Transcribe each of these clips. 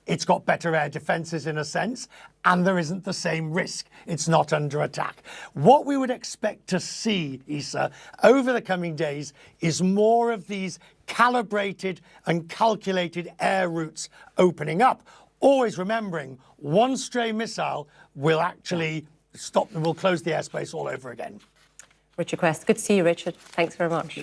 it's got better air defenses in a sense, and there isn't the same risk. It's not under attack. What we would expect to see, Issa, over the coming days is more of these calibrated and calculated air routes opening up. Always remembering, one stray missile will actually stop and will close the airspace all over again. Richard Quest. Good to see you, Richard. Thanks very much.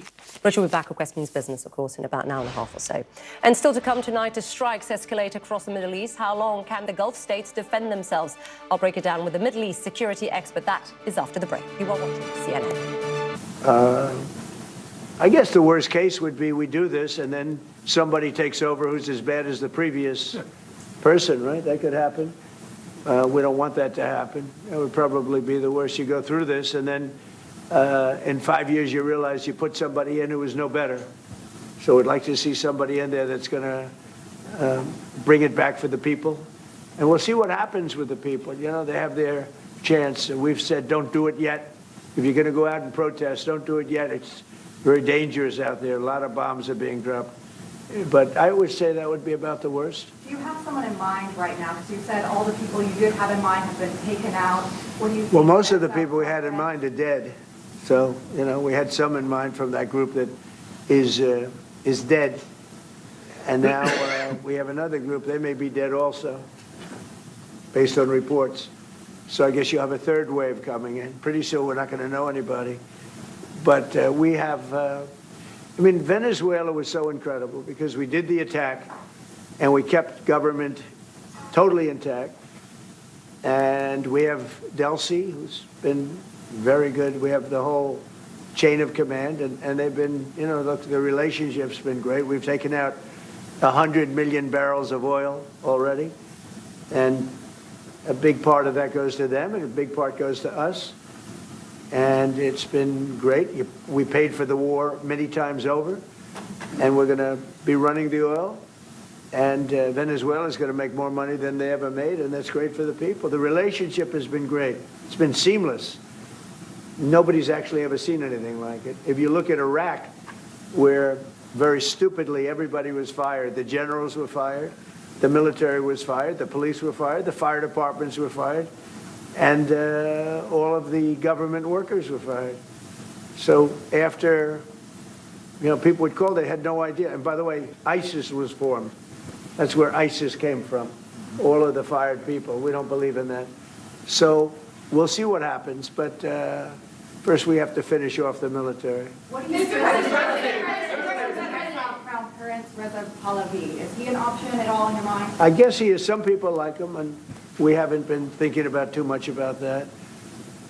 Richard will be back with Quest Means Business, of course, in about an hour and a half or so. And still to come tonight, as strikes escalate across the Middle East, how long can the Gulf states defend themselves? I'll break it down with the Middle East security expert. That is after the break. You are watching CNN. I guess the worst case would be we do this and then somebody takes over who's as bad as the previous person, right? That could happen. We don't want that to happen. It would probably be the worst. You go through this and then in 5 years you realize you put somebody in who was no better. So we'd like to see somebody in there that's going to bring it back for the people. And we'll see what happens with the people. You know, they have their chance. And we've said don't do it yet. If you're going to go out and protest, don't do it yet. It's very dangerous out there. A lot of bombs are being dropped. But I would say that would be about the worst. Do you have someone in mind right now? Because you said all the people you did have in mind have been taken out. What do you think? Well, most of the people we had in mind are dead. So, you know, we had some in mind from that group that is dead. And now we have another group. They may be dead also, based on reports. So I guess you have a third wave coming in. Pretty soon we're not going to know anybody. But we have, I mean, Venezuela was so incredible because we did the attack and we kept government totally intact. And we have Delcy, who's been very good. We have the whole chain of command, and they've been, you know, look, the relationship's been great. We've taken out 100 million barrels of oil already. And a big part of that goes to them, and a big part goes to us. And it's been great. We paid for the war many times over, and we're going to be running the oil. And Venezuela is going to make more money than they ever made, and that's great for the people. The relationship has been great. It's been seamless. Nobody's actually ever seen anything like it. If you look at Iraq, where very stupidly everybody was fired, the generals were fired, the military was fired, the police were fired, the fire departments were fired, and all of the government workers were fired. So after, you know, people would call, they had no idea. And by the way, ISIS was formed. That's where ISIS came from, all of the fired people. We don't believe in that. So we'll see what happens, but first we have to finish off the military. What do you think about Crown Prince Reza Pahlavi? Is he an option at all in your mind? I guess he is. Some people like him, and we haven't been thinking about too much about that.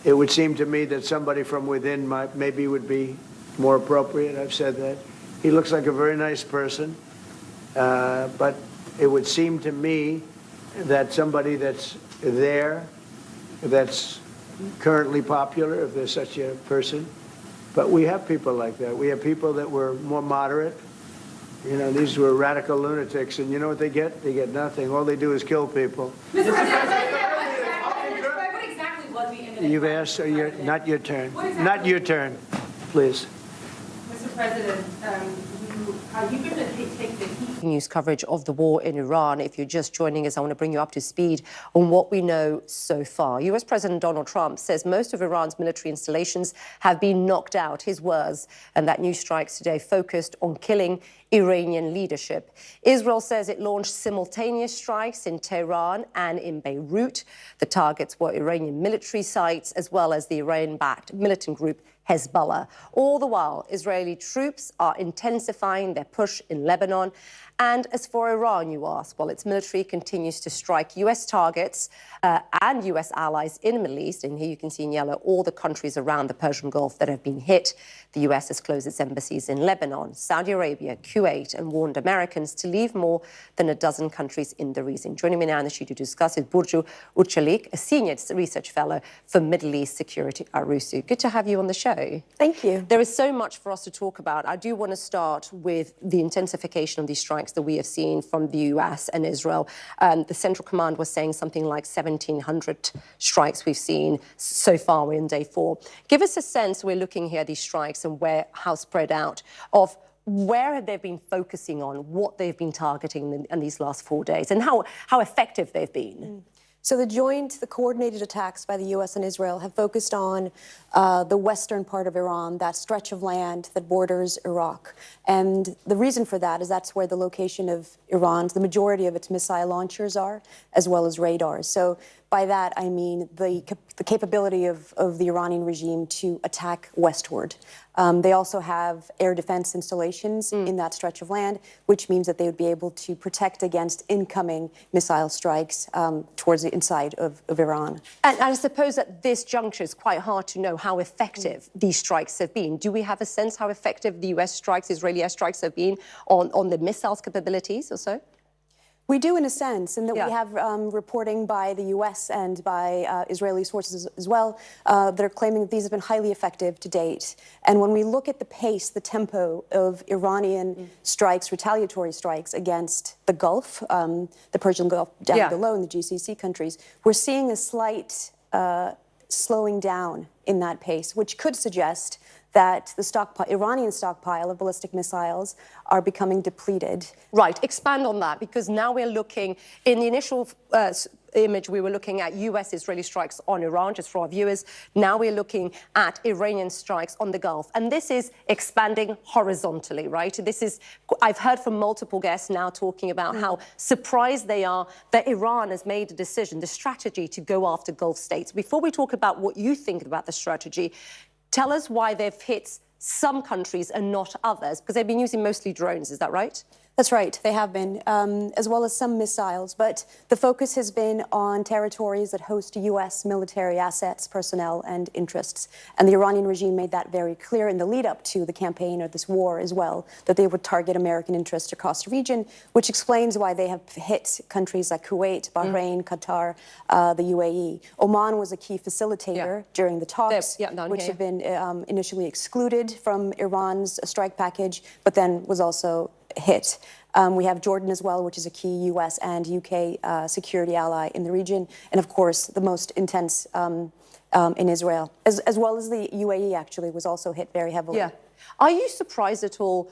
It would seem to me that somebody from within maybe would be more appropriate. I've said that. He looks like a very nice person, but it would seem to me that somebody that's there, that's currently popular, if there's such a person. But we have people like that. We have people that were more moderate. You know, these were radical lunatics, and you know what they get? They get nothing. All they do is kill people. Mr. President, what exactly was the imminent? You've asked, or not your turn. Not your turn, please. Mr. President, you've been to take the heat. News coverage of the war in Iran. If you're just joining us, I want to bring you up to speed on what we know so far. US President Donald Trump says most of Iran's military installations have been knocked out, his words, and that new strikes today focused on killing Iranian leadership. Israel says it launched simultaneous strikes in Tehran and in Beirut. The targets were Iranian military sites as well as the Iran-backed militant group Hezbollah. All the while, Israeli troops are intensifying their push in Lebanon. And as for Iran, you ask, well, its military continues to strike US targets and US allies in the Middle East. And here you can see in yellow all the countries around the Persian Gulf that have been hit. The US has closed its embassies in Lebanon, Saudi Arabia, Kuwait, and warned Americans to leave more than a dozen countries in the region. Joining me now in the studio to discuss is Burcu Uçalik, a senior research fellow for Middle East Security at RUSU. Good to have you on the show. Thank you. There is so much for us to talk about. I do want to start with the intensification of these strikes that we have seen from the US and Israel. The Central Command was saying something like 1,700 strikes we've seen so far in day 4. Give us a sense, we're looking here at these strikes and how spread out, of where have they been focusing on, what they've been targeting in these last 4 days, and how effective they've been? So the coordinated attacks by the U.S. and Israel have focused on the western part of Iran, that stretch of land that borders Iraq. And the reason for that is that's where the location of the majority of its missile launchers are, as well as radars. So by that, I mean the capability of the Iranian regime to attack westward. They also have air defense installations in that stretch of land, which means that they would be able to protect against incoming missile strikes towards the inside of Iran. And I suppose at this juncture, it's quite hard to know how effective these strikes have been. Do we have a sense how effective the US strikes, Israeli airstrikes have been on the missiles capabilities or so? We do, in a sense, in that Yeah. we have reporting by the U.S. and by Israeli sources as well that are claiming that these have been highly effective to date. And when we look at the pace, the tempo of Iranian strikes, retaliatory strikes against the Gulf, the Persian Gulf down below in the GCC countries, we're seeing a slight slowing down in that pace, which could suggest that the Iranian stockpile of ballistic missiles are becoming depleted. Right, expand on that, because now we're looking, in the initial image, we were looking at US-Israeli strikes on Iran, just for our viewers. Now we're looking at Iranian strikes on the Gulf. And this is expanding horizontally, right? I've heard from multiple guests now talking about how surprised they are that Iran has made a decision, the strategy to go after Gulf states. Before we talk about what you think about the strategy, tell us why they've hit some countries and not others, because they've been using mostly drones, is that right? That's right, they have been, as well as some missiles. But the focus has been on territories that host U.S. military assets, personnel, and interests. And the Iranian regime made that very clear in the lead up to the campaign or this war as well, that they would target American interests across the region, which explains why they have hit countries like Kuwait, Bahrain, Qatar, the UAE. Oman was a key facilitator during the talks, which have been initially excluded from Iran's strike package, but then was also hit. We have Jordan as well, which is a key U.S. and U.K. Security ally in the region, and of course the most intense in Israel, as well as the UAE actually was also hit very heavily. Yeah. Are you surprised at all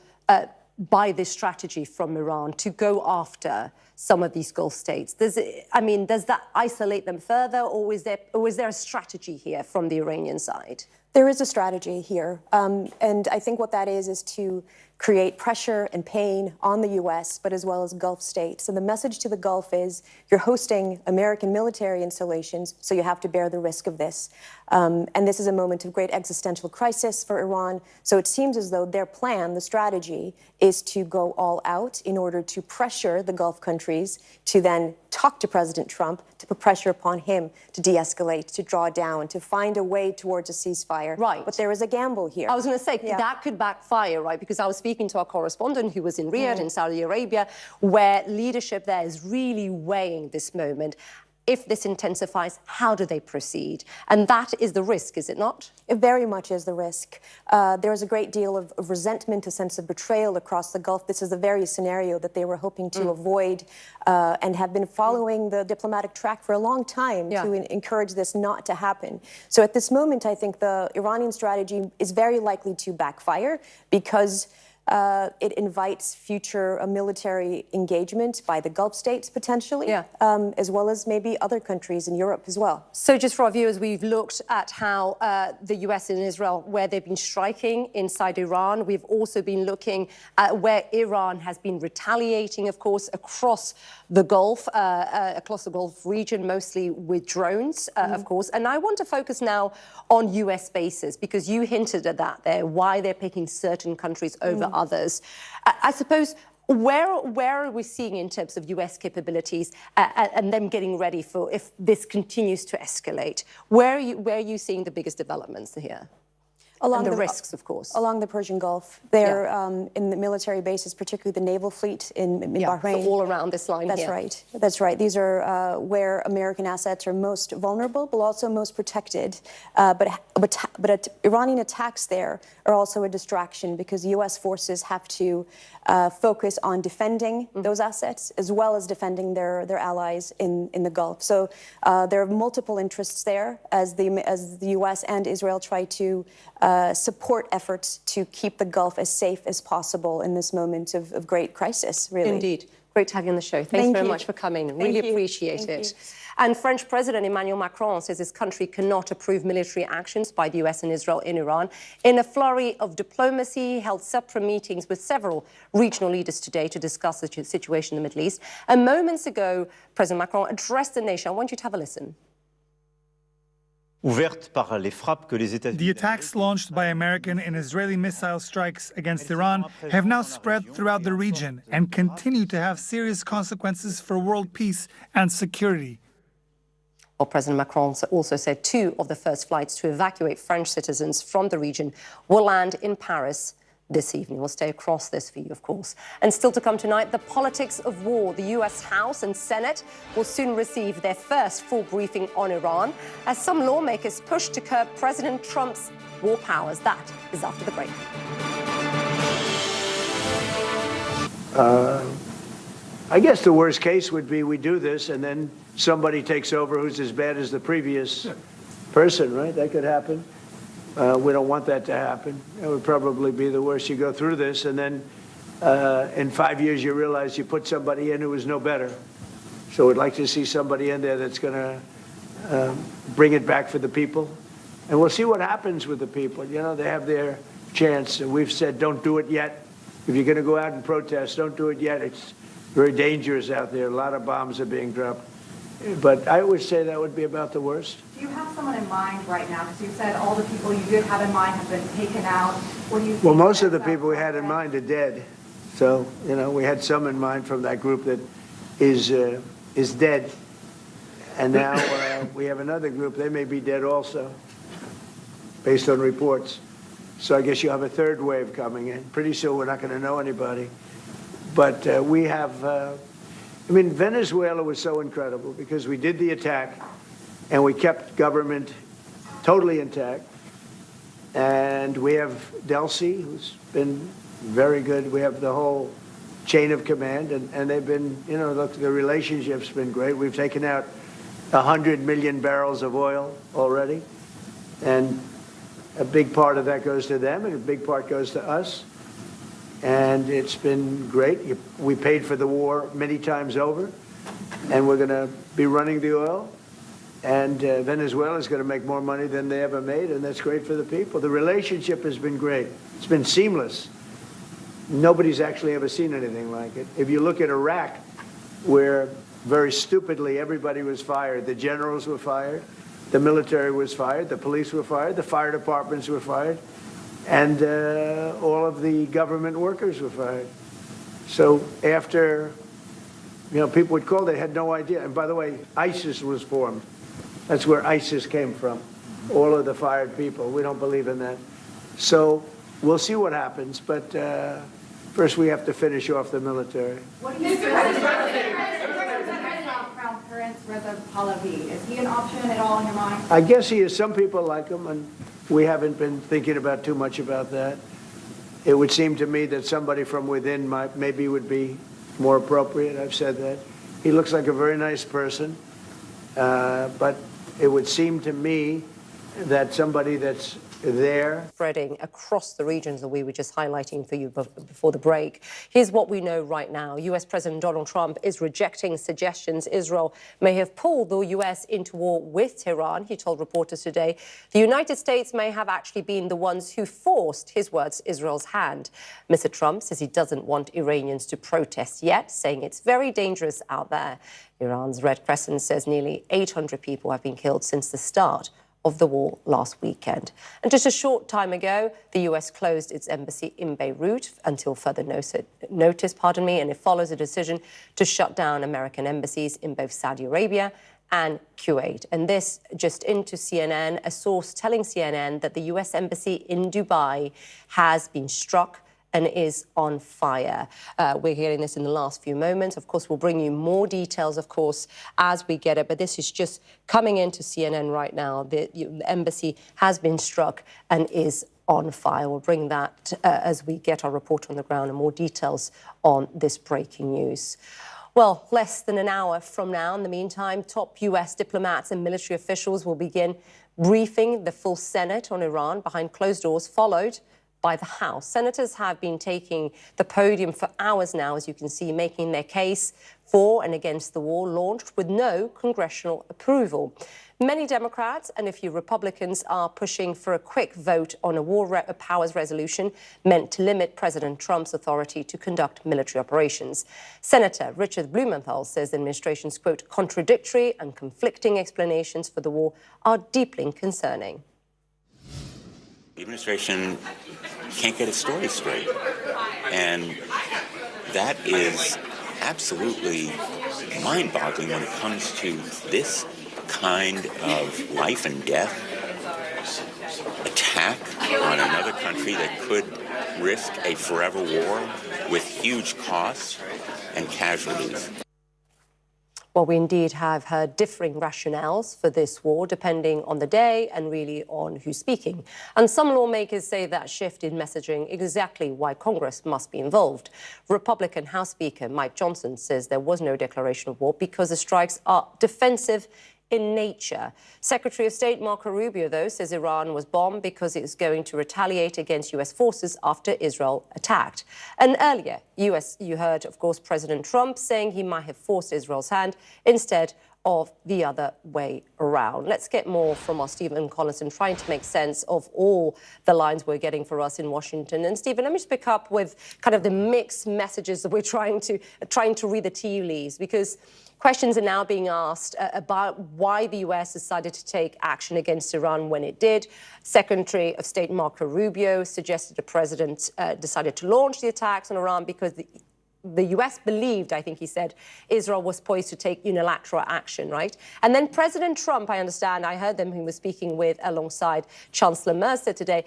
by this strategy from Iran to go after some of these Gulf states? Does that isolate them further, or is there a strategy here from the Iranian side? There is a strategy here, and I think what that is to create pressure and pain on the U.S., but as well as Gulf states. And the message to the Gulf is, you're hosting American military installations, so you have to bear the risk of this. And this is a moment of great existential crisis for Iran. So it seems as though their plan, the strategy, is to go all out in order to pressure the Gulf countries to then talk to President Trump, to put pressure upon him to de-escalate, to draw down, to find a way towards a ceasefire. Right. But there is a gamble here. I was going to say, that could backfire, right? Because I was speaking to our correspondent who was in Riyadh in Saudi Arabia, where leadership there is really weighing this moment. If this intensifies, how do they proceed? And that is the risk, is it not? It very much is the risk. There is a great deal of resentment, a sense of betrayal across the Gulf. This is the very scenario that they were hoping to avoid and have been following the diplomatic track for a long time to encourage this not to happen. So at this moment, I think the Iranian strategy is very likely to backfire because it invites future military engagement by the Gulf states, potentially, as well as maybe other countries in Europe as well. So just for our viewers, we've looked at how the US and Israel, where they've been striking inside Iran. We've also been looking at where Iran has been retaliating, of course, across the Gulf region, mostly with drones, of course. And I want to focus now on US bases, because you hinted at that there, why they're picking certain countries over others. I suppose, where are we seeing in terms of US capabilities and them getting ready for if this continues to escalate? Where are you seeing the biggest developments here? Along and the risks, of course. Along the Persian Gulf. They're in the military bases, particularly the naval fleet in Bahrain. So all around this line That's here. right. That's right. These are where American assets are most vulnerable, but also most protected. But But Iranian attacks there are also a distraction because U.S. forces have to focus on defending those assets as well as defending their allies in the Gulf. So there are multiple interests there as the U.S. and Israel try to support efforts to keep the Gulf as safe as possible in this moment of great crisis, really. Indeed. Great to have you on the show. Thanks very much for coming. Really appreciate it. And French President Emmanuel Macron says his country cannot approve military actions by the US and Israel in Iran. In a flurry of diplomacy, he held separate meetings with several regional leaders today to discuss the situation in the Middle East. And moments ago, President Macron addressed the nation. I want you to have a listen. The attacks launched by American and Israeli missile strikes against Iran have now spread throughout the region and continue to have serious consequences for world peace and security. Well, President Macron also said 2 of the first flights to evacuate French citizens from the region will land in Paris this evening. We'll stay across this for you, of course. And still to come tonight, the politics of war. The US House and Senate will soon receive their first full briefing on Iran as some lawmakers push to curb President Trump's war powers. That is after the break. I guess the worst case would be we do this and then somebody takes over who's as bad as the previous person, right? That could happen. We don't want that to happen. It would probably be the worst. You go through this, and then in 5 years you realize you put somebody in who is no better. So we'd like to see somebody in there that's going to bring it back for the people. And we'll see what happens with the people. You know, they have their chance. And we've said don't do it yet. If you're going to go out and protest, don't do it yet. It's very dangerous out there. A lot of bombs are being dropped. But I would say that would be about the worst. Do you have someone in mind right now? Because you said all the people you did have in mind have been taken out. What do you think? Well, most of the people we had in mind are dead. So, you know, we had some in mind from that group that is dead. And now we have another group. They may be dead also, based on reports. So I guess you have a third wave coming in. Pretty soon we're not going to know anybody. But we have... I mean, Venezuela was so incredible because we did the attack and we kept government totally intact. And we have Delcy, who's been very good. We have the whole chain of command, and they've been, you know, look, the relationship's been great. We've taken out 100 million barrels of oil already. And a big part of that goes to them and a big part goes to us. And it's been great. We paid for the war many times over, and we're going to be running the oil. And Venezuela is going to make more money than they ever made, and that's great for the people. The relationship has been great. It's been seamless. Nobody's actually ever seen anything like it. If you look at Iraq, where very stupidly everybody was fired, the generals were fired, the military was fired, the police were fired, the fire departments were fired, and all of the government workers were fired. So after, you know, people would call, they had no idea. And by the way, ISIS was formed. That's where ISIS came from, all of the fired people. We don't believe in that. So we'll see what happens, but first we have to finish off the military. What do you think about Crown Prince Reza Pahlavi? Is he an option at all in your mind? I guess he is. Some people like him, and we haven't been thinking about too much about that. It would seem to me that somebody from within maybe would be more appropriate. I've said that. He looks like a very nice person, but it would seem to me that somebody that's there. Spreading across the regions that we were just highlighting for you before the break. Here's what we know right now. US President Donald Trump is rejecting suggestions Israel may have pulled the US into war with Tehran. He told reporters today the United States may have actually been the ones who forced, his words, Israel's hand. Mr. Trump says he doesn't want Iranians to protest yet, saying it's very dangerous out there. Iran's Red Crescent says nearly 800 people have been killed since the start of the war last weekend. And just a short time ago, the US closed its embassy in Beirut until further notice, and it follows a decision to shut down American embassies in both Saudi Arabia and Kuwait. And this just into CNN, a source telling CNN that the US embassy in Dubai has been struck and is on fire. We're hearing this in the last few moments. Of course, we'll bring you more details, of course, as we get it. But this is just coming into CNN right now. The embassy has been struck and is on fire. We'll bring that as we get our report on the ground and more details on this breaking news. Well, less than an hour from now, in the meantime, top U.S. diplomats and military officials will begin briefing the full Senate on Iran behind closed doors, followed by the House. Senators have been taking the podium for hours now, as you can see, making their case for and against the war, launched with no congressional approval. Many Democrats and a few Republicans are pushing for a quick vote on a war powers resolution meant to limit President Trump's authority to conduct military operations. Senator Richard Blumenthal says the administration's, quote, contradictory and conflicting explanations for the war are deeply concerning. The administration can't get its story straight. And that is absolutely mind-boggling when it comes to this kind of life and death attack on another country that could risk a forever war with huge costs and casualties. Well, we indeed have heard differing rationales for this war, depending on the day and really on who's speaking. And some lawmakers say that shift in messaging exactly why Congress must be involved. Republican House Speaker Mike Johnson says there was no declaration of war because the strikes are defensive in nature. Secretary of State Marco Rubio, though, says Iran was bombed because it was going to retaliate against U.S. forces after Israel attacked. And earlier, you heard, of course, President Trump saying he might have forced Israel's hand instead of the other way around. Let's get more from our Stephen Collinson, trying to make sense of all the lines we're getting for us in Washington. And Stephen, let me just pick up with kind of the mixed messages that we're trying to read the tea leaves, because questions are now being asked about why the U.S. decided to take action against Iran when it did. Secretary of State Marco Rubio suggested the president decided to launch the attacks on Iran because the U.S. believed, I think he said, Israel was poised to take unilateral action, right? And then President Trump, I understand, I heard them, he was speaking with alongside Chancellor Mercer today,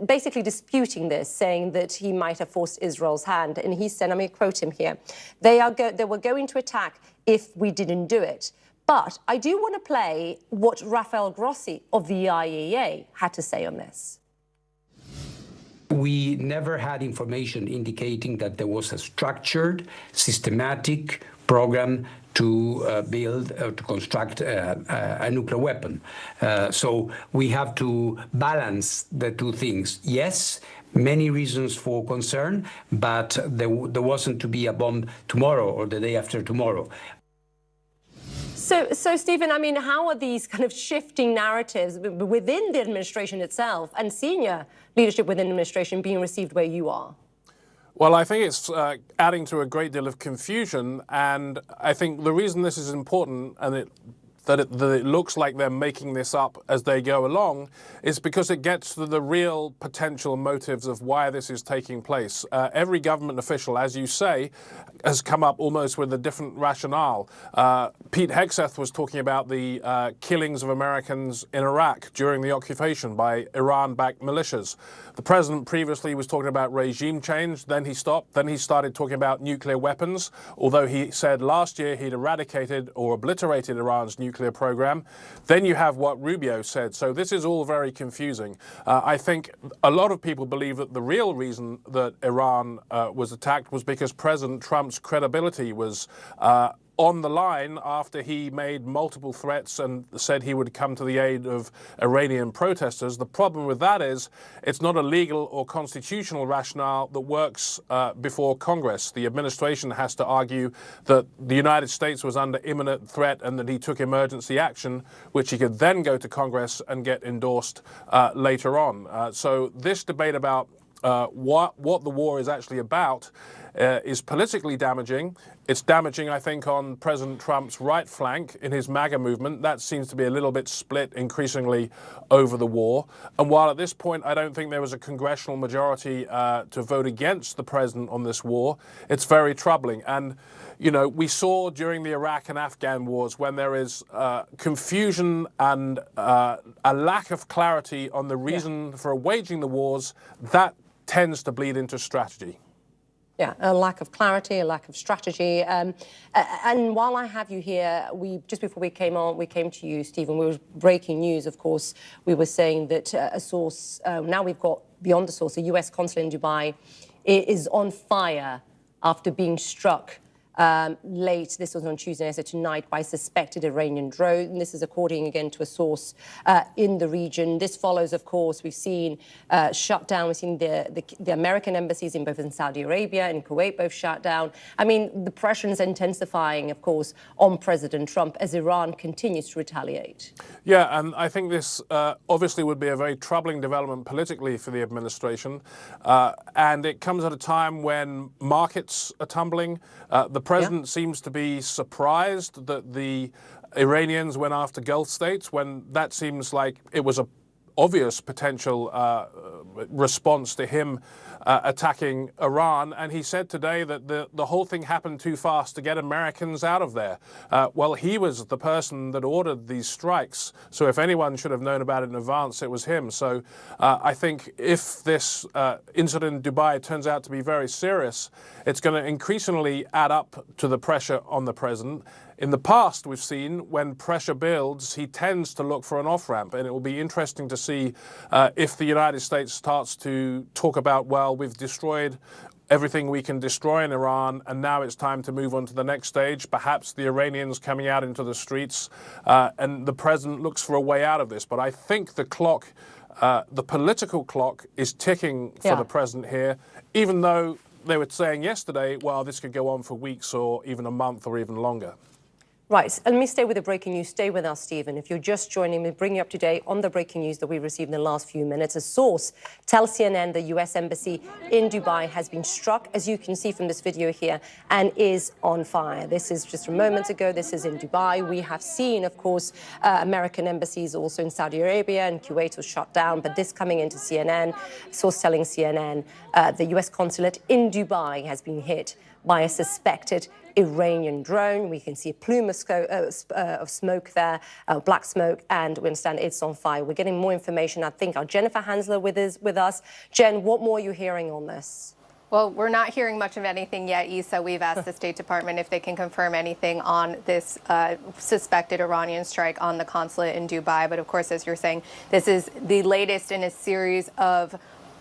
basically disputing this, saying that he might have forced Israel's hand. And he said, I'm going to quote him here, they were going to attack if we didn't do it. But I do want to play what Rafael Grossi of the IAEA had to say on this. We never had information indicating that there was a structured, systematic program to build or to construct a nuclear weapon. So we have to balance the two things. Yes, many reasons for concern, but there wasn't to be a bomb tomorrow or the day after tomorrow. So, Stephen, I mean, how are these kind of shifting narratives within the administration itself and senior leadership within the administration being received where you are? Well, I think it's adding to a great deal of confusion. And I think the reason this is important and that it looks like they're making this up as they go along is because it gets to the real potential motives of why this is taking place. Every government official, as you say, has come up almost with a different rationale. Pete Hegseth was talking about the killings of Americans in Iraq during the occupation by Iran-backed militias. The president previously was talking about regime change, then he stopped, then he started talking about nuclear weapons, although he said last year he'd eradicated or obliterated Iran's nuclear program. Then you have what Rubio said. So this is all very confusing. I think a lot of people believe that the real reason that Iran was attacked was because President Trump's credibility was on the line after he made multiple threats and said he would come to the aid of Iranian protesters. The problem with that is it's not a legal or constitutional rationale that works before Congress. The administration has to argue that the United States was under imminent threat and that he took emergency action, which he could then go to Congress and get endorsed later on. So this debate about what the war is actually about is politically damaging. It's damaging, I think, on President Trump's right flank in his MAGA movement. That seems to be a little bit split increasingly over the war. And while at this point I don't think there was a congressional majority to vote against the president on this war, it's very troubling. And you know, we saw during the Iraq and Afghan wars when there is confusion and a lack of clarity on the reason for waging the wars, that tends to bleed into strategy. Yeah, a lack of clarity, a lack of strategy. And while I have you here, just before we came on, we came to you, Stephen. We were breaking news, of course. We were saying that a source, now we've got beyond the source, a US consulate in Dubai is on fire after being struck late, this was on Tuesday, so tonight, by suspected Iranian drone. And this is according, again, to a source in the region. This follows, of course, we've seen shutdown. We've seen the American embassies in both in Saudi Arabia and Kuwait both shut down. I mean, the pressure is intensifying, of course, on President Trump as Iran continues to retaliate. Yeah, and I think this obviously would be a very troubling development politically for the administration. And it comes at a time when markets are tumbling. The president seems to be surprised that the Iranians went after Gulf states, when that seems like it was an obvious potential response to him attacking Iran. And he said today that the whole thing happened too fast to get Americans out of there. Well, he was the person that ordered these strikes. So if anyone should have known about it in advance, it was him. So I think if this incident in Dubai turns out to be very serious, it's going to increasingly add up to the pressure on the president. In the past, we've seen when pressure builds, he tends to look for an off-ramp. And it will be interesting to see if the United States starts to talk about, well, we've destroyed everything we can destroy in Iran, and now it's time to move on to the next stage. Perhaps the Iranians coming out into the streets, and the president looks for a way out of this. But I think the clock, the political clock, is ticking for the president here, even though they were saying yesterday, well, this could go on for weeks or even a month or even longer. Right, and let me stay with the breaking news. Stay with us, Stephen. If you're just joining me, bring you up to date on the breaking news that we received in the last few minutes. A source tells CNN the US embassy in Dubai has been struck, as you can see from this video here, and is on fire. This is just from moments ago. This is in Dubai. We have seen, of course, American embassies also in Saudi Arabia, and Kuwait was shut down. But this coming into CNN, source telling CNN, the US consulate in Dubai has been hit by a suspected Iranian drone. We can see a plume of smoke there, black smoke, and we understand it's on fire. We're getting more information. I think our Jennifer Hansler with us. Jen, what more are you hearing on this? Well, we're not hearing much of anything yet, Issa. We've asked the State Department if they can confirm anything on this suspected Iranian strike on the consulate in Dubai. But of course, as you're saying, this is the latest in a series of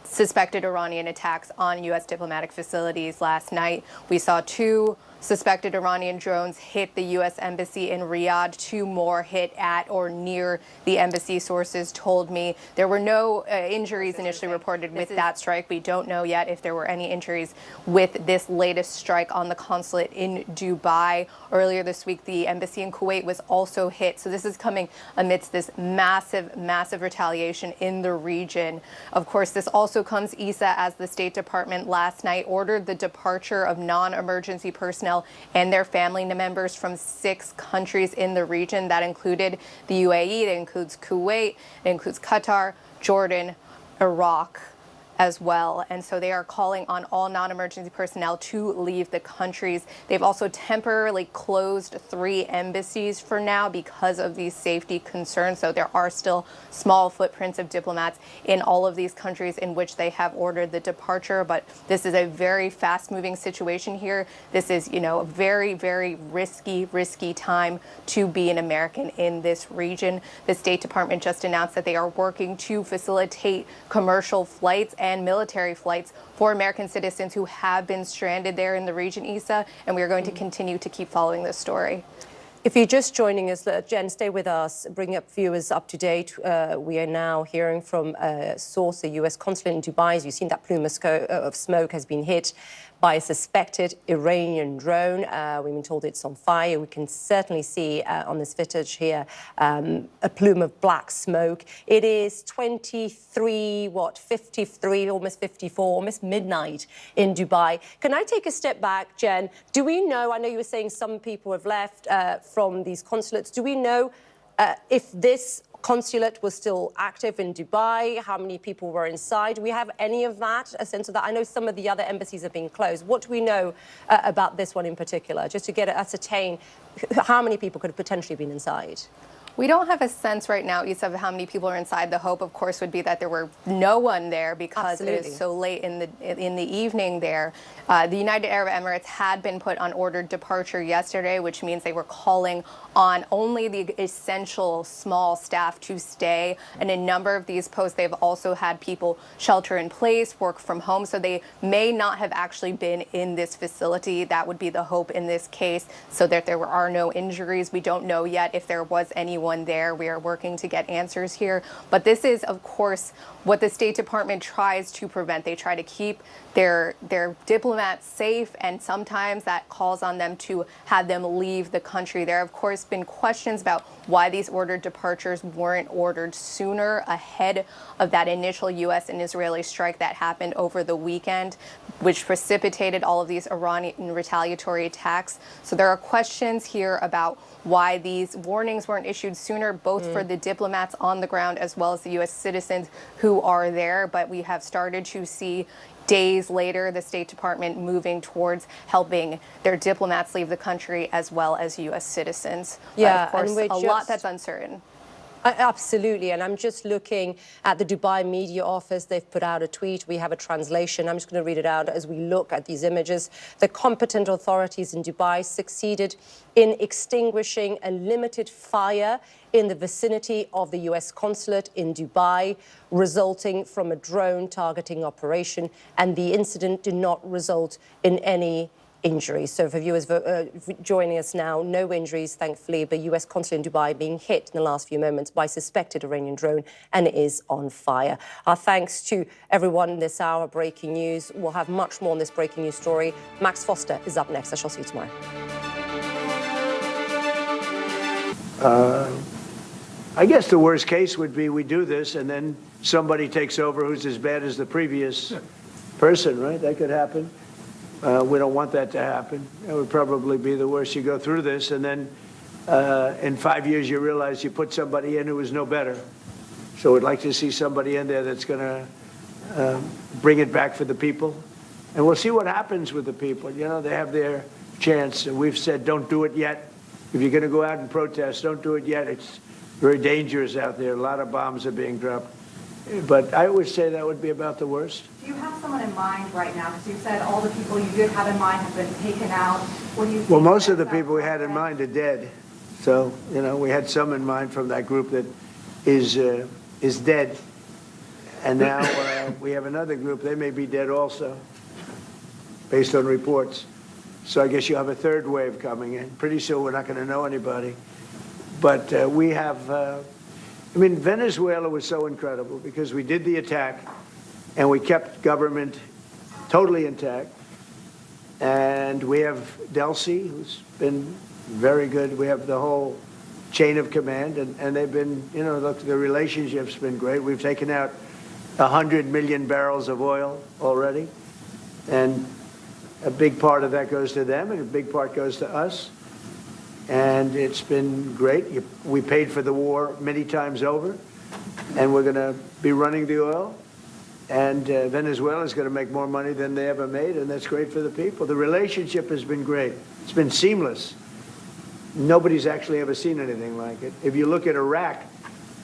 suspected Iranian attacks on U.S. diplomatic facilities. Last night, we saw 2 suspected Iranian drones hit the U.S. embassy in Riyadh. 2 more hit at or near the embassy, sources told me. There were no injuries initially reported with that strike. We don't know yet if there were any injuries with this latest strike on the consulate in Dubai. Earlier this week, the embassy in Kuwait was also hit. So this is coming amidst this massive, massive retaliation in the region. Of course, this also comes, Issa, as the State Department last night ordered the departure of non-emergency personnel and their family members from 6 countries in the region. That included the UAE, that includes Kuwait, it includes Qatar, Jordan, Iraq as well. And so they are calling on all non-emergency personnel to leave the countries. They've also temporarily closed 3 embassies for now because of these safety concerns. So there are still small footprints of diplomats in all of these countries in which they have ordered the departure. But this is a very fast-moving situation here. This is, a very, very risky time to be an American in this region. The State Department just announced that they are working to facilitate commercial flights and military flights for American citizens who have been stranded there in the region, Issa, and we are going to continue to keep following this story. If you're just joining us, Jen, stay with us, bring up viewers up to date. We are now hearing from a source, a U.S. consulate in Dubai. As you've seen, that plume of smoke has been hit by a suspected Iranian drone. We've been told it's on fire. We can certainly see on this footage here a plume of black smoke. It is 53, 53, almost 54, almost midnight in Dubai. Can I take a step back, Jen? Do we know, I know you were saying some people have left from these consulates. Do we know if this consulate was still active in Dubai, how many people were inside? Do we have any of that, a sense of that? I know some of the other embassies have been closed. What do we know about this one in particular, just to get ascertain how many people could have potentially been inside? We don't have a sense right now, Issa, of how many people are inside. The hope, of course, would be that there were no one there because it is so late in the evening there. The United Arab Emirates had been put on ordered departure yesterday, which means they were calling on only the essential small staff to stay. And a number of these posts, they've also had people shelter in place, work from home. So they may not have actually been in this facility. That would be the hope in this case, so that there are no injuries. We don't know yet if there was anyone there. We are working to get answers here. But this is, of course, what the State Department tries to prevent. They try to keep their diplomats safe, and sometimes that calls on them to have them leave the country. There have, of course, been questions about why these ordered departures weren't ordered sooner ahead of that initial U.S. and Israeli strike that happened over the weekend, which precipitated all of these Iranian retaliatory attacks. So there are questions here about why these warnings weren't issued sooner, both for the diplomats on the ground as well as the U.S. citizens who are there. But we have started to see days later the State Department moving towards helping their diplomats leave the country as well as U.S. citizens. Yeah, but of course, and a lot that's uncertain. Absolutely, and I'm just looking at the Dubai media office. They've put out a tweet. We have a translation. I'm just going to read it out as we look at these images. The competent authorities in Dubai succeeded in extinguishing a limited fire in the vicinity of the U.S. consulate in Dubai, resulting from a drone targeting operation, and the incident did not result in any injuries. So for viewers joining us now, no injuries, thankfully, but U.S. consulate in Dubai being hit in the last few moments by suspected Iranian drone, and it is on fire. Our thanks to everyone in this hour. Breaking news. We'll have much more on this breaking news story. Max Foster is up next. I shall see you tomorrow. I guess the worst case would be we do this and then somebody takes over who's as bad as the previous person, right? That could happen. We don't want that to happen. That would probably be the worst. You go through this, and then in 5 years you realize you put somebody in who was no better. So we'd like to see somebody in there that's going to bring it back for the people. And we'll see what happens with the people. You know, they have their chance. And we've said don't do it yet. If you're going to go out and protest, don't do it yet. It's very dangerous out there. A lot of bombs are being dropped. But I would say that would be about the worst. Do you have someone in mind right now? Because you said all the people you did have in mind have been taken out. What do you think? Well, most of the people we had in mind are dead. So, you know, we had some in mind from that group that is dead. And now we have another group. They may be dead also, based on reports. So I guess you have a third wave coming in. Pretty soon we're not going to know anybody. But we have... I mean, Venezuela was so incredible because we did the attack and we kept government totally intact. And we have Delcy, who's been very good. We have the whole chain of command, and they've been, you know, look, the relationship's been great. We've taken out 100 million barrels of oil already. And a big part of that goes to them and a big part goes to us. And it's been great. We paid for the war many times over, and we're going to be running the oil. And Venezuela is going to make more money than they ever made, and that's great for the people. The relationship has been great. It's been seamless. Nobody's actually ever seen anything like it. If you look at Iraq,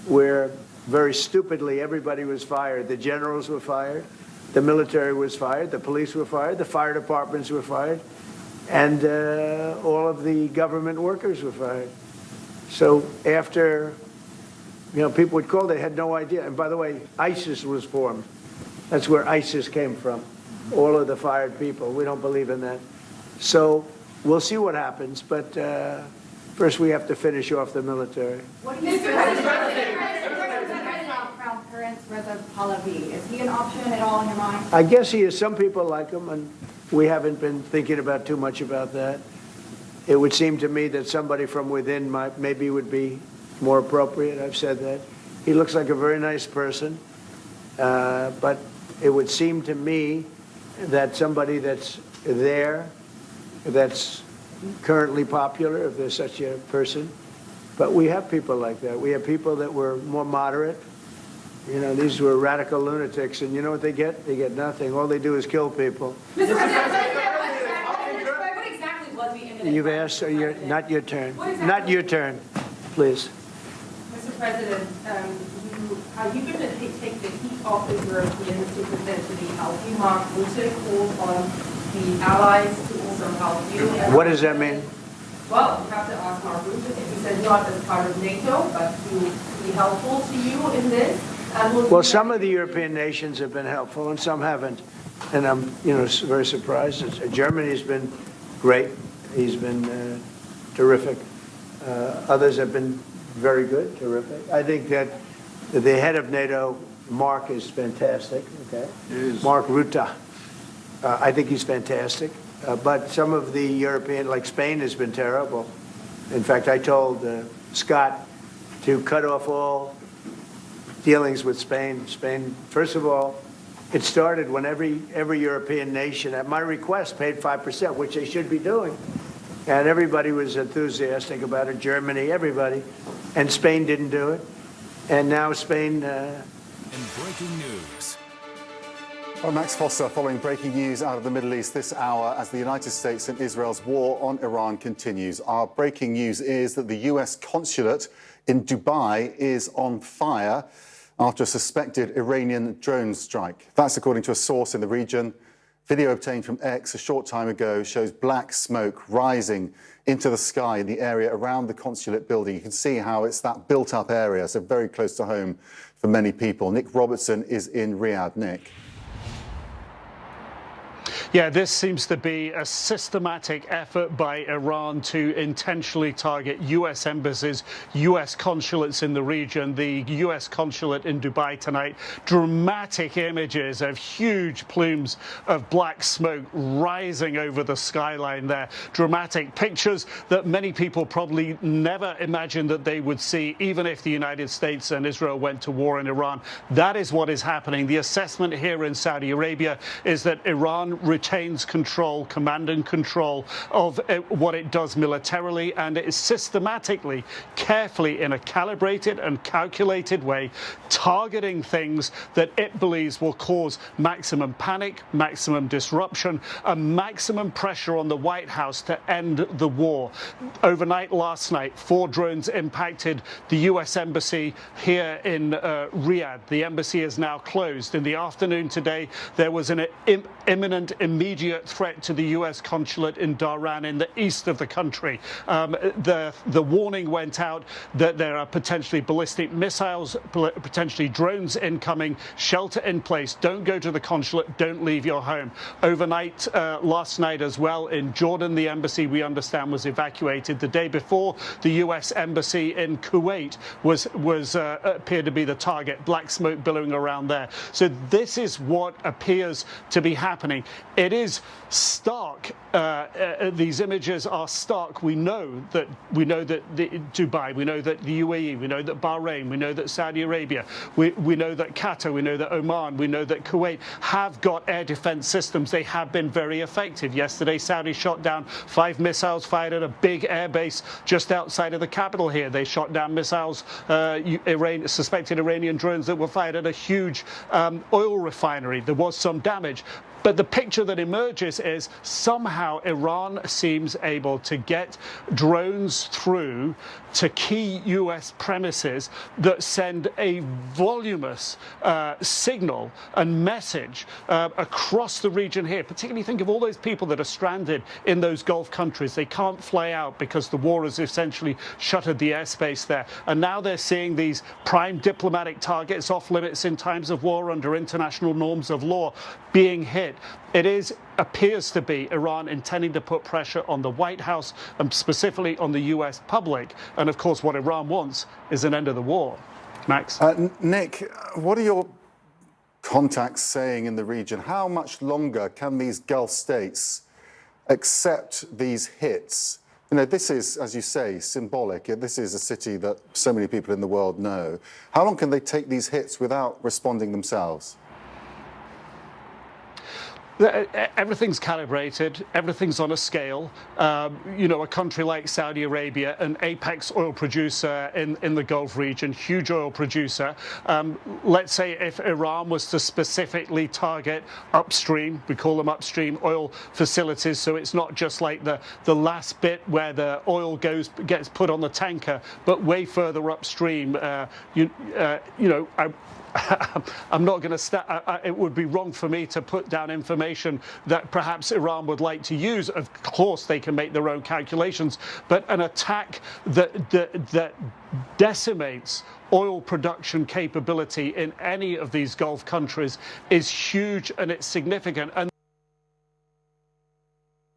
where very stupidly everybody was fired, the generals were fired, the military was fired, the police were fired, the fire departments were fired, and all of the government workers were fired. So after, you know, people would call, they had no idea. And by the way, ISIS was formed. That's where ISIS came from, all of the fired people. We don't believe in that. So we'll see what happens, but first we have to finish off the military. What do you think about Crown Prince Reza Pahlavi? Is he an option at all in your mind? I guess he is. Some people like him, and we haven't been thinking about too much about that. It would seem to me that somebody from within maybe would be more appropriate. I've said that. He looks like a very nice person, but it would seem to me that somebody that's there, that's currently popular, if there's such a person. But we have people like that. We have people that were more moderate. You know, these were radical lunatics, and you know what they get? They get nothing. All they do is kill people. Mr. President, what exactly was the imminent? You've asked, or not your turn. Not your turn, please. Mr. President, are you going to take the heat off the Europeans to potentially help you? Mark Rutte called on the allies to also help you. What does that mean? Well, you have to ask Mark Rutte. He said not as part of NATO, but to be helpful to you in this. Well, some of the European nations have been helpful and some haven't. And I'm, very surprised. Germany's been great. He's been terrific. Others have been very good, terrific. I think that the head of NATO, Mark, is fantastic. Okay, Mark Rutte. I think he's fantastic. But some of the European, like Spain, has been terrible. In fact, I told Scott to cut off all dealings with Spain. Spain, first of all, it started when every European nation, at my request, paid 5%, which they should be doing. And everybody was enthusiastic about it, Germany, everybody. And Spain didn't do it. And now Spain... In breaking news. Well, Max Foster, following breaking news out of the Middle East this hour as the United States and Israel's war on Iran continues. Our breaking news is that the US consulate in Dubai is on fire after a suspected Iranian drone strike. That's according to a source in the region. Video obtained from X a short time ago shows black smoke rising into the sky in the area around the consulate building. You can see how it's that built-up area, so very close to home for many people. Nick Robertson is in Riyadh. Nick. Yeah, this seems to be a systematic effort by Iran to intentionally target U.S. embassies, U.S. consulates in the region. The U.S. consulate in Dubai tonight, dramatic images of huge plumes of black smoke rising over the skyline there. Dramatic pictures that many people probably never imagined that they would see, even if the United States and Israel went to war in Iran. That is what is happening. The assessment here in Saudi Arabia is that Iran retains control, command and control of what it does militarily, and it is systematically, carefully, in a calibrated and calculated way, targeting things that it believes will cause maximum panic, maximum disruption, and maximum pressure on the White House to end the war. Overnight last night, 4 drones impacted the U.S. embassy here in Riyadh. The embassy is now closed. In the afternoon today, there was an imminent, immediate threat to the U.S. consulate in Tehran in the east of the country. The warning went out that there are potentially ballistic missiles, potentially drones incoming, shelter in place, don't go to the consulate, don't leave your home. Overnight, last night as well, in Jordan, the embassy, we understand, was evacuated. The day before, the U.S. embassy in Kuwait was appeared to be the target, black smoke billowing around there. So this is what appears to be happening. It is stark. These images are stark. We know that Dubai, we know that the UAE, we know that Bahrain, we know that Saudi Arabia, we know that Qatar, we know that Oman, we know that Kuwait have got air defense systems. They have been very effective. Yesterday, Saudi shot down 5 missiles fired at a big airbase just outside of the capital here. They shot down missiles, suspected Iranian drones that were fired at a huge oil refinery. There was some damage. But the picture that emerges is somehow Iran seems able to get drones through to key U.S. premises that send a voluminous signal and message across the region here. Particularly think of all those people that are stranded in those Gulf countries. They can't fly out because the war has essentially shuttered the airspace there. And now they're seeing these prime diplomatic targets off limits in times of war under international norms of law being hit. It appears to be Iran intending to put pressure on the White House and specifically on the U.S. public. And of course, what Iran wants is an end of the war. Max? Nick, what are your contacts saying in the region? How much longer can these Gulf states accept these hits? You know, this is, as you say, symbolic. This is a city that so many people in the world know. How long can they take these hits without responding themselves? everything's calibrated, everything's on a scale. You know, a country like Saudi Arabia, an apex oil producer in the Gulf region, huge oil producer. Let's say if Iran was to specifically target upstream, we call them upstream oil facilities, so it's not just like the last bit where the oil gets put on the tanker, but way further upstream. You know, I'm not going to. It would be wrong for me to put down information that perhaps Iran would like to use. Of course, they can make their own calculations, but an attack that decimates oil production capability in any of these Gulf countries is huge, and it's significant. And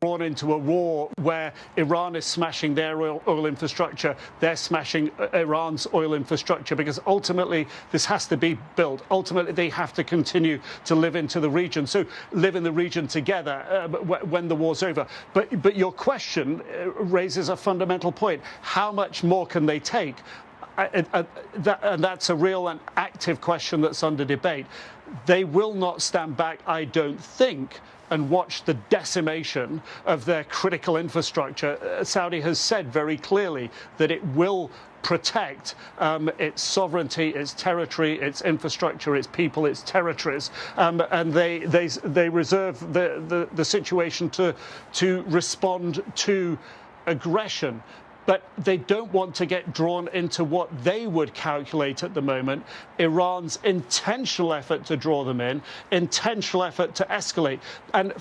drawn into a war where Iran is smashing their oil infrastructure, they're smashing Iran's oil infrastructure, because ultimately this has to be built. Ultimately, they have to continue to live into the region, so live in the region together when the war's over. But your question raises a fundamental point. How much more can they take? And that's a real and active question that's under debate. They will not stand back, I don't think, and watch the decimation of their critical infrastructure. Saudi has said very clearly that it will protect its sovereignty, its territory, its infrastructure, its people, its territories, and they reserve the situation to respond to aggression. But they don't want to get drawn into what they would calculate at the moment, Iran's intentional effort to draw them in, intentional effort to escalate. And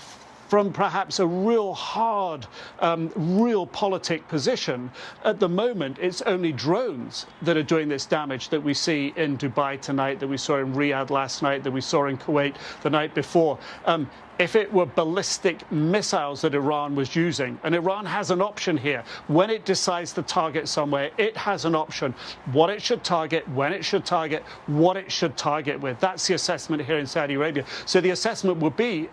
from perhaps a real hard, realpolitik position, at the moment, it's only drones that are doing this damage that we see in Dubai tonight, that we saw in Riyadh last night, that we saw in Kuwait the night before. If it were ballistic missiles that Iran was using, and Iran has an option here, when it decides to target somewhere, it has an option, what it should target, when it should target, what it should target with. That's the assessment here in Saudi Arabia. So the assessment would be,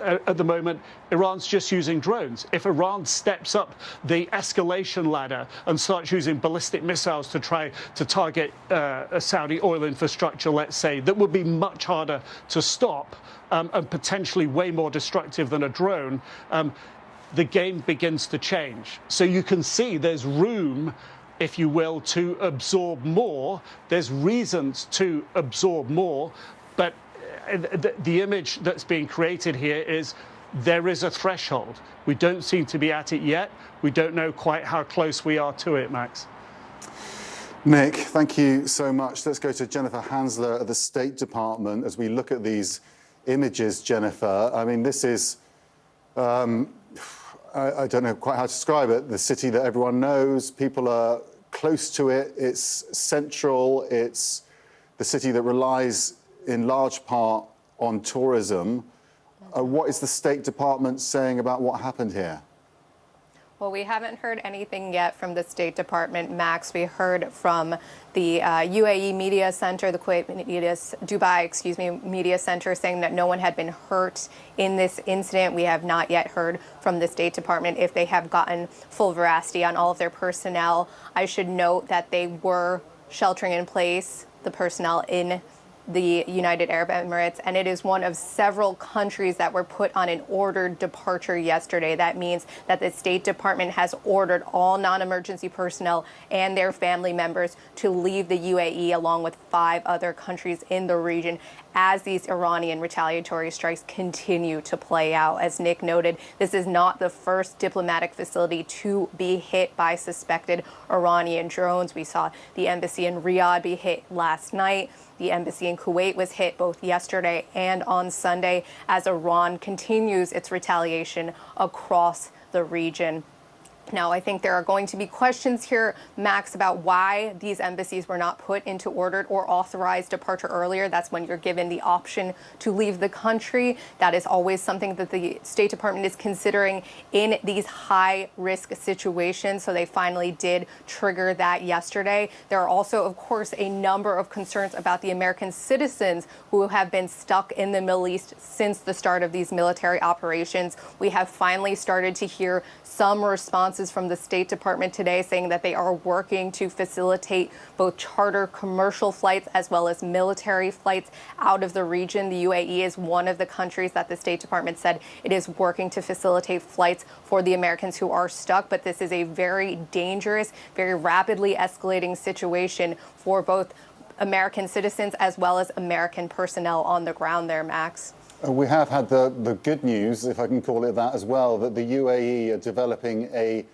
at the moment, Iran's just using drones. If Iran steps up the escalation ladder and starts using ballistic missiles to try to target a Saudi oil infrastructure, let's say, that would be much harder to stop and potentially way more destructive than a drone, the game begins to change. So you can see there's room, if you will, to absorb more. There's reasons to absorb more, but the image that's being created here is there is a threshold. We don't seem to be at it yet. We don't know quite how close we are to it, Max. Nick, thank you so much. Let's go to Jennifer Hansler at the State Department as we look at these images, Jennifer. I mean, this is, I don't know quite how to describe it, the city that everyone knows. People are close to it. It's central. It's the city that relies in large part on tourism. What is the State Department saying about what happened here? Well, we haven't heard anything yet from the State Department, Max. We heard from the UAE Media Center, the Kuwait Dubai Media Center, saying that no one had been hurt in this incident. We have not yet heard from the State Department if they have gotten full veracity on all of their personnel. I should note that they were sheltering in place, the personnel in the United Arab Emirates, and it is one of several countries that were put on an ordered departure yesterday. That means that the State Department has ordered all non-emergency personnel and their family members to leave the UAE, along with 5 other countries in the region, as these Iranian retaliatory strikes continue to play out. As Nick noted, this is not the first diplomatic facility to be hit by suspected Iranian drones. We saw the embassy in Riyadh be hit last night. The embassy in Kuwait was hit both yesterday and on Sunday, as Iran continues its retaliation across the region. Now, I think there are going to be questions here, Max, about why these embassies were not put into ordered or authorized departure earlier. That's when you're given the option to leave the country. That is always something that the State Department is considering in these high-risk situations. So they finally did trigger that yesterday. There are also, of course, a number of concerns about the American citizens who have been stuck in the Middle East since the start of these military operations. We have finally started to hear some response responses from the State Department today saying that they are working to facilitate both charter commercial flights as well as military flights out of the region. The UAE is one of the countries that the State Department said it is working to facilitate flights for the Americans who are stuck. But this is a very dangerous, very rapidly escalating situation for both American citizens as well as American personnel on the ground there, Max. We have had the good news, if I can call it that as well, that the UAE are developing a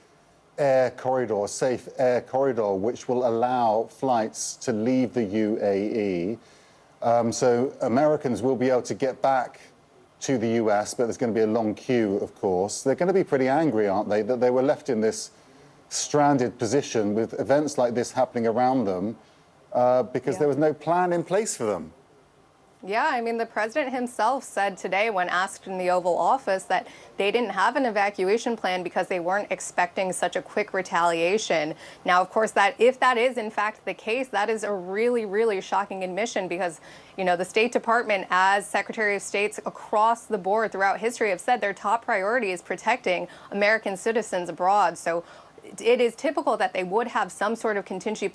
air corridor, safe air corridor, which will allow flights to leave the UAE. So Americans will be able to get back to the US, but there's going to be a long queue, of course. They're going to be pretty angry, aren't they, that they were left in this stranded position with events like this happening around them because there was no plan in place for them. Yeah, I mean, the president himself said today when asked in the Oval Office that they didn't have an evacuation plan because they weren't expecting such a quick retaliation. Now, of course, that if that is in fact the case, that is a really, really shocking admission because, you know, the State Department, as Secretary of States across the board throughout history have said their top priority is protecting American citizens abroad. So it is typical that they would have some sort of contingency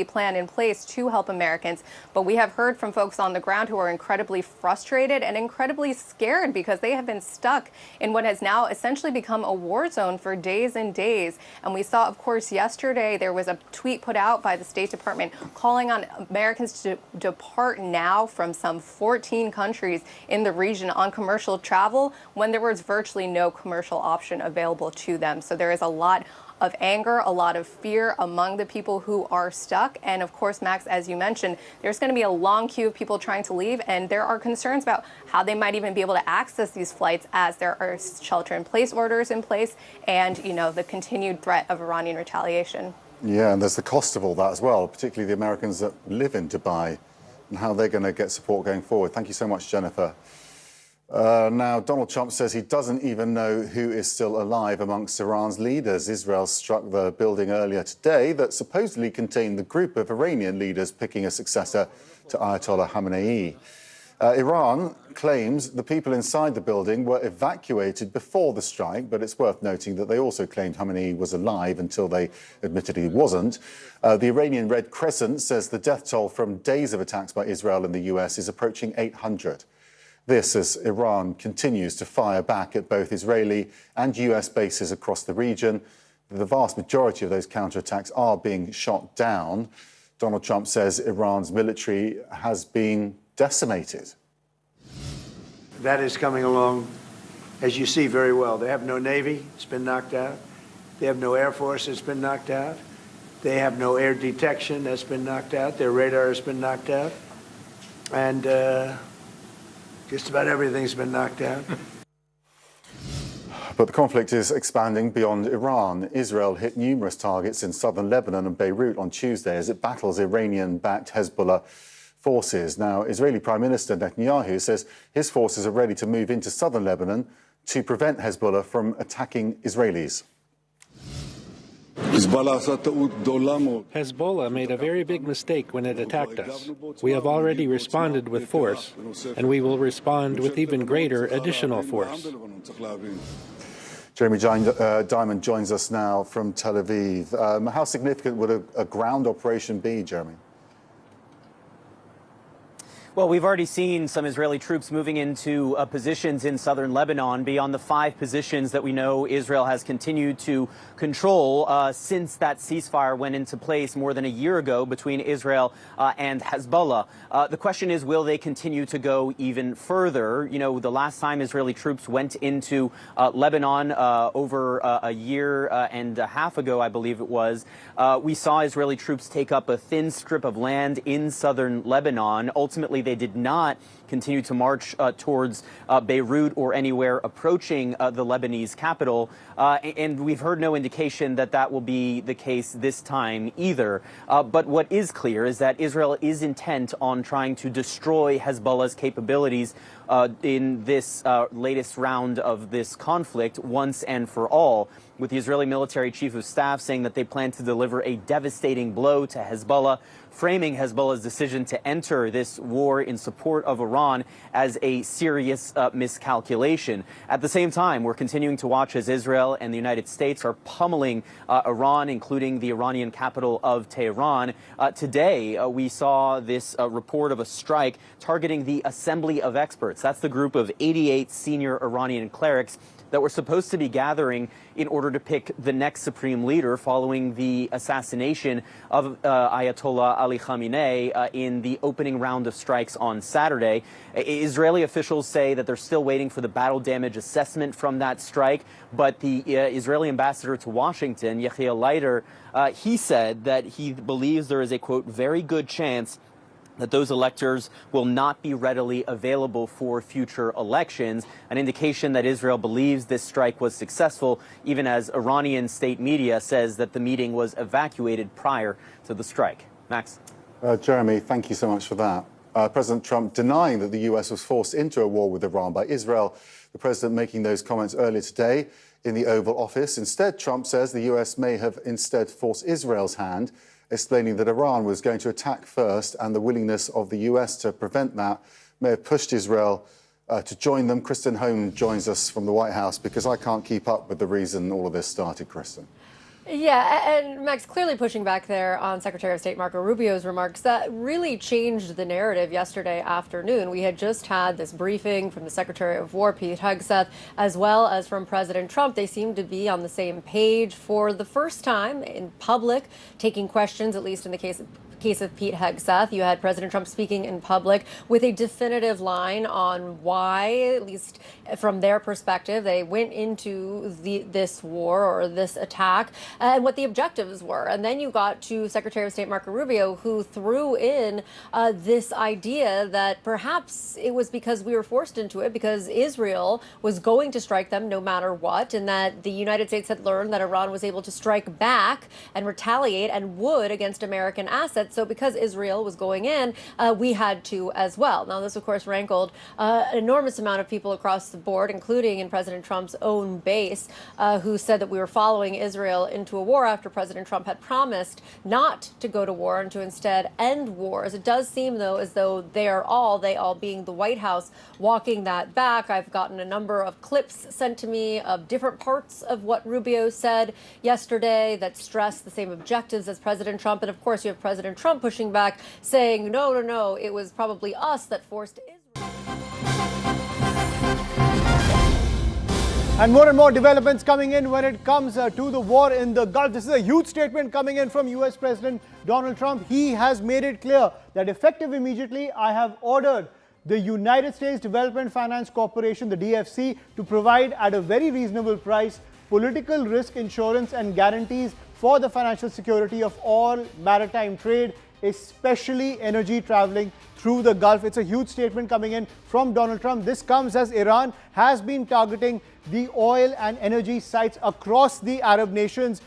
plan in place to help Americans. But we have heard from folks on the ground who are incredibly frustrated and incredibly scared because they have been stuck in what has now essentially become a war zone for days and days. And we saw, of course, yesterday there was a tweet put out by the State Department calling on Americans to depart now from some 14 countries in the region on commercial travel when there was virtually no commercial option available to them. So there is a lot of anger, a lot of fear among the people who are stuck. And of course, Max, as you mentioned, there's going to be a long queue of people trying to leave. And there are concerns about how they might even be able to access these flights as there are shelter-in-place orders in place and, you know, the continued threat of Iranian retaliation. Yeah, and there's the cost of all that as well, particularly the Americans that live in Dubai and how they're going to get support going forward. Thank you so much, Jennifer. Now, Donald Trump says he doesn't even know who is still alive amongst Iran's leaders. Israel struck the building earlier today that supposedly contained the group of Iranian leaders picking a successor to Ayatollah Khamenei. Iran claims the people inside the building were evacuated before the strike, but it's worth noting that they also claimed Khamenei was alive until they admitted he wasn't. The Iranian Red Crescent says the death toll from days of attacks by Israel and the US is approaching 800. This as Iran continues to fire back at both Israeli and US bases across the region. The vast majority of those counterattacks are being shot down. Donald Trump says Iran's military has been decimated. That is coming along, as you see very well. They have no Navy, it's been knocked out. They have no Air Force, it's been knocked out. They have no air detection, that's been knocked out. Their radar has been knocked out. And just about everything's been knocked out. But the conflict is expanding beyond Iran. Israel hit numerous targets in southern Lebanon and Beirut on Tuesday as it battles Iranian-backed Hezbollah forces. Now, Israeli Prime Minister Netanyahu says his forces are ready to move into southern Lebanon to prevent Hezbollah from attacking Israelis. Hezbollah made a very big mistake when it attacked us. We have already responded with force, and we will respond with even greater additional force. Jeremy Diamond joins us now from Tel Aviv. How significant would a ground operation be, Jeremy? Well, we've already seen some Israeli troops moving into positions in southern Lebanon beyond the 5 positions that we know Israel has continued to control since that ceasefire went into place more than a year ago between Israel and Hezbollah. The question is, will they continue to go even further? You know, the last time Israeli troops went into Lebanon over a year and a half ago, I believe it was, we saw Israeli troops take up a thin strip of land in southern Lebanon. Ultimately, they did not continue to march towards Beirut or anywhere approaching the Lebanese capital. And we've heard no indication that that will be the case this time either. But what is clear is that Israel is intent on trying to destroy Hezbollah's capabilities in this latest round of this conflict once and for all. with the Israeli military chief of staff saying that they plan to deliver a devastating blow to Hezbollah, framing Hezbollah's decision to enter this war in support of Iran as a serious miscalculation. At the same time, we're continuing to watch as Israel and the United States are pummeling Iran, including the Iranian capital of Tehran. Today, we saw this report of a strike targeting the Assembly of Experts. That's the group of 88 senior Iranian clerics that were supposed to be gathering in order to pick the next supreme leader following the assassination of Ayatollah Ali Khamenei in the opening round of strikes on Saturday. Israeli officials say that they're still waiting for the battle damage assessment from that strike, but the Israeli ambassador to Washington, Yechiel Leiter, he said that he believes there is a, quote, very good chance that those electors will not be readily available for future elections, an indication that Israel believes this strike was successful, even as Iranian state media says that the meeting was evacuated prior to the strike. Max? Jeremy, thank you so much for that. President Trump denying that the US was forced into a war with Iran by Israel. The president making those comments earlier today in the Oval Office. Instead, Trump says the US may have instead forced Israel's hand, explaining that Iran was going to attack first and the willingness of the US to prevent that may have pushed Israel to join them. Kristen Holm joins us from the White House because I can't keep up with the reason all of this started, Kristen. Yeah, and Max, clearly pushing back there on Secretary of State Marco Rubio's remarks that really changed the narrative yesterday afternoon. We had just had this briefing from the Secretary of War, Pete Hegseth, as well as from President Trump. They seemed to be on the same page for the first time in public, taking questions, at least in the case of Pete Hegseth. You had President Trump speaking in public with a definitive line on why, at least from their perspective, they went into this war or this attack and what the objectives were. And then you got to Secretary of State Marco Rubio, who threw in this idea that perhaps it was because we were forced into it, because Israel was going to strike them no matter what, and that the United States had learned that Iran was able to strike back and retaliate and would against American assets. So because Israel was going in, we had to as well. Now, this, of course, rankled an enormous amount of people across the board, including in President Trump's own base, who said that we were following Israel into a war after President Trump had promised not to go to war and to instead end wars. It does seem, though, as though they all being the White House, walking that back. I've gotten a number of clips sent to me of different parts of what Rubio said yesterday that stressed the same objectives as President Trump. And, of course, you have President Trump pushing back, saying, no, it was probably us that forced Israel. And more developments coming in when it comes to the war in the Gulf. This is a huge statement coming in from US President Donald Trump. He has made it clear that effective immediately, I have ordered the United States Development Finance Corporation, the DFC, to provide at a very reasonable price political risk insurance and guarantees for the financial security of all maritime trade, especially energy traveling through the Gulf. It's a huge statement coming in from Donald Trump. This comes as Iran has been targeting the oil and energy sites across the Arab nations,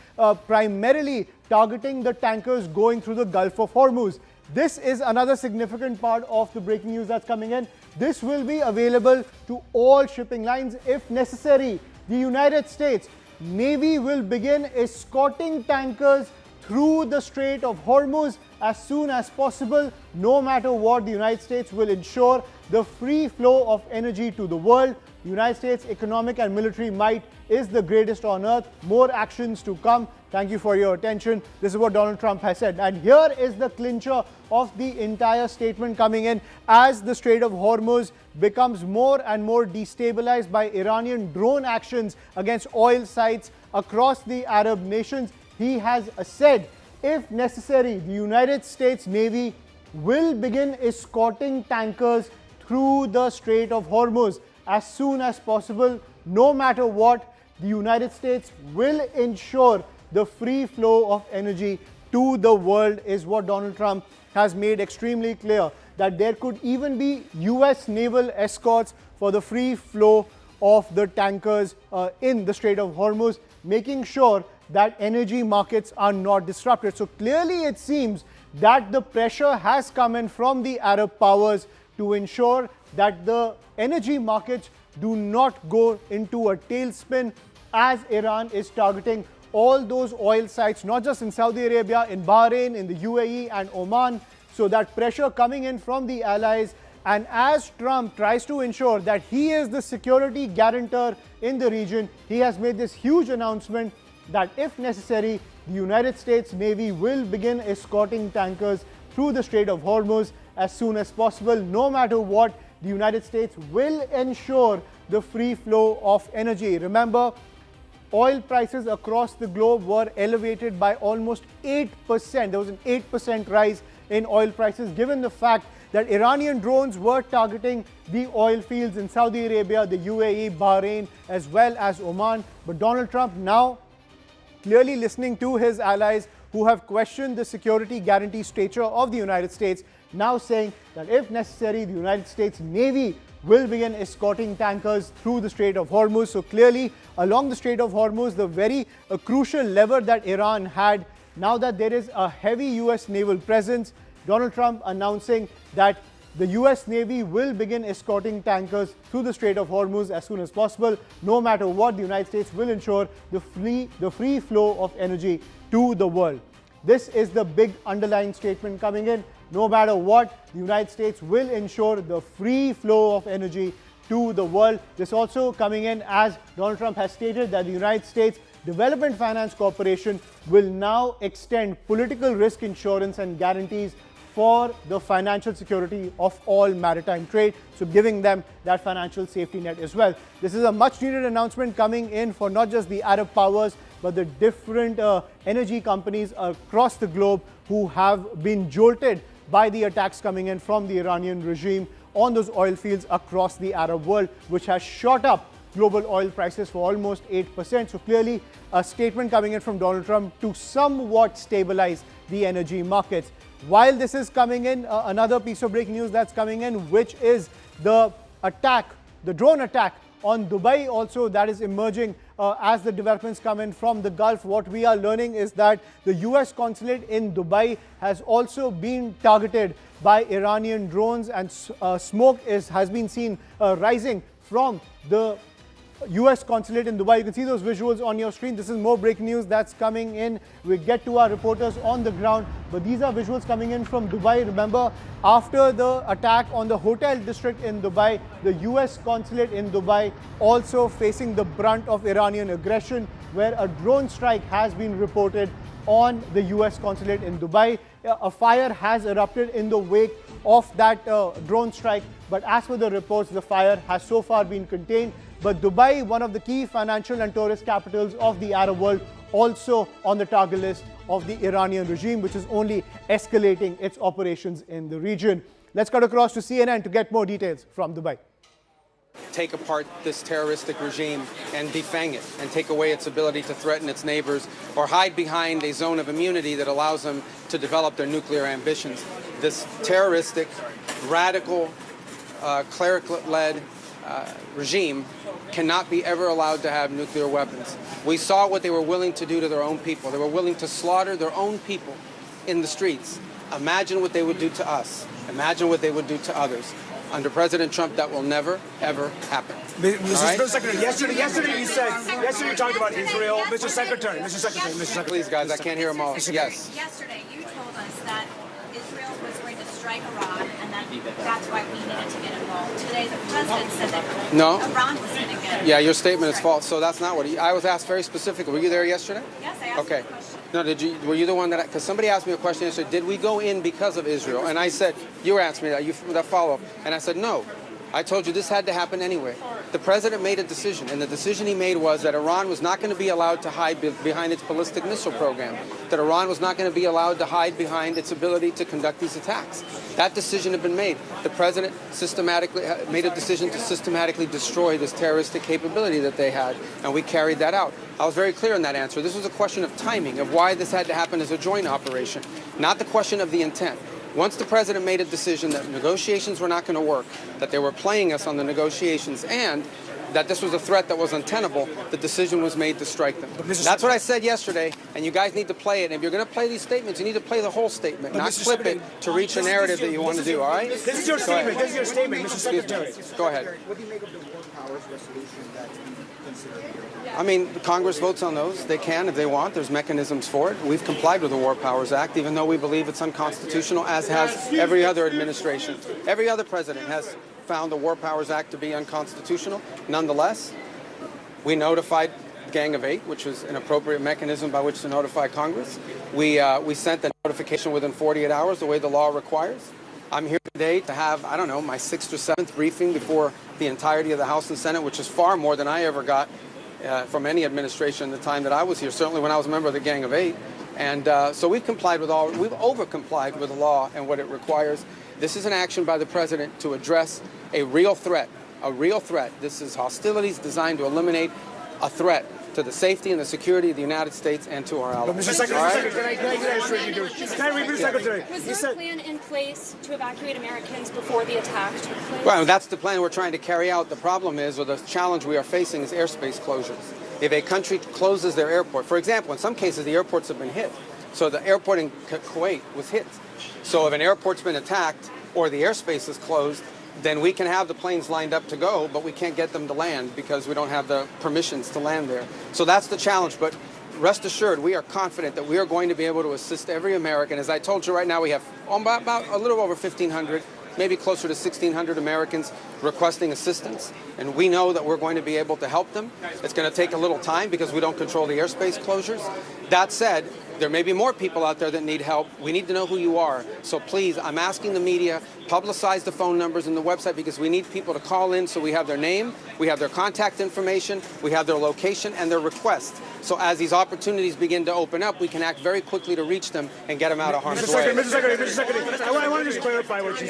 primarily targeting the tankers going through the Gulf of Hormuz. This is another significant part of the breaking news that's coming in. This will be available to all shipping lines if necessary. The United States Navy will begin escorting tankers through the Strait of Hormuz as soon as possible. No matter what, the United States will ensure the free flow of energy to the world. The United States' economic and military might is the greatest on earth. More actions to come. Thank you for your attention. This is what Donald Trump has said. And here is the clincher of the entire statement coming in. As the Strait of Hormuz becomes more and more destabilized by Iranian drone actions against oil sites across the Arab nations, he has said, if necessary, the United States Navy will begin escorting tankers through the Strait of Hormuz as soon as possible. No matter what, the United States will ensure the free flow of energy to the world, is what Donald Trump has made extremely clear, that there could even be US naval escorts for the free flow of the tankers in the Strait of Hormuz, making sure that energy markets are not disrupted. So clearly it seems that the pressure has come in from the Arab powers to ensure that the energy markets do not go into a tailspin as Iran is targeting all those oil sites, not just in Saudi Arabia, in Bahrain, in the UAE and Oman. So that pressure coming in from the allies. And as Trump tries to ensure that he is the security guarantor in the region, he has made this huge announcement that if necessary, the United States Navy will begin escorting tankers through the Strait of Hormuz as soon as possible. No matter what, the United States will ensure the free flow of energy. Remember, oil prices across the globe were elevated by almost 8%. There was an 8% rise in oil prices, given the fact that Iranian drones were targeting the oil fields in Saudi Arabia, the UAE, Bahrain, as well as Oman. But Donald Trump now clearly listening to his allies who have questioned the security guarantee stature of the United States, now saying that if necessary, the United States Navy will begin escorting tankers through the Strait of Hormuz. So clearly, along the Strait of Hormuz, the very crucial lever that Iran had, now that there is a heavy US naval presence, Donald Trump announcing that the US Navy will begin escorting tankers through the Strait of Hormuz as soon as possible. No matter what, the United States will ensure the free flow of energy to the world. This is the big underlying statement coming in. No matter what, the United States will ensure the free flow of energy to the world. This also coming in as Donald Trump has stated that the United States Development Finance Corporation will now extend political risk insurance and guarantees for the financial security of all maritime trade, so giving them that financial safety net as well. This is a much needed announcement coming in for not just the Arab powers, but the different energy companies across the globe who have been jolted by the attacks coming in from the Iranian regime on those oil fields across the Arab world, which has shot up global oil prices for almost 8%. So clearly a statement coming in from Donald Trump to somewhat stabilize the energy markets. While this is coming in, another piece of breaking news that's coming in, which is the attack, the drone attack on Dubai also, that is emerging as the developments come in from the Gulf. What we are learning is that the US consulate in Dubai has also been targeted by Iranian drones, and smoke has been seen rising from the US consulate in Dubai. You can see those visuals on your screen. This is more breaking news that's coming in. We get to our reporters on the ground, but these are visuals coming in from Dubai. Remember, after the attack on the hotel district in Dubai, the US consulate in Dubai also facing the brunt of Iranian aggression, where a drone strike has been reported on the US consulate in Dubai. A fire has erupted in the wake of that drone strike, but as per the reports, the fire has so far been contained. But Dubai, one of the key financial and tourist capitals of the Arab world, also on the target list of the Iranian regime, which is only escalating its operations in the region. Let's cut across to CNN to get more details from Dubai. Take apart this terroristic regime and defang it and take away its ability to threaten its neighbors or hide behind a zone of immunity that allows them to develop their nuclear ambitions. This terroristic, radical, cleric-led regime cannot be ever allowed to have nuclear weapons. We saw what they were willing to do to their own people. They were willing to slaughter their own people in the streets. Imagine what they would do to us. Imagine what they would do to others. Under President Trump, that will never, ever happen. Mr. Secretary, yesterday you talked about Israel. Mr. Secretary. Please, guys, I can't hear them all. Yes. Yesterday, you told us that Israel was going to strike Iran, and that's why we needed to get involved. Today, the president said that Iran was going to get involved. Yeah, your statement is false. So that's not what I was asked very specifically. Were you there yesterday? Yes, I asked you a question. No, were you the one that, because somebody asked me a question yesterday, did we go in because of Israel? And I said, you asked me that follow-up. And I said, no. I told you this had to happen anyway. The president made a decision, and the decision he made was that Iran was not going to be allowed to hide behind its ballistic missile program, that Iran was not going to be allowed to hide behind its ability to conduct these attacks. That decision had been made. The president systematically made a decision to systematically destroy this terroristic capability that they had, and we carried that out. I was very clear in that answer. This was a question of timing, of why this had to happen as a joint operation, not the question of the intent. Once the president made a decision that negotiations were not going to work, that they were playing us on the negotiations, and that this was a threat that was untenable, the decision was made to strike them. That's what I said yesterday, and you guys need to play it. And if you're going to play these statements, you need to play the whole statement, not flip it to reach a narrative that you want to do, all right? This is your statement. This is your statement, Mr. Secretary. Go ahead. What do you make of the war powers resolution that's being considered here? I mean, Congress votes on those. They can if they want. There's mechanisms for it. We've complied with the War Powers Act, even though we believe it's unconstitutional, as has every other administration. Every other president has found the War Powers Act to be unconstitutional. Nonetheless, we notified Gang of Eight, which was an appropriate mechanism by which to notify Congress. We sent the notification within 48 hours, the way the law requires. I'm here today to have, I don't know, my 6th or 7th briefing before the entirety of the House and Senate, which is far more than I ever got from any administration in the time that I was here, certainly when I was a member of the Gang of Eight. And so we've complied with we've over-complied with the law and what it requires. This is an action by the president to address a real threat, This is hostilities designed to eliminate a threat to the safety and the security of the United States and to our allies. Mr. Secretary, can I read, Mr. Secretary? Was there a plan in place to evacuate Americans before the attack took place? Well, that's the plan we're trying to carry out. The problem is, or the challenge we are facing, is airspace closures. If a country closes their airport, for example, in some cases the airports have been hit. So the airport in Kuwait was hit. So if an airport's been attacked or the airspace is closed, then we can have the planes lined up to go, but we can't get them to land because we don't have the permissions to land there. So that's the challenge. But rest assured, we are confident that we are going to be able to assist every American. As I told you right now, we have about a little over 1,500, maybe closer to 1,600 Americans requesting assistance. And we know that we're going to be able to help them. It's going to take a little time because we don't control the airspace closures. That said, there may be more people out there that need help. We need to know who you are. So please, I'm asking the media, publicize the phone numbers and the website because we need people to call in so we have their name, we have their contact information, we have their location and their request. So as these opportunities begin to open up, we can act very quickly to reach them and get them out of harm's way. Mr. Secretary, I want to just clarify what you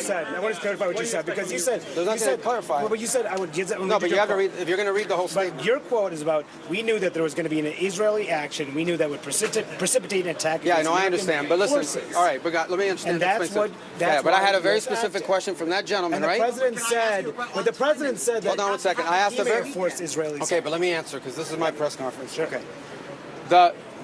said. Because you said... There's nothing to clarify. Well, but you said I would give that... No, but you have to read, if you're going to read the whole statement. But your quote is about, we knew that there was going to be an Israeli action. We knew that would precipitate an attack. Yeah, no, I understand. But listen, all right, but let me understand. And that's what... but I had a very specific question from that gentleman, right? And the president said that... Hold on one second. I asked he may have forced Israelis. Okay, but let me answer because this is my press conference. Okay.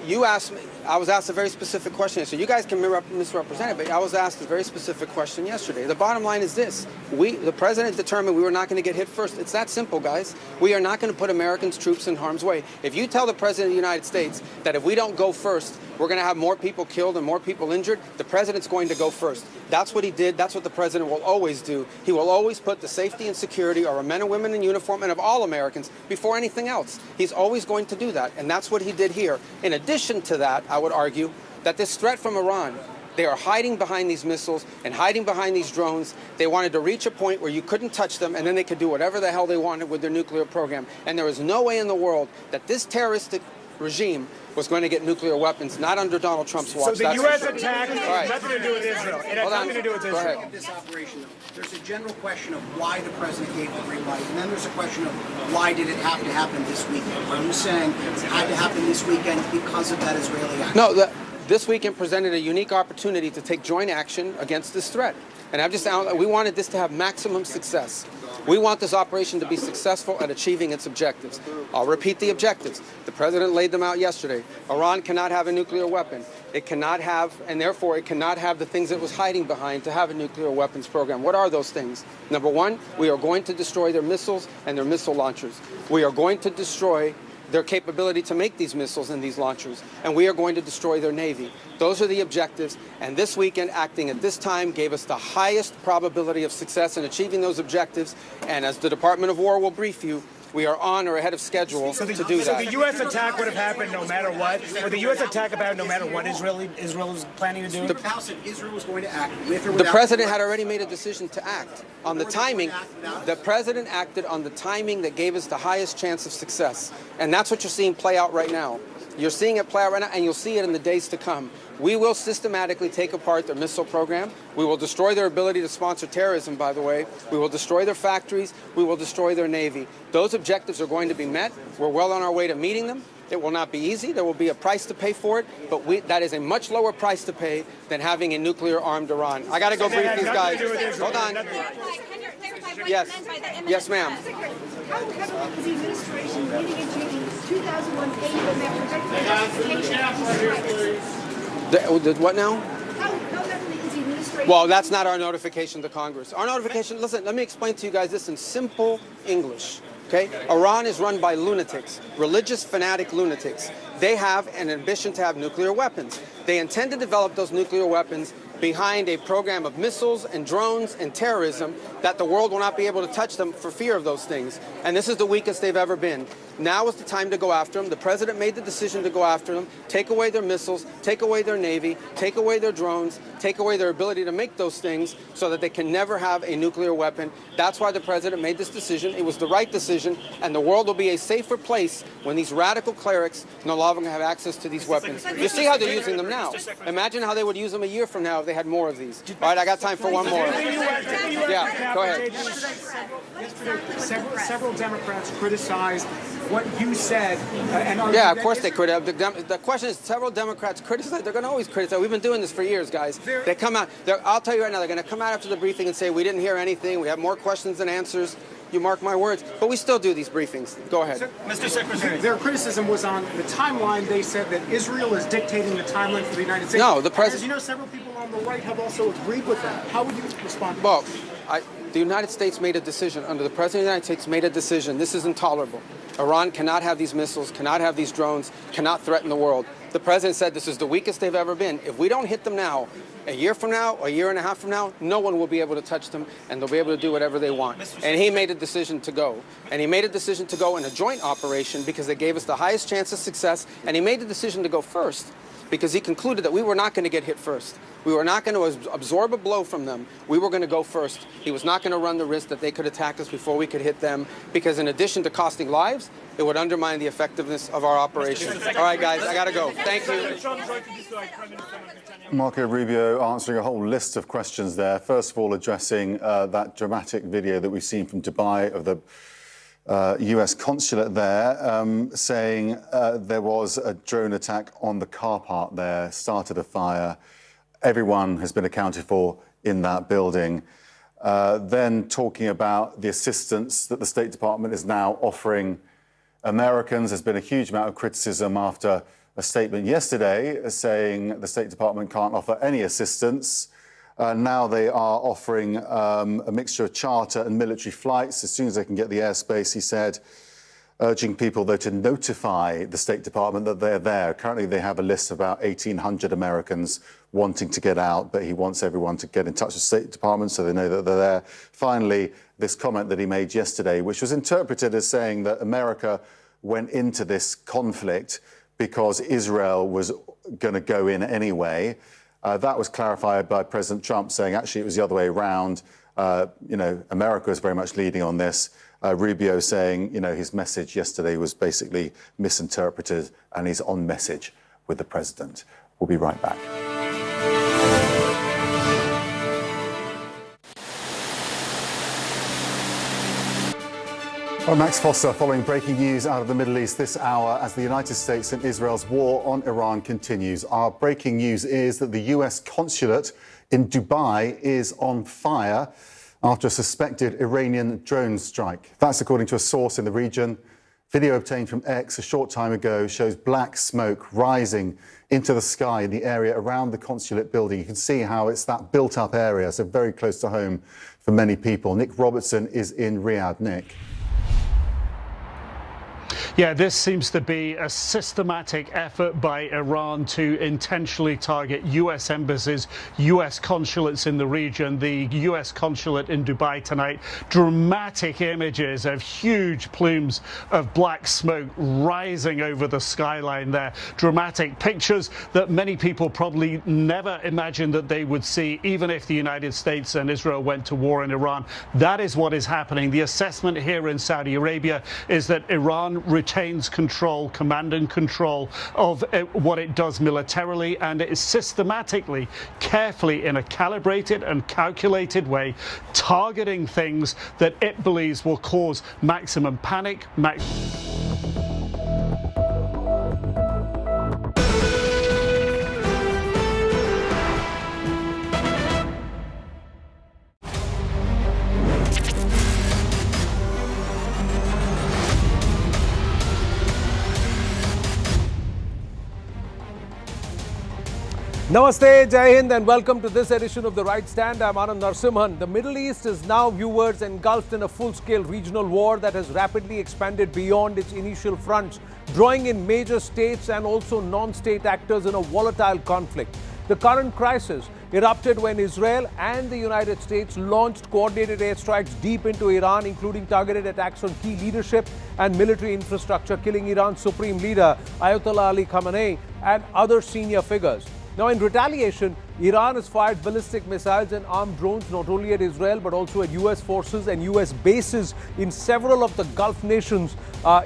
You asked me, I was asked a very specific question. So you guys can misrepresent it, but I was asked a very specific question yesterday. The bottom line is this. The president determined we were not going to get hit first. It's that simple, guys. We are not going to put Americans' troops in harm's way. If you tell the president of the United States that if we don't go first, we're going to have more people killed and more people injured, the president's going to go first. That's what he did. That's what the president will always do. He will always put the safety and security of our men and women in uniform and of all Americans before anything else. He's always going to do that, and that's what he did here. In addition to that, I would argue that this threat from Iran, they are hiding behind these missiles and hiding behind these drones. They wanted to reach a point where you couldn't touch them, and then they could do whatever the hell they wanted with their nuclear program. And there is no way in the world that this terroristic regime was going to get nuclear weapons, not under Donald Trump's watch. So the U.S. attack has nothing to do with Israel. It has nothing to do with Israel. Of this operation, though, there's a general question of why the president gave the green light, and then there's a question of why did it have to happen this weekend? Are you saying it had to happen this weekend because of that Israeli action? No, this weekend presented a unique opportunity to take joint action against this threat. And we wanted this to have maximum success. We want this operation to be successful at achieving its objectives. I'll repeat the objectives. The president laid them out yesterday. Iran cannot have a nuclear weapon. It cannot have, and therefore it cannot have the things it was hiding behind to have a nuclear weapons program. What are those things? Number one, we are going to destroy their missiles and their missile launchers. We are going to destroy their capability to make these missiles and these launchers, and we are going to destroy their Navy. Those are the objectives, and this weekend, acting at this time, gave us the highest probability of success in achieving those objectives, and as the Department of War will brief you, we are on or ahead of schedule to do that. So the U.S. attack would have happened no matter what? Would the U.S. attack have happened no matter what Israel is planning to do? The House said Israel was going to act with or without... The president had already made a decision to act on the timing. The president acted on the timing that gave us the highest chance of success. And that's what you're seeing play out right now. You're seeing it play out right now, and you'll see it in the days to come. We will systematically take apart their missile program. We will destroy their ability to sponsor terrorism, by the way. We will destroy their factories. We will destroy their Navy. Those objectives are going to be met. We're well on our way to meeting them. It will not be easy. There will be a price to pay for it, but that is a much lower price to pay than having a nuclear-armed Iran. I got to go brief these guys. Hold on. Yes. Yes, ma'am. How heavily is the administration leading into the 2001 The what now? How heavily is the administration? Well, that's not our notification to Congress. Our notification, listen, let me explain to you guys this in simple English. Okay? Iran is run by lunatics, religious fanatic lunatics. They have an ambition to have nuclear weapons. They intend to develop those nuclear weapons behind a program of missiles and drones and terrorism that the world will not be able to touch them for fear of those things. And this is the weakest they've ever been. Now is the time to go after them. The president made the decision to go after them, take away their missiles, take away their navy, take away their drones, take away their ability to make those things so that they can never have a nuclear weapon. That's why the president made this decision. It was the right decision, and the world will be a safer place when these radical clerics no longer have access to these weapons. You see how they're using them now. Imagine how they would use them a year from now if they had more of these. All right, I got time for one more. Yeah, go ahead. Several Democrats criticized what you said. Yeah, of course they criticize. The question is, several Democrats criticize. They're going to always criticize. We've been doing this for years, guys. They come out. I'll tell you right now, they're going to come out after the briefing and say, we didn't hear anything. We have more questions than answers. You mark my words. But we still do these briefings. Go ahead. Mr. Secretary, their criticism was on the timeline. They said that Israel is dictating the timeline for the United States. No, the president. As you know, several people on the right have also agreed with that. How would you respond to that? Well, the United States made a decision. Under the President of the United States made a decision. This is intolerable. Iran cannot have these missiles, cannot have these drones, cannot threaten the world. The president said this is the weakest they've ever been. If we don't hit them now, a year from now, a year and a half from now, no one will be able to touch them, and they'll be able to do whatever they want. And he made a decision to go. And he made a decision to go in a joint operation because they gave us the highest chance of success. And he made the decision to go first because he concluded that we were not going to get hit first. We were not going to absorb a blow from them. We were going to go first. He was not going to run the risk that they could attack us before we could hit them, because in addition to costing lives, it would undermine the effectiveness of our operation. All right, guys, I got to go. Thank you. Marco Rubio answering a whole list of questions there. First of all, addressing that dramatic video that we've seen from Dubai of the US consulate there, saying there was a drone attack on the car park there, started a fire. Everyone has been accounted for in that building. Then talking about the assistance that the State Department is now offering Americans. There's been a huge amount of criticism after a statement yesterday saying the State Department can't offer any assistance. Now they are offering a mixture of charter and military flights as soon as they can get the airspace, he said, urging people, though, to notify the State Department that they're there. Currently, they have a list of about 1,800 Americans wanting to get out, but he wants everyone to get in touch with the State Department so they know that they're there. Finally, this comment that he made yesterday, which was interpreted as saying that America went into this conflict because Israel was going to go in anyway. That was clarified by President Trump, saying actually it was the other way around. America was very much leading on this. Rubio saying, his message yesterday was basically misinterpreted and he's on message with the president. We'll be right back. I'm Max Foster, following breaking news out of the Middle East this hour as the United States and Israel's war on Iran continues. Our breaking news is that the US consulate in Dubai is on fire after a suspected Iranian drone strike. That's according to a source in the region. Video obtained from X a short time ago shows black smoke rising into the sky in the area around the consulate building. You can see how it's that built-up area, so very close to home for many people. Nick Robertson is in Riyadh. Nick. Yeah, this seems to be a systematic effort by Iran to intentionally target US embassies, US consulates in the region. The US consulate in Dubai tonight, dramatic images of huge plumes of black smoke rising over the skyline there. Dramatic pictures that many people probably never imagined that they would see, even if the United States and Israel went to war in Iran. That is what is happening. The assessment here in Saudi Arabia is that Iran retains control, command and control of what it does militarily, and it is systematically, carefully, in a calibrated and calculated way, targeting things that it believes will cause maximum panic. Namaste, Jai Hind, and welcome to this edition of The Right Stand. I'm Anand Narsimhan. The Middle East is now, viewers, engulfed in a full-scale regional war that has rapidly expanded beyond its initial fronts, drawing in major states and also non-state actors in a volatile conflict. The current crisis erupted when Israel and the United States launched coordinated airstrikes deep into Iran, including targeted attacks on key leadership and military infrastructure, killing Iran's supreme leader, Ayatollah Ali Khamenei, and other senior figures. Now, in retaliation, Iran has fired ballistic missiles and armed drones not only at Israel but also at US forces and US bases in several of the Gulf nations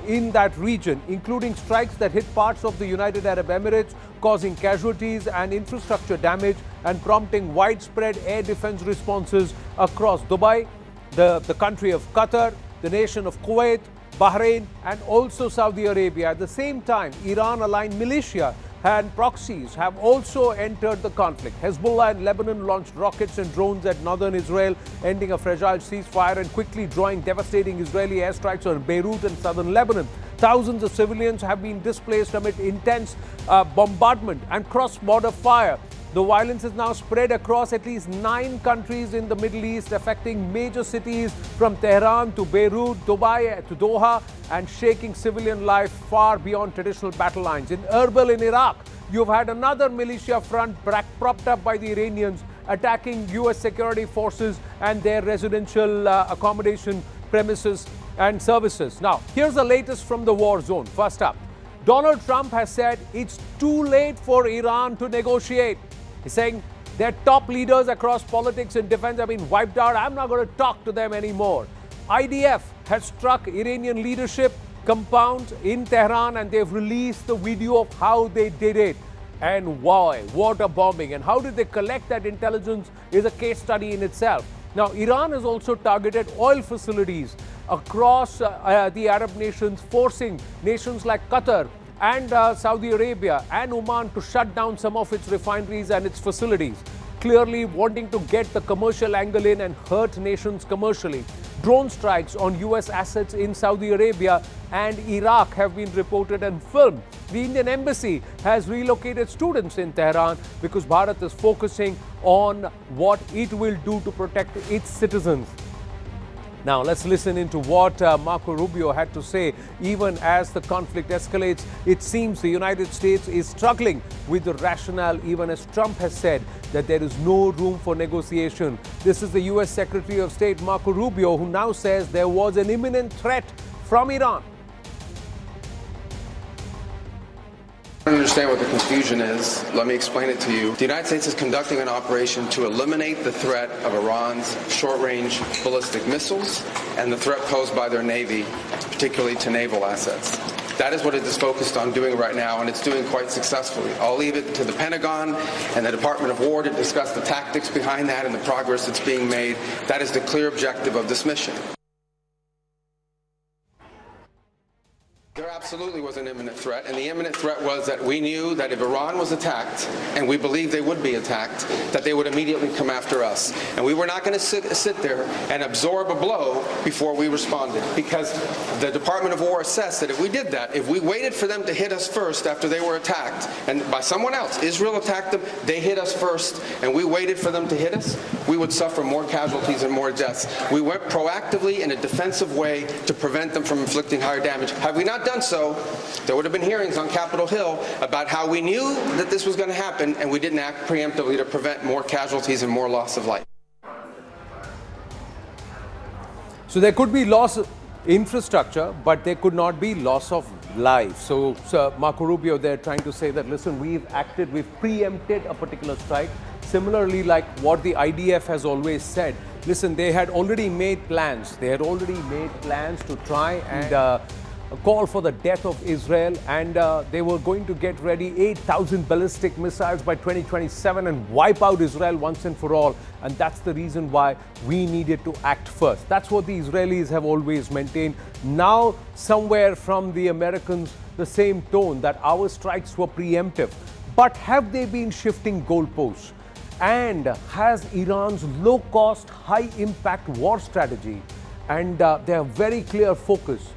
in that region, including strikes that hit parts of the United Arab Emirates, causing casualties and infrastructure damage and prompting widespread air defense responses across Dubai, the country of Qatar, the nation of Kuwait, Bahrain, and also Saudi Arabia. At the same time, Iran-aligned militia and proxies have also entered the conflict. Hezbollah in Lebanon launched rockets and drones at northern Israel, ending a fragile ceasefire and quickly drawing devastating Israeli airstrikes on Beirut and southern Lebanon. Thousands of civilians have been displaced amid intense bombardment and cross-border fire. The violence is now spread across at least 9 countries in the Middle East, affecting major cities from Tehran to Beirut, Dubai to Doha, and shaking civilian life far beyond traditional battle lines. In Erbil in Iraq, you've had another militia front propped up by the Iranians attacking US security forces and their residential accommodation premises and services. Now, here's the latest from the war zone. First up, Donald Trump has said it's too late for Iran to negotiate. He's saying their top leaders across politics and defense have been wiped out. I'm not going to talk to them anymore. IDF has struck Iranian leadership compounds in Tehran, and they've released the video of how they did it. And why? Water bombing. And how did they collect that intelligence is a case study in itself. Now, Iran has also targeted oil facilities across the Arab nations, forcing nations like Qatar and Saudi Arabia and Oman to shut down some of its refineries and its facilities, clearly wanting to get the commercial angle in and hurt nations commercially. Drone strikes on US assets in Saudi Arabia and Iraq have been reported and filmed. The Indian embassy has relocated students in Tehran because Bharat is focusing on what it will do to protect its citizens. Now, let's listen into what Marco Rubio had to say. Even as the conflict escalates, it seems the United States is struggling with the rationale, even as Trump has said that there is no room for negotiation. This is the US Secretary of State Marco Rubio, who now says there was an imminent threat from Iran. I don't understand what the confusion is. Let me explain it to you. The United States is conducting an operation to eliminate the threat of Iran's short-range ballistic missiles and the threat posed by their Navy, particularly to naval assets. That is what it is focused on doing right now, and it's doing quite successfully. I'll leave it to the Pentagon and the Department of War to discuss the tactics behind that and the progress that's being made. That is the clear objective of this mission. There absolutely was an imminent threat, and the imminent threat was that we knew that if Iran was attacked, and we believed they would be attacked, that they would immediately come after us. And we were not going to sit there and absorb a blow before we responded, because the Department of War assessed that if we did that, if we waited for them to hit us first after they were attacked, and by someone else, Israel attacked them, they hit us first, and we waited for them to hit us, we would suffer more casualties and more deaths. We went proactively in a defensive way to prevent them from inflicting higher damage. Had we not done so, there would have been hearings on Capitol Hill about how we knew that this was going to happen and we didn't act preemptively to prevent more casualties and more loss of life. So there could be loss of infrastructure, but there could not be loss of life. So Marco Rubio, they're trying to say that, listen, we've preempted a particular strike. Similarly, like what the IDF has always said, listen, they had already made plans. They had already made plans to try and call for the death of Israel, and they were going to get ready 8,000 ballistic missiles by 2027 and wipe out Israel once and for all. And that's the reason why we needed to act first. That's what the Israelis have always maintained. Now, somewhere from the Americans, the same tone that our strikes were preemptive. But have they been shifting goalposts? And has Iran's low-cost, high-impact war strategy and their very clear focus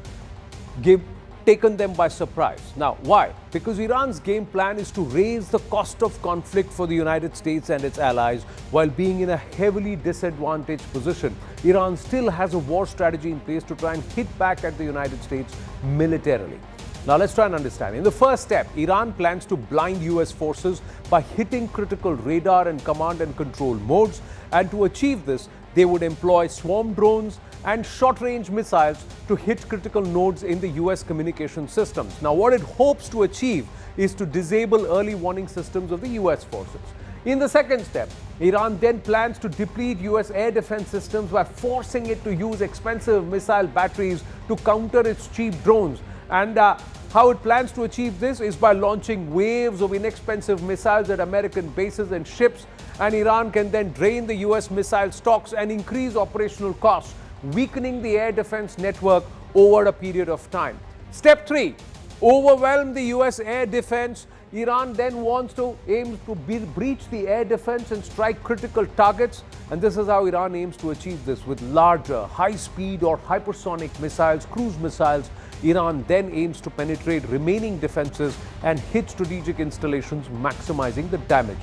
taken them by surprise. Now, why? Because Iran's game plan is to raise the cost of conflict for the United States and its allies while being in a heavily disadvantaged position. Iran still has a war strategy in place to try and hit back at the United States militarily. Now, let's try and understand. In the first step, Iran plans to blind US forces by hitting critical radar and command and control modes. And to achieve this, they would employ swarm drones and short-range missiles to hit critical nodes in the US communication systems. Now, what it hopes to achieve is to disable early warning systems of the US forces. In the second step, Iran then plans to deplete US air defense systems by forcing it to use expensive missile batteries to counter its cheap drones. And how it plans to achieve this is by launching waves of inexpensive missiles at American bases and ships. And Iran can then drain the US missile stocks and increase operational costs, weakening the air defense network over a period of time. Step 3, overwhelm the US air defense. Iran then aims to breach the air defense and strike critical targets. And this is how Iran aims to achieve this with larger, high-speed or hypersonic missiles, cruise missiles. Iran then aims to penetrate remaining defenses and hit strategic installations, maximizing the damage.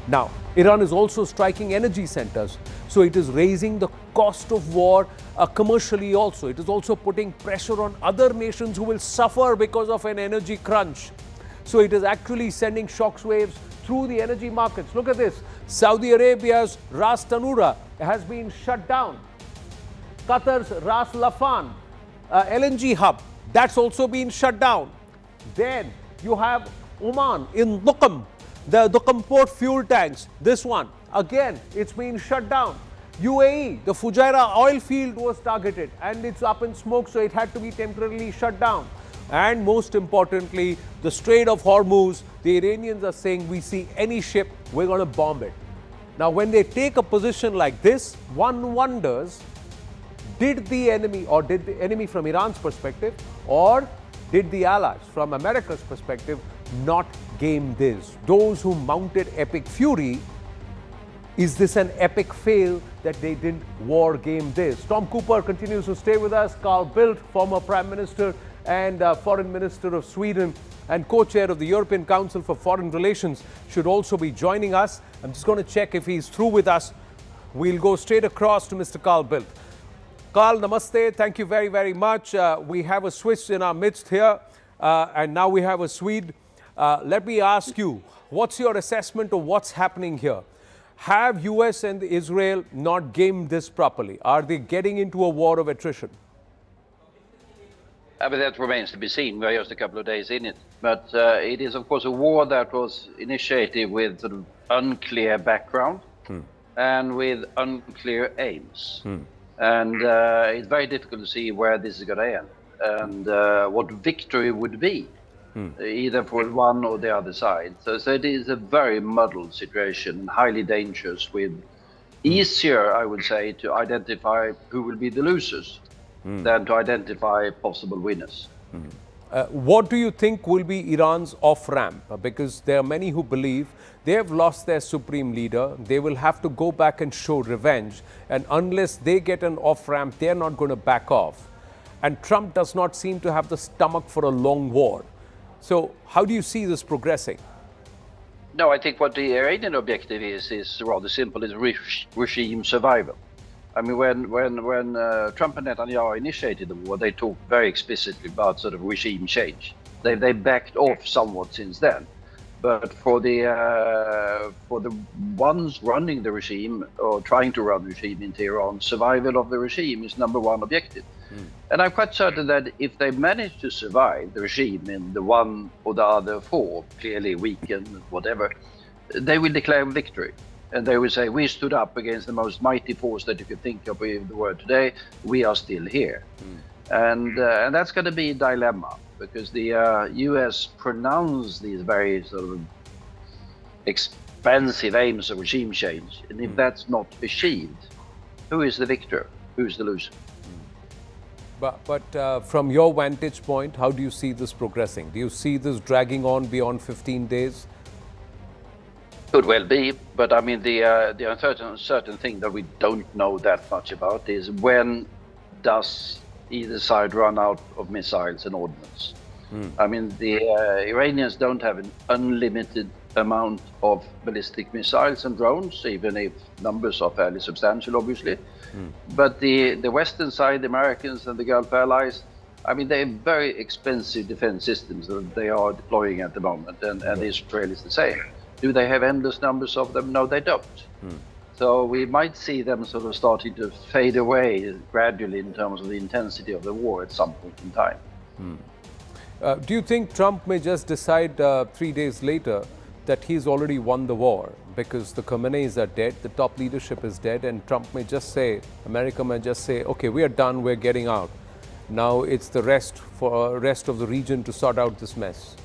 Now, Iran is also striking energy centers, so it is raising the cost of war commercially also. It is also putting pressure on other nations who will suffer because of an energy crunch. So it is actually sending shockwaves through the energy markets. Look at this. Saudi Arabia's Ras Tanura has been shut down. Qatar's Ras Lafan LNG hub, that's also been shut down. Then you have Oman in Duqm. The Duqm port fuel tanks, this one, again, it's been shut down. UAE, the Fujairah oil field was targeted and it's up in smoke, so it had to be temporarily shut down. And most importantly, the Strait of Hormuz, the Iranians are saying, we see any ship, we're going to bomb it. Now, when they take a position like this, one wonders, did the enemy from Iran's perspective, or did the allies from America's perspective not game this? Those who mounted epic fury, is this an epic fail that they didn't war game this? Tom Cooper continues to stay with us. Carl Bildt, former Prime Minister and Foreign Minister of Sweden and co-chair of the European Council for Foreign Relations, should also be joining us. I'm just going to check if he's through with us. We'll go straight across to Mr. Carl Bildt. Carl, namaste. Thank you very, very much. We have a Swiss in our midst here, and now we have a Swede. Let me ask you, what's your assessment of what's happening here? Have US and Israel not gamed this properly? Are they getting into a war of attrition? But that remains to be seen. We're just a couple of days in it. But it is, of course, a war that was initiated with sort of unclear background and with unclear aims. And it's very difficult to see where this is going to end and what victory would be, either for one or the other side. So it is a very muddled situation, highly dangerous, with easier, I would say, to identify who will be the losers than to identify possible winners. What do you think will be Iran's off-ramp? Because there are many who believe they have lost their supreme leader. They will have to go back and show revenge. And unless they get an off-ramp, they're not going to back off. And Trump does not seem to have the stomach for a long war. So how do you see this progressing? No, I think what the Iranian objective is rather simple, is regime survival. I mean, when Trump and Netanyahu initiated the war, they talked very explicitly about sort of regime change. They backed off somewhat since then. But for the ones running the regime or trying to run the regime in Tehran, survival of the regime is #1 objective. And I'm quite certain that if they manage to survive the regime in the one or the other form, clearly weakened, whatever, they will declare victory. And they will say, we stood up against the most mighty force that you could think of in the world today. We are still here. And that's going to be a dilemma, because the US pronounced these very sort of expensive aims of regime change. And if that's not achieved, who is the victor? Who is the loser? But from your vantage point, how do you see this progressing? Do you see this dragging on beyond 15 days? Could well be, but I mean the uncertain thing that we don't know that much about is when does either side run out of missiles and ordnance? I mean, the Iranians don't have an unlimited amount of ballistic missiles and drones, even if numbers are fairly substantial, obviously. But the Western side, the Americans and the Gulf allies, I mean, they have very expensive defense systems that they are deploying at the moment, and Israel is the same. Do they have endless numbers of them? No, they don't. So we might see them sort of starting to fade away gradually in terms of the intensity of the war at some point in time. Do you think Trump may just decide 3 days later that he's already won the war because the Khomeinis are dead, the top leadership is dead, and Trump may just say, America may just say, okay, we are done, we're getting out. Now it's the rest of the region to sort out this mess?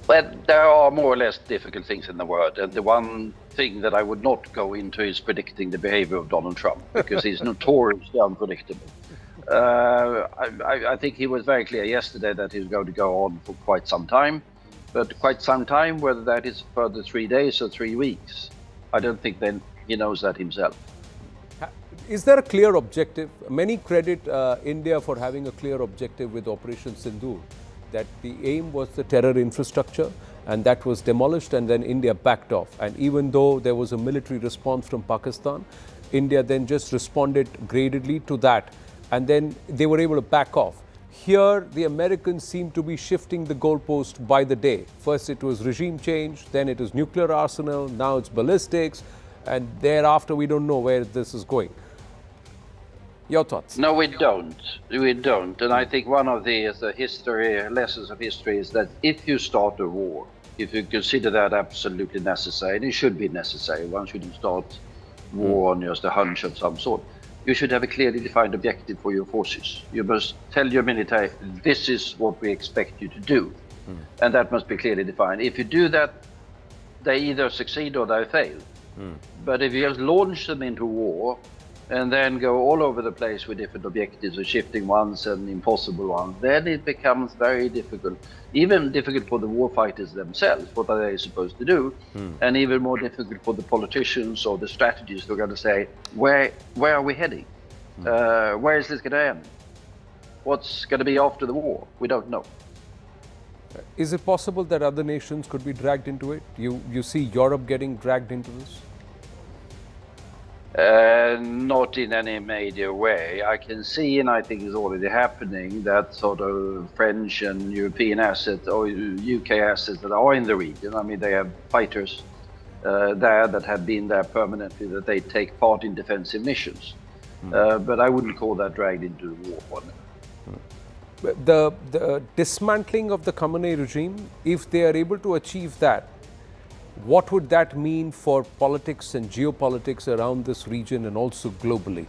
Well, there are more or less difficult things in the world, and the one thing that I would not go into is predicting the behavior of Donald Trump, because he's notoriously unpredictable. I think he was very clear yesterday that he's going to go on for quite some time, but quite some time, whether that is further 3 days or 3 weeks, I don't think then he knows that himself. Is there a clear objective? Many credit India for having a clear objective with Operation Sindoor, that the aim was the terror infrastructure, and that was demolished, and then India backed off. And even though there was a military response from Pakistan, India then just responded gradedly to that, and then they were able to back off. Here, the Americans seem to be shifting the goalpost by the day. First it was regime change, then it was nuclear arsenal, now it's ballistics, and thereafter we don't know where this is going. Your thoughts? No, we don't. We don't. And I think one of the lessons of history is that if you start a war, if you consider that absolutely necessary, and it should be necessary, one shouldn't start war on just a hunch of some sort. You should have a clearly defined objective for your forces. You must tell your military, this is what we expect you to do. And that must be clearly defined. If you do that, they either succeed or they fail. But if you just launch them into war and then go all over the place with different objectives, or shifting ones and impossible ones, then it becomes very difficult. Even difficult for the war fighters themselves, what are they supposed to do? And even more difficult for the politicians or the strategists who are going to say, where are we heading? Where is this going to end? What's going to be after the war? We don't know. Is it possible that other nations could be dragged into it? You see Europe getting dragged into this? Not in any major way. I can see, and I think it's already happening, that sort of French and European assets or UK assets that are in the region. I mean, they have fighters there that have been there permanently, that they take part in defensive missions. But I wouldn't call that dragged into the war. The dismantling of the Khamenei regime, if they are able to achieve that, what would that mean for politics and geopolitics around this region and also globally?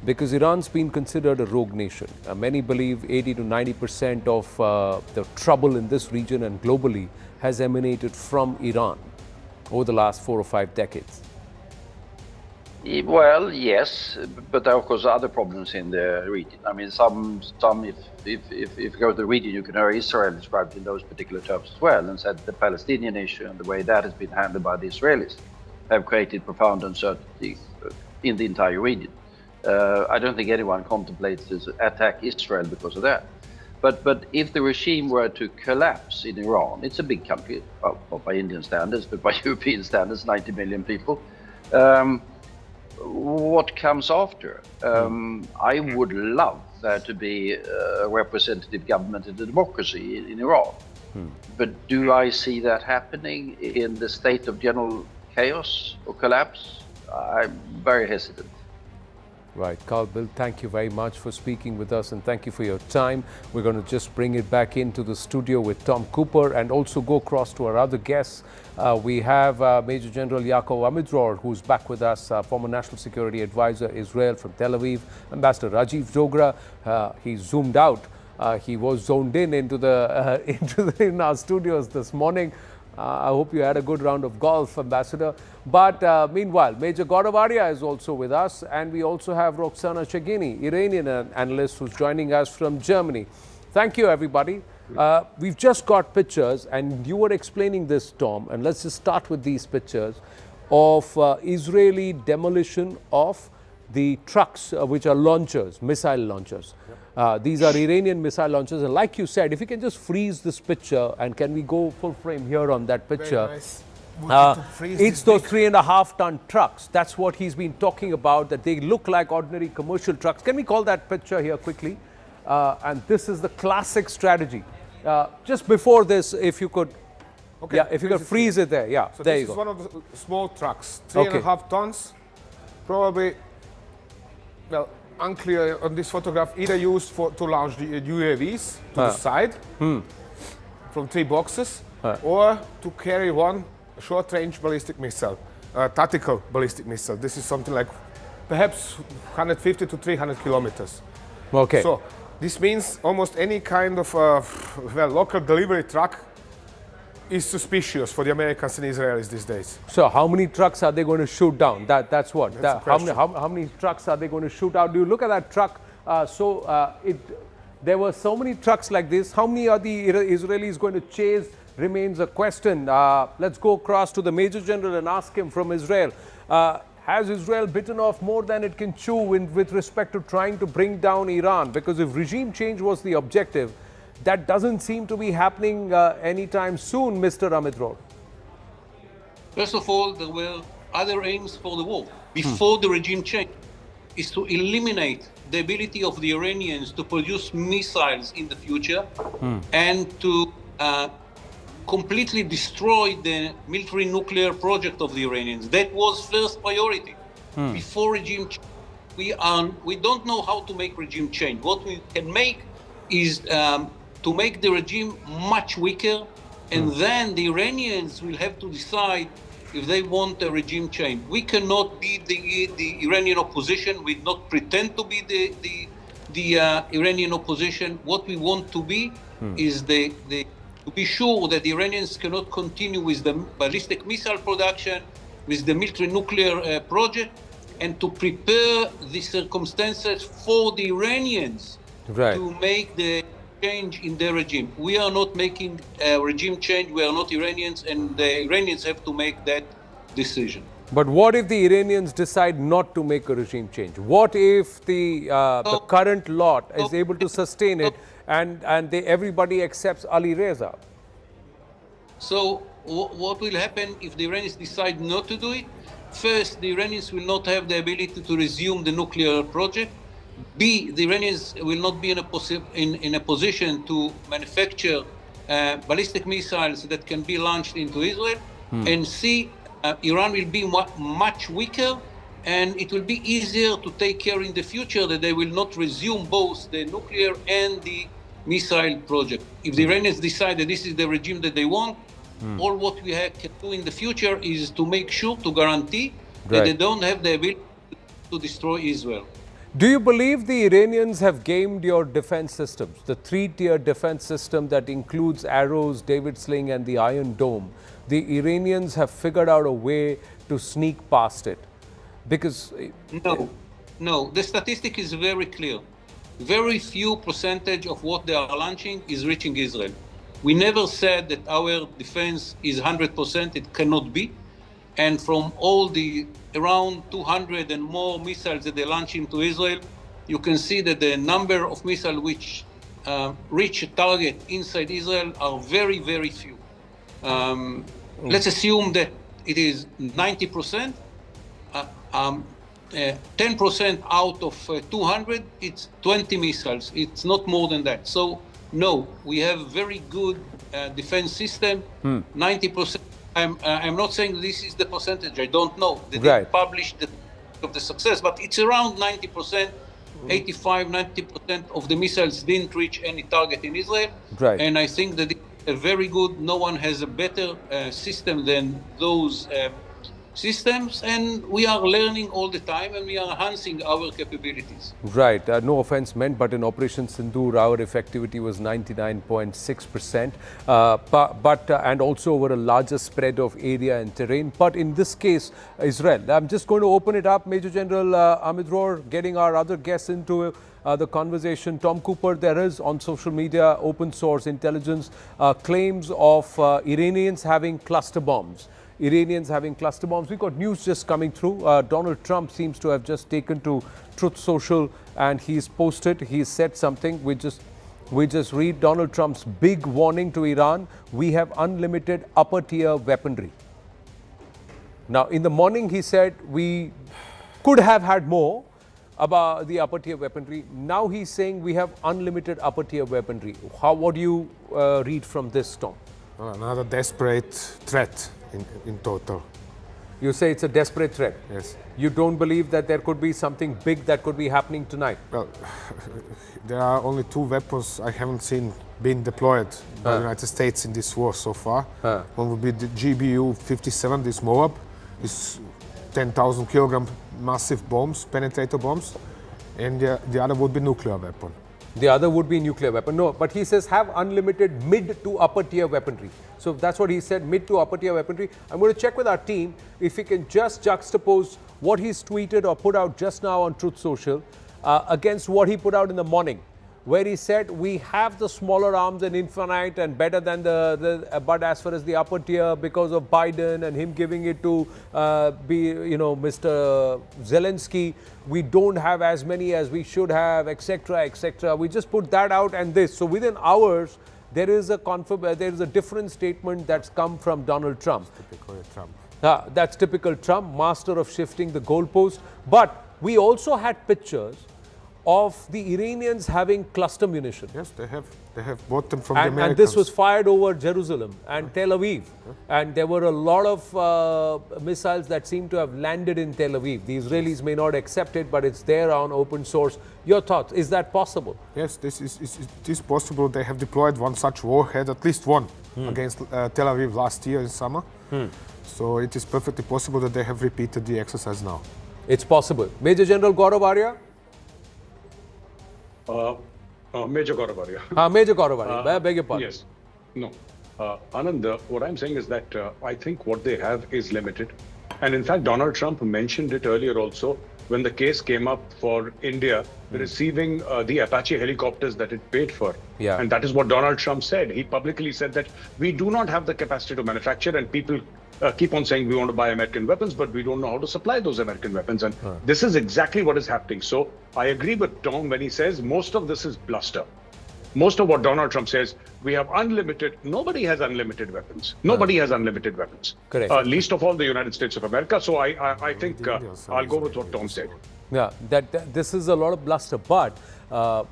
Because Iran's been considered a rogue nation. Many believe 80 to 90% of the trouble in this region and globally has emanated from Iran over the last 4 or 5 decades. Well, yes, but there are of course other problems in the region. I mean, if you go to the region, you can hear Israel described in those particular terms as well, and said the Palestinian issue and the way that has been handled by the Israelis have created profound uncertainty in the entire region. I don't think anyone contemplates to attack Israel because of that. But if the regime were to collapse in Iran, it's a big country, well, not by Indian standards, but by European standards, 90 million people. What comes after? I would love there to be a representative government and a democracy in Iran. But do I see that happening in the state of general chaos or collapse? I'm very hesitant. Right. Carl Bill, thank you very much for speaking with us, and thank you for your time. We're going to just bring it back into the studio with Tom Cooper and also go across to our other guests. We have Major General Yaakov Amidror, who's back with us, former National Security Advisor, Israel from Tel Aviv. Ambassador Rajiv Dogra, he zoomed out. He was zoned in in our studios this morning. I hope you had a good round of golf, Ambassador. But meanwhile, Major Gaurav Arya is also with us, and we also have Roxana Chagini, Iranian analyst, who's joining us from Germany. Thank you, everybody. We've just got pictures, and you were explaining this, Tom, and let's just start with these pictures of Israeli demolition of the trucks, which are launchers, missile launchers. These are Iranian missile launchers. And like you said, if you can just freeze this picture, and can we go full frame here on that picture? It's those 3.5-ton trucks. That's what he's been talking about, that they look like ordinary commercial trucks. Can we call that picture here quickly? And this is the classic strategy. Just before this, if you could, if you could freeze it there. Yeah, so there you go. This is one of the small trucks, 3.5 tons, probably, well, unclear on this photograph, either used to launch the UAVs to the side from 3 boxes, or to carry one short-range ballistic missile, tactical ballistic missile. This is something like perhaps 150 to 300 kilometers. Okay. So this means almost any kind of local delivery truck is suspicious for the Americans and Israelis these days. So how many trucks are they going to shoot down? That's what. That's the how many trucks are they going to shoot out? Do you look at that truck? There were so many trucks like this. How many are the Israelis going to chase? Remains a question. Let's go across to the Major General and ask him from Israel. Has Israel bitten off more than it can chew with respect to trying to bring down Iran? Because if regime change was the objective, that doesn't seem to be happening anytime soon, Mr. Amidror. First of all, there were other aims for the war before the regime change, is to eliminate the ability of the Iranians to produce missiles in the future and to completely destroy the military nuclear project of the Iranians. That was first priority. Before regime change, we don't know how to make regime change. What we can make is to make the regime much weaker, and then the Iranians will have to decide if they want a regime change. We cannot be the Iranian opposition. We not pretend to be the Iranian opposition. What we want to be is to be sure that the Iranians cannot continue with the ballistic missile production, with the military nuclear project, and to prepare the circumstances for the Iranians to make the change in their regime. We are not making a regime change. We are not Iranians, and the Iranians have to make that decision. But what if the Iranians decide not to make a regime change? What if the current lot is able to sustain it and everybody accepts Ali Reza? So what will happen if the Iranians decide not to do it? First, the Iranians will not have the ability to resume the nuclear project. B, the Iranians will not be in a position to manufacture ballistic missiles that can be launched into Israel. And C, Iran will be much weaker, and it will be easier to take care in the future that they will not resume both the nuclear and the missile project. If the Iranians decide that this is the regime that they want, all what we can do in the future is to make sure, to guarantee that they don't have the ability to destroy Israel. Do you believe the Iranians have gamed your defense systems, the 3-tier defense system that includes arrows, David Sling, and the Iron Dome? The Iranians have figured out a way to sneak past it? Because no, the statistic is very clear. Very few percentage of what they are launching is reaching Israel. We never said that our defense is 100%. It cannot be. And from all the around 200 and more missiles that they launch into Israel, you can see that the number of missiles which reach a target inside Israel are very, very few. Let's assume that it is 90%. 10% out of 200, it's 20 missiles. It's not more than that. So, no, we have very good defense system, 90%. I'm not saying this is the percentage. I don't know. They didn't publish the success, but it's around 90%, 85, 90% of the missiles didn't reach any target in Israel. And I think that it's a very good, no one has a better system than those systems, and we are learning all the time, and we are enhancing our capabilities. Right. No offense meant, but in Operation Sindoor, our effectivity was 99.6%, and also over a larger spread of area and terrain. But in this case, Israel, I'm just going to open it up, Major General Amidror, getting our other guests into the conversation. Tom Cooper, there is on social media, open source intelligence, claims of Iranians having cluster bombs Iranians having cluster bombs. We got news just coming through. Donald Trump seems to have just taken to Truth Social and he's posted, he's said something. We just read Donald Trump's big warning to Iran. We have unlimited upper tier weaponry. Now, in the morning, he said we could have had more about the upper tier weaponry. Now he's saying we have unlimited upper tier weaponry. What do you read from this, Tom? Another desperate threat in total. You say it's a desperate threat? Yes. You don't believe that there could be something big that could be happening tonight? Well, there are only 2 weapons I haven't seen being deployed by the United States in this war so far. One would be the GBU-57, this Moab, this 10,000 kilogram massive bombs, penetrator bombs, and the other would be nuclear weapon. The other would be nuclear weapon. No, but he says have unlimited mid to upper tier weaponry. So that's what he said, mid to upper tier weaponry. I'm going to check with our team if we can just juxtapose what he's tweeted or put out just now on Truth Social against what he put out in the morning, where he said we have the smaller arms and infinite and better than but as far as the upper tier because of Biden and him giving it to Mr. Zelensky, we don't have as many as we should have, etc., etc. We just put that out and this. So within hours, there is a different statement that's come from Donald Trump. Typical Trump. That's typical Trump, master of shifting the goalpost. But we also had pictures of the Iranians having cluster munition. Yes, they have bought them from the Americans. And this was fired over Jerusalem and Tel Aviv. And there were a lot of missiles that seem to have landed in Tel Aviv. The Israelis may not accept it, but it's there on open source. Your thoughts, is that possible? Yes, it is possible. They have deployed one such warhead, at least one, against Tel Aviv last year in summer. So it is perfectly possible that they have repeated the exercise now. It's possible. Major General Gaurav Arya? Major Gaurav Arya. Major Gaurav Arya, I beg your pardon. Yes. No. Anand, what I'm saying is that I think what they have is limited. And in fact, Donald Trump mentioned it earlier also when the case came up for India receiving the Apache helicopters that it paid for. Yeah. And that is what Donald Trump said. He publicly said that we do not have the capacity to manufacture, and people keep on saying we want to buy American weapons, but we don't know how to supply those American weapons. And this is exactly what is happening. So I agree with Tom when he says most of this is bluster. Most of what Donald Trump says, we have unlimited, nobody has unlimited weapons. Nobody has unlimited weapons. Correct. Least of all the United States of America. So I think I'll go with what Tom said. Yeah, this is a lot of bluster. But are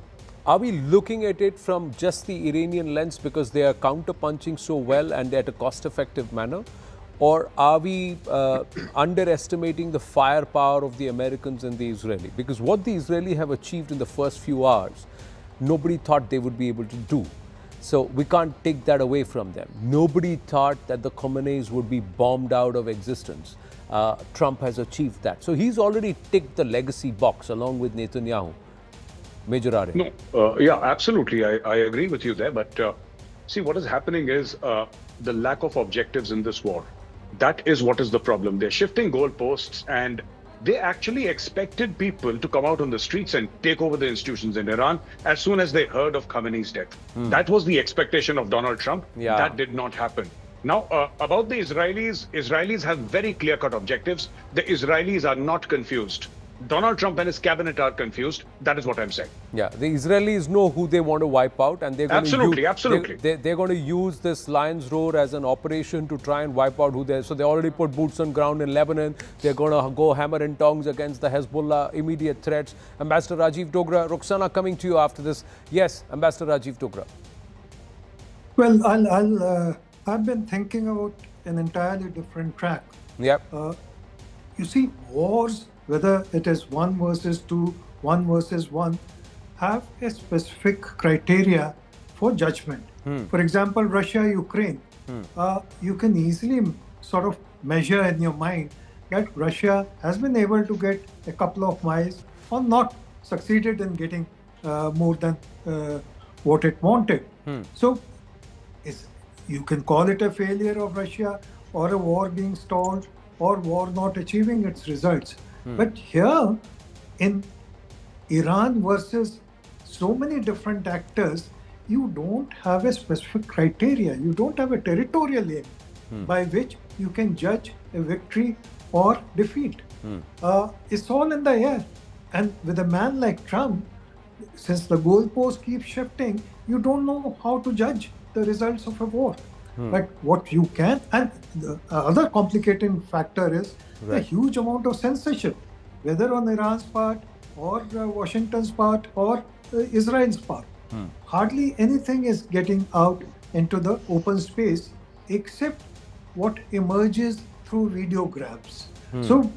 we looking at it from just the Iranian lens because they are counter-punching so well and at a cost-effective manner? Or are we underestimating the firepower of the Americans and the Israeli? Because what the Israeli have achieved in the first few hours, nobody thought they would be able to do. So we can't take that away from them. Nobody thought that the Khomeinis would be bombed out of existence. Trump has achieved that. So he's already ticked the legacy box along with Netanyahu. Major Arya. No, yeah, absolutely. I agree with you there. But see, what is happening is the lack of objectives in this war. That is what is the problem. They're shifting goalposts, and they actually expected people to come out on the streets and take over the institutions in Iran as soon as they heard of Khamenei's death. That was the expectation of Donald Trump. Yeah. That did not happen. Now, about the Israelis have very clear-cut objectives. The Israelis are not confused. Donald Trump and his cabinet are confused. That is what I'm saying. Yeah, the Israelis know who they want to wipe out, and they're going they're going to use this Lion's Roar as an operation to try and wipe out who they. So they already put boots on ground in Lebanon. They're going to go hammer and tongs against the Hezbollah immediate threats. Ambassador Rajiv Dogra, Roxana, coming to you after this. Yes, Ambassador Rajiv Dogra. Well, I've been thinking about an entirely different track. Yep. You see, wars, whether it is 1 versus 2, 1 versus 1, have a specific criteria for judgment. For example, Russia-Ukraine. You can easily sort of measure in your mind that Russia has been able to get a couple of miles or not succeeded in getting more than what it wanted. So you can call it a failure of Russia or a war being stalled or war not achieving its results. But here in Iran versus so many different actors, you don't have a specific criteria. You don't have a territorial aim by which you can judge a victory or defeat. It's all in the air. And with a man like Trump, since the goalposts keep shifting, you don't know how to judge the results of a war. But what you can, and the other complicating factor is the huge amount of censorship, whether on Iran's part or Washington's part or Israel's part. Hardly anything is getting out into the open space except what emerges through video grabs. So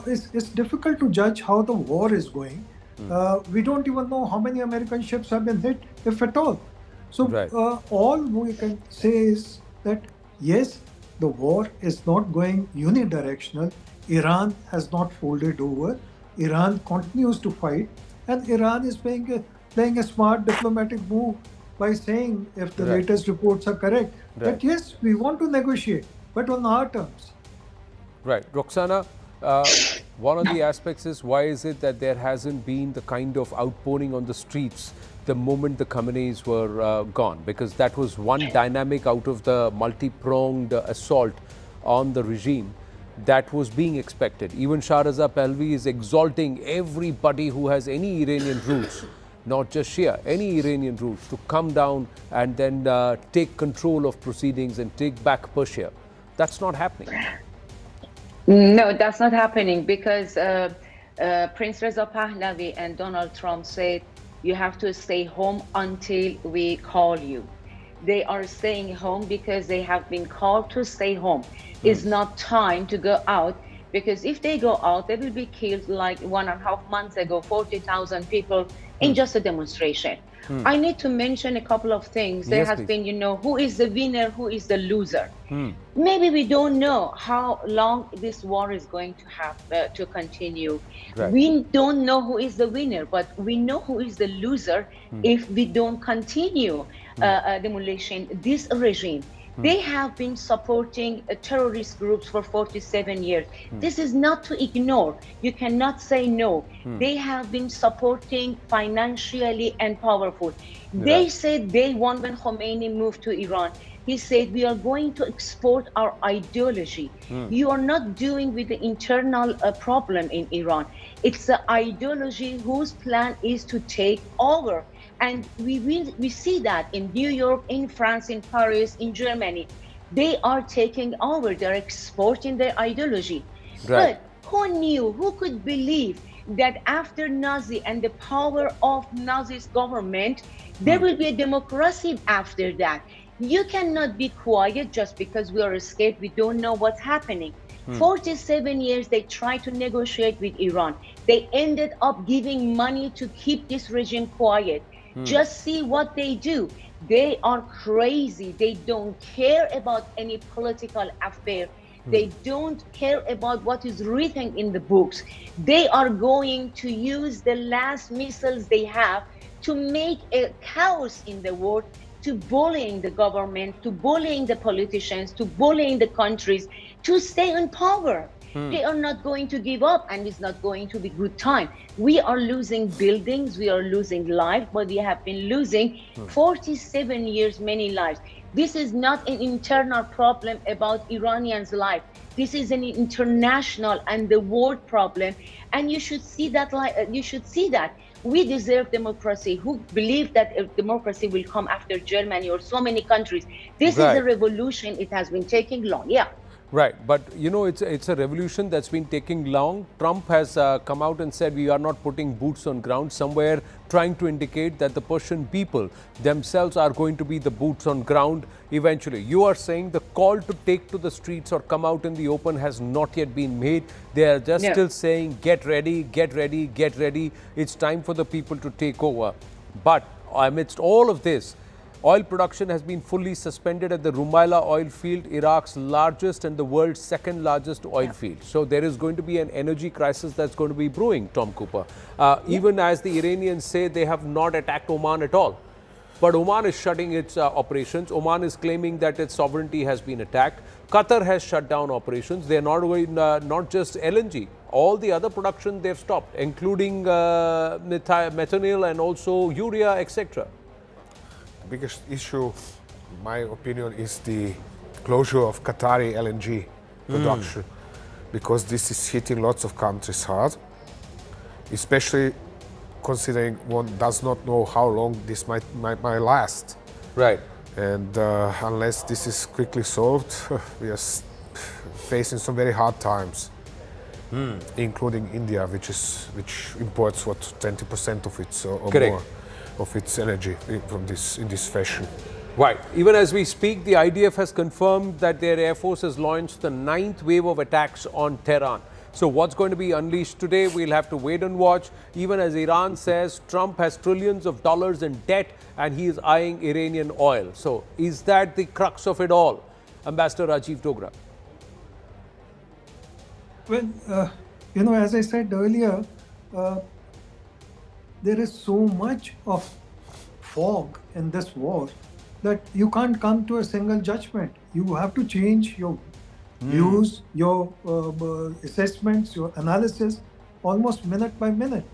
it's difficult to judge how the war is going. We don't even know how many American ships have been hit, if at all. So all we can say is that yes, the war is not going unidirectional. Iran has not folded over. Iran continues to fight, and Iran is playing a smart diplomatic move by saying, if the latest reports are correct, that yes, we want to negotiate, but on our terms. Right. Roxana, one of the aspects is, why is it that there hasn't been the kind of outpouring on the streets the moment the Khamenei's were gone? Because that was one dynamic out of the multi-pronged assault on the regime that was being expected. Even Shah Raza Pahlavi is exalting everybody who has any Iranian roots, not just Shia, any Iranian roots, to come down and then take control of proceedings and take back Persia. That's not happening. No, that's not happening, because Prince Reza Pahlavi and Donald Trump said, you have to stay home until we call you. They are staying home because they have been called to stay home. It's not time to go out, because if they go out, they will be killed like 1.5 months ago, 40,000 people in just a demonstration. I need to mention a couple of things. There has been, who is the winner, who is the loser. Maybe we don't know how long this war is going to have to continue. We don't know who is the winner, but we know who is the loser if we don't continue demolition this regime. They have been supporting terrorist groups for 47 years. This is not to ignore. You cannot say no. They have been supporting financially and powerful. They said day one when Khomeini moved to Iran, he said, we are going to export our ideology. You are not doing with the internal problem in Iran. It's the ideology whose plan is to take over. And we see that in New York, in France, in Paris, in Germany. They are taking over, they're exporting their ideology. But who knew, who could believe that after Nazi and the power of Nazi's government, there will be a democracy after that? You cannot be quiet just because we are escaped, we don't know what's happening. 47 years they tried to negotiate with Iran. They ended up giving money to keep this regime quiet. Just see what they do. They are crazy. They don't care about any political affair. They don't care about what is written in the books. They are going to use the last missiles they have to make a chaos in the world, to bullying the government, to bullying the politicians, to bullying the countries, to stay in power. They are not going to give up, and it's not going to be good time. We are losing buildings, we are losing life, but we have been losing 47 years, many lives. This is not an internal problem about Iranians' life. This is an international and the world problem, and you should see that. We deserve democracy. Who believe that democracy will come after Germany or so many countries? This is a revolution. It has been taking long. Right, but it's a revolution that's been taking long. Trump has come out and said we are not putting boots on ground, somewhere trying to indicate that the Persian people themselves are going to be the boots on ground eventually. You are saying the call to take to the streets or come out in the open has not yet been made. They are just still saying, get ready, get ready, get ready. It's time for the people to take over. But amidst all of this, oil production has been fully suspended at the Rumaila oil field, Iraq's largest and the world's second largest oil field. So there is going to be an energy crisis that's going to be brewing, Tom Cooper. Even as the Iranians say they have not attacked Oman at all. But Oman is shutting its operations. Oman is claiming that its sovereignty has been attacked. Qatar has shut down operations. They are not going, not just LNG. All the other production they've stopped, including methanol and also urea, etc. Biggest issue, in my opinion, is the closure of Qatari LNG production, because this is hitting lots of countries hard, especially considering one does not know how long this might last. Right. And unless this is quickly solved, we are facing some very hard times, including India, which imports 20% of its or more of its energy from in this fashion. Right. Even as we speak, the IDF has confirmed that their Air Force has launched the 9th wave of attacks on Tehran. So what's going to be unleashed today, we'll have to wait and watch. Even as Iran says Trump has trillions of dollars in debt and he is eyeing Iranian oil. So is that the crux of it all? Ambassador Rajiv Dogra. Well, as I said earlier, there is so much of fog in this war that you can't come to a single judgment. You have to change your views, your assessments, your analysis, almost minute by minute.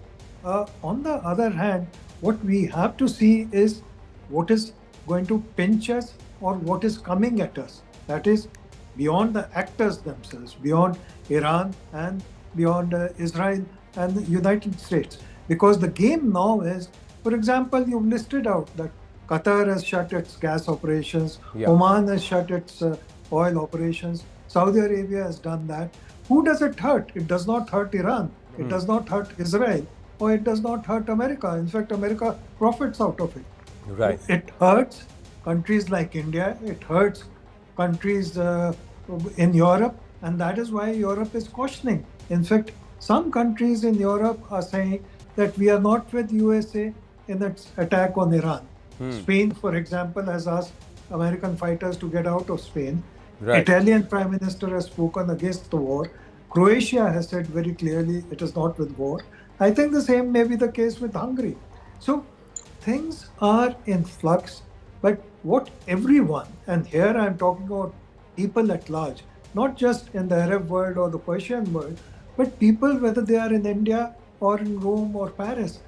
On the other hand, what we have to see is what is going to pinch us or what is coming at us. That is beyond the actors themselves, beyond Iran and beyond Israel and the United States. Because the game now is, for example, you've listed out that Qatar has shut its gas operations, Oman has shut its oil operations, Saudi Arabia has done that. Who does it hurt? It does not hurt Iran, it does not hurt Israel, or it does not hurt America. In fact, America profits out of it. Right. It hurts countries like India, it hurts countries in Europe, and that is why Europe is cautioning. In fact, some countries in Europe are saying that we are not with USA in its attack on Iran. Spain, for example, has asked American fighters to get out of Spain. Right. Italian Prime Minister has spoken against the war. Croatia has said very clearly it is not with war. I think the same may be the case with Hungary. So things are in flux, but what everyone, and here I'm talking about people at large, not just in the Arab world or the Persian world, but people, whether they are in India or in Rome or Paris,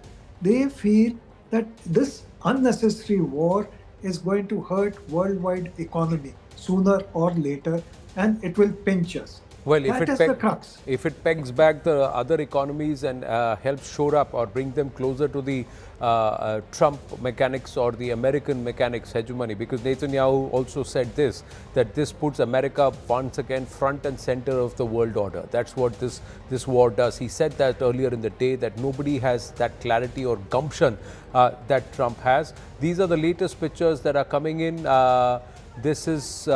they feel that this unnecessary war is going to hurt worldwide economy sooner or later, and it will pinch us. Well, that is the crux. If it pegs back the other economies and helps shore up or bring them closer to the Trump mechanics or the American mechanics hegemony, because Netanyahu also said this, that this puts America once again front and center of the world order. That's what this war does. He said that earlier in the day, that nobody has that clarity or gumption that Trump has. These are the latest pictures that are coming in. This is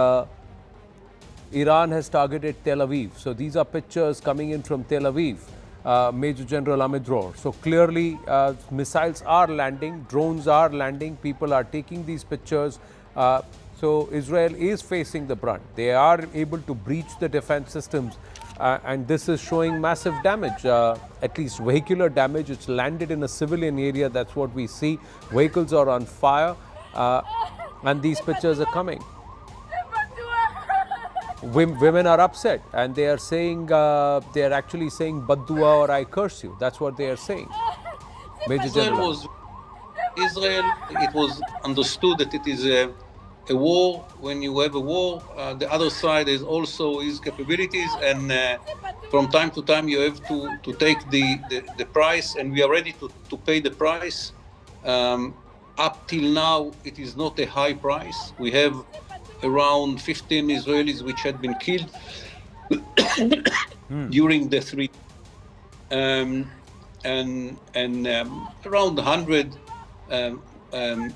Iran has targeted Tel Aviv. So these are pictures coming in from Tel Aviv, Major General Amidror. So clearly missiles are landing, drones are landing, people are taking these pictures. So Israel is facing the brunt. They are able to breach the defense systems and this is showing massive damage, at least vehicular damage. It's landed in a civilian area, that's what we see. Vehicles are on fire and these pictures are coming. Women are upset and they are saying, they are actually saying Baddua or I curse you. That's what they are saying. Major General. Israel, it was understood that it is a war. When you have a war, the other side is also his capabilities, and from time to time you have to take the price, and we are ready to pay the price. Up till now, it is not a high price. We have around 15 Israelis which had been killed during the 3 and around 100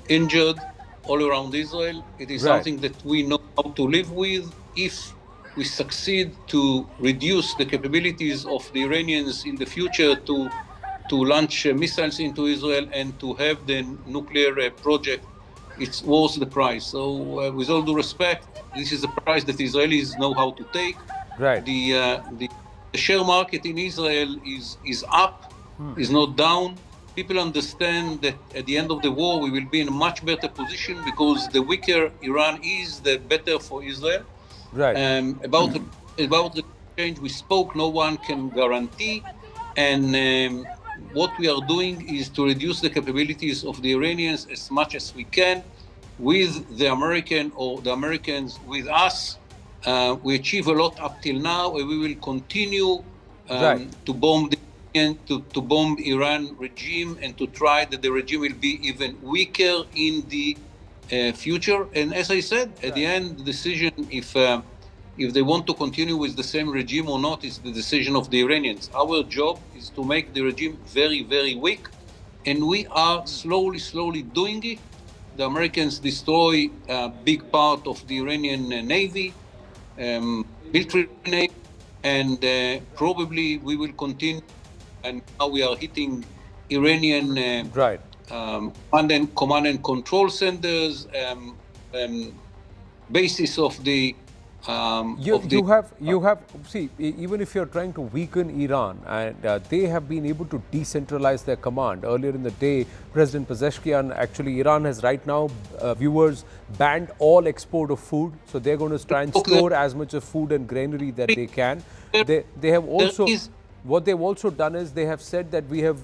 injured all around Israel. It is something that we know how to live with. If we succeed to reduce the capabilities of the Iranians in the future to launch missiles into Israel and to have the nuclear project, it's worth the price. So with all due respect, this is a price that Israelis know how to take. Right. The share market in Israel is up, is not down. People understand that at the end of the war, we will be in a much better position because the weaker Iran is, the better for Israel. Right. About the change we spoke, no one can guarantee. And what we are doing is to reduce the capabilities of the Iranians as much as we can with the American or the Americans with us We achieved a lot up till now, and we will continue to bomb to bomb Iran regime and to try that the regime will be even weaker in the future. And as I said, at the end, the decision if they want to continue with the same regime or not is the decision of the Iranians. Our job is to make the regime very, very weak, and we are slowly doing it. The Americans destroy a big part of the Iranian navy, military navy, and probably we will continue. And now we are hitting Iranian command and control centers, basis of the. You have see, even if you're trying to weaken Iran, and they have been able to decentralize their command. Earlier in the day, President Pezeshkian, actually Iran has right now, viewers, banned all export of food. So they're going to try and store as much of food and granary that they can. They have also, what they've also done is they have said that we have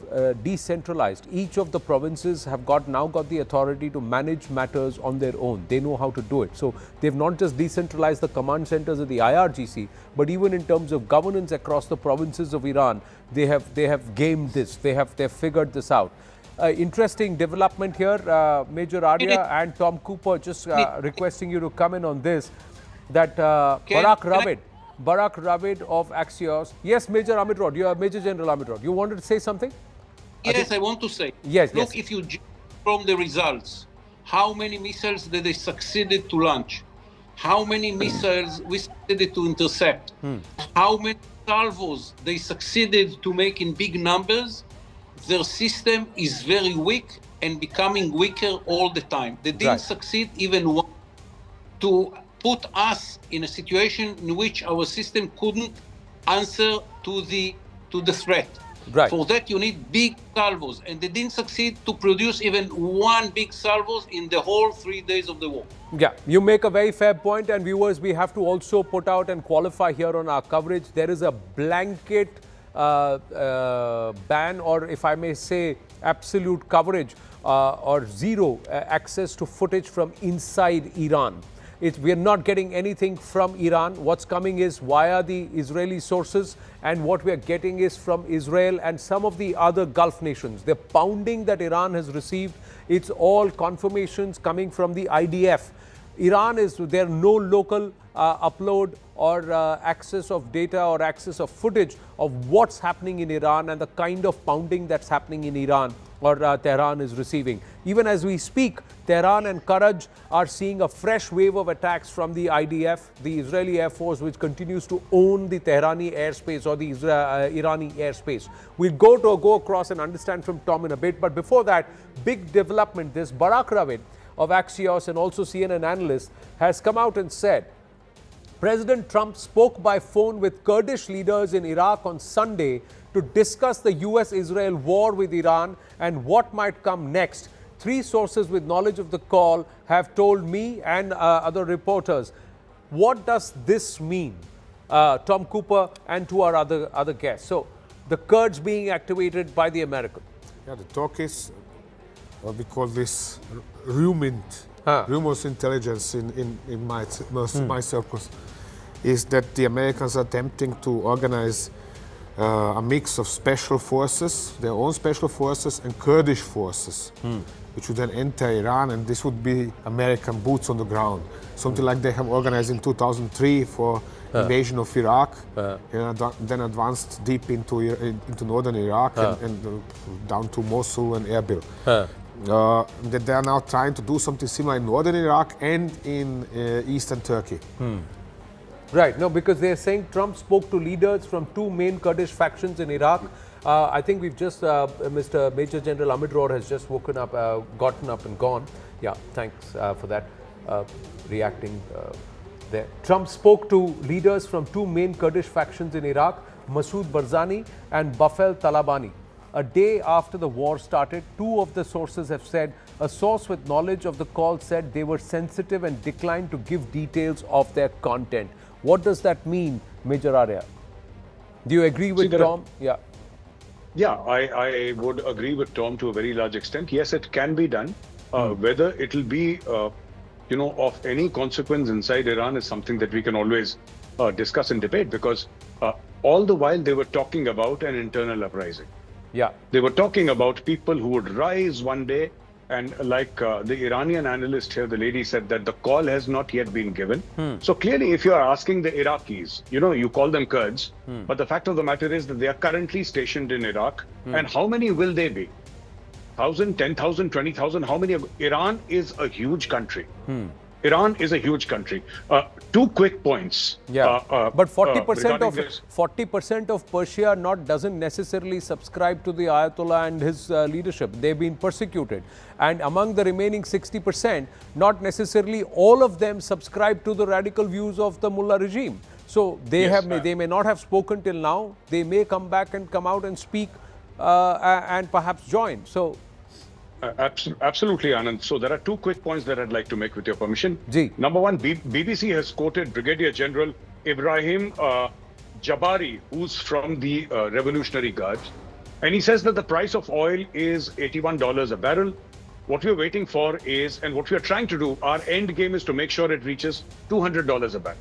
decentralized. Each of the provinces have now got the authority to manage matters on their own. They know how to do it. So they've not just decentralized the command centers of the IRGC, but even in terms of governance across the provinces of Iran, they have gamed this. They've figured this out. Interesting development here, Major Arya and Tom Cooper, just requesting you to come in on this, that Barak Ravid of Axios. Yes, Major Amit Rod, you are Major General Amit Rod. You wanted to say something? Yes, I want to say. Yes, look, if you judge from the results, how many missiles did they succeeded to launch? How many missiles we succeeded to intercept? How many salvos they succeeded to make in big numbers? Their system is very weak and becoming weaker all the time. They didn't succeed even once to put us in a situation in which our system couldn't answer to the threat. For that you need big salvos, and they didn't succeed to produce even one big salvos in the whole 3 days of the war. Yeah, you make a very fair point, and viewers, we have to also put out and qualify here on our coverage. There is a blanket ban, or if I may say, absolute coverage or zero access to footage from inside Iran. We are not getting anything from Iran. What's coming is via the Israeli sources, and what we are getting is from Israel and some of the other Gulf nations. The pounding that Iran has received, it's all confirmations coming from the IDF. Iran there are no local upload or access of data or access of footage of what's happening in Iran and the kind of pounding that's happening in Iran or Tehran is receiving. Even as we speak, Tehran and Karaj are seeing a fresh wave of attacks from the IDF, the Israeli Air Force, which continues to own the Tehrani airspace or the Irani airspace. We'll go across and understand from Tom in a bit. But before that, big development. This Barak Ravid of Axios and also CNN analyst has come out and said President Trump spoke by phone with Kurdish leaders in Iraq on Sunday to discuss the US-Israel war with Iran and what might come next. 3 sources with knowledge of the call have told me and other reporters. What does this mean, Tom Cooper, and to our other guests? So, the Kurds being activated by the Americans. Yeah, the talk is what we call this rumors intelligence in my circles, is that the Americans are attempting to organize a mix of special forces, their own special forces, and Kurdish forces, which would then enter Iran, and this would be American boots on the ground. Something like they have organized in 2003 for invasion of Iraq, then advanced deep into northern Iraq and down to Mosul and Erbil. That they are now trying to do something similar in northern Iraq and in eastern Turkey. Right, no, because they're saying Trump spoke to leaders from 2 main Kurdish factions in Iraq. I think we've just, Mr. Major General Amit Rod has just woken up, gotten up and gone. Yeah, thanks for that, reacting there. Trump spoke to leaders from 2 main Kurdish factions in Iraq, Masoud Barzani and Bafel Talabani. A day after the war started, 2 of the sources have said a source with knowledge of the call said they were sensitive and declined to give details of their content. What does that mean, Major Arya? Do you agree with Tom? Yeah. Yeah, I would agree with Tom to a very large extent. Yes, it can be done. Whether it will be, of any consequence inside Iran is something that we can always discuss and debate, because all the while they were talking about an internal uprising. Yeah. They were talking about people who would rise one day, and like the Iranian analyst here, the lady said that the call has not yet been given. So clearly, if you are asking the Iraqis, you call them Kurds, but the fact of the matter is that they are currently stationed in Iraq. And how many will they be? 1,000, 10,000, 20,000? How many? Iran is a huge country. Iran is a huge country. Two quick points. Yeah, but 40% of Persia doesn't necessarily subscribe to the Ayatollah and his leadership. They've been persecuted, and among the remaining 60%, not necessarily all of them subscribe to the radical views of the mullah regime. So they they may not have spoken till now. They may come back and come out and speak and perhaps join. So. Absolutely, Anand. So there are two quick points that I'd like to make with your permission. Number one, BBC has quoted Brigadier General Ibrahim Jabari, who's from the Revolutionary Guard. And he says that the price of oil is $81 a barrel. What we're waiting for is, and what we're trying to do, our end game is to make sure it reaches $200 a barrel.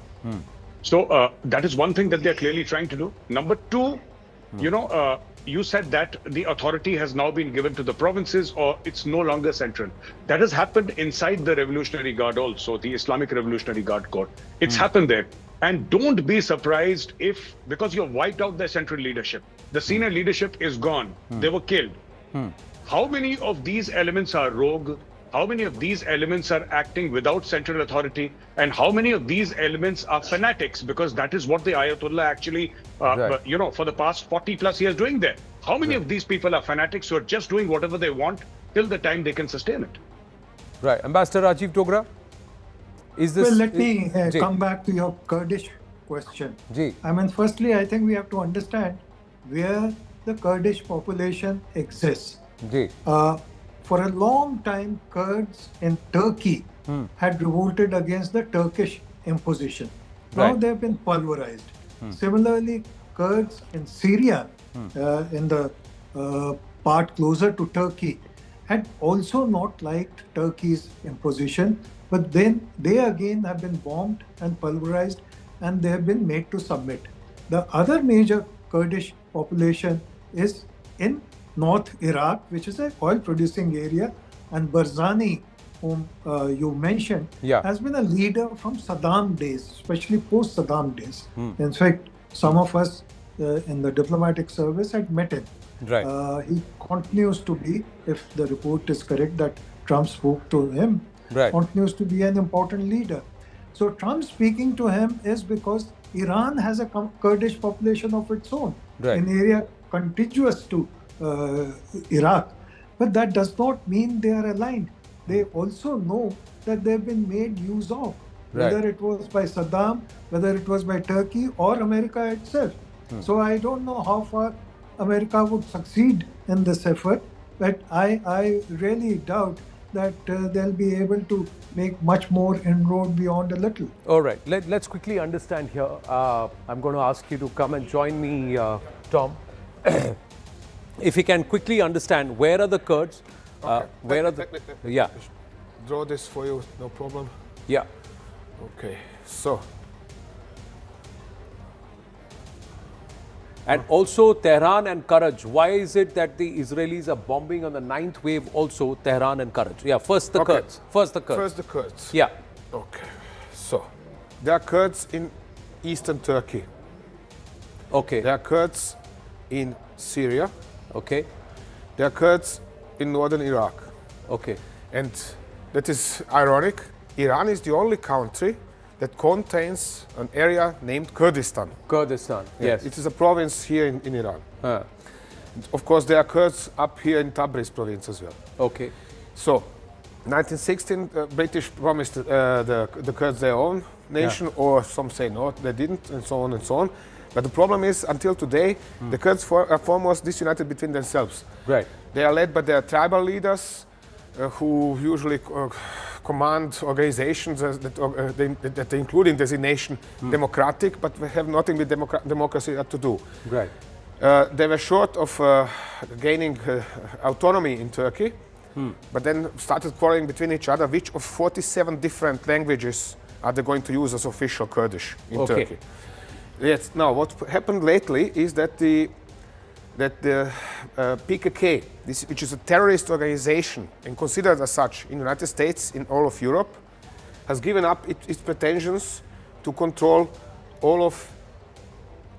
So that is one thing that they're clearly trying to do. Number two, you said that the authority has now been given to the provinces, or it's no longer central. That has happened inside the Revolutionary Guard also, the Islamic Revolutionary Guard Corps. It's happened there. And don't be surprised if, because you've wiped out their central leadership, the senior leadership is gone. They were killed. How many of these elements are rogue? How many of these elements are acting without central authority? And how many of these elements are fanatics? Because that is what the Ayatollah actually, for the past 40 plus years doing there. How many of these people are fanatics who are just doing whatever they want till the time they can sustain it? Right. Ambassador Rajiv Dogra, is this... Well, let me come back to your Kurdish question. I mean, firstly, I think we have to understand where the Kurdish population exists. For a long time, Kurds in Turkey had revolted against the Turkish imposition. Now they have been pulverized. Similarly, Kurds in Syria, in the part closer to Turkey, had also not liked Turkey's imposition, but then they again have been bombed and pulverized, and they have been made to submit. The other major Kurdish population is in North Iraq, which is an oil-producing area, and Barzani, whom you mentioned, has been a leader from Saddam days, especially post-Saddam days. In fact, some of us in the diplomatic service had met him. He continues to be, if the report is correct that Trump spoke to him, continues to be an important leader. So Trump speaking to him is because Iran has a Kurdish population of its own, an area contiguous to Iraq, but that does not mean they are aligned. They also know that they've been made use of, whether it was by Saddam, whether it was by Turkey or America itself. So I don't know how far America would succeed in this effort, but I really doubt that they'll be able to make much more inroad beyond a little. All right, let's quickly understand here. I'm going to ask you to come and join me, Tom. If you can quickly understand, where are the Kurds? Where are the... Draw this for you, no problem. Okay, so... And also Tehran and Karaj. Why is it that the Israelis are bombing on the 9th wave also Tehran and Karaj? First the Kurds. First the Kurds. Okay, so there are Kurds in eastern Turkey. There are Kurds in Syria. There are Kurds in northern Iraq. And that is ironic. Iran is the only country that contains an area named Kurdistan. Yes. It is a province here in Iran. Of course, there are Kurds up here in Tabriz province as well. So, 1916, British promised the Kurds their own nation, or some say no, they didn't, and so on and so on. But the problem is, until today, the Kurds are foremost disunited between themselves. They are led by their tribal leaders, who usually command organizations that they include in designation democratic, but have nothing with democracy to do. They were short of gaining autonomy in Turkey, but then started quarreling between each other. Which of 47 different languages are they going to use as official Kurdish in Turkey? Yes. Now, what happened lately is that the PKK, which is a terrorist organization and considered as such in the United States, in all of Europe, has given up its pretensions to control all of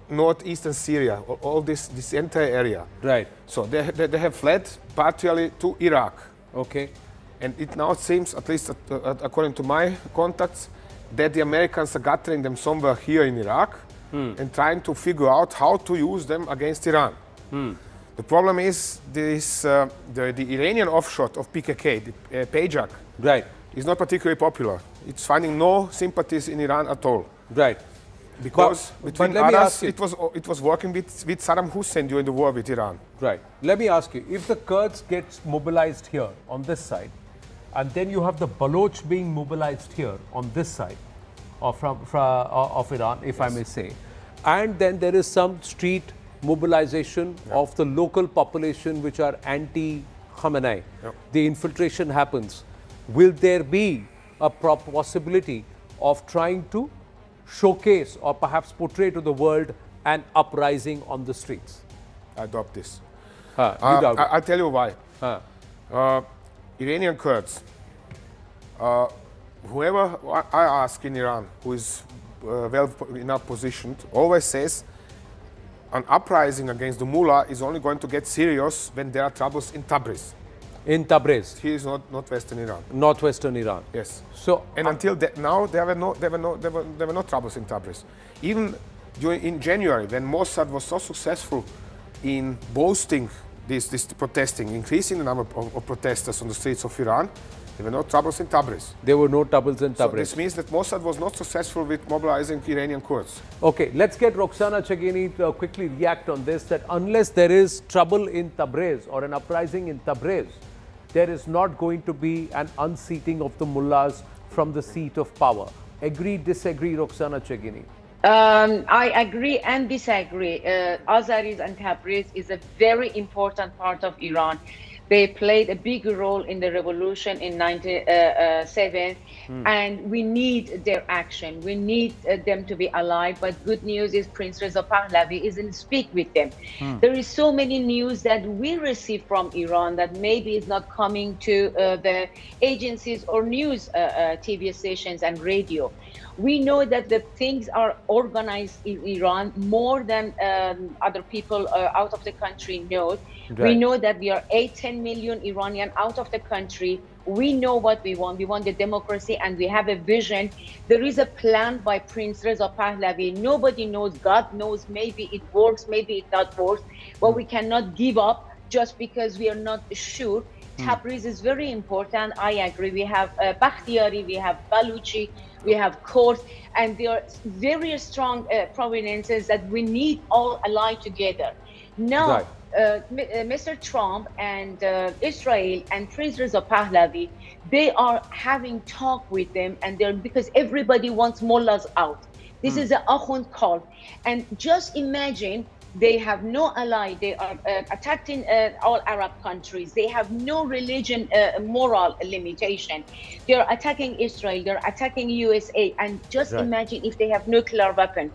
northeastern Syria, all this entire area. Right. So they have fled partially to Iraq. Okay. And it now seems, at least according to my contacts, that the Americans are gathering them somewhere here in Iraq and trying to figure out how to use them against Iran. The problem is this, the Iranian offshoot of PKK, the Pajak, is not particularly popular. It's finding no sympathies in Iran at all. Right. Because between others, it was working with Saddam Hussein during the war with Iran. Right. Let me ask you, if the Kurds get mobilized here on this side, and then you have the Baloch being mobilized here on this side of Iran, if I may say, and then there is some street mobilization of the local population which are anti-Khamenei, the infiltration happens, will there be a possibility of trying to showcase or perhaps portray to the world an uprising on the streets? I doubt this. I'll tell you why. Iranian Kurds, whoever I ask in Iran who is well enough positioned, always says an uprising against the mullah is only going to get serious when there are troubles in Tabriz. In Tabriz? Here is northwestern Iran. Northwestern Iran. Yes. So and until now, there were no troubles in Tabriz. Even in January, when Mossad was so successful in boasting this protesting, increasing the number of protesters on the streets of Iran, there were no troubles in Tabriz. There were no troubles in Tabriz. So this means that Mossad was not successful with mobilizing Iranian Kurds. Okay, let's get Roxana Chaghini to quickly react on this, that unless there is trouble in Tabriz or an uprising in Tabriz, there is not going to be an unseating of the mullahs from the seat of power. Agree, disagree, Roxana Chaghini? I agree and disagree. Azaris and Tabriz is a very important part of Iran. They played a big role in the revolution in 1997, and we need their action. We need them to be alive. But good news is Prince Reza Pahlavi is in speak with them. There is so many news that we receive from Iran that maybe is not coming to the agencies or news TV stations and radio. We know that the things are organized in Iran more than other people out of the country know. Right. We know that we are 10 million Iranian out of the country. We know what we want. We want the democracy and we have a vision. There is a plan by Prince Reza Pahlavi. Nobody knows. God knows. Maybe it works, maybe it not works. But we cannot give up just because we are not sure. Tabriz is very important. I agree. We have Bakhtiari, we have Baluchi, we have Kurds, and there are very strong provinces that we need all ally together. Now, Mr. Trump and Israel and Prince Reza Pahlavi, they are having talk with them, and they're because everybody wants mullahs out. This is an Akhund cult, and just imagine. They have no ally. They are attacking all Arab countries. They have no religion, moral limitation. They are attacking Israel. They are attacking USA. And just imagine if they have nuclear weapon.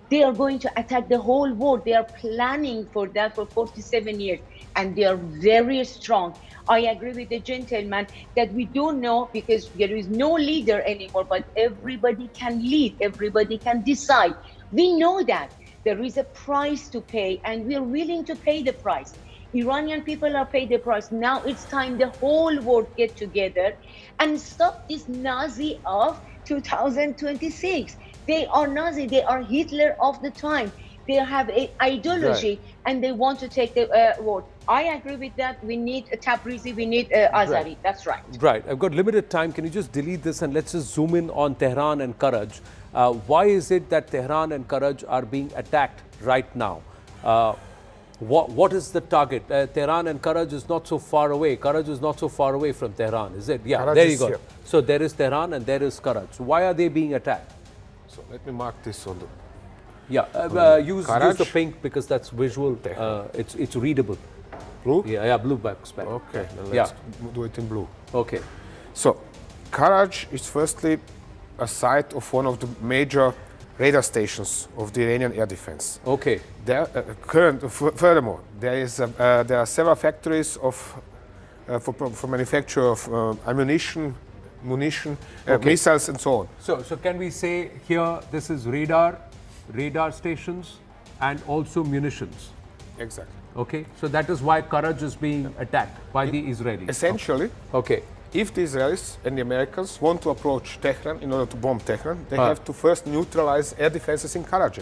They are going to attack the whole world. They are planning for that for 47 years. And they are very strong. I agree with the gentleman that we don't know because there is no leader anymore, but everybody can lead. Everybody can decide. We know that. There is a price to pay, and we are willing to pay the price. Iranian people are paying the price. Now it's time the whole world get together and stop this Nazi of 2026. They are Nazi. They are Hitler of the time. They have an ideology, and they want to take the world. I agree with that. We need Tabrizi. We need Azari. That's right. Right. I've got limited time. Can you just delete this and let's just zoom in on Tehran and Karaj? Why is it that Tehran and Karaj are being attacked right now? What is the target? Tehran and Karaj is not so far away. Karaj is not so far away from Tehran, is it? Yeah, Karaj there you go. Here. So there is Tehran and there is Karaj. So why are they being attacked? So let me mark this on the... Yeah, use the pink because that's visual. It's readable. Blue? Yeah, blue box back. Okay, then let's do it in blue. Okay. So, Karaj is firstly a site of one of the major radar stations of the Iranian air defense. Okay. There, furthermore, there are several factories for manufacture of ammunition, missiles, and so on. So can we say here this is radar stations, and also munitions? Exactly. Okay. So that is why Karaj is being attacked by the Israelis. Essentially. Okay. If the Israelis and the Americans want to approach Tehran in order to bomb Tehran, they have to first neutralize air defenses in Karaj.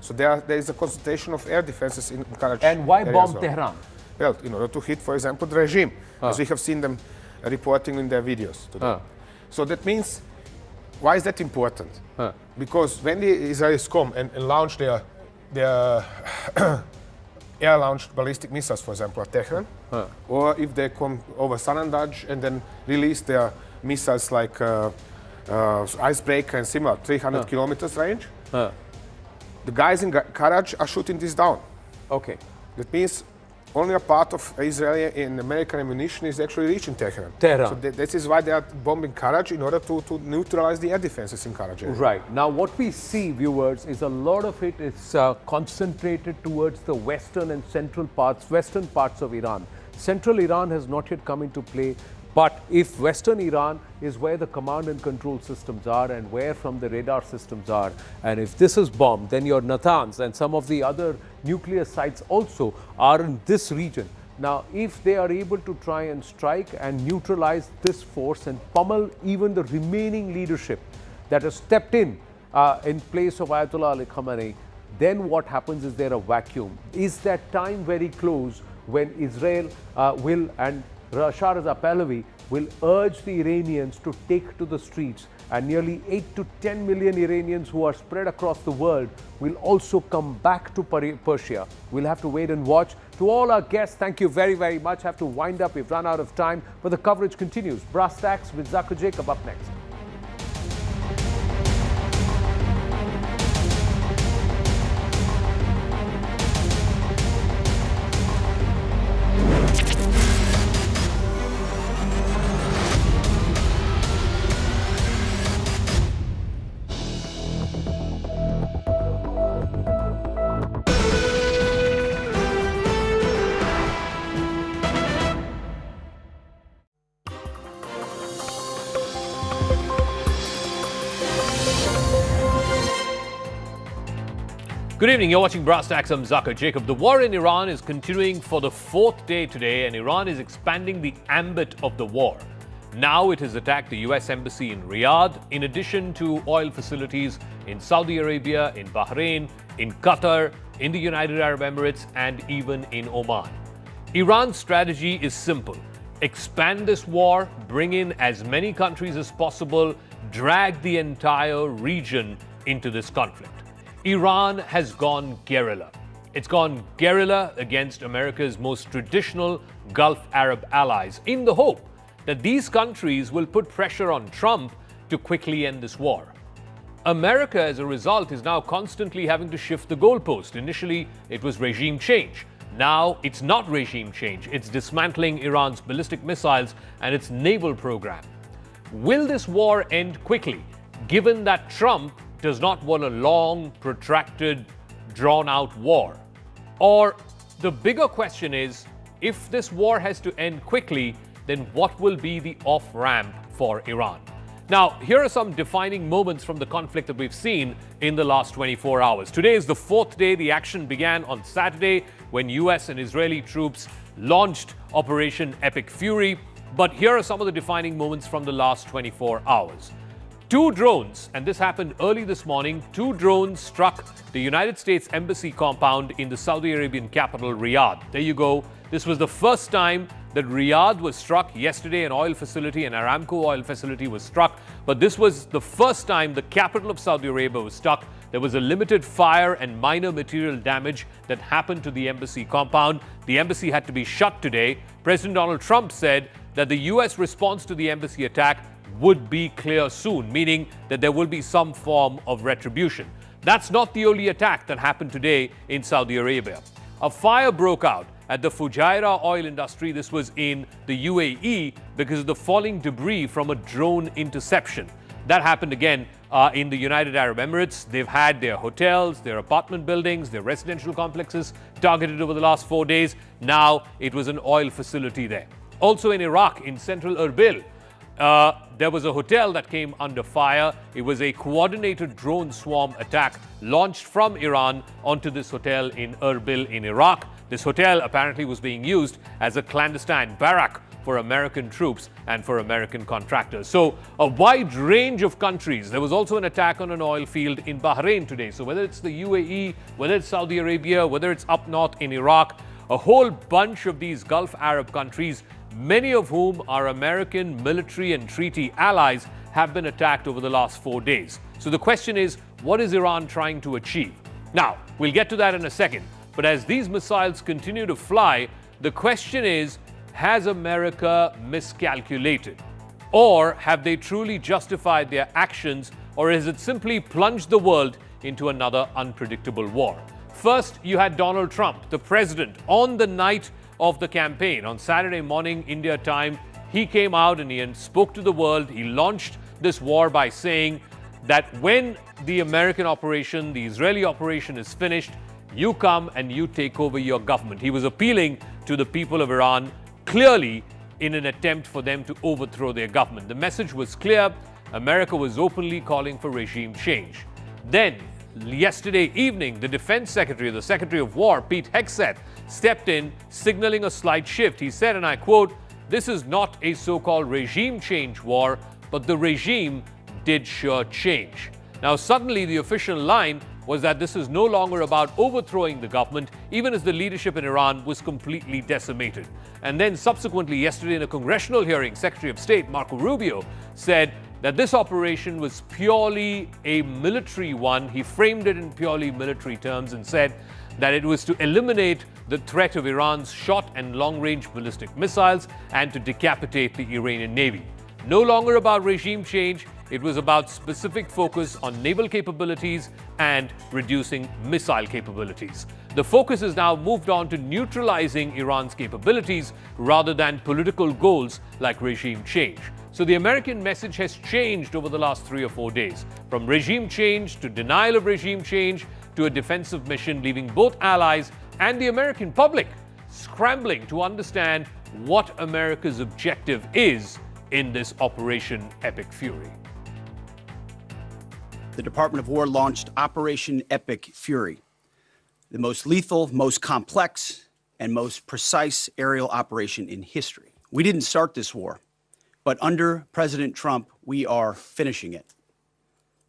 So there is a concentration of air defenses in Karaj. And why bomb Tehran? Well, in order to hit, for example, the regime, as we have seen them reporting in their videos today. So that means, why is that important? Because when the Israelis come and launch their air-launched ballistic missiles, for example, at Tehran, or if they come over Sanandaj and then release their missiles like Icebreaker and similar, 300 kilometers range, the guys in Karaj are shooting this down. Okay. That means only a part of Israeli and American ammunition is actually reaching Tehran. So this is why they are bombing Karaj, in order to neutralize the air defenses in Karaj. Right. Now what we see, viewers, is a lot of it is concentrated towards the western and western parts of Iran. Central Iran has not yet come into play. But if Western Iran is where the command and control systems are and where from the radar systems are, and if this is bombed, then your Natanz and some of the other nuclear sites also are in this region. Now, if they are able to try and strike and neutralize this force and pummel even the remaining leadership that has stepped in place of Ayatollah Ali Khamenei, then what happens is there a vacuum. Is that time very close when Israel will and Shah Reza Pahlavi will urge the Iranians to take to the streets, and nearly 8 to 10 million Iranians who are spread across the world will also come back to Persia. We'll have to wait and watch. To all our guests, thank you very, very much. Have to wind up. We've run out of time, but the coverage continues. Brass Tacks with Zakir Jacob up next. Good evening, you're watching Brass Tacks. I'm Zakir Jacob. The war in Iran is continuing for the fourth day today, and Iran is expanding the ambit of the war. Now it has attacked the US embassy in Riyadh, in addition to oil facilities in Saudi Arabia, in Bahrain, in Qatar, in the United Arab Emirates, and even in Oman. Iran's strategy is simple: expand this war, bring in as many countries as possible, drag the entire region into this conflict. Iran has gone guerrilla. It's gone guerrilla against America's most traditional Gulf Arab allies in the hope that these countries will put pressure on Trump to quickly end this war. America, as a result, is now constantly having to shift the goalpost. Initially, it was regime change. Now it's not regime change. It's dismantling Iran's ballistic missiles and its naval program. Will this war end quickly, given that Trump does not want a long, protracted, drawn-out war? Or the bigger question is, if this war has to end quickly, then what will be the off-ramp for Iran? Now, here are some defining moments from the conflict that we've seen in the last 24 hours. Today is the fourth day. The action began on Saturday when US and Israeli troops launched Operation Epic Fury. But here are some of the defining moments from the last 24 hours. Two drones, and this happened early this morning, two drones struck the United States Embassy compound in the Saudi Arabian capital, Riyadh. There you go. This was the first time that Riyadh was struck. Yesterday, an oil facility, an Aramco oil facility was struck. But this was the first time the capital of Saudi Arabia was struck. There was a limited fire and minor material damage that happened to the embassy compound. The embassy had to be shut today. President Donald Trump said that the U.S. response to the embassy attack would be clear soon, meaning that there will be some form of retribution. That's not the only attack that happened today in Saudi Arabia. A fire broke out at the Fujairah oil industry. This was in the UAE because of the falling debris from a drone interception. That happened again in the United Arab Emirates. They've had their hotels, their apartment buildings, their residential complexes targeted over the last 4 days. Now it was an oil facility there. Also in Iraq, in central Erbil, there was a hotel that came under fire. It was a coordinated drone swarm attack launched from Iran onto this hotel in Erbil in Iraq. This hotel apparently was being used as a clandestine barrack for American troops and for American contractors. So a wide range of countries. There was also an attack on an oil field in Bahrain today. So whether it's the UAE, whether it's Saudi Arabia, whether it's up north in Iraq, a whole bunch of these Gulf Arab countries, many of whom are American military and treaty allies, have been attacked over the last 4 days. So the question is, what is Iran trying to achieve? Now, we'll get to that in a second. But as these missiles continue to fly, the question is, has America miscalculated? Or have they truly justified their actions? Or has it simply plunged the world into another unpredictable war? First, you had Donald Trump, the president, on the night of the campaign. On Saturday morning, India time, he came out and he spoke to the world. He launched this war by saying that when the American operation, the Israeli operation is finished, you come and you take over your government. He was appealing to the people of Iran, clearly in an attempt for them to overthrow their government. The message was clear. America was openly calling for regime change. Then, yesterday evening, the Defense Secretary, the Secretary of War, Pete Hegseth, stepped in, signaling a slight shift. He said, and I quote, "This is not a so-called regime change war, but the regime did sure change." Now, suddenly the official line was that this is no longer about overthrowing the government, even as the leadership in Iran was completely decimated. And then subsequently, yesterday in a congressional hearing, Secretary of State Marco Rubio said that this operation was purely a military one. He framed it in purely military terms and said that it was to eliminate the threat of Iran's short and long-range ballistic missiles and to decapitate the Iranian Navy. No longer about regime change. It was about specific focus on naval capabilities and reducing missile capabilities. The focus is now moved on to neutralizing Iran's capabilities rather than political goals like regime change. So the American message has changed over the last 3 or 4 days, from regime change to denial of regime change to a defensive mission, leaving both allies and the American public scrambling to understand what America's objective is in this Operation Epic Fury. The Department of War launched Operation Epic Fury, the most lethal, most complex, and most precise aerial operation in history. We didn't start this war, but under President Trump, we are finishing it.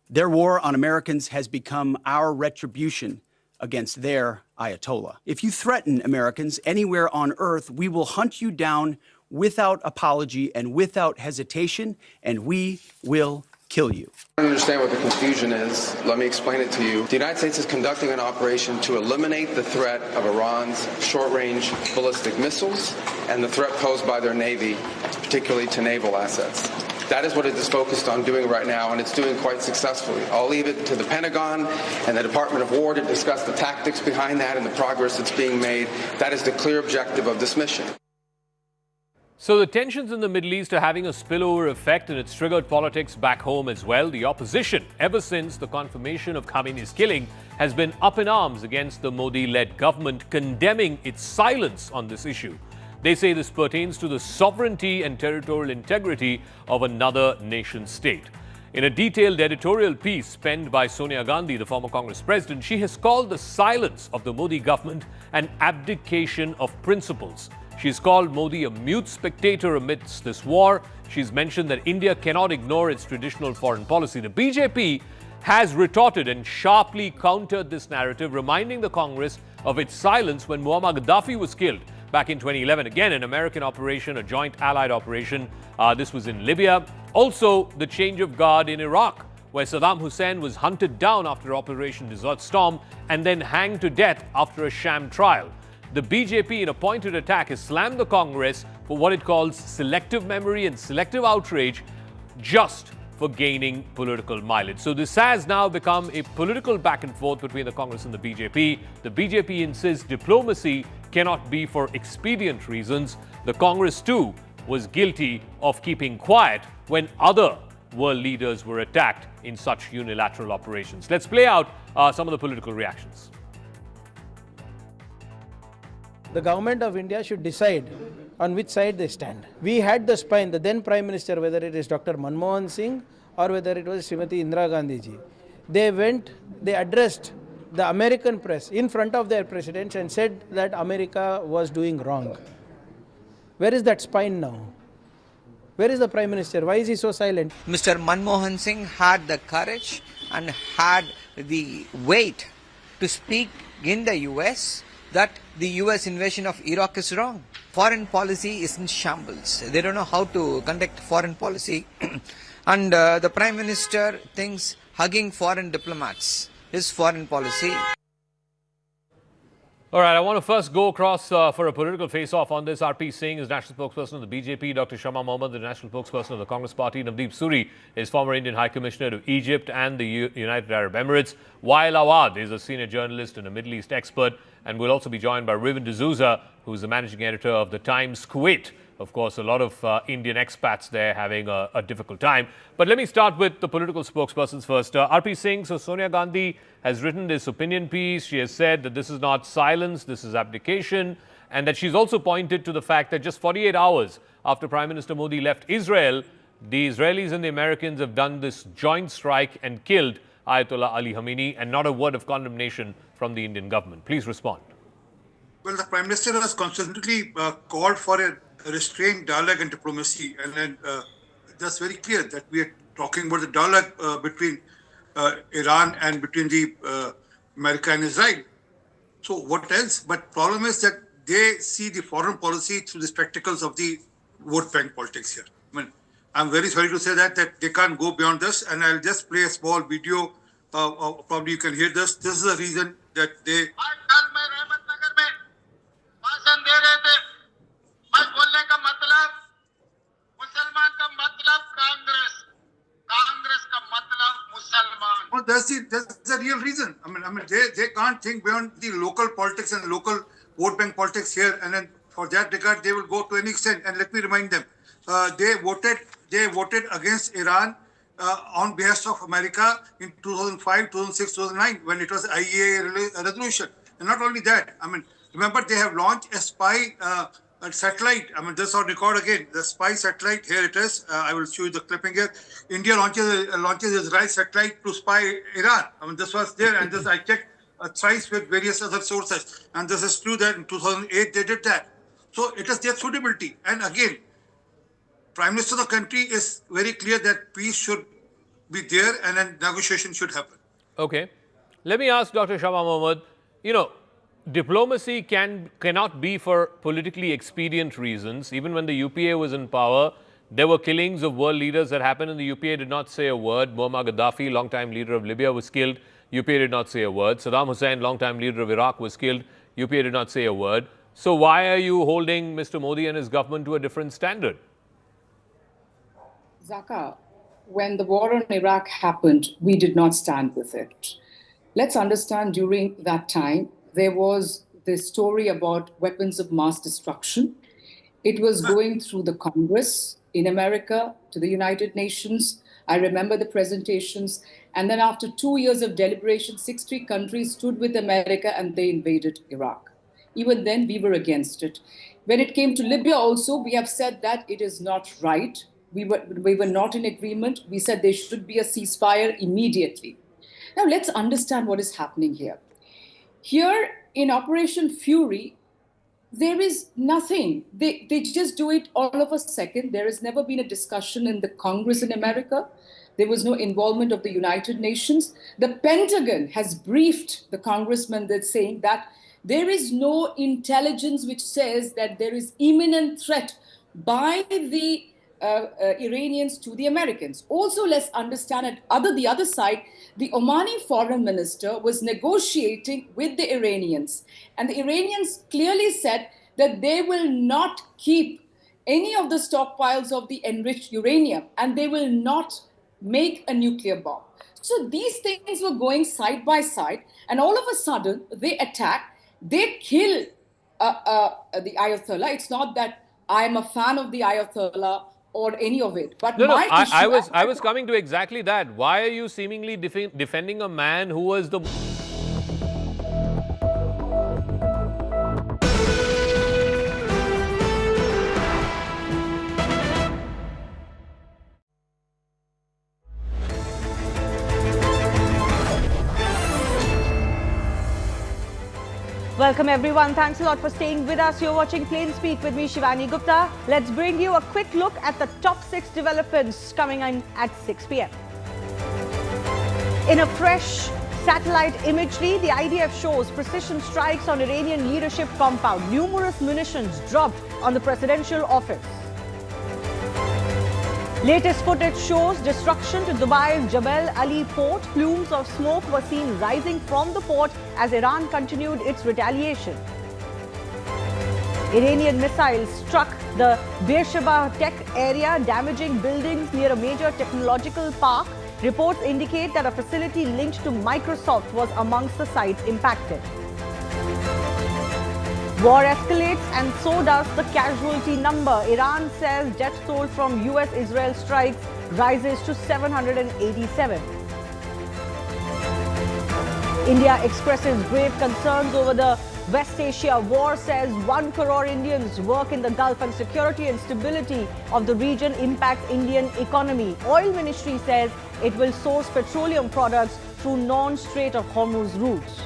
Their war on Americans has become our retribution against their Ayatollah. If you threaten Americans anywhere on earth, we will hunt you down without apology and without hesitation, and we will kill you. I don't understand what the confusion is. Let me explain it to you. The United States is conducting an operation to eliminate the threat of Iran's short-range ballistic missiles and the threat posed by their Navy, particularly to naval assets. That is what it is focused on doing right now, and it's doing quite successfully. I'll leave it to the Pentagon and the Department of War to discuss the tactics behind that and the progress that's being made. That is the clear objective of this mission. So the tensions in the Middle East are having a spillover effect, and it's triggered politics back home as well. The opposition, ever since the confirmation of Khamenei's killing, has been up in arms against the Modi-led government, condemning its silence on this issue. They say this pertains to the sovereignty and territorial integrity of another nation state. In a detailed editorial piece penned by Sonia Gandhi, the former Congress president, she has called the silence of the Modi government an abdication of principles. She's called Modi a mute spectator amidst this war. She's mentioned that India cannot ignore its traditional foreign policy. The BJP has retorted and sharply countered this narrative, reminding the Congress of its silence when Muammar Gaddafi was killed back in 2011. Again, an American operation, a joint allied operation. This was in Libya. Also, the change of guard in Iraq, where Saddam Hussein was hunted down after Operation Desert Storm and then hanged to death after a sham trial. The BJP, in a pointed attack, has slammed the Congress for what it calls selective memory and selective outrage, just for gaining political mileage. So this has now become a political back and forth between the Congress and the BJP. The BJP insists diplomacy cannot be for expedient reasons, the Congress too was guilty of keeping quiet when other world leaders were attacked in such unilateral operations. Let's play out some of the political reactions. The government of India should decide on which side they stand. We had the spine, the then Prime Minister, whether it is Dr. Manmohan Singh or whether it was Srimati Indira Gandhi ji. They addressed the American press in front of their presidents and said that America was doing wrong. Where is that spine now? Where is the Prime Minister? Why is he so silent? Mr. Manmohan Singh had the courage and had the weight to speak in the US that the US invasion of Iraq is wrong. Foreign policy is in shambles. They don't know how to conduct foreign policy. And the Prime Minister thinks hugging foreign diplomats is foreign policy. All right, I want to first go across for a political face-off on this. R.P. Singh is national spokesperson of the BJP. Dr. Shama Mohammad, the national spokesperson of the Congress Party. Navdeep Suri is former Indian High Commissioner to Egypt and the United Arab Emirates. Wael Awad is a senior journalist and a Middle East expert. And we'll also be joined by Riven D'Souza, who's the managing editor of the Times Kuwait. Of course, a lot of Indian expats there having a difficult time. But let me start with the political spokespersons first. R.P. Singh, so Sonia Gandhi has written this opinion piece. She has said that this is not silence, this is abdication, and that she's also pointed to the fact that just 48 hours after Prime Minister Modi left Israel, the Israelis and the Americans have done this joint strike and killed Ayatollah Ali Khamenei, and not a word of condemnation from the Indian government. Please respond. Well, the Prime Minister has constantly called for a restrained dialogue and diplomacy, and then that's very clear that we are talking about the dialogue between Iran and between the America and Israel. So what else? But problem is that they see the foreign policy through the spectacles of the vote bank politics here. I mean, I'm very sorry to say that they can't go beyond this, and I'll just play a small video. Probably you can hear this. This is the reason that they. Well, that's the real reason. I mean, they can't think beyond the local politics and local vote bank politics here, and then for that regard, they will go to any extent. And let me remind them, they voted against Iran on behalf of America in 2005, 2006, 2009 when it was IAEA resolution. And not only that, I mean, remember they have launched a spy satellite. I mean, this on record again. The spy satellite, here it is. I will show you the clipping here. India launches Israel satellite to spy Iran. I mean, this was there, and this I checked thrice with various other sources. And this is true that in 2008 they did that. So it is their suitability. And again, Prime Minister of the country is very clear that peace should be there and then negotiation should happen. Okay. Let me ask Dr. Shama Mohammad, diplomacy cannot be for politically expedient reasons. Even when the UPA was in power, there were killings of world leaders that happened and the UPA did not say a word. Muammar Gaddafi, longtime leader of Libya, was killed. UPA did not say a word. Saddam Hussein, longtime leader of Iraq, was killed. UPA did not say a word. So why are you holding Mr. Modi and his government to a different standard? Zaka, when the war on Iraq happened, we did not stand with it. Let's understand during that time, there was this story about weapons of mass destruction. It was going through the Congress in America to the United Nations. I remember the presentations. And then after 2 years of deliberation, 60 countries stood with America and they invaded Iraq. Even then, we were against it. When it came to Libya also, we have said that it is not right. We were not in agreement. We said there should be a ceasefire immediately. Now, let's understand what is happening here. Here in Operation Fury, there is nothing. They just do it all of a second. There has never been a discussion in the Congress in America. There was no involvement of the United Nations. The Pentagon has briefed the congressman that's saying that there is no intelligence which says that there is imminent threat by the Iranians to the Americans. Also, let's understand the other side, the Omani foreign minister was negotiating with the Iranians. And the Iranians clearly said that they will not keep any of the stockpiles of the enriched uranium and they will not make a nuclear bomb. So these things were going side by side, and all of a sudden they attack, they kill the Ayatollah. It's not that I am a fan of the Ayatollah or any of it. But No, my issue, I was coming to exactly that. Why are you seemingly defending a man who was the... Welcome everyone. Thanks a lot for staying with us. You're watching Plain Speak with me, Shivani Gupta. Let's bring you a quick look at the top 6 developments coming in at 6 p.m. In a fresh satellite imagery, the IDF shows precision strikes on Iranian leadership compound. Numerous munitions dropped on the presidential office. Latest footage shows destruction to Dubai's Jebel Ali port. Plumes of smoke were seen rising from the port as Iran continued its retaliation. Iranian missiles struck the Beersheba tech area, damaging buildings near a major technological park. Reports indicate that a facility linked to Microsoft was amongst the sites impacted. War escalates and so does the casualty number. Iran says death toll from US-Israel strikes rises to 787. India expresses grave concerns over the West Asia war, says 1 crore Indians work in the Gulf and security and stability of the region impacts Indian economy. Oil Ministry says it will source petroleum products through non-Strait of Hormuz routes.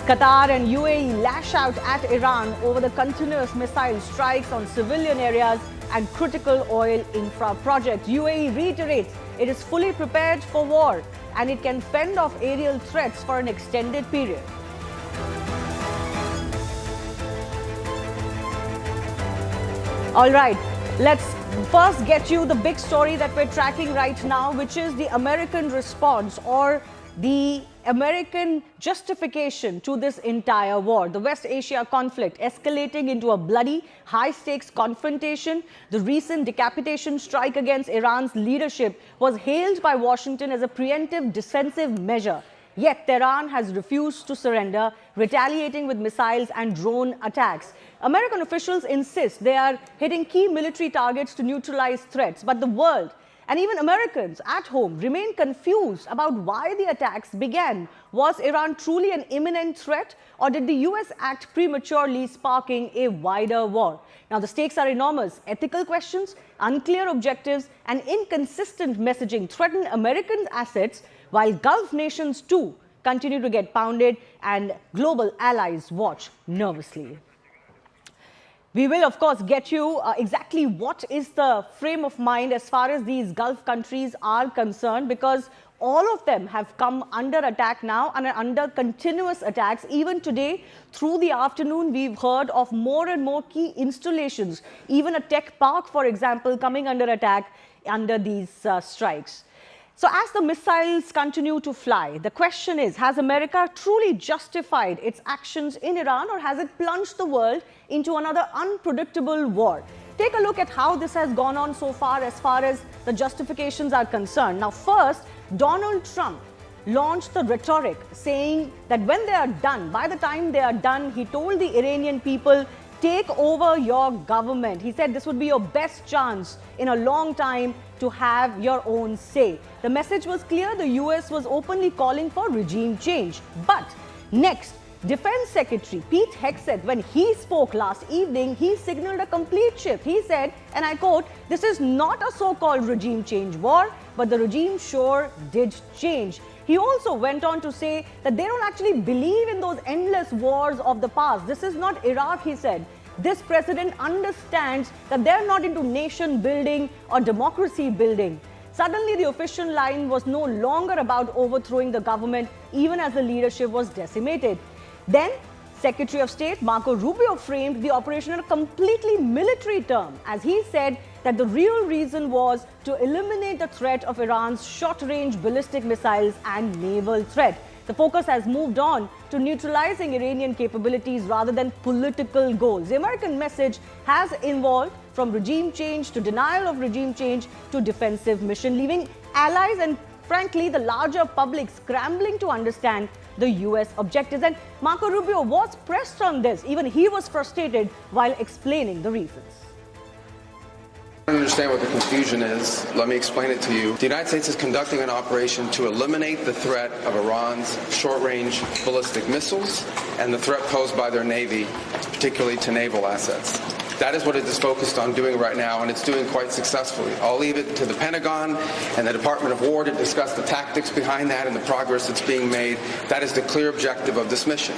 Qatar and UAE lash out at Iran over the continuous missile strikes on civilian areas and critical oil infra projects. UAE reiterates it is fully prepared for war and it can fend off aerial threats for an extended period. All right, let's first get you the big story that we're tracking right now, which is the American response or the American justification to this entire war. The West Asia conflict escalating into a bloody, high-stakes confrontation. The recent decapitation strike against Iran's leadership was hailed by Washington as a preemptive defensive measure. Yet Tehran has refused to surrender, retaliating with missiles and drone attacks. American officials insist they are hitting key military targets to neutralize threats, but the world and even Americans at home remain confused about why the attacks began. Was Iran truly an imminent threat, or did the US act prematurely, sparking a wider war? Now, the stakes are enormous. Ethical questions, unclear objectives, and inconsistent messaging threaten American assets, while Gulf nations too continue to get pounded and global allies watch nervously. We will, of course, get you exactly what is the frame of mind as far as these Gulf countries are concerned, because all of them have come under attack now and are under continuous attacks. Even today, through the afternoon, we've heard of more and more key installations, even a tech park, for example, coming under attack under these strikes. So as the missiles continue to fly, the question is, has America truly justified its actions in Iran, or has it plunged the world into another unpredictable war? Take a look at how this has gone on so far as the justifications are concerned. Now, first, Donald Trump launched the rhetoric saying that when they are done, by the time they are done, he told the Iranian people, take over your government. He said this would be your best chance in a long time to have your own say. The message was clear. The US was openly calling for regime change. But next, Defense Secretary Pete Hegseth, when he spoke last evening, he signaled a complete shift. He said, and I quote, "This is not a so-called regime change war, but the regime sure did change." He also went on to say that they don't actually believe in those endless wars of the past. This is not Iraq, he said. This president understands that they're not into nation building or democracy building. Suddenly, the official line was no longer about overthrowing the government, even as the leadership was decimated. Then, Secretary of State Marco Rubio framed the operation in a completely military term, as he said that the real reason was to eliminate the threat of Iran's short-range ballistic missiles and naval threat. The focus has moved on to neutralizing Iranian capabilities rather than political goals. The American message has evolved from regime change to denial of regime change to defensive mission, leaving allies and frankly, the larger public scrambling to understand the US objectives. And Marco Rubio was pressed on this. Even he was frustrated while explaining the reasons. I don't understand what the confusion is. Let me explain it to you. The United States is conducting an operation to eliminate the threat of Iran's short-range ballistic missiles and the threat posed by their Navy, particularly to naval assets. That is what it is focused on doing right now, and it's doing quite successfully. I'll leave it to the Pentagon and the Department of War to discuss the tactics behind that and the progress that's being made. That is the clear objective of this mission.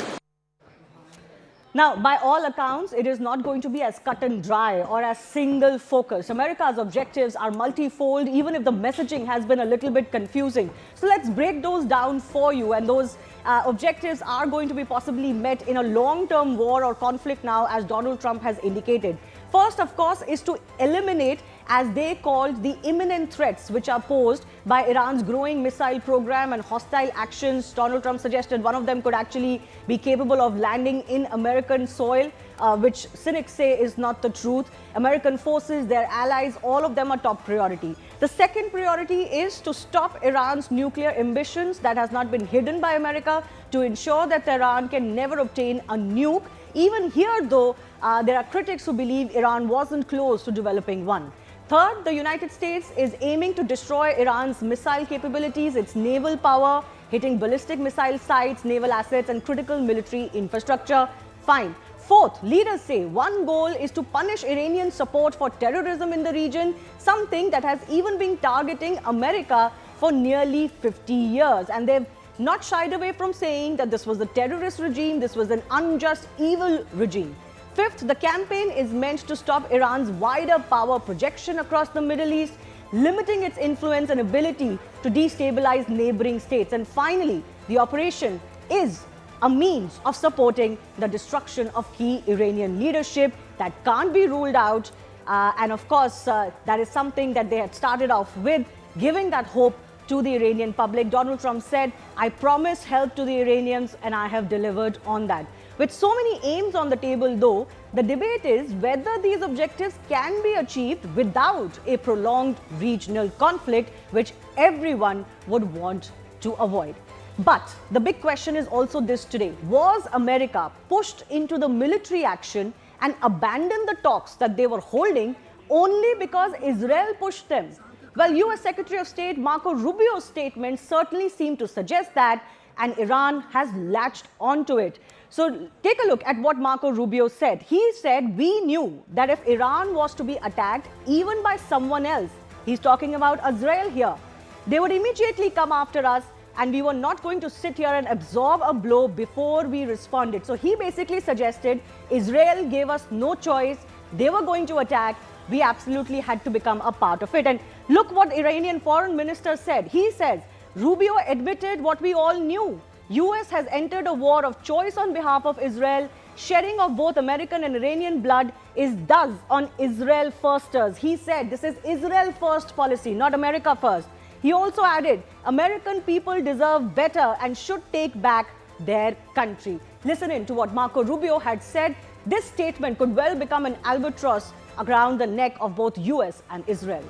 Now, by all accounts, it is not going to be as cut and dry or as single focus. America's objectives are multifold, even if the messaging has been a little bit confusing. So let's break those down for you. And those objectives are going to be possibly met in a long-term war or conflict now, as Donald Trump has indicated. First, of course, is to eliminate, as they called, the imminent threats which are posed by Iran's growing missile program and hostile actions. Donald Trump suggested one of them could actually be capable of landing in American soil, which cynics say is not the truth. American forces, their allies, all of them are top priority. The second priority is to stop Iran's nuclear ambitions that has not been hidden by America, to ensure that Tehran can never obtain a nuke. Even here, though, there are critics who believe Iran wasn't close to developing one. Third, the United States is aiming to destroy Iran's missile capabilities, its naval power, hitting ballistic missile sites, naval assets, and critical military infrastructure. Fine. Fourth, leaders say one goal is to punish Iranian support for terrorism in the region, something that has even been targeting America for nearly 50 years. And they've not shied away from saying that this was a terrorist regime, this was an unjust, evil regime. Fifth, the campaign is meant to stop Iran's wider power projection across the Middle East, limiting its influence and ability to destabilize neighboring states. And finally, the operation is a means of supporting the destruction of key Iranian leadership that can't be ruled out. And of course, that is something that they had started off with, giving that hope to the Iranian public. Donald Trump said, "I promised help to the Iranians and I have delivered on that." With so many aims on the table, though, the debate is whether these objectives can be achieved without a prolonged regional conflict, which everyone would want to avoid. But the big question is also this today. Was America pushed into the military action and abandoned the talks that they were holding only because Israel pushed them? Well, US Secretary of State Marco Rubio's statement certainly seemed to suggest that, and Iran has latched onto it. So take a look at what Marco Rubio said. He said, "We knew that if Iran was to be attacked, even by someone else," he's talking about Israel here, "they would immediately come after us, and we were not going to sit here and absorb a blow before we responded." So he basically suggested Israel gave us no choice. They were going to attack. We absolutely had to become a part of it. And look what Iranian foreign minister said. He says, Rubio admitted what we all knew. US has entered a war of choice on behalf of Israel. Shedding of both American and Iranian blood is thus on Israel firsters. He said this is Israel first policy, not America first. He also added, American people deserve better and should take back their country. Listen in to what Marco Rubio had said. This statement could well become an albatross around the neck of both US and Israel.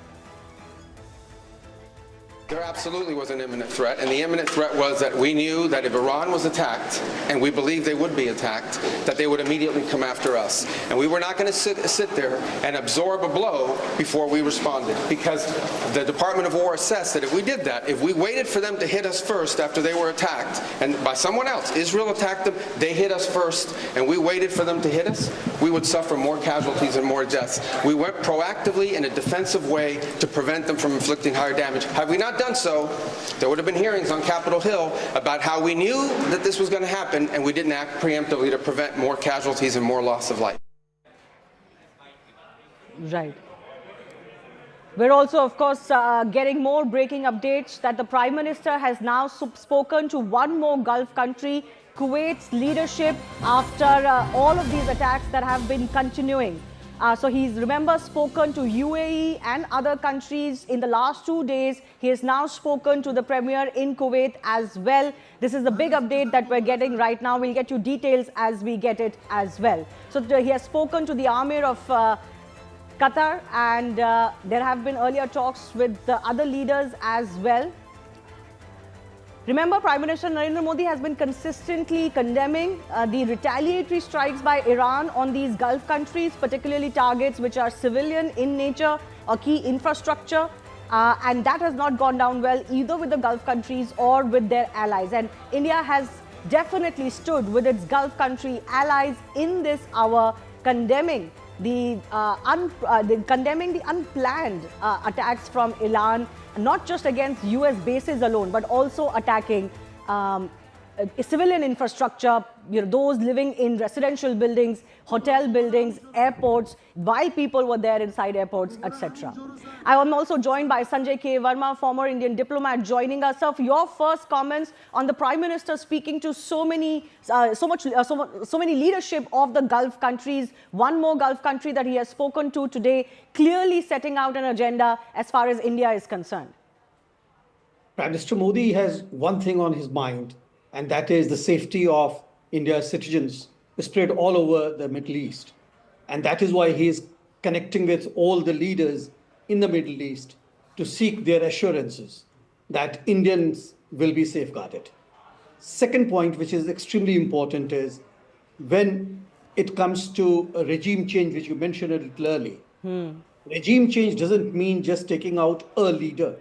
There absolutely was an imminent threat, and the imminent threat was that we knew that if Iran was attacked, and we believed they would be attacked, that they would immediately come after us. And we were not going to sit there and absorb a blow before we responded, because the Department of War assessed that if we did that, if we waited for them to hit us first after they were attacked, and by someone else, Israel attacked them, they hit us first, and we waited for them to hit us, we would suffer more casualties and more deaths. We went proactively in a defensive way to prevent them from inflicting higher damage. Had we not done so, there would have been hearings on Capitol Hill about how we knew that this was going to happen and we didn't act preemptively to prevent more casualties and more loss of life. Right. We're also, of course, getting more breaking updates that the Prime Minister has now spoken to one more Gulf country, Kuwait's leadership, after all of these attacks that have been continuing. So he's, remember, spoken to UAE and other countries in the last 2 days. He has now spoken to the Premier in Kuwait as well. This is the big update that we're getting right now. We'll get you details as we get it as well. So he has spoken to the Amir of Qatar, and there have been earlier talks with the other leaders as well. Remember, Prime Minister Narendra Modi has been consistently condemning the retaliatory strikes by Iran on these Gulf countries, particularly targets which are civilian in nature or key infrastructure. And that has not gone down well either with the Gulf countries or with their allies. And India has definitely stood with its Gulf country allies in this hour, condemning the unplanned attacks from Iran, not just against US bases alone, but also attacking civilian infrastructure, those living in residential buildings, hotel buildings, airports, while people were there inside airports, etc. I am also joined by Sanjay K. Verma, former Indian diplomat, joining us. Sir, your first comments on the Prime Minister speaking to so many leadership of the Gulf countries. One more Gulf country that he has spoken to today, clearly setting out an agenda as far as India is concerned. Prime Minister Modi has one thing on his mind, and that is the safety of India's citizens spread all over the Middle East. And that is why he is connecting with all the leaders in the Middle East to seek their assurances that Indians will be safeguarded. Second point, which is extremely important, is when it comes to a regime change, which you mentioned a little early, regime change doesn't mean just taking out a leader.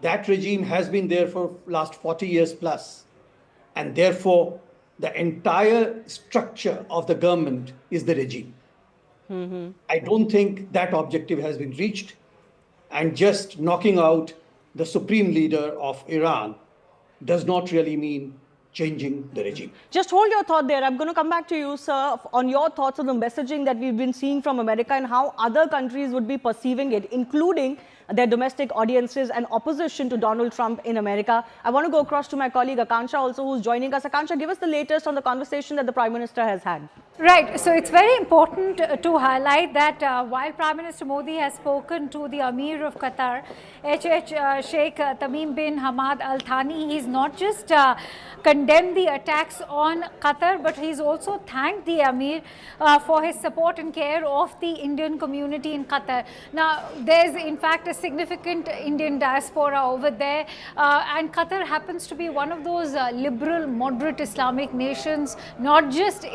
That regime has been there for last 40 years plus. And therefore, the entire structure of the government is the regime. I don't think that objective has been reached. And just knocking out the supreme leader of Iran does not really mean changing the regime. Just hold your thought there. I'm going to come back to you, sir, on your thoughts on the messaging that we've been seeing from America and how other countries would be perceiving it, including their domestic audiences and opposition to Donald Trump in America. I want to go across to my colleague Akansha also, who's joining us. Akansha, give us the latest on the conversation that the Prime Minister has had. Right. So it's very important to highlight that while Prime Minister Modi has spoken to the Emir of Qatar, Sheikh Tamim bin Hamad Al Thani, he's not just condemned the attacks on Qatar, but he's also thanked the Emir for his support and care of the Indian community in Qatar. Now, there's in fact a significant Indian diaspora over there, and Qatar happens to be one of those liberal, moderate Islamic nations, not just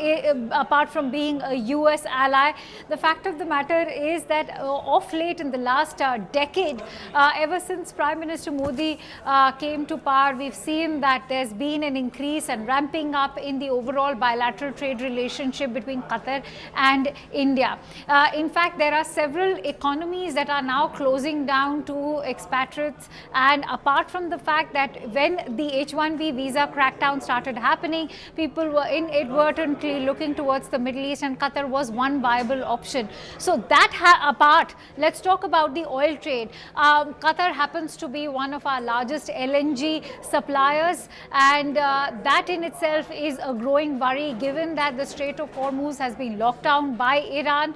apart from being a US ally. The fact of the matter is that of late in the last decade, ever since Prime Minister Modi came to power, we've seen that there's been an increase and ramping up in the overall bilateral trade relationship between Qatar and India. In fact, there are several economies that are now closing down to expatriates, and apart from the fact that when the H-1B visa crackdown started happening, people were inadvertently looking towards the Middle East, and Qatar was one viable option. So that apart, let's talk about the oil trade. Qatar happens to be one of our largest LNG suppliers, and that in itself is a growing worry given that the Strait of Hormuz has been locked down by Iran.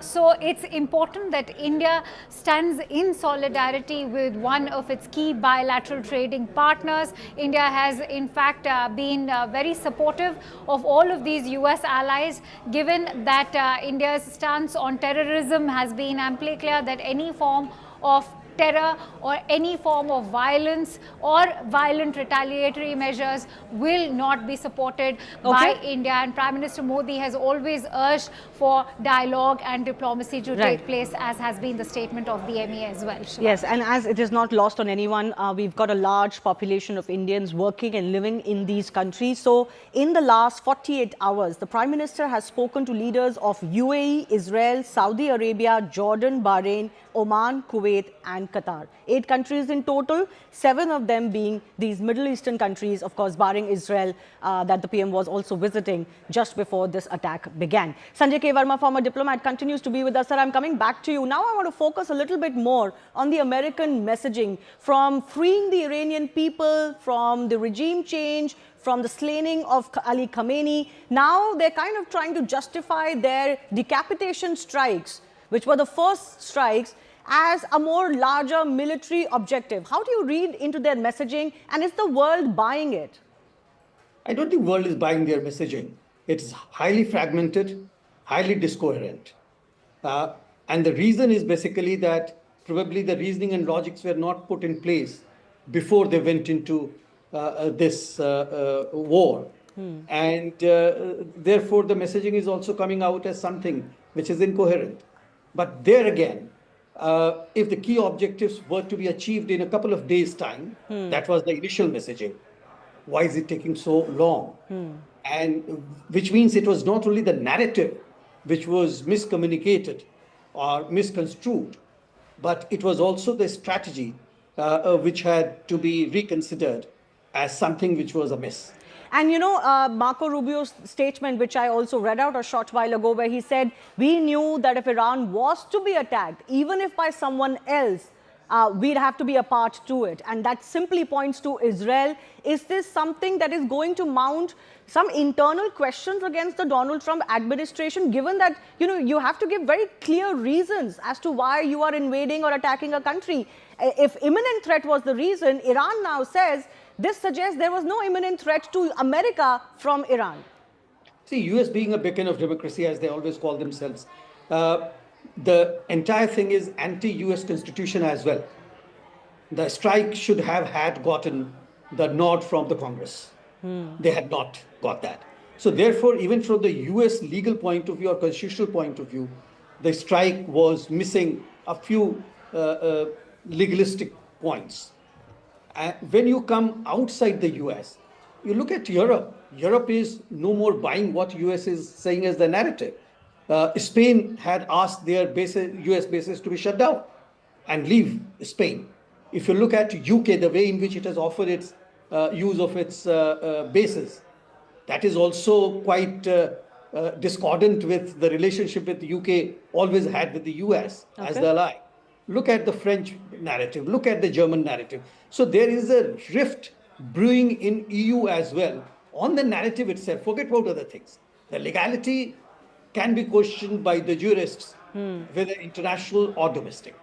So it's important that India stands in solidarity with one of its key bilateral trading partners. India has in fact been very supportive of all of these US allies, given that India's stance on terrorism has been amply clear that any form of terror or any form of violence or violent retaliatory measures will not be supported by India. And Prime Minister Modi has always urged for dialogue and diplomacy to take place, as has been the statement of the MEA as well. Yes, and as it is not lost on anyone, we've got a large population of Indians working and living in these countries. So in the last 48 hours, the Prime Minister has spoken to leaders of UAE, Israel, Saudi Arabia, Jordan, Bahrain, Oman, Kuwait and Qatar. 8 countries in total, 7 of them being these Middle Eastern countries, of course, barring Israel, that the PM was also visiting just before this attack began. Sanjay K. Verma, former diplomat, continues to be with us. Sir, I'm coming back to you. Now I want to focus a little bit more on the American messaging, from freeing the Iranian people, from the regime change, from the slaying of Ali Khamenei. Now they're kind of trying to justify their decapitation strikes, which were the first strikes, as a more larger military objective. How do you read into their messaging, and is the world buying it? I don't think the world is buying their messaging. It's highly fragmented, highly discoherent. And the reason is basically that probably the reasoning and logics were not put in place before they went into this war. And therefore, the messaging is also coming out as something which is incoherent. But there again, if the key objectives were to be achieved in a couple of days' time, that was the initial messaging. Why is it taking so long? And which means it was not only the narrative which was miscommunicated or misconstrued, but it was also the strategy which had to be reconsidered as something which was amiss. And you know, Marco Rubio's statement, which I also read out a short while ago, where he said, we knew that if Iran was to be attacked, even if by someone else, we'd have to be a part to it. And that simply points to Israel. Is this something that is going to mount some internal questions against the Donald Trump administration, given that, you know, you have to give very clear reasons as to why you are invading or attacking a country? If imminent threat was the reason, Iran now says, this suggests there was no imminent threat to America from Iran. See, US being a beacon of democracy, as they always call themselves, the entire thing is anti-US constitution as well. The strike should have had gotten the nod from the Congress. They had not got that. So therefore, even from the US legal point of view or constitutional point of view, the strike was missing a few legalistic points. When you come outside the US, you look at Europe. Europe is no more buying what US is saying as the narrative. Spain had asked their bases, US bases to be shut down and leave Spain. If you look at UK, the way in which it has offered its use of its bases, that is also quite discordant with the relationship that the UK always had with the US as the ally. Look at the French narrative, look at the German narrative. So there is a rift brewing in EU as well on the narrative itself. Forget about other things. The legality can be questioned by the jurists, whether international or domestic.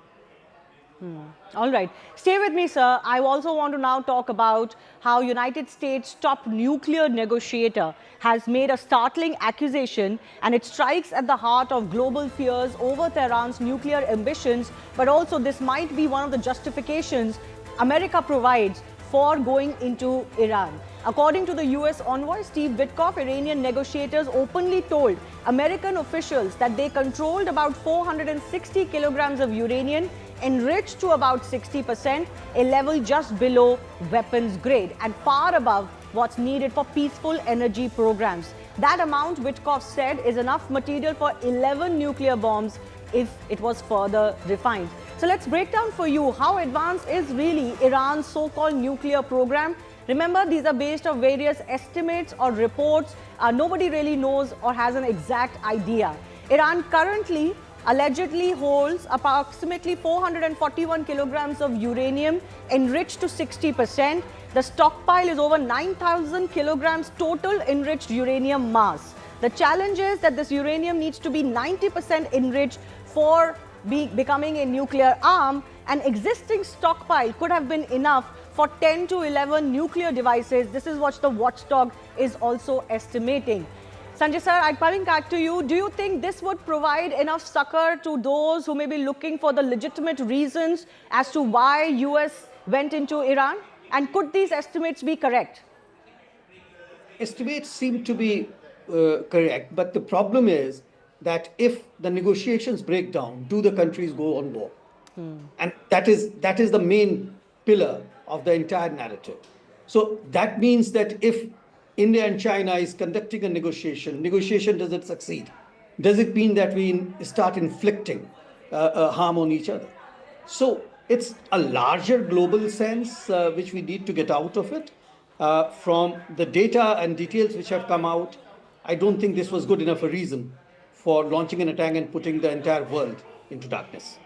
All right. Stay with me, sir. I also want to now talk about how United States' top nuclear negotiator has made a startling accusation, and it strikes at the heart of global fears over Tehran's nuclear ambitions, but also this might be one of the justifications America provides for going into Iran. According to the US envoy Steve Witkoff, Iranian negotiators openly told American officials that they controlled about 460 kilograms of uranium enriched to about 60%, a level just below weapons grade and far above what's needed for peaceful energy programs. That amount, Witkoff said, is enough material for 11 nuclear bombs if it was further refined. So let's break down for you how advanced is really Iran's so-called nuclear program. Remember, these are based on various estimates or reports. Nobody really knows or has an exact idea. Iran currently allegedly holds approximately 441 kilograms of uranium enriched to 60%. The stockpile is over 9,000 kilograms total enriched uranium mass. The challenge is that this uranium needs to be 90% enriched for becoming a nuclear arm. An existing stockpile could have been enough for 10 to 11 nuclear devices. This is what the watchdog is also estimating. Sanjay sir, I'm coming back to you. Do you think this would provide enough succor to those who may be looking for the legitimate reasons as to why US went into Iran? And could these estimates be correct? Estimates seem to be correct, but the problem is that if the negotiations break down, do the countries go on war? And that is the main pillar of the entire narrative. So that means that if India and China is conducting a negotiation doesn't succeed, does it mean that we start inflicting harm on each other? So it's a larger global sense which we need to get out of it. From the data and details which have come out, I don't think this was good enough a reason for launching an attack and putting the entire world into darkness.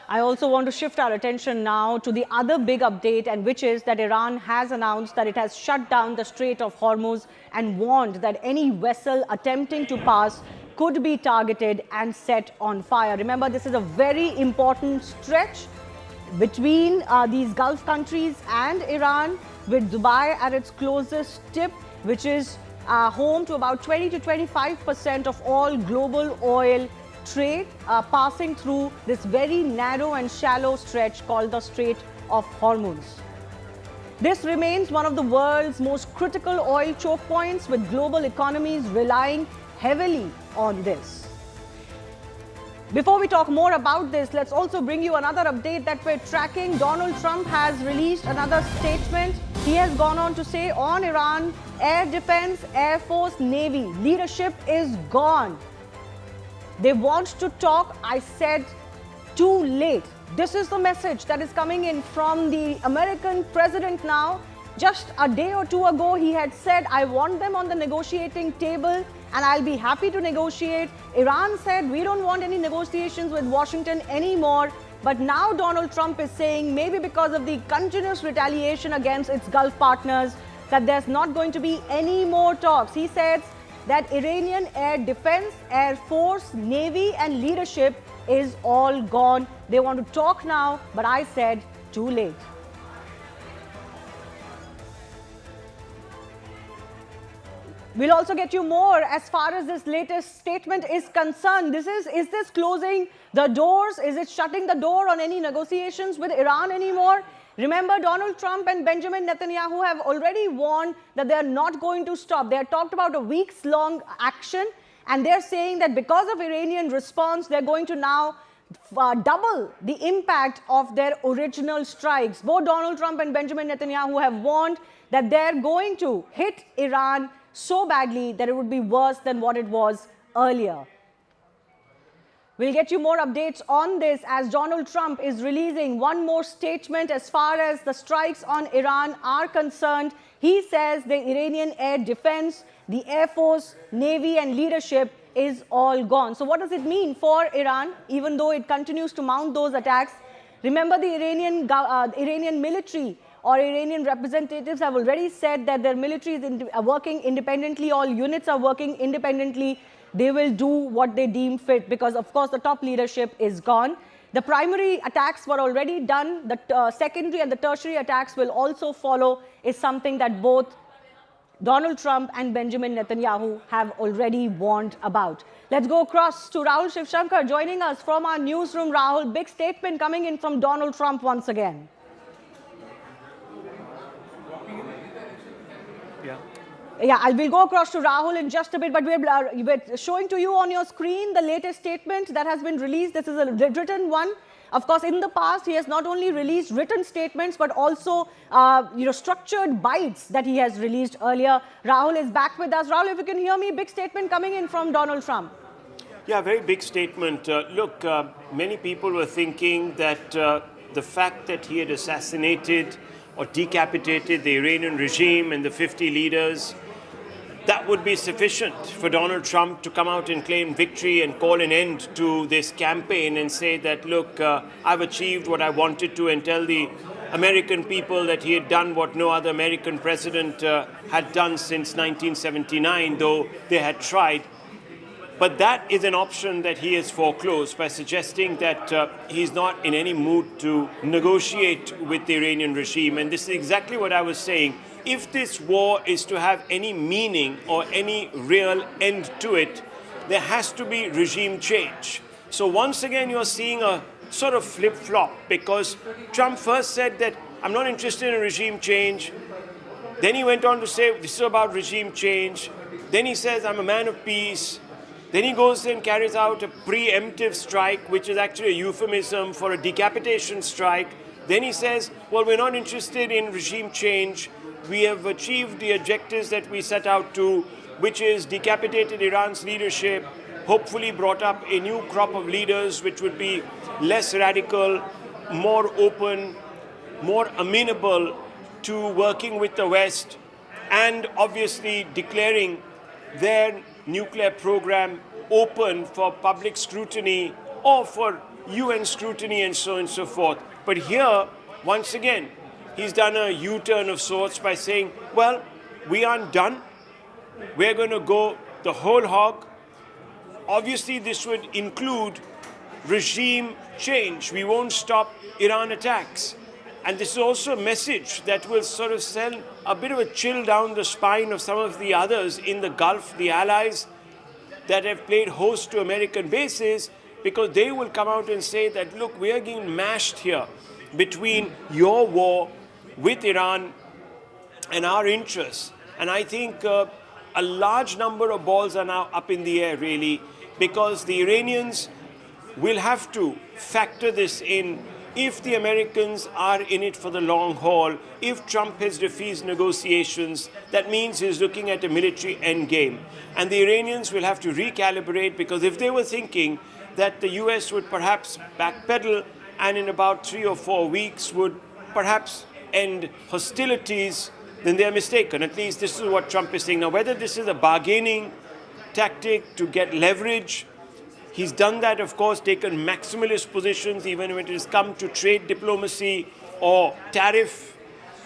I also want to shift our attention now to the other big update, and which is that Iran has announced that it has shut down the Strait of Hormuz and warned that any vessel attempting to pass could be targeted and set on fire. Remember, this is a very important stretch between these Gulf countries and Iran, with Dubai at its closest tip, which is home to about 20 to 25% of all global oil trade, passing through this very narrow and shallow stretch called the Strait of Hormuz. This remains one of the world's most critical oil choke points, with global economies relying heavily on this. Before we talk more about this, let's also bring you another update that we're tracking. Donald Trump has released another statement. He has gone on to say on Iran, air defense, air force, navy, leadership is gone. They want to talk. I said too late. This is the message that is coming in from the American president now. Just a day or two ago, he had said, I want them on the negotiating table and I'll be happy to negotiate. Iran said, we don't want any negotiations with Washington anymore. But now Donald Trump is saying, maybe because of the continuous retaliation against its Gulf partners, that there's not going to be any more talks. He says that Iranian air defense, air force, navy and leadership is all gone. They want to talk now, but I said too late. We'll also get you more as far as this latest statement is concerned. Is this closing the doors? Is it shutting the door on any negotiations with Iran anymore? Remember, Donald Trump and Benjamin Netanyahu have already warned that they're not going to stop. They have talked about a weeks-long action, and they're saying that because of Iranian response, they're going to now double the impact of their original strikes. Both Donald Trump and Benjamin Netanyahu have warned that they're going to hit Iran so badly that it would be worse than what it was earlier. We'll get you more updates on this as Donald Trump is releasing one more statement as far as the strikes on Iran are concerned. He says the Iranian air defense, the Air Force, Navy and leadership is all gone. So what does it mean for Iran, even though it continues to mount those attacks? Remember, the Iranian military or Iranian representatives have already said that their military is working independently, all units are working independently. They will do what they deem fit because, of course, the top leadership is gone. The primary attacks were already done. The secondary and the tertiary attacks will also follow, is something that both Donald Trump and Benjamin Netanyahu have already warned about. Let's go across to Rahul Shivshankar joining us from our newsroom. Rahul, big statement coming in from Donald Trump once again. Yeah, we'll go across to Rahul in just a bit, but we're showing to you on your screen the latest statement that has been released. This is a written one. Of course, in the past, he has not only released written statements, but also structured bites that he has released earlier. Rahul is back with us. Rahul, if you can hear me, big statement coming in from Donald Trump. Yeah, very big statement. Look, many people were thinking that the fact that he had assassinated or decapitated the Iranian regime and the 50 leaders, that would be sufficient for Donald Trump to come out and claim victory and call an end to this campaign and say that, look, I've achieved what I wanted to, and tell the American people that he had done what no other American president had done since 1979, though they had tried. But that is an option that he has foreclosed by suggesting that he's not in any mood to negotiate with the Iranian regime. And this is exactly what I was saying. If this war is to have any meaning or any real end to it, there has to be regime change. So once again, you're seeing a sort of flip-flop, because Trump first said that I'm not interested in regime change. Then he went on to say this is about regime change. Then he says I'm a man of peace. Then he goes and carries out a preemptive strike, which is actually a euphemism for a decapitation strike. Then he says, well, we're not interested in regime change. We have achieved the objectives that we set out to, which is decapitated Iran's leadership, hopefully brought up a new crop of leaders which would be less radical, more open, more amenable to working with the West, and obviously declaring their nuclear program open for public scrutiny or for UN scrutiny and so on and so forth. But here, once again, he's done a U-turn of sorts by saying, well, we aren't done. We're going to go the whole hog. Obviously, this would include regime change. We won't stop Iran attacks. And this is also a message that will sort of send a bit of a chill down the spine of some of the others in the Gulf, the allies that have played host to American bases, because they will come out and say that, look, we are getting mashed here. between your war with Iran and our interests. And I think a large number of balls are now up in the air, really, because the Iranians will have to factor this in. If the Americans are in it for the long haul, if Trump has refused negotiations, that means he's looking at a military endgame. And the Iranians will have to recalibrate, because if they were thinking that the US would perhaps backpedal and in about 3 or 4 weeks would perhaps end hostilities, then they are mistaken. At least this is what Trump is saying. Now, whether this is a bargaining tactic to get leverage, he's done that, of course, taken maximalist positions, even when it has come to trade diplomacy or tariff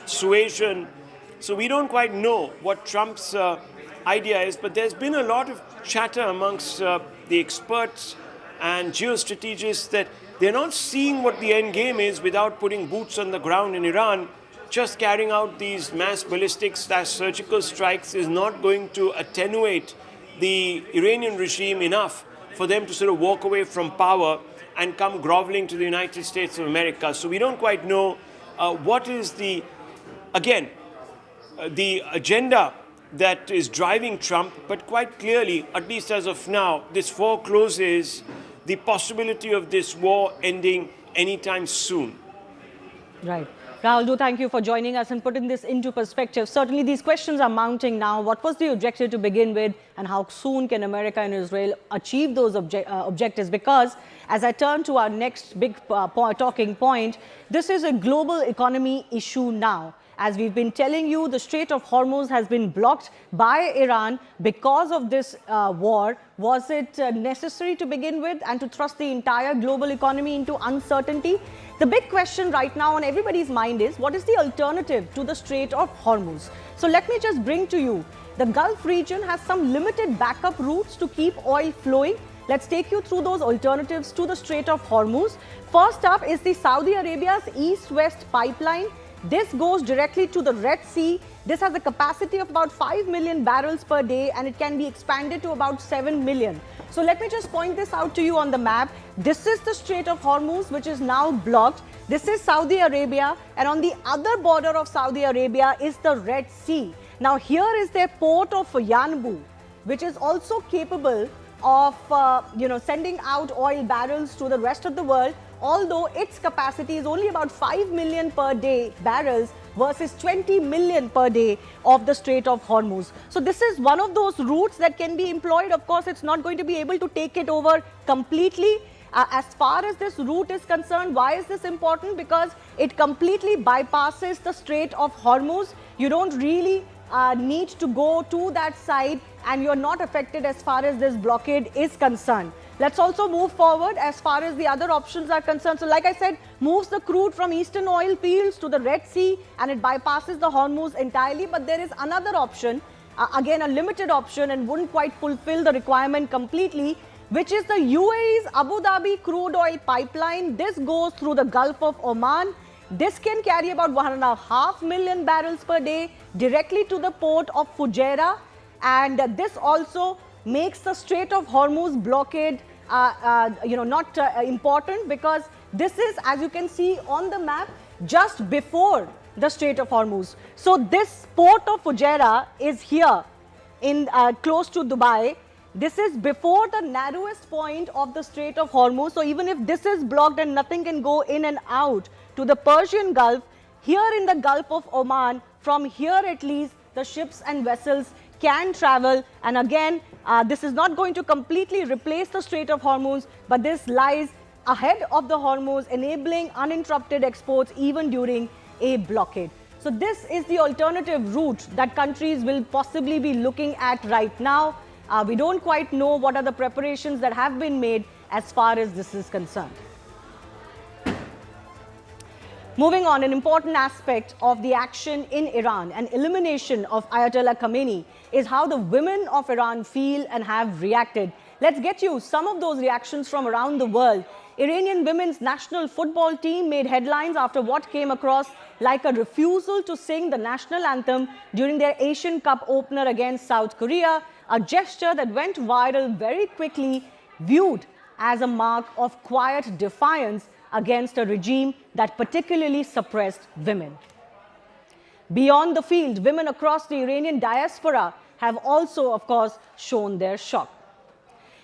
suasion. So we don't quite know what Trump's idea is, but there's been a lot of chatter amongst the experts and geostrategists that they're not seeing what the end game is without putting boots on the ground in Iran. Just carrying out these mass ballistic/surgical strikes is not going to attenuate the Iranian regime enough for them to sort of walk away from power and come groveling to the United States of America. So we don't quite know what is the agenda that is driving Trump, but quite clearly, at least as of now, this forecloses the possibility of this war ending anytime soon. Right. Rahul, thank you for joining us and putting this into perspective. Certainly these questions are mounting now. What was the objective to begin with, and how soon can America and Israel achieve those objectives? Because as I turn to our next big talking point, this is a global economy issue now. As we've been telling you, the Strait of Hormuz has been blocked by Iran because of this war. Was it necessary to begin with and to thrust the entire global economy into uncertainty? The big question right now on everybody's mind is, what is the alternative to the Strait of Hormuz? So let me just bring to you, the Gulf region has some limited backup routes to keep oil flowing. Let's take you through those alternatives to the Strait of Hormuz. First up is the Saudi Arabia's east-west pipeline. This goes directly to the Red Sea. This has a capacity of about 5 million barrels per day, and it can be expanded to about 7 million. So let me just point this out to you on the map. This is the Strait of Hormuz, which is now blocked. This is Saudi Arabia, and on the other border of Saudi Arabia is the Red Sea. Now here is their port of Yanbu, which is also capable of sending out oil barrels to the rest of the world, although its capacity is only about 5 million per day barrels versus 20 million per day of the Strait of Hormuz. So this is one of those routes that can be employed. Of course, it's not going to be able to take it over completely. As far as this route is concerned, why is this important? Because it completely bypasses the Strait of Hormuz. You don't really need to go to that side, and you're not affected as far as this blockade is concerned. Let's also move forward as far as the other options are concerned. So like I said, moves the crude from eastern oil fields to the Red Sea, and it bypasses the Hormuz entirely. But there is another option, again a limited option, and wouldn't quite fulfill the requirement completely, which is the UAE's Abu Dhabi crude oil pipeline. This goes through the Gulf of Oman. This can carry about 1.5 million barrels per day directly to the port of Fujairah, and this also makes the Strait of Hormuz blockade not important, because this is, as you can see on the map, just before the Strait of Hormuz. So this port of Fujairah is here in close to Dubai. This is before the narrowest point of the Strait of Hormuz. So even if this is blocked and nothing can go in and out to the Persian Gulf, here in the Gulf of Oman, from here at least, the ships and vessels can travel. And again, this is not going to completely replace the Strait of Hormuz, but this lies ahead of the Hormuz, enabling uninterrupted exports even during a blockade. So this is the alternative route that countries will possibly be looking at right now. We don't quite know what are the preparations that have been made as far as this is concerned. Moving on, an important aspect of the action in Iran and elimination of Ayatollah Khamenei is how the women of Iran feel and have reacted. Let's get you some of those reactions from around the world. Iranian women's national football team made headlines after what came across like a refusal to sing the national anthem during their Asian Cup opener against South Korea, a gesture that went viral very quickly, viewed as a mark of quiet defiance against a regime that particularly suppressed women. Beyond the field, women across the Iranian diaspora have also, of course, shown their shock.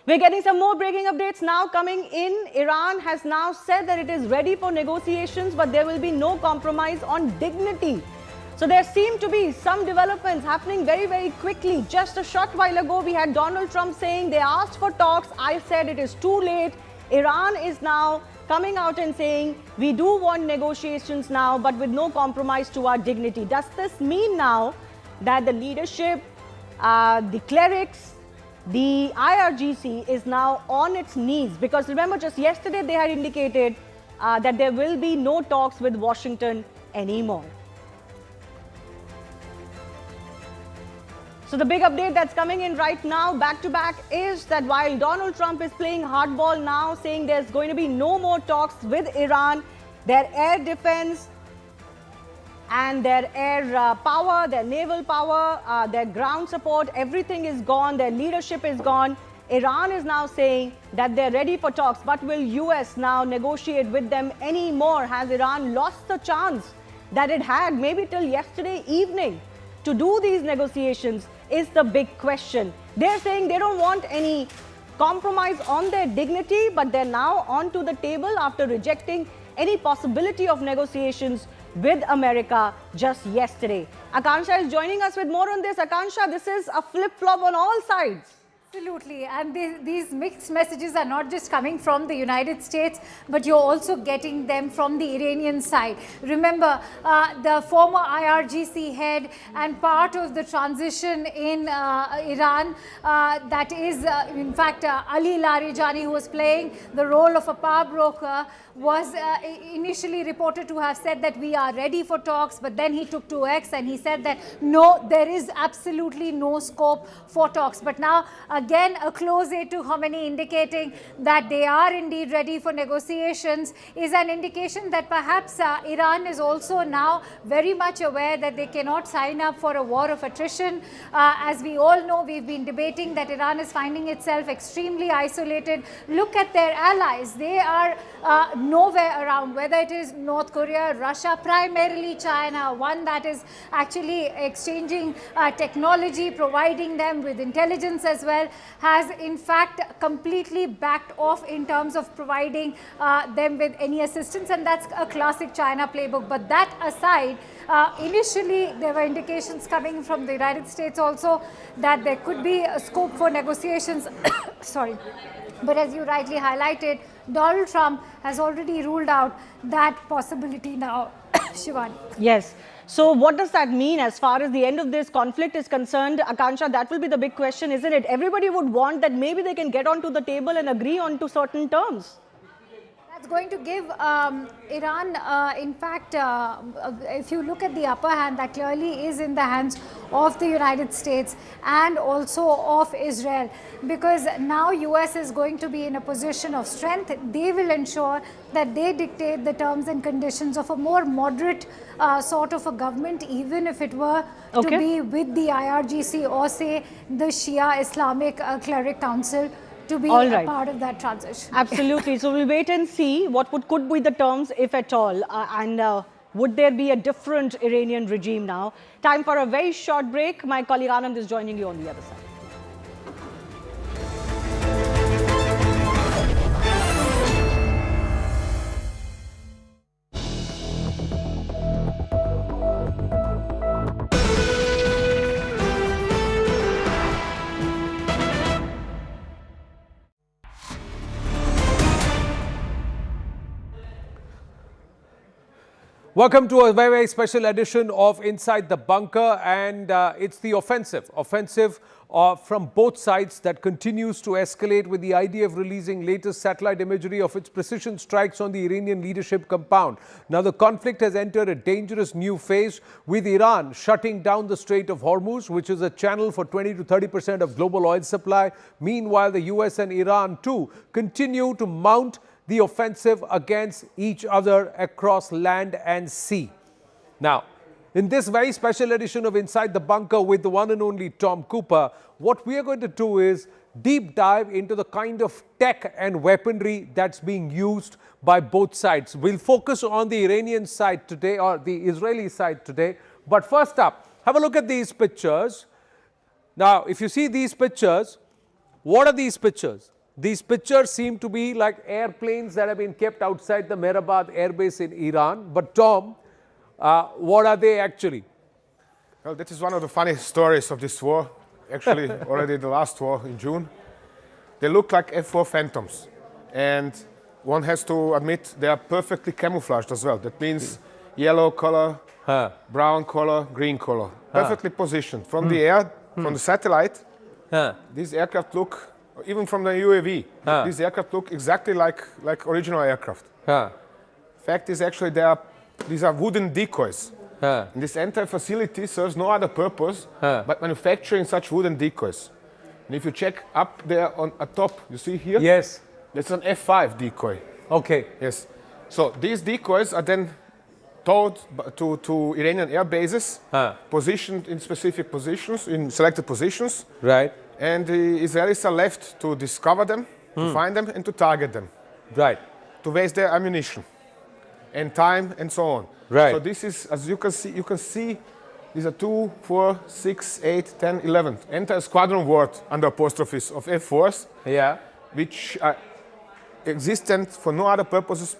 We're getting some more breaking updates now coming in. Iran has now said that it is ready for negotiations, but there will be no compromise on dignity. So there seem to be some developments happening very, very quickly. Just a short while ago, we had Donald Trump saying they asked for talks. I said it is too late. Iran is now coming out and saying we do want negotiations now, but with no compromise to our dignity. Does this mean now that the leadership, the clerics, the IRGC is now on its knees? Because remember, just yesterday they had indicated that there will be no talks with Washington anymore. So the big update that's coming in right now, back to back, is that while Donald Trump is playing hardball now, saying there's going to be no more talks with Iran, their air defense and their air power, their naval power, their ground support, everything is gone, their leadership is gone. Iran is now saying that they're ready for talks, but will US now negotiate with them anymore? Has Iran lost the chance that it had maybe till yesterday evening to do these negotiations is the big question. They're saying they don't want any compromise on their dignity, but they're now onto the table after rejecting any possibility of negotiations with America just yesterday. Akansha is joining us with more on this. Akansha, this is a flip-flop on all sides. Absolutely, and these mixed messages are not just coming from the United States, but you're also getting them from the Iranian side. Remember, the former IRGC head and part of the transition in Iran, that is, in fact, Ali Larijani, who was playing the role of a power broker, was initially reported to have said that we are ready for talks, but then he took to X and he said that no, there is absolutely no scope for talks. But now, again, a close aide to Khamenei indicating that they are indeed ready for negotiations is an indication that perhaps Iran is also now very much aware that they cannot sign up for a war of attrition. As we all know, we've been debating that Iran is finding itself extremely isolated. Look at their allies. They are nowhere around, whether it is North Korea, Russia, primarily China, one that is actually exchanging technology, providing them with intelligence as well, has in fact completely backed off in terms of providing them with any assistance, and that's a classic China playbook. But that aside, initially there were indications coming from the United States also that there could be a scope for negotiations. Sorry. But as you rightly highlighted, Donald Trump has already ruled out that possibility now. Shivani. Yes. So what does that mean as far as the end of this conflict is concerned? Akansha, that will be the big question, isn't it? Everybody would want that maybe they can get onto the table and agree on to certain terms. That's going to give Iran, in fact, if you look at the upper hand, that clearly is in the hands of the United States and also of Israel, because now US is going to be in a position of strength. They will ensure that they dictate the terms and conditions of a more moderate sort of a government, even if it were to be with the IRGC or say the Shia Islamic Cleric Council to be a part of that transition. Absolutely. So we'll wait and see what could be the terms, if at all, and would there be a different Iranian regime now? Time for a very short break. My colleague Anand is joining you on the other side. Welcome to a very, very special edition of Inside the Bunker, and it's the offensive from both sides that continues to escalate, with the idea of releasing latest satellite imagery of its precision strikes on the Iranian leadership compound. Now the conflict has entered a dangerous new phase, with Iran shutting down the Strait of Hormuz, which is a channel for 20 to 30% of global oil supply. Meanwhile, the US and Iran too continue to mount the offensive against each other across land and sea. Now, in this very special edition of Inside the Bunker with the one and only Tom Cooper, what we are going to do is deep dive into the kind of tech and weaponry that's being used by both sides. We'll focus on the Iranian side today, or the Israeli side today. But first up, have a look at these pictures. Now, if you see these pictures, what are these pictures? These pictures seem to be like airplanes that have been kept outside the Mehrabad airbase in Iran. But Tom, what are they actually? Well, that is one of the funniest stories of this war. Actually, already the last war in June. They look like F-4 Phantoms. And one has to admit they are perfectly camouflaged as well. That means yellow color, brown color, green color. Perfectly positioned. From the air, from the satellite, these aircraft look, even from the UAV, these aircraft look exactly like original aircraft. Fact is actually these are wooden decoys. And this entire facility serves no other purpose but manufacturing such wooden decoys. And if you check up there on top, you see here? Yes. That's an F5 decoy. Okay. Yes. So these decoys are then towed to Iranian air bases, positioned in specific positions, in selected positions. Right. And the Israelis are left to discover them, to find them, and to target them. Right. To waste their ammunition and time and so on. Right. So this is, as you can see, these are 2, 4, 6, 8, 10, 11. Entire squadron word under apostrophes of F-4s. Yeah. Which are existent for no other purposes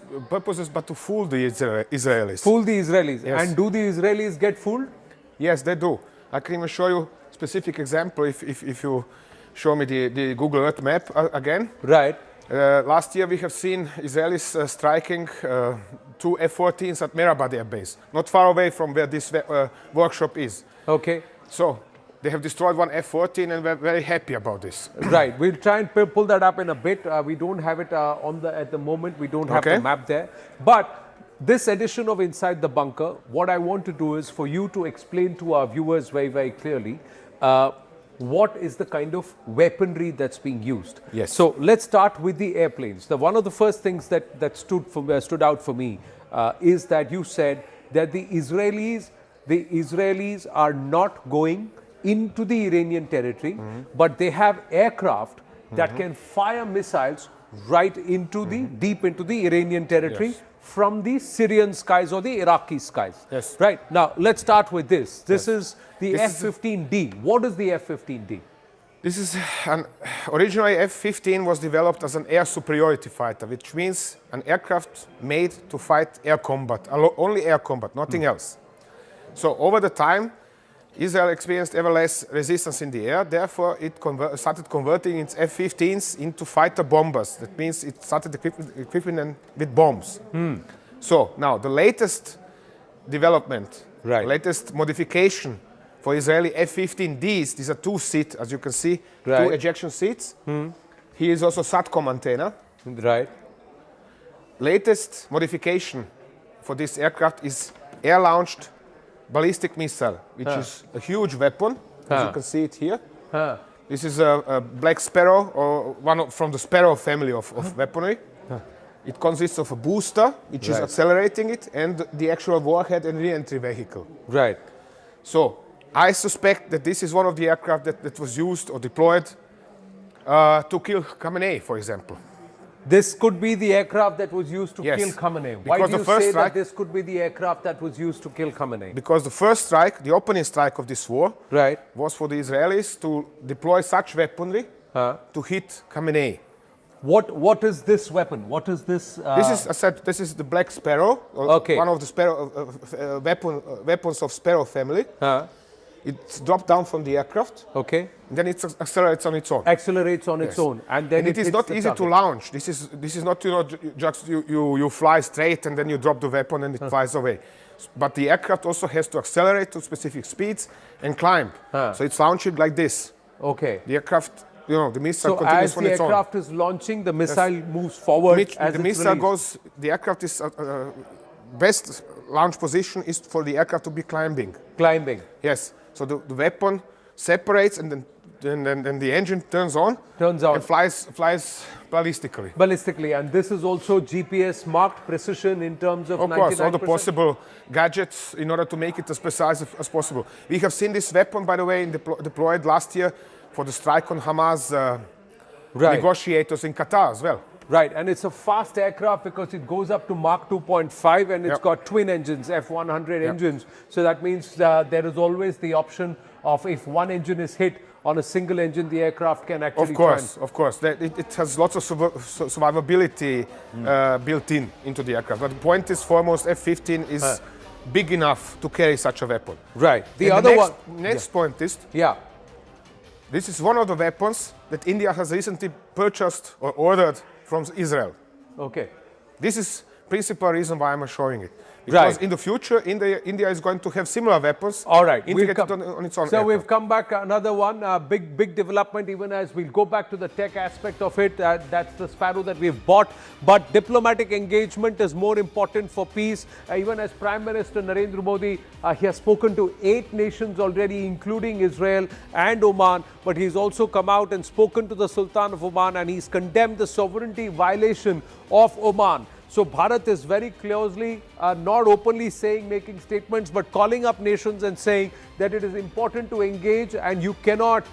but to fool the Israelis. Fool the Israelis. Yes. And do the Israelis get fooled? Yes, they do. I can even show you a specific example if you show me the Google Earth map again. Right. Last year we have seen Israelis striking 2 F-14s at Mehrabad Air Base, not far away from where this workshop is. Okay. So they have destroyed one F-14 and we're very happy about this. Right. We'll try and pull that up in a bit. We don't have it at the moment. We don't have the map there. But this edition of Inside the Bunker, what I want to do is for you to explain to our viewers very, very clearly what is the kind of weaponry that's being used. Yes. So let's start with the airplanes. One of the first things that stood out for me is that you said that the Israelis are not going into the Iranian territory, but they have aircraft that can fire missiles right into deep into the Iranian territory from the Syrian skies or the Iraqi skies. Yes. Right. Now, let's start with this. This is the F-15D. What is the F-15D? This is originally F-15 was developed as an air superiority fighter, which means an aircraft made to fight air combat, only air combat, nothing else. So over the time, Israel experienced ever less resistance in the air. Therefore, it started converting its F-15s into fighter bombers. That means it started equipping them with bombs. So now the latest development, latest modification for Israeli F-15Ds, these are 2-seat, as you can see, 2 ejection seats. Here is also SATCOM antenna. Right. Latest modification for this aircraft is air-launched ballistic missile, which is a huge weapon, as you can see it here. This is a Black Sparrow, or one from the Sparrow family of weaponry. It consists of a booster, which is accelerating it, and the actual warhead and re-entry vehicle. Right. So I suspect that this is one of the aircraft that was used or deployed to kill Khamenei, for example. This could be the aircraft that was used to kill Khamenei. Why do you say that this could be the aircraft that was used to kill Khamenei? Because the first strike, the opening strike of this war, was for the Israelis to deploy such weaponry to hit Khamenei. What is this weapon? What is this? This is, I said, this is the Black Sparrow, one of the Sparrow, weapons of Sparrow family. It's dropped down from the aircraft. Okay. And then it accelerates on its own. Accelerates on its own, and then it is not easy to launch. This is not just you fly straight and then you drop the weapon and it flies away. But the aircraft also has to accelerate to specific speeds and climb. So it's launching like this. Okay. The aircraft, the missile continues on its own. So as the aircraft is launching, the missile moves forward. The missile goes. The aircraft is best launch position is for the aircraft to be climbing. Climbing. Yes. So the weapon separates and then the engine turns on. Turns on. And flies ballistically. Ballistically. And this is also GPS marked precision in terms of 99%? Of course, all the possible gadgets in order to make it as precise as possible. We have seen this weapon, by the way, deployed last year for the strike on Hamas negotiators in Qatar as well. Right, and it's a fast aircraft because it goes up to Mach 2.5 and it's got twin engines, F-100 engines. So that means there is always the option of if one engine is hit on a single engine, the aircraft can actually Of course. It has lots of survivability built into the aircraft. But the point is, foremost, F-15 is big enough to carry such a weapon. Right. The next point is, this is one of the weapons that India has recently purchased or ordered from Israel. Okay. This is principal reason why I'm showing it. Because in the future, India is going to have similar weapons integrated on its own. So we've come back another one, big development, even as we'll go back to the tech aspect of it. That's the Sparrow that we've bought. But diplomatic engagement is more important for peace. Even as Prime Minister Narendra Modi, he has spoken to 8 nations already, including Israel and Oman. But he's also come out and spoken to the Sultan of Oman, and he's condemned the sovereignty violation of Oman. So Bharat is very closely, not openly making statements, but calling up nations and saying that it is important to engage and you cannot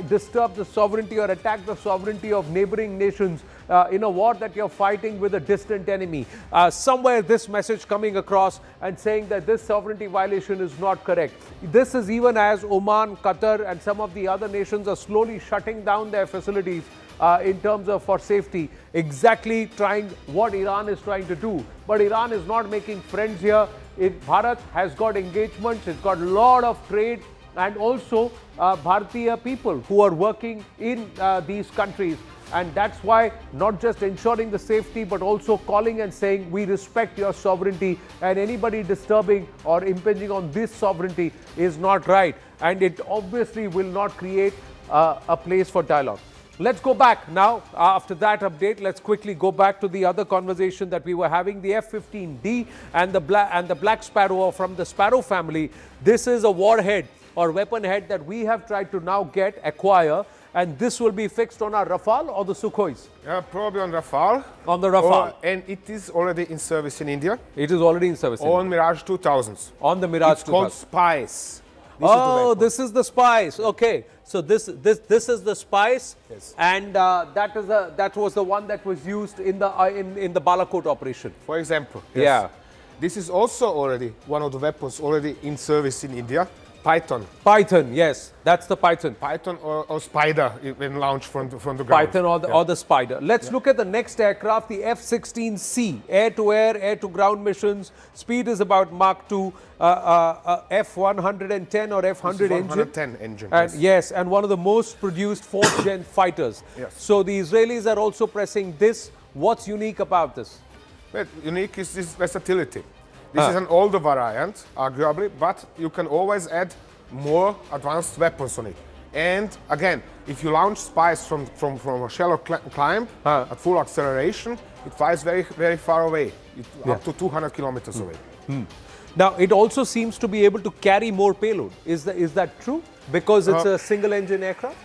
disturb the sovereignty or attack the sovereignty of neighboring nations in a war that you're fighting with a distant enemy. Somewhere this message coming across and saying that this sovereignty violation is not correct. This is even as Oman, Qatar and some of the other nations are slowly shutting down their facilities in terms of for safety, exactly trying what Iran is trying to do. But Iran is not making friends here. Bharat has got engagements, it's got a lot of trade and also Bharatiya people who are working in these countries. And that's why not just ensuring the safety, but also calling and saying, we respect your sovereignty and anybody disturbing or impinging on this sovereignty is not right. And it obviously will not create a place for dialogue. Let's go back now. After that update, let's quickly go back to the other conversation that we were having. The F-15D and the Black Sparrow from the Sparrow family. This is a warhead or weapon head that we have tried to now acquire. And this will be fixed on our Rafale or the Sukhois? Probably on Rafale. On the Rafale. And it is already in service in India. It is already in service in India. On Mirage 2000s. On the Mirage 2000s. It's called Spice. This is the Spice. Okay. So this is the Spice, and that was the one that was used in the Balakot operation. For example. Yes. Yeah. This is also already one of the weapons already in service in India. Python. Python, yes, that's the Python. Python or Spider when launched from the ground. Python or the Spider. Let's look at the next aircraft, the F-16C, air-to-air, air-to-ground missions. Speed is about Mach 2, F-110 or F-100 engine. engine. And yes, and one of the most produced 4th-gen fighters. Yes. So the Israelis are also pressing this. What's unique about this? Well, unique is this versatility. This is an older variant, arguably, but you can always add more advanced weapons on it. And again, if you launch Spice from a shallow climb at full acceleration, it flies very, very far away, up to 200 kilometers away. Now, it also seems to be able to carry more payload. Is that true? Because it's a single-engine aircraft?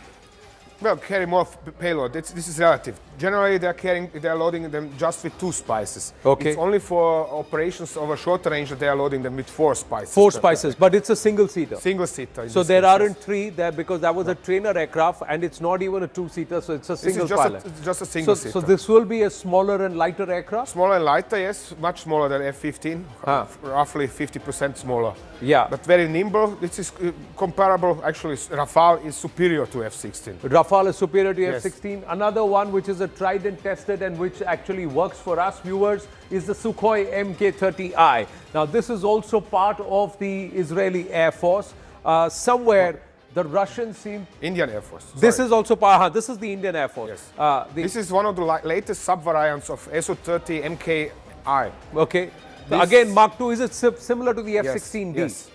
Well, carry more payload. This is relative. Generally, they're loading them just with 2 Spices. Okay. It's only for operations over shorter range that they are loading them with 4 Spices. 4 Spices, but it's a single-seater. Single-seater. So there aren't 3 there because that was a trainer aircraft, and it's not even a 2-seater, so it's a single pilot. It's just a single-seater. So this will be a smaller and lighter aircraft? Smaller and lighter, yes. Much smaller than F-15. Roughly 50% smaller. Yeah. But very nimble. This is comparable. Actually, Rafale is superior to F-16. Rafale is superior to F-16. Another one which is a tried and tested and which actually works for us viewers is the Sukhoi Mk-30I. Now this is also part of the Israeli Air Force. Somewhere the Russians seem... Indian Air Force. This is also part... This is the Indian Air Force. Yes. This is one of the latest sub-variants of Su-30 Mk-I. Okay. Again, Mark II, is it similar to the F-16D? Yes.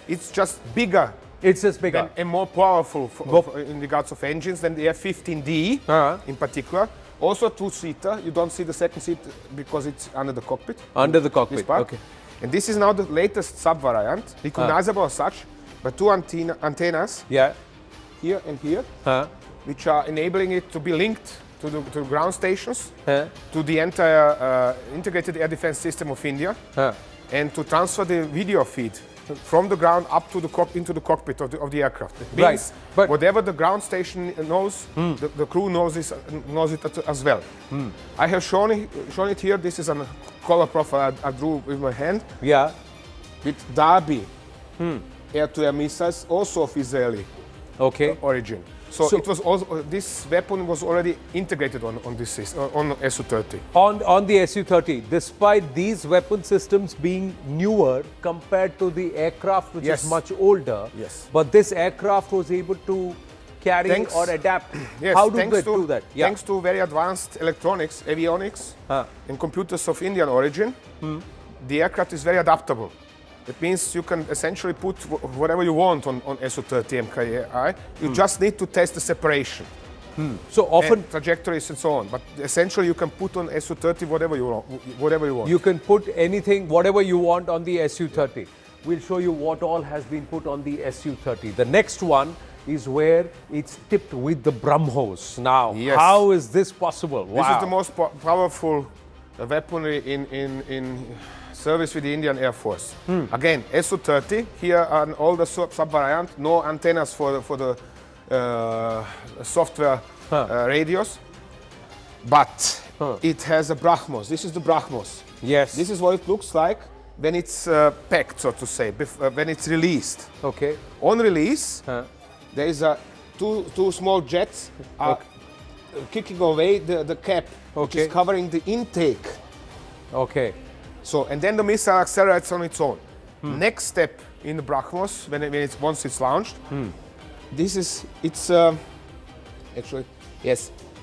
It's just bigger. It's just bigger. And more powerful in regards of engines than the F-15D in particular. Also 2-seater. You don't see the second seat because it's under the cockpit. Under the cockpit, okay. And this is now the latest sub-variant, recognizable as such, but 2 antennas here and here, which are enabling it to be linked to the ground stations, to the entire integrated air defense system of India, and to transfer the video feed from the ground up to into the cockpit of the aircraft. It means whatever the ground station knows, the crew knows it as well. I have shown it here. This is a color profile I drew with my hand. Yeah. With Darby air-to-air missiles, also of Israeli origin. So it was also, this weapon was already integrated on this system, on Su-30. On the Su-30, despite these weapon systems being newer compared to the aircraft, which is much older, but this aircraft was able to carry or adapt. How do they do that? Thanks to very advanced electronics, avionics, and computers of Indian origin, the aircraft is very adaptable. It means you can essentially put whatever you want on Su-30 MKI. You just need to test the separation. So often and trajectories and so on. But essentially you can put on Su-30 whatever you want. You can put anything, whatever you want on the Su-30. We'll show you what all has been put on the Su-30. The next one is where it's tipped with the BrahMos. Now, how is this possible? Wow. This is the most powerful weaponry in service with the Indian Air Force. Again, Su-30, here an older sub-variant, no antennas for the software radios, but it has a BrahMos. This is the BrahMos. Yes. This is what it looks like when it's packed, so to say, when it's released. Okay. On release, there is two small jets kicking away the cap, which is covering the intake. Okay. So, and then the missile accelerates on its own. Next step in the BrahMos, once it's launched, this is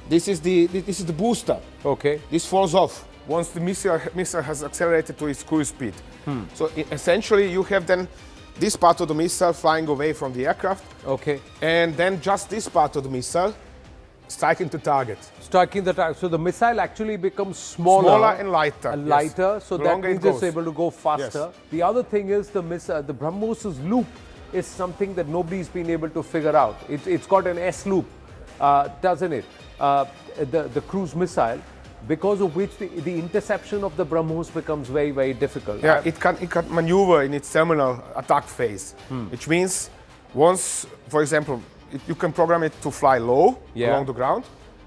this is the booster. Okay. This falls off once the missile has accelerated to its cruise speed. So essentially, you have then this part of the missile flying away from the aircraft. Okay. And then just this part of the missile striking the target. Striking the target. So the missile actually becomes smaller and lighter. So that means it's able to go faster. The other thing is the BrahMos's loop is something that nobody's been able to figure out. It's got an S loop, doesn't it? The cruise missile, because of which the interception of the BrahMos becomes very, very difficult. Yeah, it can maneuver in its terminal attack phase, which means once, for example, you can program it to fly low along the ground,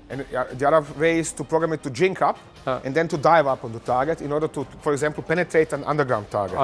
and the other way is to program it to jink up and then to dive up on the target in order to, for example, penetrate an underground target.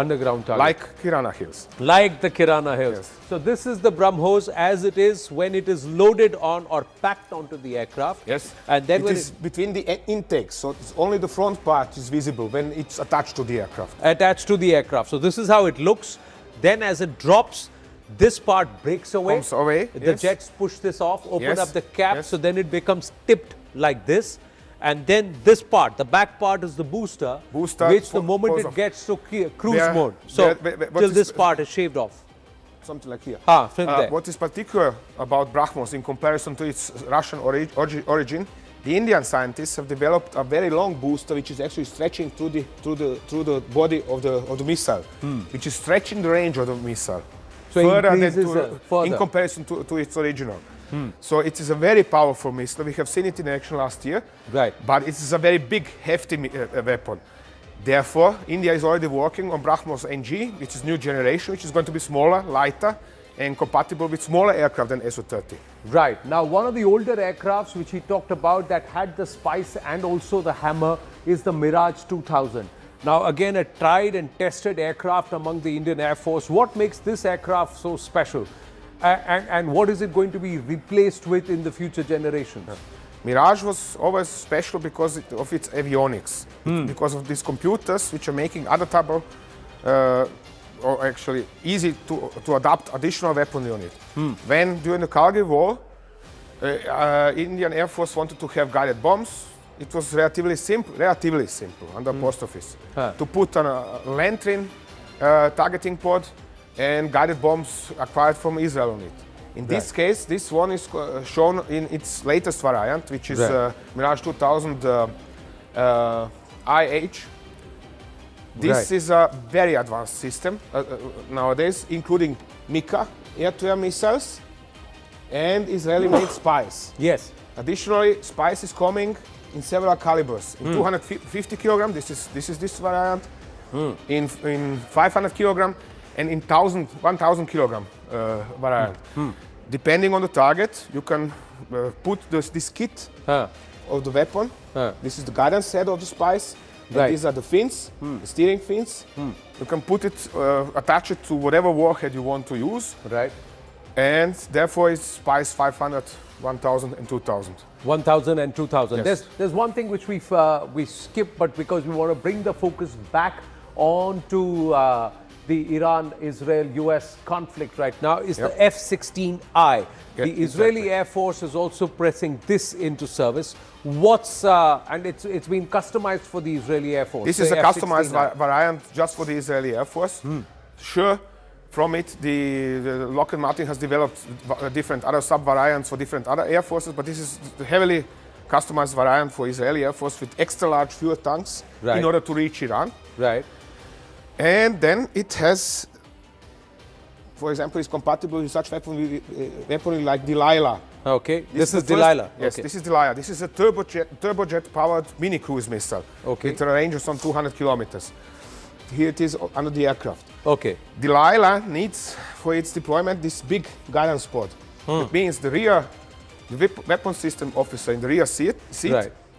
Like Kirana Hills. Like the Kirana Hills. Yes. So this is the BrahMos as it is when it is loaded on or packed onto the aircraft. Yes. And then it is between the intakes, so it's only the front part is visible when it's attached to the aircraft. Attached to the aircraft. So this is how it looks. Then as it drops, this part breaks away. Comes away. The jets push this off, open up the cap, so then it becomes tipped like this. And then this part, the back part, is the booster which the moment it gets to cruise mode. So till this part is shaved off. Something like here. What is particular about BrahMos in comparison to its Russian origin, the Indian scientists have developed a very long booster which is actually stretching through the body of the missile, which is stretching the range of the missile. So further in comparison to its original. So it is a very powerful missile. We have seen it in action last year. Right. But it is a very big, hefty weapon. Therefore, India is already working on BrahMos NG, which is new generation, which is going to be smaller, lighter, and compatible with smaller aircraft than Su-30. Right. Now, one of the older aircrafts which he talked about that had the Spice and also the Hammer is the Mirage 2000. Now, again, a tried and tested aircraft among the Indian Air Force. What makes this aircraft so special? And what is it going to be replaced with in the future generations? Mirage was always special because of its avionics, because of these computers which are making other type of, or actually easy to adapt additional weaponry on it. When during the Kargil War, Indian Air Force wanted to have guided bombs, it was relatively simple, under apostrophes, to put on a Lantern targeting pod and guided bombs acquired from Israel on it. In this case, this one is shown in its latest variant, which is Mirage 2000 IH. This is a very advanced system nowadays, including Mika air-to-air missiles and Israeli-made Spice. Yes. Additionally, Spice is coming in several calibers. In 250 kilogram, this is this variant. In 500 kilogram, and in 1,000 kilogram variant. Depending on the target, you can put this kit of the weapon. This is the guidance head of the spice. Right. These are the fins, the steering fins. You can put it, attach it to whatever warhead you want to use. Right. And therefore it's spice 500, 1,000 and 2,000. 1,000 and 2,000. Yes. There's one thing which we skip, but because we want to bring the focus back onto the Iran-Israel-US conflict right now is the F-16I. The Israeli Air Force is also pressing this into service. And it's been customized for the Israeli Air Force. This is a customized variant just for the Israeli Air Force. Sure, from it, the Lockheed Martin has developed different other sub-variants for different other air forces, but this is the heavily customized variant for Israeli Air Force with extra large fuel tanks in order to reach Iran. Right. And then it has, for example, is compatible with such weaponry like Delilah. Okay, this is Delilah. Yes, okay. This is Delilah. This is a turbojet-powered mini-cruise missile. Okay. With a range of some 200 kilometers. Here it is under the aircraft. Okay. Delilah needs, for its deployment, this big guidance pod. That means the weapon system officer in the rear seat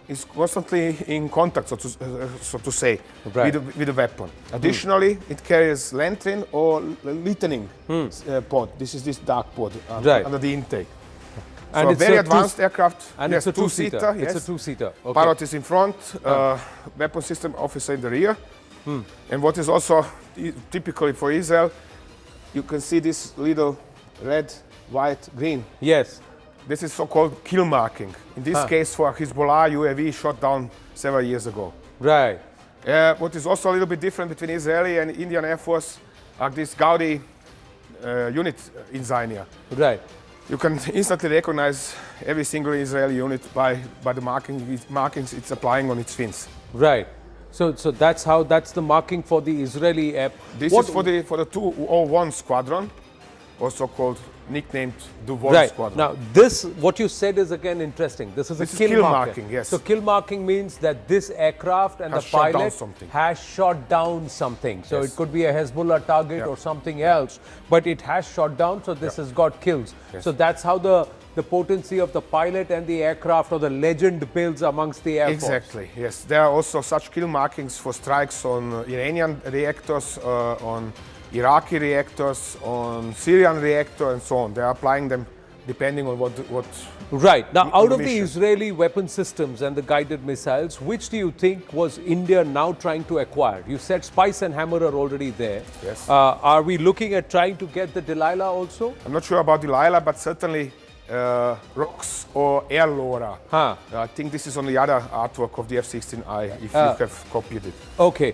is constantly in contact, so to say, with the weapon. Additionally, it carries lantern or lightning pod. This is this dark pod under the intake. And so it's a very advanced aircraft. And yes, it's a two-seater. Yes. It's a two-seater. Okay. Pilot is in front, weapon system officer in the rear. And what is also typically for Israel, you can see this little red, white, green. Yes. This is so-called kill marking. In this case, for Hezbollah UAV shot down several years ago. Right. What is also a little bit different between Israeli and Indian Air Force are these Gaudi unit insignia. Right. You can instantly recognize every single Israeli unit by the markings it's applying on its fins. Right. So that's the marking for the Israeli air. This is for the 201 squadron, also called nicknamed Duvol squadron. Now this, what you said is again interesting. This is a kill marking. Yes. So kill marking means that this aircraft and the pilot has shot down something. So it could be a Hezbollah target or something else, but it has shot down. So this has got kills. So that's how the potency of the pilot and the aircraft, or the legend, builds amongst the Air Force. Exactly, yes. There are also such kill markings for strikes on Iranian reactors, on Iraqi reactors, on Syrian reactor, and so on. They are applying them depending on what Right. Now, out of the Israeli weapon systems and the guided missiles, which do you think was India now trying to acquire? You said Spice and Hammer are already there. Yes. Are we looking at trying to get the Delilah also? I'm not sure about Delilah, but certainly ROX or eerily. I think this is on the other artwork of the F-16I, if you have copied it. Okay.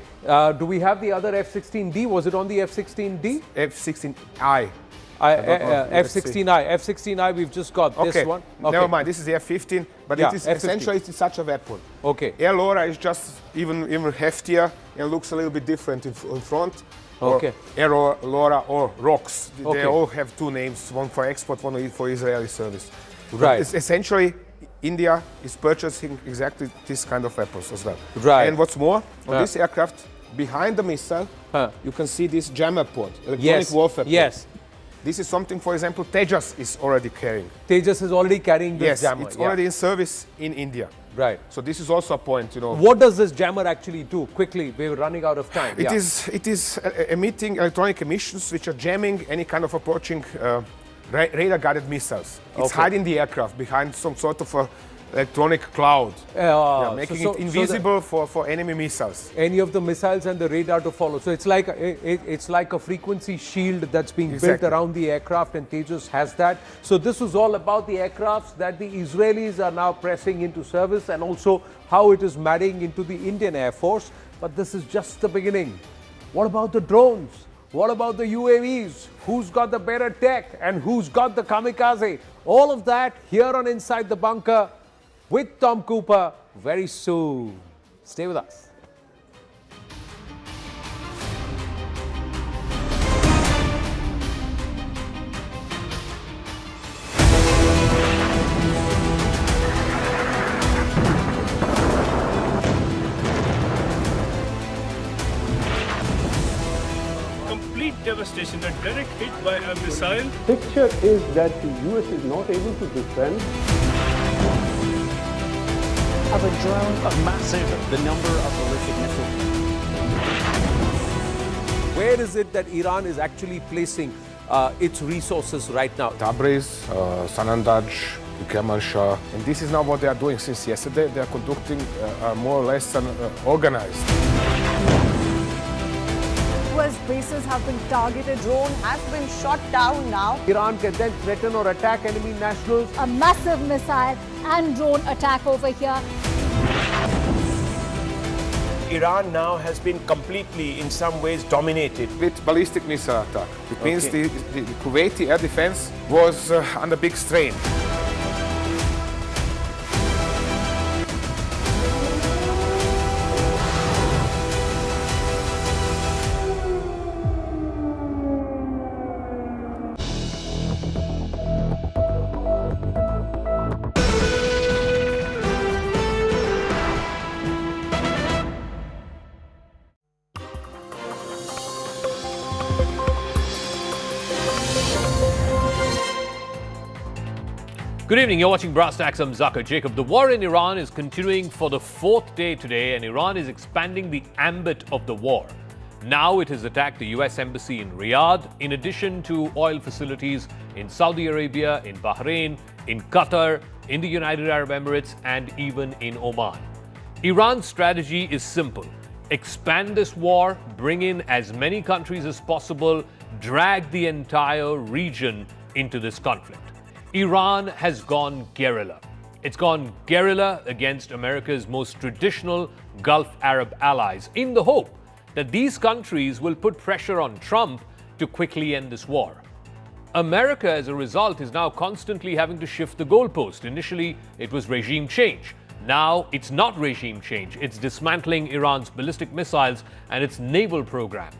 Do we have the other F-16D? Was it on the F-16D? F-16I. F-16I. F-16I, we've just got this one. Okay. Never mind. This is the F-15, but it is essentially it's such a weapon. Okay. Eerily is just even heftier and looks a little bit different in front. Okay. Eerily or ROX. Okay. They all have two names, one for export, one for Israeli service. Right. It's essentially, India is purchasing exactly this kind of weapons as well. Right. And what's more, on this aircraft, behind the missile, you can see this jammer pod, electronic warfare pod. Yes. This is something, for example, Tejas is already carrying. Tejas is already carrying this jammer. It's already in service in India. Right. So this is also a point, you know. What does this jammer actually do? Quickly, we're running out of time. It is emitting electronic emissions which are jamming any kind of approaching radar-guided missiles. It's hiding the aircraft behind some sort of a electronic cloud, making it invisible for enemy missiles. Any of the missiles and the radar to follow. So it's like a frequency shield that's being built around the aircraft, and Tejas has that. So this was all about the aircrafts that the Israelis are now pressing into service, and also how it is marrying into the Indian Air Force. But this is just the beginning. What about the drones? What about the UAVs? Who's got the better tech and who's got the kamikaze? All of that here on Inside the Bunker with Tom Cooper very soon. Stay with us. Complete devastation, a direct hit by a missile. Picture is that the US is not able to defend. Of a drone, massive, the number of ballistic missiles. Where is it that Iran is actually placing its resources right now? Tabriz, Sanandaj, Kermanshah, and this is now what they are doing since yesterday. They are conducting more or less an organized. US bases have been targeted. Drone has been shot down now. Iran can then threaten or attack enemy nationals. A massive missile and drone attack over here. Iran now has been completely, in some ways, dominated. With ballistic missile attack. It means the Kuwaiti air defense was under big strain. Good evening, you're watching Brass Tacks. I'm Zakir Jacob. The war in Iran is continuing for the fourth day today, and Iran is expanding the ambit of the war. Now it has attacked the US Embassy in Riyadh, in addition to oil facilities in Saudi Arabia, in Bahrain, in Qatar, in the United Arab Emirates, and even in Oman. Iran's strategy is simple. Expand this war, bring in as many countries as possible, drag the entire region into this conflict. Iran has gone guerrilla. It's gone guerrilla against America's most traditional Gulf Arab allies in the hope that these countries will put pressure on Trump to quickly end this war. America, as a result, is now constantly having to shift the goalpost. Initially, it was regime change. Now, it's not regime change. It's dismantling Iran's ballistic missiles and its naval program.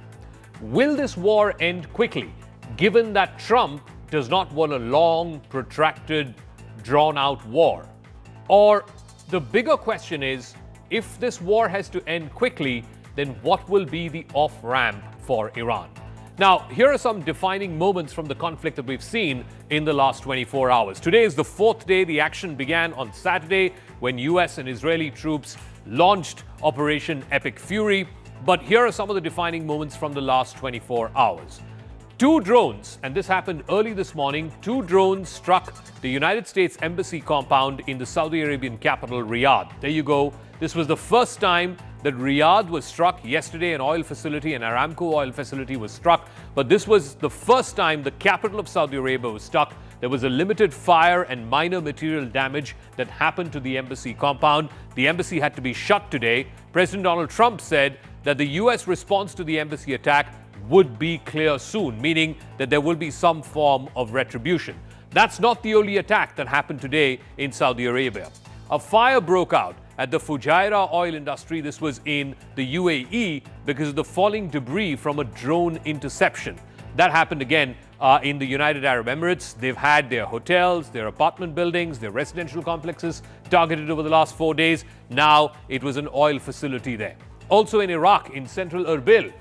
Will this war end quickly, given that Trump does not want a long, protracted, drawn-out war? Or the bigger question is, if this war has to end quickly, then what will be the off-ramp for Iran? Now, here are some defining moments from the conflict that we've seen in the last 24 hours. Today is the fourth day. The action began on Saturday when US and Israeli troops launched Operation Epic Fury. But here are some of the defining moments from the last 24 hours. Two drones, and this happened early this morning, two drones struck the United States Embassy compound in the Saudi Arabian capital, Riyadh. There you go. This was the first time that Riyadh was struck. Yesterday, an oil facility, an Aramco oil facility was struck. But this was the first time the capital of Saudi Arabia was struck. There was a limited fire and minor material damage that happened to the embassy compound. The embassy had to be shut today. President Donald Trump said that the U.S. response to the embassy attack would be clear soon, meaning that there will be some form of retribution. That's not the only attack that happened today in Saudi Arabia. A fire broke out at the Fujairah oil industry. This was in the UAE because of the falling debris from a drone interception. That happened again in the United Arab Emirates. They've had their hotels, their apartment buildings, their residential complexes targeted over the last 4 days. Now it was an oil facility there. Also in Iraq, in central Erbil,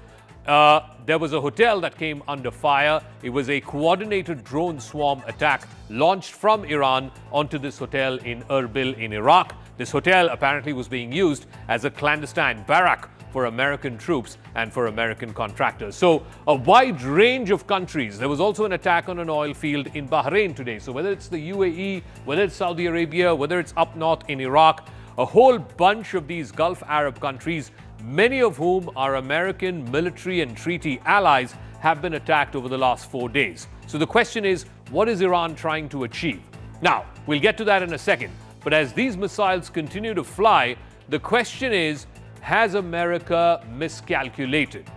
there was a hotel that came under fire. It was a coordinated drone swarm attack launched from Iran onto this hotel in Erbil in Iraq. This hotel apparently was being used as a clandestine barrack for American troops and for American contractors. So a wide range of countries. There was also an attack on an oil field in Bahrain today. So whether it's the UAE, whether it's Saudi Arabia, whether it's up north in Iraq, a whole bunch of these Gulf Arab countries, many of whom are American military and treaty allies, have been attacked over the last 4 days. So the question is, what is Iran trying to achieve? Now, we'll get to that in a second. But as these missiles continue to fly, the question is, has America miscalculated?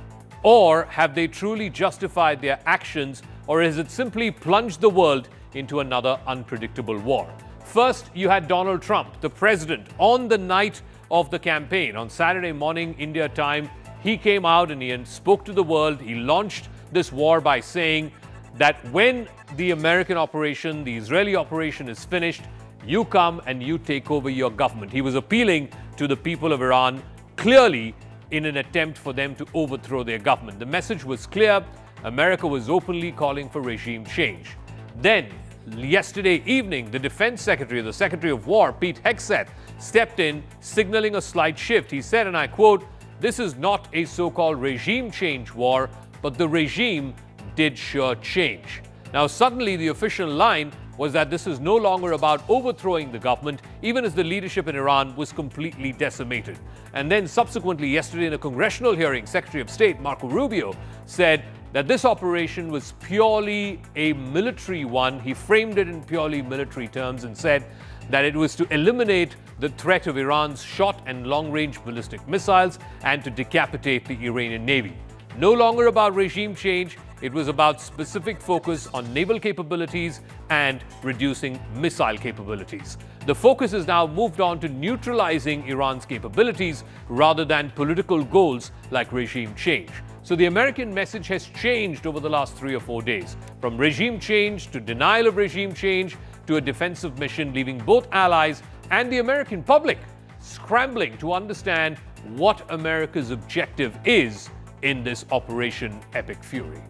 Or have they truly justified their actions? Or has it simply plunged the world into another unpredictable war? First, you had Donald Trump, the president, on the night of the campaign. On Saturday morning, India time, he came out and he spoke to the world. He launched this war by saying that when the American operation, the Israeli operation is finished, you come and you take over your government. He was appealing to the people of Iran, clearly in an attempt for them to overthrow their government. The message was clear. America was openly calling for regime change. Then, yesterday evening, the Defense Secretary, the Secretary of War, Pete Hegseth, stepped in, signaling a slight shift. He said, and I quote, "This is not a so-called regime change war, but the regime did sure change." Now, suddenly the official line was that this is no longer about overthrowing the government, even as the leadership in Iran was completely decimated. And then subsequently, yesterday in a congressional hearing, Secretary of State Marco Rubio said that this operation was purely a military one. He framed it in purely military terms and said that it was to eliminate the threat of Iran's short and long-range ballistic missiles and to decapitate the Iranian Navy. No longer about regime change, it was about specific focus on naval capabilities and reducing missile capabilities. The focus has now moved on to neutralizing Iran's capabilities rather than political goals like regime change. So the American message has changed over the last 3 or 4 days, from regime change to denial of regime change to a defensive mission, leaving both allies and the American public scrambling to understand what America's objective is in this Operation Epic Fury.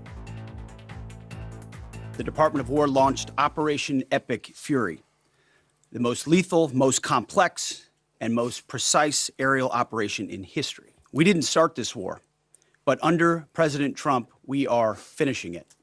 The Department of War launched Operation Epic Fury, the most lethal, most complex, and most precise aerial operation in history. We didn't start this war, but under President Trump, we are finishing it.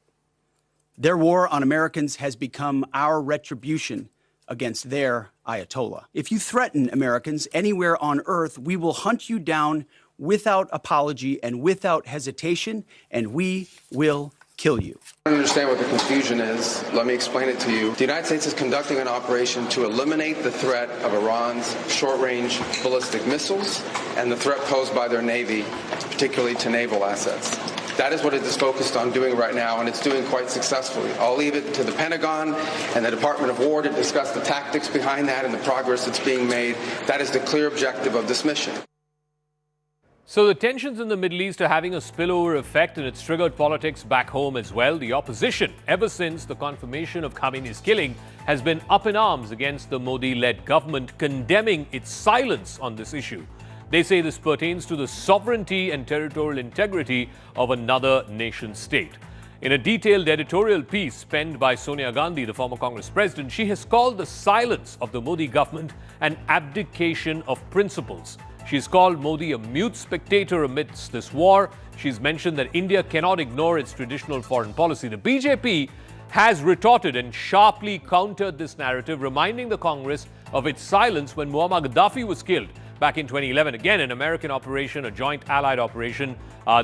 Their war on Americans has become our retribution against their Ayatollah. If you threaten Americans anywhere on earth, we will hunt you down without apology and without hesitation, and we will kill you. I don't understand what the confusion is. Let me explain it to you. The United States is conducting an operation to eliminate the threat of Iran's short-range ballistic missiles and the threat posed by their Navy, particularly to naval assets. That is what it is focused on doing right now, and it's doing quite successfully. I'll leave it to the Pentagon and the Department of War to discuss the tactics behind that and the progress that's being made. That is the clear objective of this mission. So the tensions in the Middle East are having a spillover effect, and it's triggered politics back home as well. The opposition, ever since the confirmation of Khamenei's killing, has been up in arms against the Modi-led government, condemning its silence on this issue. They say this pertains to the sovereignty and territorial integrity of another nation state. In a detailed editorial piece penned by Sonia Gandhi, the former Congress president, she has called the silence of the Modi government an abdication of principles. She's called Modi a mute spectator amidst this war. She's mentioned that India cannot ignore its traditional foreign policy. The BJP has retorted and sharply countered this narrative, reminding the Congress of its silence when Muammar Gaddafi was killed back in 2011. Again, an American operation, a joint allied operation.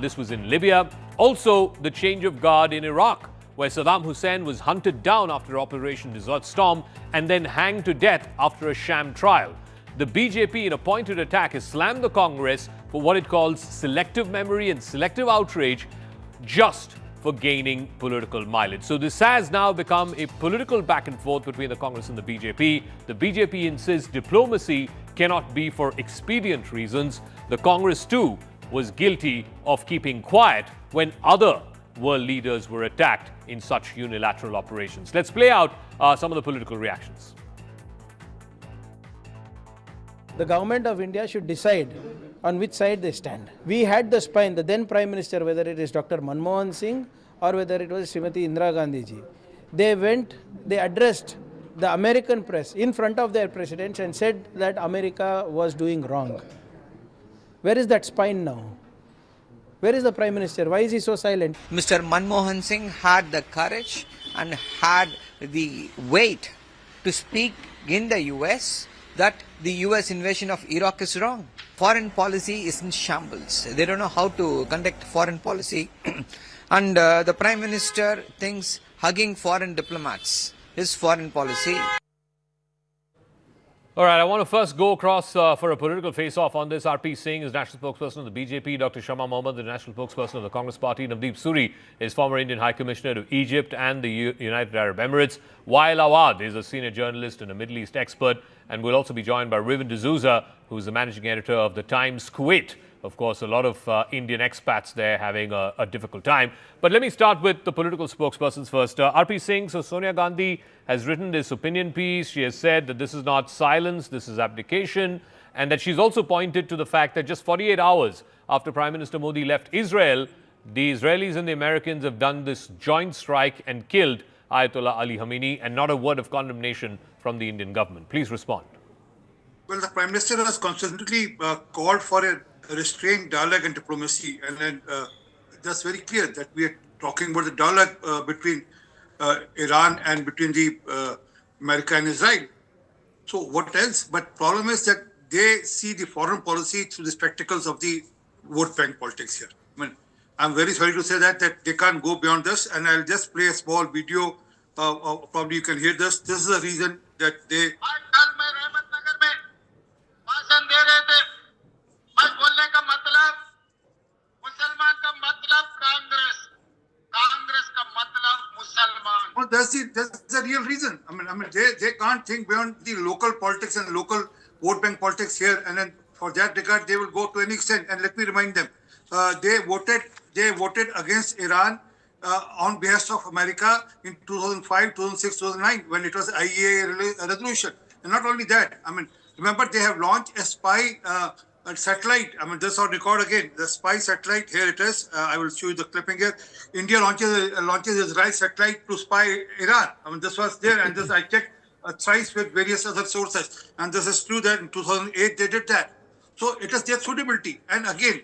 This was in Libya. Also, the change of guard in Iraq, where Saddam Hussein was hunted down after Operation Desert Storm and then hanged to death after a sham trial. The BJP, in a pointed attack, has slammed the Congress for what it calls selective memory and selective outrage, just for gaining political mileage. So this has now become a political back and forth between the Congress and the BJP. The BJP insists diplomacy cannot be for expedient reasons. The Congress, too, was guilty of keeping quiet when other world leaders were attacked in such unilateral operations. Let's play out some of the political reactions. The government of India should decide on which side they stand. We had the spine, the then Prime Minister, whether it is Dr. Manmohan Singh or whether it was Srimati Indira Gandhi ji. They addressed the American press in front of their presidents and said that America was doing wrong. Where is that spine now? Where is the Prime Minister? Why is he so silent? Mr. Manmohan Singh had the courage and had the weight to speak in the US that the US invasion of Iraq is wrong. Foreign policy is in shambles. They don't know how to conduct foreign policy. And the Prime Minister thinks hugging foreign diplomats is foreign policy. All right, I want to first go across for a political face-off on this. R.P. Singh is national spokesperson of the BJP. Dr. Shama Mohammed, the national spokesperson of the Congress Party. Navdeep Suri is former Indian High Commissioner to Egypt and the United Arab Emirates. Wael Awad is a senior journalist and a Middle East expert. And we'll also be joined by Riven D'Souza, who's the managing editor of the Times Kuwait. Of course, a lot of Indian expats there having a difficult time. But let me start with the political spokespersons first. R.P. Singh, so Sonia Gandhi has written this opinion piece. She has said that this is not silence, this is abdication, and that she's also pointed to the fact that just 48 hours after Prime Minister Modi left Israel, the Israelis and the Americans have done this joint strike and killed Ayatollah Ali Khamenei, and not a word of condemnation from the Indian government. Please respond. Well, the Prime Minister has constantly called for a restrained dialogue and diplomacy, and then that's very clear that we are talking about the dialogue between Iran and between the America and Israel. So what else? But problem is that they see the foreign policy through the spectacles of the vote bank politics here. I mean, I'm very sorry to say that they can't go beyond this, and I'll just play a small video. Probably you can hear this. This is the reason that they. Well, that's the real reason. I mean, they can't think beyond the local politics and local vote bank politics here, and then for that regard, they will go to any extent. And let me remind them, they voted against Iran on behalf of America in 2005, 2006, 2009 when it was IAEA resolution. And not only that, I mean, remember they have launched a spy satellite. I mean, this on record again. The spy satellite, here it is. I will show you the clipping here. India launches Israel satellite to spy Iran. I mean, this was there, and this I checked thrice with various other sources. And this is true that in 2008 they did that. So it is their suitability. And again,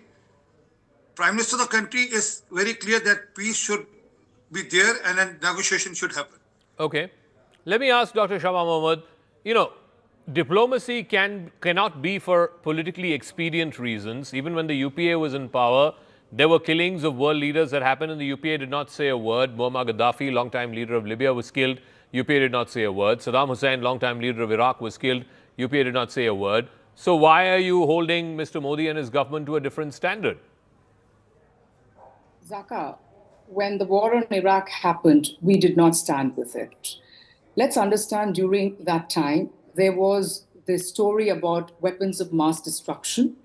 Prime Minister of the country is very clear that peace should be there and then negotiation should happen. Okay. Let me ask Dr. Shama Mohammed, you know, diplomacy cannot be for politically expedient reasons. Even when the UPA was in power, there were killings of world leaders that happened and the UPA did not say a word. Muammar Gaddafi, longtime leader of Libya, was killed. UPA did not say a word. Saddam Hussein, longtime leader of Iraq, was killed. UPA did not say a word. So why are you holding Mr. Modi and his government to a different standard? Zaka, when the war on Iraq happened, we did not stand with it. Let's understand during that time, there was this story about weapons of mass destruction.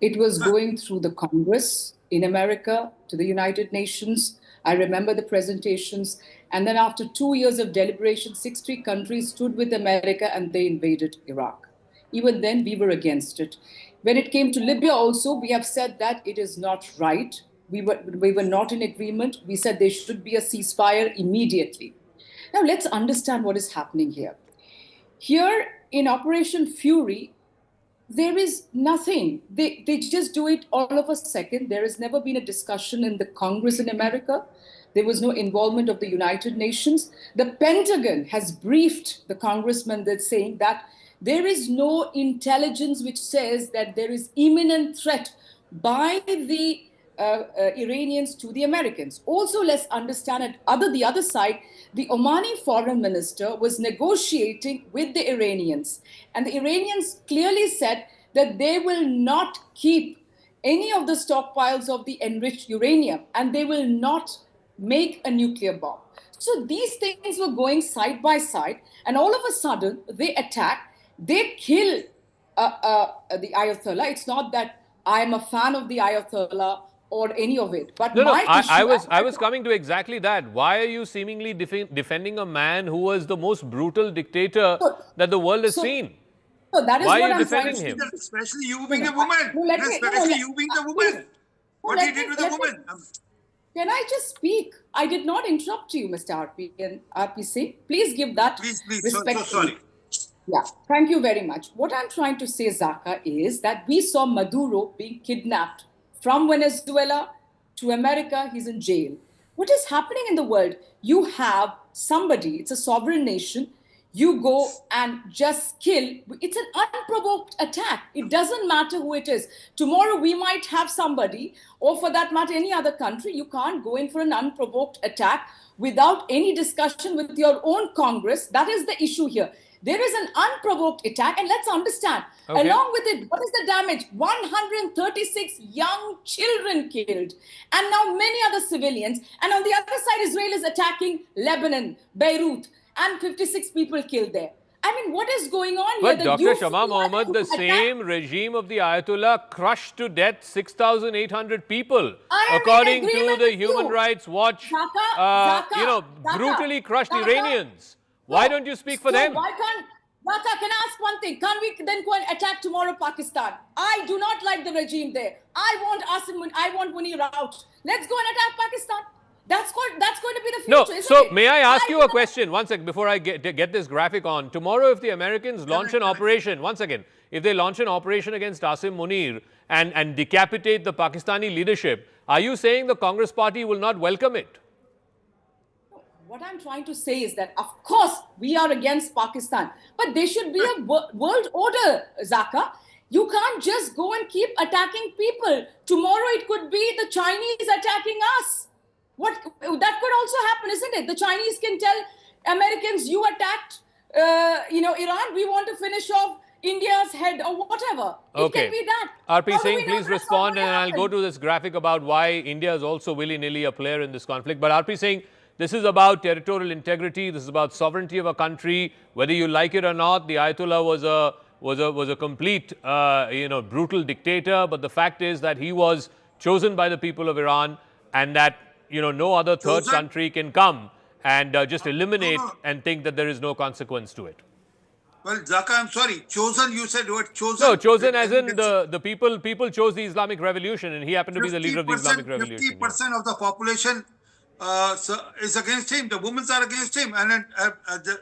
It was going through the Congress in America to the United Nations. I remember the presentations. And then after 2 years of deliberation, 60 countries stood with America and they invaded Iraq. Even then, we were against it. When it came to Libya also, we have said that it is not right. We were not in agreement. We said there should be a ceasefire immediately. Now, let's understand what is happening here. Here in Operation Fury, there is nothing. They just do it all of a second. There has never been a discussion in the Congress in America. There was no involvement of the United Nations. The Pentagon has briefed the congressman that's saying that there is no intelligence which says that there is imminent threat by the Iranians to the Americans. Also, let's understand the other side, the Omani foreign minister was negotiating with the Iranians. And the Iranians clearly said that they will not keep any of the stockpiles of the enriched uranium and they will not make a nuclear bomb. So these things were going side by side, and all of a sudden they attack, they kill the Ayatollah. It's not that I am a fan of the Ayatollah or any of it. But I was coming to exactly that. Why are you seemingly defending a man who was the most brutal dictator that the world has seen? So that is why what are you I'm defending him? Especially you being a woman. Especially you being the woman. What he did with a woman. Can I just speak? I did not interrupt you, Mr. RPC. Please give that respect. So sorry. Yeah, thank you very much. What I'm trying to say, Zaka, is that we saw Maduro being kidnapped from Venezuela to America. He's in jail. What is happening in the world? You have somebody, it's a sovereign nation, you go and just kill. It's an unprovoked attack. It doesn't matter who it is. Tomorrow we might have somebody, or for that matter, any other country. You can't go in for an unprovoked attack without any discussion with your own Congress. That is the issue here. There is an unprovoked attack, and let's understand, along with it, what is the damage? 136 young children killed, and now many other civilians. And on the other side, Israel is attacking Lebanon, Beirut, and 56 people killed there. I mean, what is going on here? But Dr. Shama Mohammed, the same regime of the Ayatollah crushed to death 6,800 people, according to the Human Rights Watch, brutally crushed Iranians. Why don't you speak for them? Why Dhaka, can I ask one thing? Can't we then go and attack tomorrow Pakistan? I do not like the regime there. I want Munir out. Let's go and attack Pakistan. That's going to be the future, No, isn't so it? may I ask you a question? One second, before I get this graphic on. Tomorrow, if the Americans launch an operation, once again, if they launch an operation against Asim Munir and decapitate the Pakistani leadership, are you saying the Congress party will not welcome it? What I'm trying to say is that, of course, we are against Pakistan, but there should be a world order, Zaka. You can't just go and keep attacking people. Tomorrow it could be the Chinese attacking us. That could also happen, isn't it? The Chinese can tell Americans, you attacked, Iran. We want to finish off India's head or whatever. Okay. It can be that. RP Singh, please respond, and I'll go to this graphic about why India is also willy-nilly a player in this conflict. But RP Singh, this is about territorial integrity. This is about sovereignty of a country. Whether you like it or not, the Ayatollah was a complete, brutal dictator. But the fact is that he was chosen by the people of Iran, and that no other third country can come and just eliminate and think that there is no consequence to it. Well, Zaka, I'm sorry. Chosen, you said what? Chosen? No, chosen as in the people chose the Islamic Revolution, and he happened to be the leader of the Islamic Revolution. 50% of the population is against him. The women are against him. And then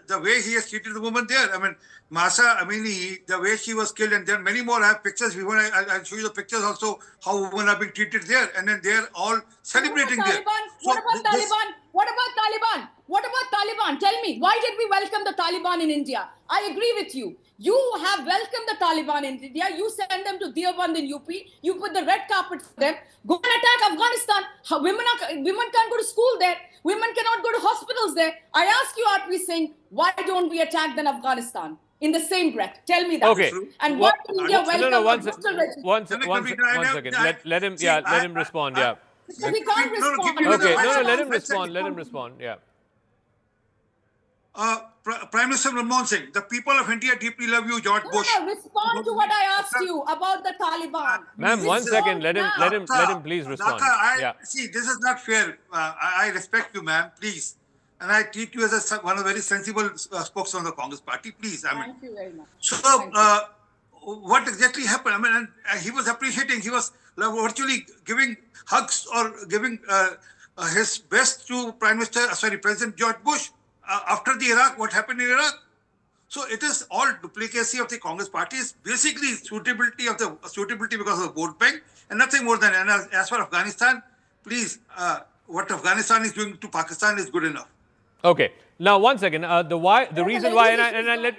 the way he has treated the woman there, Masa Amini, the way she was killed, and there are many more. I have pictures. I'll show you the pictures also, how women are being treated there. And then they're all celebrating there. What about Taliban? What about Taliban? What about Taliban? Tell me, why did we welcome the Taliban in India? I agree with you. You have welcomed the Taliban in India. You send them to Deoband in UP. You put the red carpet for them. Go and attack Afghanistan. Women can't go to school there. Women cannot go to hospitals there. I ask you, RP Singh, why don't we attack then Afghanistan? In the same breath. Tell me that. Okay. And why did India welcome one second. Let him respond. Yeah. He can't respond. Okay. Let him respond. Let him respond. Yeah. Prime Minister Manmohan Singh, the people of India deeply love you, George Bush. No, respond to what I asked you about the Taliban. Ma'am, 1 second. Let him please respond. See, this is not fair. I respect you, ma'am. Please. And I treat you as one of the very sensible spokesmen of the Congress party. Please. Thank you very much. So, what exactly happened? And he was appreciating. He was virtually giving hugs or giving his best to President George Bush. After the Iraq, what happened in Iraq? So it is all duplicacy of the Congress party. It's basically suitability because of the vote bank and nothing more than. And as for Afghanistan, please, what Afghanistan is doing to Pakistan is good enough. Okay. Now, 1 second. The reason why,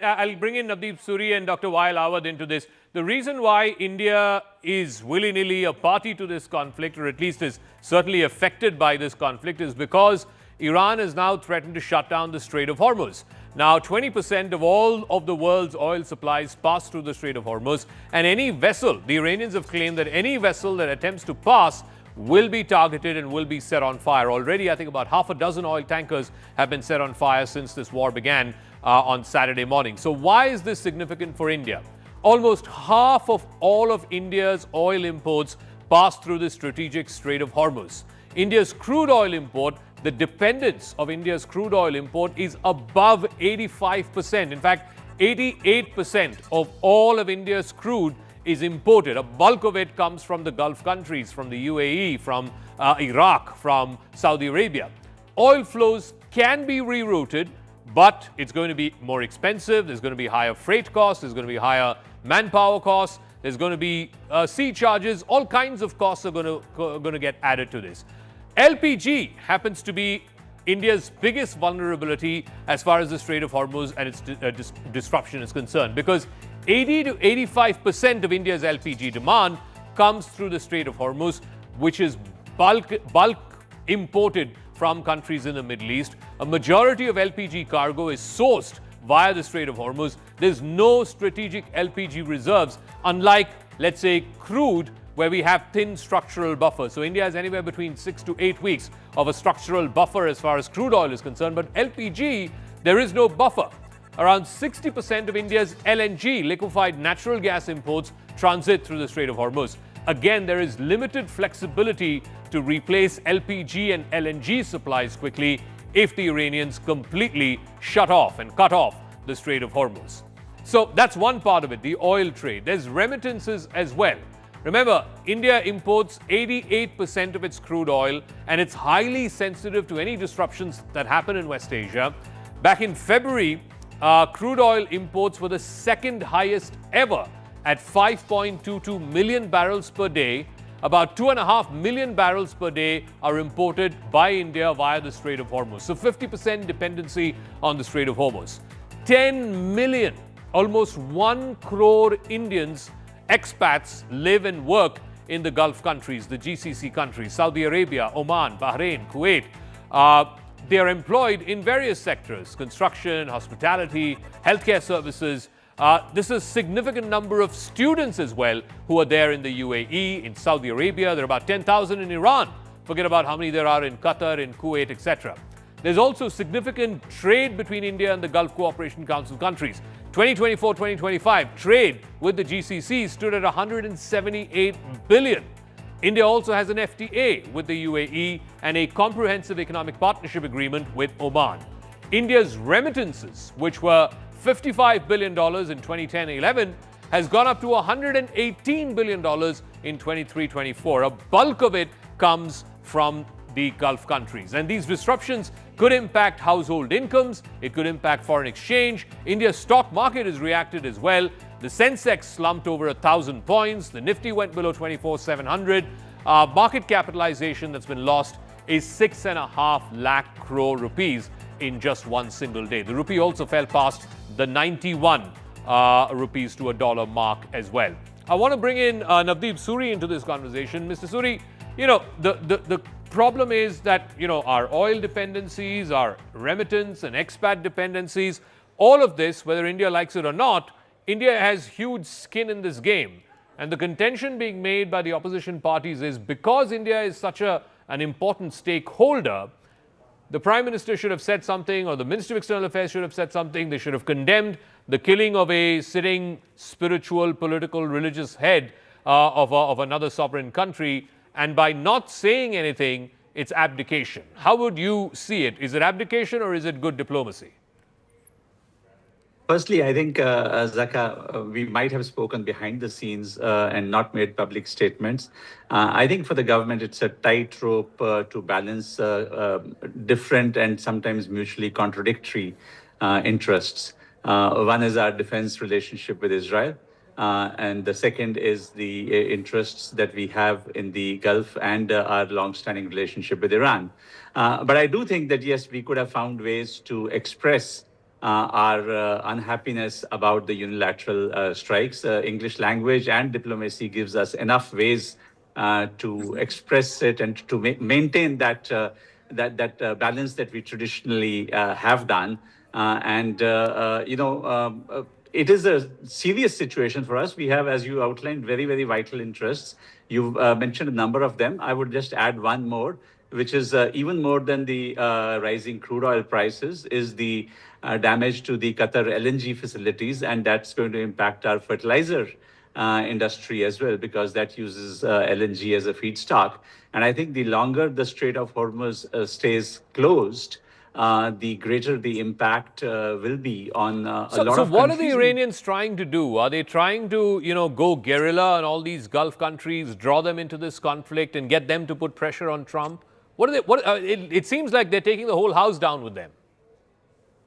I'll bring in Navdeep Suri and Dr. Wael Awad into this. The reason why India is willy-nilly a party to this conflict, or at least is certainly affected by this conflict, is because Iran has now threatened to shut down the Strait of Hormuz. Now, 20% of all of the world's oil supplies pass through the Strait of Hormuz, and any vessel, the Iranians have claimed that any vessel that attempts to pass will be targeted and will be set on fire. Already, I think about half a dozen oil tankers have been set on fire since this war began on Saturday morning. So why is this significant for India? Almost half of all of India's oil imports pass through the strategic Strait of Hormuz. India's crude oil import, the dependence of India's crude oil import is above 85%. In fact, 88% of all of India's crude is imported. A bulk of it comes from the Gulf countries, from the UAE, from Iraq, from Saudi Arabia. Oil flows can be rerouted, but it's going to be more expensive. There's going to be higher freight costs. There's going to be higher manpower costs. There's going to be sea charges. All kinds of costs are going to get added to this. LPG happens to be India's biggest vulnerability as far as the Strait of Hormuz and its disruption is concerned, because 80 to 85% of India's LPG demand comes through the Strait of Hormuz, which is bulk imported from countries in the Middle East. A majority of LPG cargo is sourced via the Strait of Hormuz. There's no strategic LPG reserves, unlike, let's say, crude, where we have thin structural buffers. So India has anywhere between 6 to 8 weeks of a structural buffer as far as crude oil is concerned. But LPG, there is no buffer. Around 60% of India's LNG, liquefied natural gas imports, transit through the Strait of Hormuz. Again, there is limited flexibility to replace LPG and LNG supplies quickly if the Iranians completely shut off and cut off the Strait of Hormuz. So that's one part of it, the oil trade. There's remittances as well. Remember, India imports 88% of its crude oil, and it's highly sensitive to any disruptions that happen in West Asia. Back in February, crude oil imports were the second highest ever at 5.22 million barrels per day. About 2.5 million barrels per day are imported by India via the Strait of Hormuz. So 50% dependency on the Strait of Hormuz. 10 million, almost 1 crore Indians, expats, live and work in the Gulf countries, the GCC countries, Saudi Arabia, Oman, Bahrain, Kuwait. They are employed in various sectors: construction, hospitality, healthcare services. This is a significant number of students as well who are there in the UAE, in Saudi Arabia. There are about 10,000 in Iran. Forget about how many there are in Qatar, in Kuwait, etc. There's also significant trade between India and the Gulf Cooperation Council countries. 2024-2025 trade with the GCC stood at 178 billion. India also has an FTA with the UAE and a comprehensive economic partnership agreement with Oman. India's remittances, which were $55 billion in 2010-11, has gone up to $118 billion in 23-24. A bulk of it comes from the Gulf countries. And these disruptions could impact household incomes. It could impact foreign exchange. India's stock market has reacted as well. The Sensex slumped over 1,000 points. The Nifty went below 24,700. Market capitalization that's been lost is 6.5 lakh crore rupees in just one single day. The rupee also fell past the 91 rupees to a dollar mark as well. I want to bring in Navdeep Suri into this conversation. Mr. Suri, you know, the problem is that, you know, our oil dependencies, our remittance and expat dependencies, all of this, whether India likes it or not, India has huge skin in this game. And the contention being made by the opposition parties is because India is such an important stakeholder, the Prime Minister should have said something, or the Minister of External Affairs should have said something. They should have condemned the killing of a sitting spiritual, political, religious head of another sovereign country. And by not saying anything, it's abdication. How would you see it? Is it abdication or is it good diplomacy? Firstly, I think, Zaka, we might have spoken behind the scenes and not made public statements. I think for the government, it's a tightrope to balance different and sometimes mutually contradictory interests. One is our defense relationship with Israel. And the second is the interests that we have in the Gulf and our long-standing relationship with Iran. But I do think that, yes, we could have found ways to express our unhappiness about the unilateral strikes. English language and diplomacy gives us enough ways to express it and to maintain that balance that we traditionally have done. It is a serious situation for us. We have, as you outlined, very, very vital interests. You've mentioned a number of them. I would just add one more, which is even more than the rising crude oil prices, is the damage to the Qatar LNG facilities, and that's going to impact our fertilizer industry as well, because that uses LNG as a feedstock. And I think the longer the Strait of Hormuz stays closed, the greater the impact will be on a lot of countries. So what are the Iranians trying to do? Are they trying to, go guerrilla on all these Gulf countries, draw them into this conflict and get them to put pressure on Trump? It seems like they're taking the whole house down with them.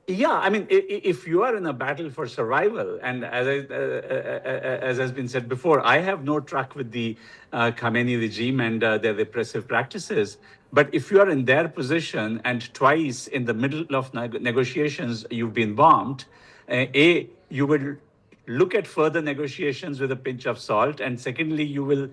Yeah, I mean, if you are in a battle for survival, and as has been said before, I have no truck with the Khamenei regime and their repressive practices. But if you are in their position and twice in the middle of negotiations you've been bombed, you will look at further negotiations with a pinch of salt. And secondly, you will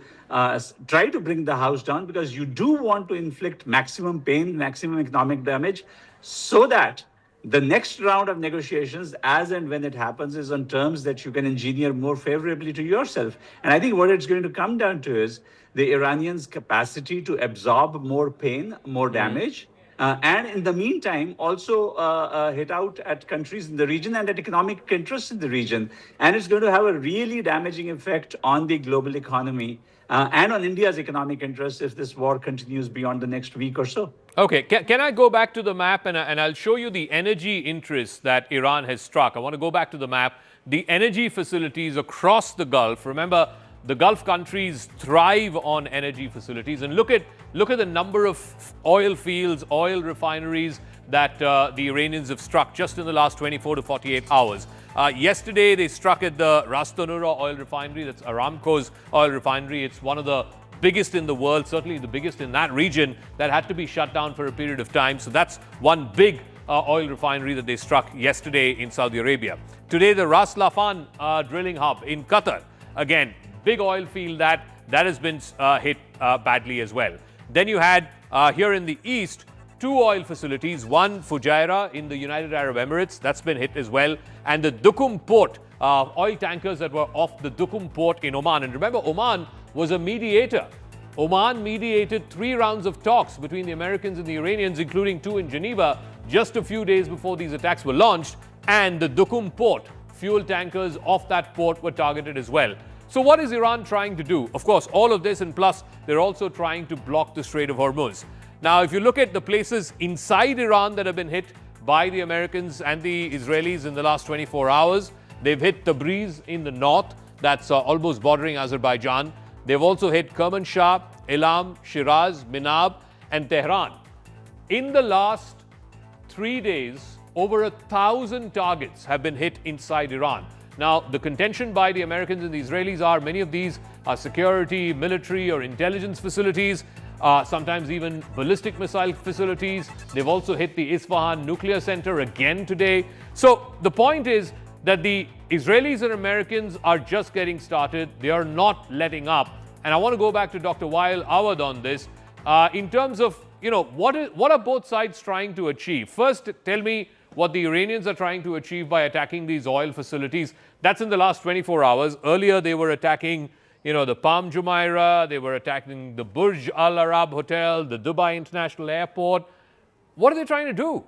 try to bring the house down, because you do want to inflict maximum pain, maximum economic damage, so that the next round of negotiations, as and when it happens, is on terms that you can engineer more favorably to yourself. And I think what it's going to come down to is the Iranians' capacity to absorb more pain, more damage, And in the meantime, also hit out at countries in the region and at economic interests in the region. And it's going to have a really damaging effect on the global economy and on India's economic interests if this war continues beyond the next week or so. Okay, can I go back to the map and I'll show you the energy interests that Iran has struck. I want to go back to the map. The energy facilities across the Gulf. Remember, the Gulf countries thrive on energy facilities. And look at the number of oil fields, oil refineries that the Iranians have struck just in the last 24 to 48 hours. Yesterday, they struck at the Ras Tanura oil refinery. That's Aramco's oil refinery. It's one of the biggest in the world, certainly the biggest in that region, that had to be shut down for a period of time. So that's one big oil refinery that they struck yesterday in Saudi Arabia. Today, the Ras Laffan drilling hub in Qatar. Again, big oil field that has been hit badly as well. Then you had here in the east, two oil facilities, one Fujairah in the United Arab Emirates, that's been hit as well, and the Duqm port, oil tankers that were off the Duqm port in Oman. And remember, Oman was a mediator. Oman mediated 3 rounds of talks between the Americans and the Iranians, including 2 in Geneva, just a few days before these attacks were launched. And the Duqm port, fuel tankers off that port were targeted as well. So what is Iran trying to do? Of course, all of this, and plus they're also trying to block the Strait of Hormuz. Now, if you look at the places inside Iran that have been hit by the Americans and the Israelis in the last 24 hours, they've hit Tabriz in the north, that's almost bordering Azerbaijan. They've also hit Kermanshah, Elam, Shiraz, Minab, and Tehran. In the last 3 days, over 1,000 targets have been hit inside Iran. Now, the contention by the Americans and the Israelis are many of these are security, military, or intelligence facilities, sometimes even ballistic missile facilities. They've also hit the Isfahan nuclear center again today. So the point is that the Israelis and Americans are just getting started. They are not letting up. And I want to go back to Dr. Wael Awad on this. In terms of, what are both sides trying to achieve? First, tell me what the Iranians are trying to achieve by attacking these oil facilities. That's in the last 24 hours. Earlier, they were attacking, the Palm Jumeirah. They were attacking the Burj Al Arab Hotel, the Dubai International Airport. What are they trying to do?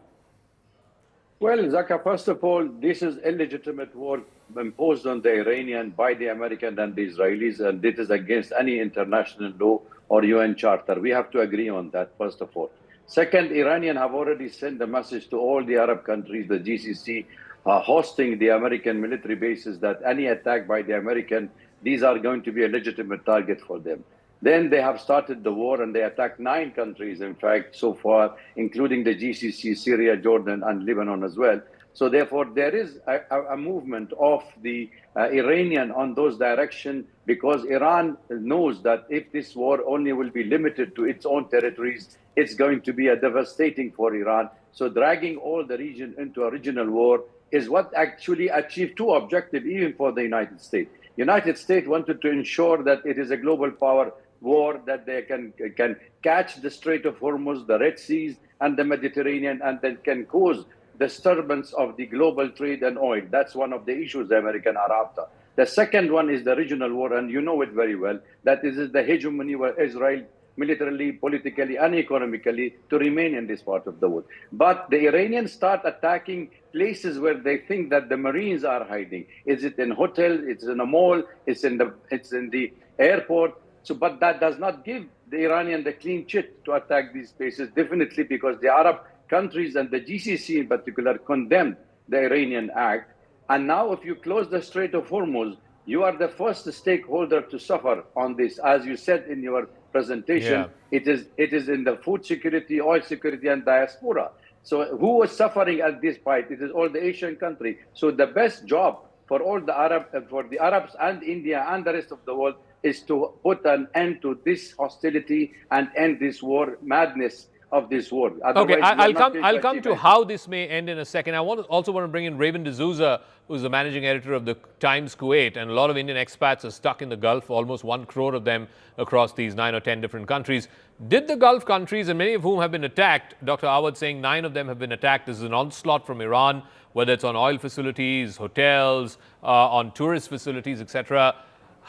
Well, Zaka, first of all, this is illegitimate war imposed on the Iranian by the Americans and the Israelis, and it is against any international law or UN charter. We have to agree on that, first of all. Second, Iranian have already sent a message to all the Arab countries, the GCC, hosting the American military bases, that any attack by the American, these are going to be a legitimate target for them. Then they have started the war and they attacked 9 countries, in fact, so far, including the GCC, Syria, Jordan, and Lebanon as well. So therefore, there is a movement of the Iranian on those directions, because Iran knows that if this war only will be limited to its own territories, it's going to be a devastating for Iran. So dragging all the region into a regional war is what actually achieved 2 objectives, even for the United States. United States wanted to ensure that it is a global power war, that they can catch the Strait of Hormuz, the Red Seas, and the Mediterranean, and then can cause disturbance of the global trade and oil. That's one of the issues the Americans are after. The second one is the regional war, and you know it very well, that is the hegemony of Israel militarily, politically, and economically to remain in this part of the world. But the Iranians start attacking places where they think that the Marines are hiding. Is it in hotel? It's in a mall. It's in the airport. So, but that does not give the Iranian the clean chit to attack these places, definitely, because the Arab countries and the GCC in particular condemned the Iranian act. And now if you close the Strait of Hormuz, you are the first stakeholder to suffer on this. As you said in your presentation, it is in the food security, oil security, and diaspora. So who was suffering at this point? It is all the Asian country. So the best job for all the Arabs and India and the rest of the world is to put an end to this hostility and end this war madness of this war. Okay, I'll come to how this may end in a second. I also want to bring in Raven D'Souza, who's the managing editor of the Times Kuwait, and a lot of Indian expats are stuck in the Gulf, almost 1 crore of them across these 9 or 10 different countries. Did the Gulf countries, and many of whom have been attacked, Dr. Awad saying 9 of them have been attacked. This is an onslaught from Iran, whether it's on oil facilities, hotels, on tourist facilities, etc.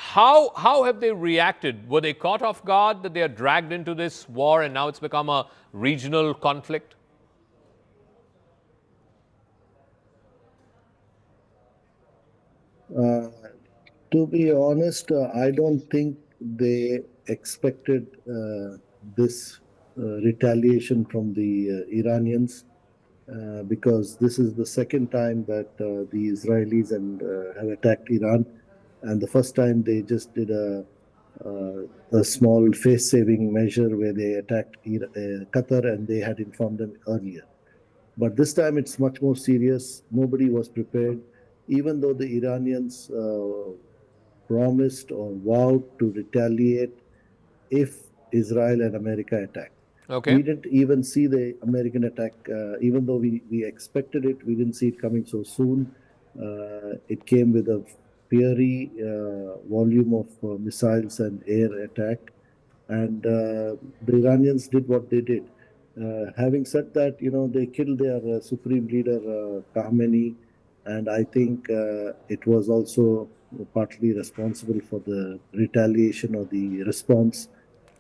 How have they reacted? Were they caught off guard that they are dragged into this war and now it's become a regional conflict? To be honest, I don't think they expected this retaliation from the Iranians because this is the second time that the Israelis have attacked Iran, and the first time they just did a small face-saving measure where they attacked Qatar, and they had informed them earlier. But this time it's much more serious. Nobody was prepared, even though the Iranians promised or vowed to retaliate if Israel and America attacked. Okay. We didn't even see the American attack, even though we expected it. We didn't see it coming so soon. It came with a fiery volume of missiles and air attack. And the Iranians did what they did. Having said that, they killed their supreme leader, Khamenei, and I think it was also partly responsible for the retaliation or the response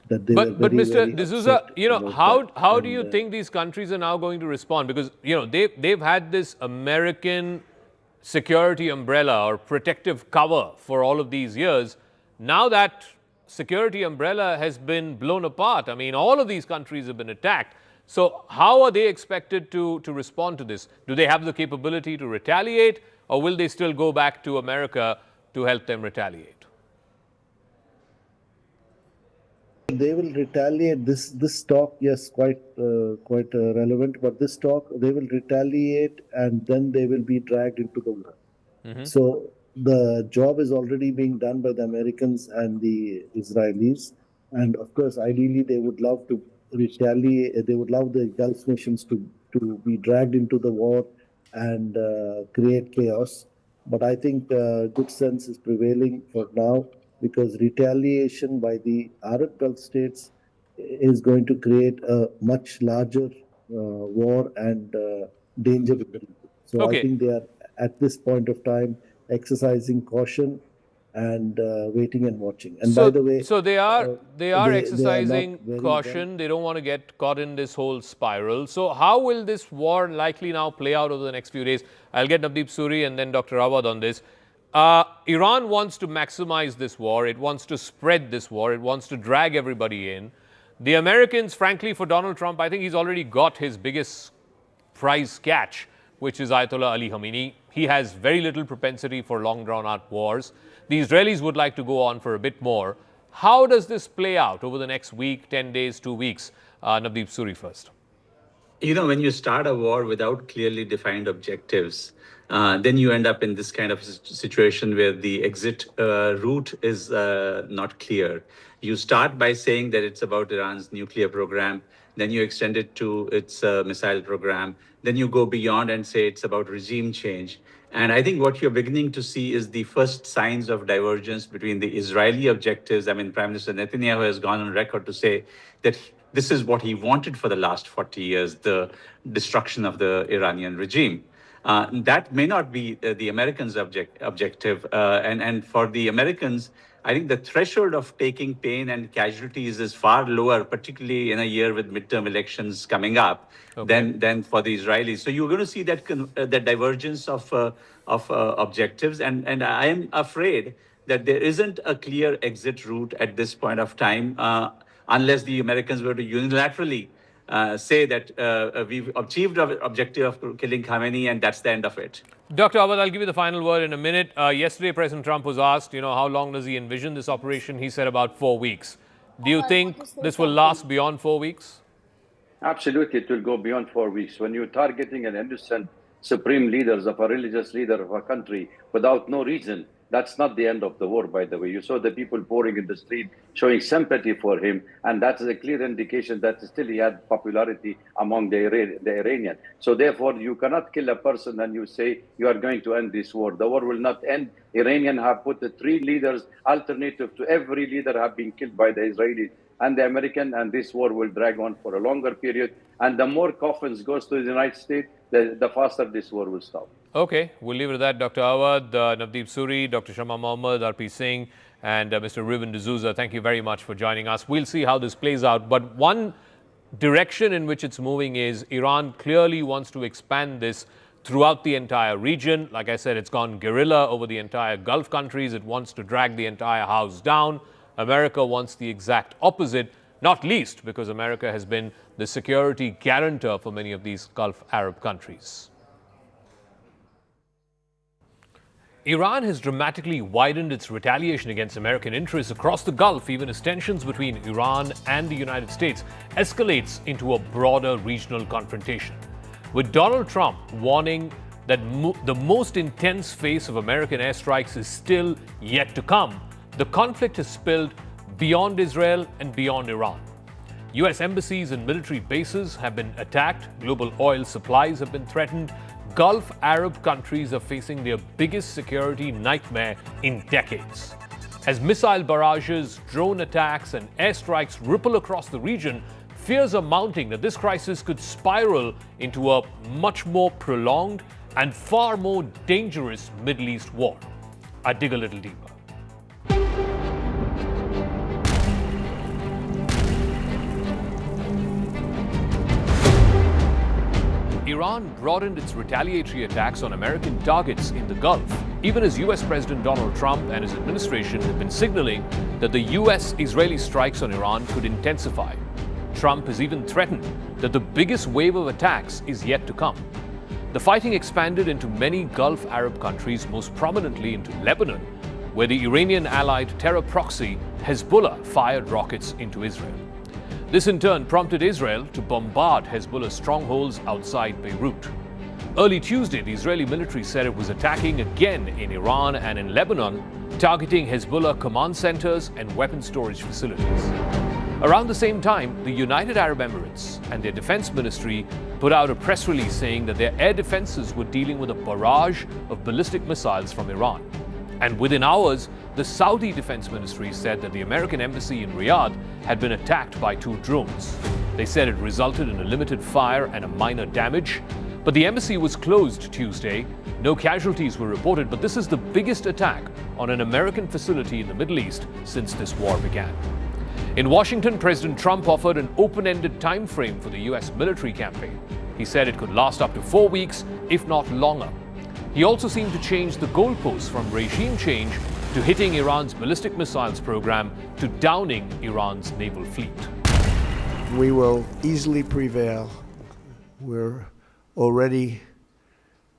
that they were But Mr. very D'Souza, upset how do you think these countries are now going to respond? Because they've had this American security umbrella or protective cover for all of these years. Now that security umbrella has been blown apart. I mean, all of these countries have been attacked. So how are they expected to respond to this? Do they have the capability to retaliate, or will they still go back to America to help them retaliate? They will retaliate. This talk, yes, quite relevant. But this talk, they will retaliate, and then they will be dragged into the war. Mm-hmm. So the job is already being done by the Americans and the Israelis, and of course, ideally, they would love to retaliate. They would love the Gulf nations to be dragged into the war and create chaos. But I think good sense is prevailing for now, because retaliation by the Arab Gulf states is going to create a much larger war and danger. So Okay. I think they are at this point of time exercising caution and waiting and watching. And by the way, so they are exercising not very caution. They don't want to get caught in this whole spiral. So how will this war likely now play out over the next few days? I'll get Navdeep Suri and then Dr. Awad on this. Iran wants to maximize this war. It wants to spread this war. It wants to drag everybody in. The Americans, frankly, for Donald Trump, I think he's already got his biggest prize catch, which is Ayatollah Ali Khamenei. He has very little propensity for long drawn-out wars. The Israelis would like to go on for a bit more. How does this play out over the next week, 10 days, 2 weeks? Navdeep Suri first. When you start a war without clearly defined objectives, then you end up in this kind of situation where the exit route is not clear. You start by saying that it's about Iran's nuclear program, then you extend it to its missile program, then you go beyond and say it's about regime change. And I think what you're beginning to see is the first signs of divergence between the Israeli objectives. I mean, Prime Minister Netanyahu has gone on record to say that this is what he wanted for the last 40 years, the destruction of the Iranian regime. That may not be the Americans' objective. And for the Americans, I think the threshold of taking pain and casualties is far lower, particularly in a year with midterm elections coming up, than for the Israelis. So you're going to see that that divergence of objectives. And I am afraid that there isn't a clear exit route at this point of time, unless the Americans were to unilaterally say that we've achieved our objective of killing Khamenei and that's the end of it. Dr. Awad, I'll give you the final word in a minute. Yesterday, President Trump was asked, how long does he envision this operation? He said about 4 weeks. Do you think this will last beyond 4 weeks? Absolutely, it will go beyond 4 weeks. When you're targeting an innocent supreme leaders of a religious leader of a country without no reason, that's not the end of the war, by the way. You saw the people pouring in the street, showing sympathy for him, and that is a clear indication that still he had popularity among the Iranian. So therefore, you cannot kill a person and you say you are going to end this war. The war will not end. Iranian have put the 3 leaders, alternative to every leader, have been killed by the Israelis and the American, and this war will drag on for a longer period. And the more coffins goes to the United States, the faster this war will stop. Okay, we'll leave it at that. Dr. Awad, Navdeep Suri, Dr. Shama Mohammad, RP Singh, And Mr. Ruben D'Souza, thank you very much for joining us. We'll see how this plays out. But one direction in which it's moving is Iran clearly wants to expand this throughout the entire region. Like I said, it's gone guerrilla over the entire Gulf countries. It wants to drag the entire house down. America wants the exact opposite, not least because America has been the security guarantor for many of these Gulf Arab countries. Iran has dramatically widened its retaliation against American interests across the Gulf, even as tensions between Iran and the United States escalates into a broader regional confrontation. With Donald Trump warning that the most intense phase of American airstrikes is still yet to come, the conflict has spilled beyond Israel and beyond Iran. U.S. embassies and military bases have been attacked, global oil supplies have been threatened, Gulf Arab countries are facing their biggest security nightmare in decades. As missile barrages, drone attacks, and airstrikes ripple across the region, fears are mounting that this crisis could spiral into a much more prolonged and far more dangerous Middle East war. I dig a little deeper. Iran broadened its retaliatory attacks on American targets in the Gulf, even as US President Donald Trump and his administration have been signaling that the US-Israeli strikes on Iran could intensify. Trump has even threatened that the biggest wave of attacks is yet to come. The fighting expanded into many Gulf Arab countries, most prominently into Lebanon, where the Iranian-allied terror proxy Hezbollah fired rockets into Israel. This in turn prompted Israel to bombard Hezbollah's strongholds outside Beirut. Early Tuesday, the Israeli military said it was attacking again in Iran and in Lebanon, targeting Hezbollah command centers and weapon storage facilities. Around the same time, the United Arab Emirates and their defense ministry put out a press release saying that their air defenses were dealing with a barrage of ballistic missiles from Iran. And within hours, the Saudi Defense Ministry said that the American embassy in Riyadh had been attacked by 2 drones. They said it resulted in a limited fire and a minor damage, but the embassy was closed Tuesday. No casualties were reported, but this is the biggest attack on an American facility in the Middle East since this war began. In Washington, President Trump offered an open-ended time frame for the U.S. military campaign. He said it could last up to 4 weeks, if not longer. He also seemed to change the goalposts from regime change to hitting Iran's ballistic missiles program to downing Iran's naval fleet. We will easily prevail. We're already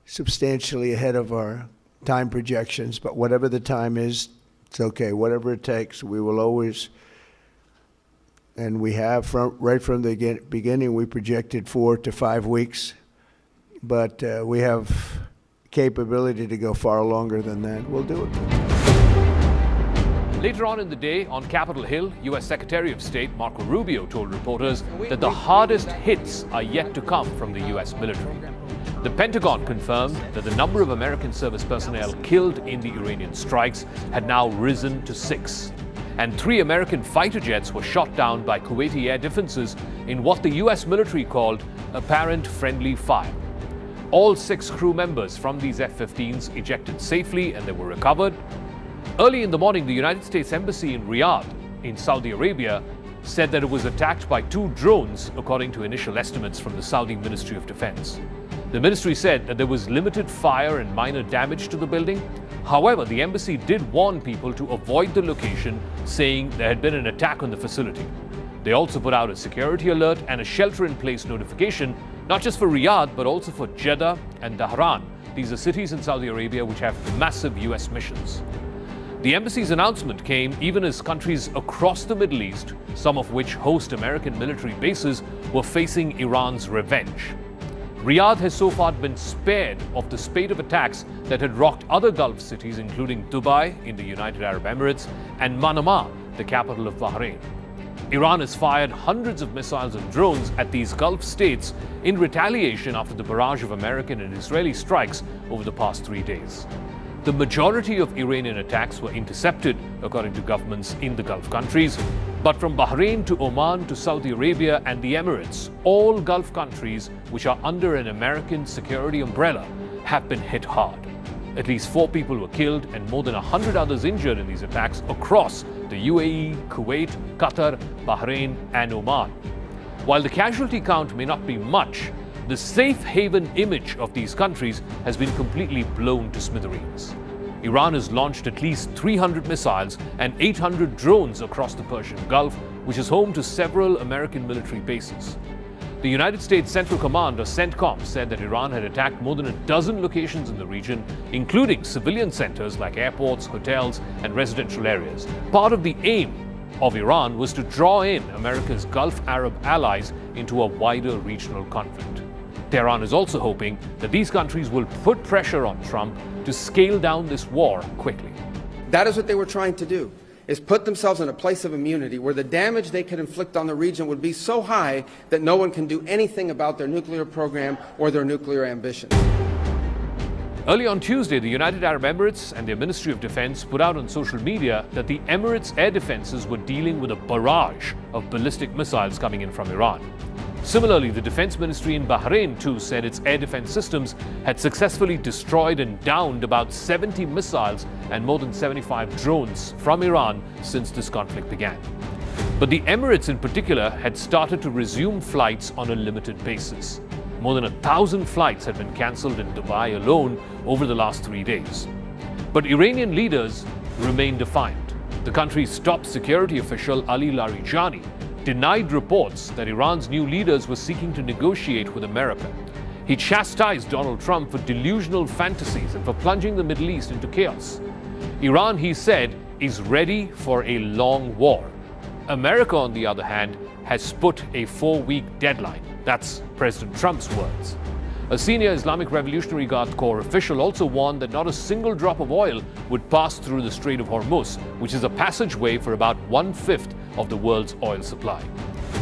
substantially ahead of our time projections, but whatever the time is, it's okay. Whatever it takes, we will always, and we have right from the beginning, we projected 4 to 5 weeks, but we have capability to go far longer than that. We'll do it. Later on in the day, on Capitol Hill, U.S. Secretary of State Marco Rubio told reporters that the hardest hits are yet to come from the U.S. military. The Pentagon confirmed that the number of American service personnel killed in the Iranian strikes had now risen to 6. And 3 American fighter jets were shot down by Kuwaiti air defenses in what the U.S. military called apparent friendly fire. All 6 crew members from these F-15s ejected safely and they were recovered. Early in the morning, the United States Embassy in Riyadh, in Saudi Arabia, said that it was attacked by 2 drones, according to initial estimates from the Saudi Ministry of Defense. The ministry said that there was limited fire and minor damage to the building. However, the embassy did warn people to avoid the location, saying there had been an attack on the facility. They also put out a security alert and a shelter-in-place notification, not just for Riyadh, but also for Jeddah and Tehran. These are cities in Saudi Arabia which have massive US missions. The embassy's announcement came even as countries across the Middle East, some of which host American military bases, were facing Iran's revenge. Riyadh has so far been spared of the spate of attacks that had rocked other Gulf cities, including Dubai in the United Arab Emirates and Manama, the capital of Bahrain. Iran has fired hundreds of missiles and drones at these Gulf states in retaliation after the barrage of American and Israeli strikes over the past 3 days. The majority of Iranian attacks were intercepted, according to governments in the Gulf countries. But from Bahrain to Oman to Saudi Arabia and the Emirates, all Gulf countries which are under an American security umbrella have been hit hard. At least 4 people were killed and more than 100 others injured in these attacks across the UAE, Kuwait, Qatar, Bahrain and Oman. While the casualty count may not be much, the safe haven image of these countries has been completely blown to smithereens. Iran has launched at least 300 missiles and 800 drones across the Persian Gulf, which is home to several American military bases. The United States Central Command, or CENTCOM, said that Iran had attacked more than a dozen locations in the region, including civilian centers like airports, hotels, and residential areas. Part of the aim of Iran was to draw in America's Gulf Arab allies into a wider regional conflict. Tehran is also hoping that these countries will put pressure on Trump to scale down this war quickly. That is what they were trying to do, is put themselves in a place of immunity where the damage they could inflict on the region would be so high that no one can do anything about their nuclear program or their nuclear ambitions. Early on Tuesday, the United Arab Emirates and their Ministry of Defense put out on social media that the Emirates' air defenses were dealing with a barrage of ballistic missiles coming in from Iran. Similarly, the Defense Ministry in Bahrain too said its air defense systems had successfully destroyed and downed about 70 missiles and more than 75 drones from Iran since this conflict began. But the Emirates in particular had started to resume flights on a limited basis. More than 1,000 flights had been cancelled in Dubai alone over the last 3 days. But Iranian leaders remain defiant. The country's top security official, Ali Larijani, denied reports that Iran's new leaders were seeking to negotiate with America. He chastised Donald Trump for delusional fantasies and for plunging the Middle East into chaos. Iran, he said, is ready for a long war. America, on the other hand, has put a 4-week deadline. That's President Trump's words. A senior Islamic Revolutionary Guard Corps official also warned that not a single drop of oil would pass through the Strait of Hormuz, which is a passageway for about 1/5 of the world's oil supply.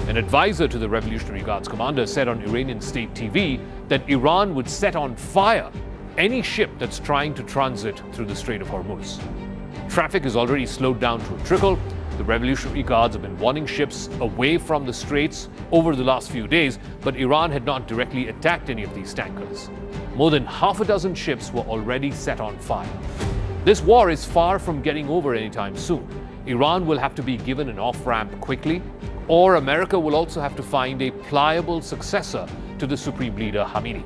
An advisor to the Revolutionary Guards commander said on Iranian state TV that Iran would set on fire any ship that's trying to transit through the Strait of Hormuz. Traffic has already slowed down to a trickle. The Revolutionary Guards have been warning ships away from the straits over the last few days, but Iran had not directly attacked any of these tankers. More than half a dozen ships were already set on fire. This war is far from getting over anytime soon. Iran will have to be given an off-ramp quickly, or America will also have to find a pliable successor to the Supreme Leader Khamenei.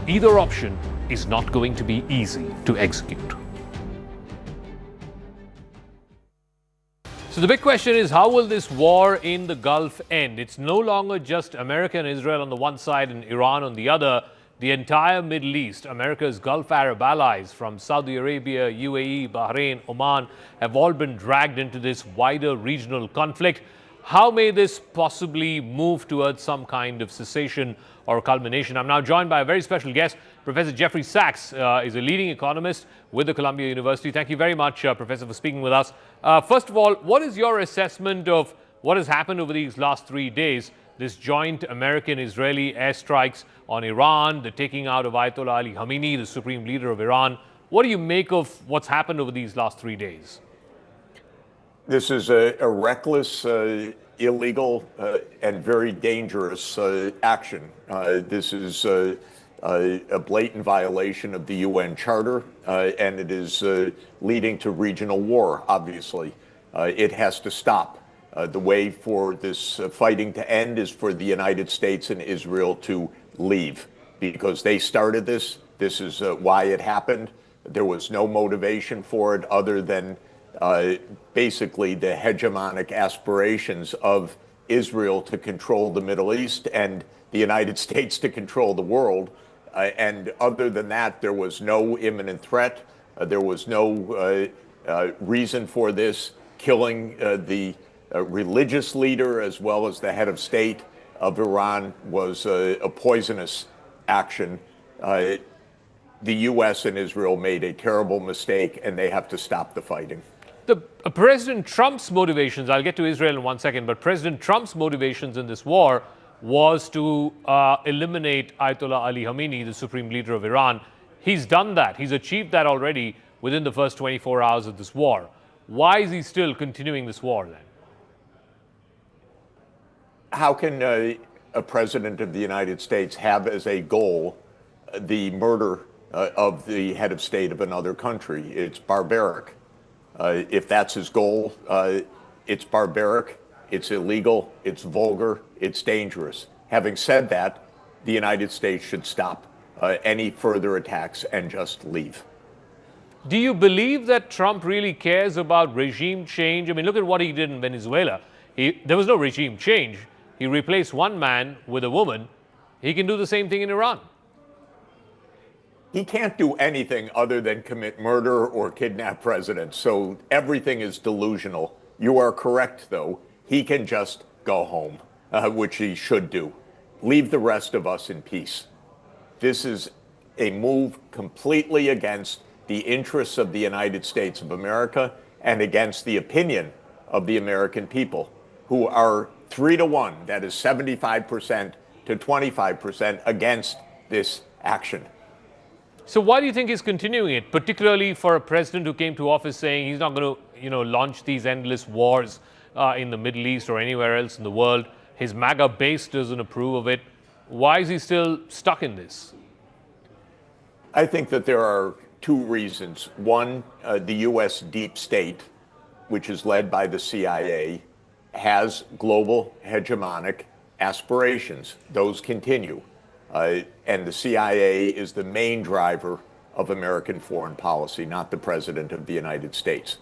Either option is not going to be easy to execute. So the big question is, how will this war in the Gulf end? It's no longer just America and Israel on the one side and Iran on the other. The entire Middle East, America's Gulf Arab allies from Saudi Arabia, UAE, Bahrain, Oman have all been dragged into this wider regional conflict. How may this possibly move towards some kind of cessation or culmination? I'm now joined by a very special guest. Professor Jeffrey Sachs is a leading economist with the Columbia University. Thank you very much, Professor, for speaking with us. First of all, what is your assessment of what has happened over these last 3 days? This joint American-Israeli airstrikes on Iran, the taking out of Ayatollah Ali Khamenei, the supreme leader of Iran. What do you make of what's happened over these last 3 days? This is a reckless, illegal, and very dangerous action. This is a blatant violation of the UN Charter, and it is leading to regional war, obviously. It has to stop. The way for this fighting to end is for the United States and Israel to leave, because they started this. This is why it happened. There was no motivation for it other than basically the hegemonic aspirations of Israel to control the Middle East and the United States to control the world. And other than that, there was no imminent threat. There was no reason for this. Killing the religious leader as well as the head of state of Iran was a poisonous action. The U.S. and Israel made a terrible mistake, and they have to stop the fighting. President Trump's motivations, I'll get to Israel in 1 second, but President Trump's motivations in this war was to eliminate Ayatollah Ali Khamenei, the supreme leader of Iran. He's done that. He's achieved that already within the first 24 hours of this war. Why is he still continuing this war then? How can a president of the United States have as a goal the murder of the head of state of another country. It's barbaric. If that's his goal, it's barbaric, it's illegal, it's vulgar, it's dangerous. Having said that, the United States should stop any further attacks and just leave. Do you believe that Trump really cares about regime change? I mean, look at what he did in Venezuela. There was no regime change. He replaced one man with a woman. He can do the same thing in Iran. He can't do anything other than commit murder or kidnap presidents, so everything is delusional. You are correct, though. He can just go home, which he should do. Leave the rest of us in peace. This is a move completely against the interests of the United States of America and against the opinion of the American people, who are 3-1, that is 75% to 25% against this action. So why do you think he's continuing it, particularly for a president who came to office saying he's not going to, launch these endless wars in the Middle East or anywhere else in the world? His MAGA base doesn't approve of it. Why is he still stuck in this? I think that there are two reasons. One, the U.S. deep state, which is led by the CIA, has global hegemonic aspirations. Those continue. And the CIA is the main driver of American foreign policy, not the President of the United States.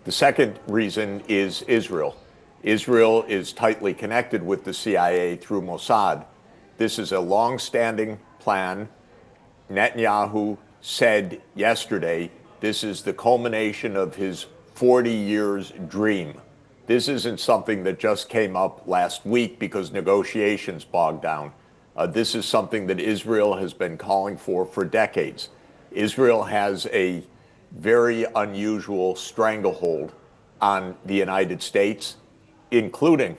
The second reason is Israel. Israel is tightly connected with the CIA through Mossad. This is a long-standing plan. Netanyahu said yesterday, this is the culmination of his 40 years dream. This isn't something that just came up last week because negotiations bogged down. This is something that Israel has been calling for decades. Israel has a very unusual stranglehold on the United States, including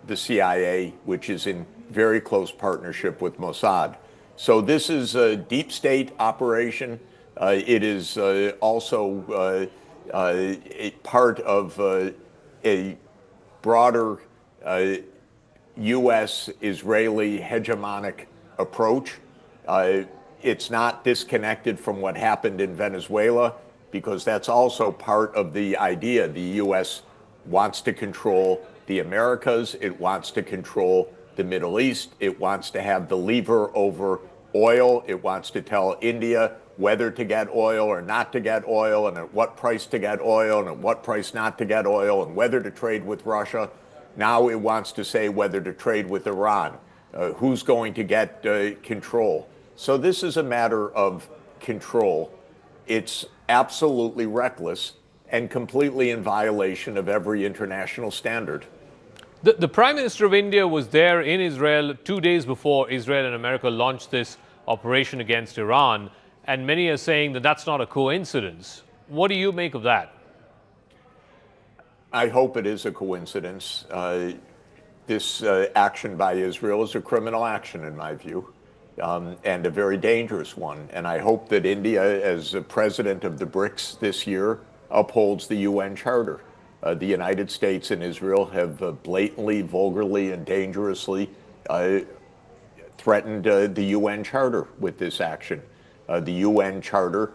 the CIA, which is in very close partnership with Mossad. So this is a deep state operation. It is also a part of a broader U.S.-Israeli hegemonic approach. It's not disconnected from what happened in Venezuela, because that's also part of the idea. The U.S. wants to control the Americas. It wants to control the Middle East. It wants to have the lever over oil. It wants to tell India whether to get oil or not to get oil, and at what price to get oil, and at what price not to get oil, and whether to trade with Russia. Now it wants to say whether to trade with Iran. Who's going to get control? So this is a matter of control. It's absolutely reckless and completely in violation of every international standard. The Prime Minister of India was there in Israel 2 days before Israel and America launched this operation against Iran, and many are saying that that's not a coincidence. What do you make of that? I hope it is a coincidence. This action by Israel is a criminal action, in my view, and a very dangerous one. And I hope that India, as president of the BRICS this year, upholds the UN Charter. The United States and Israel have blatantly, vulgarly, and dangerously threatened the UN Charter with this action. The UN Charter,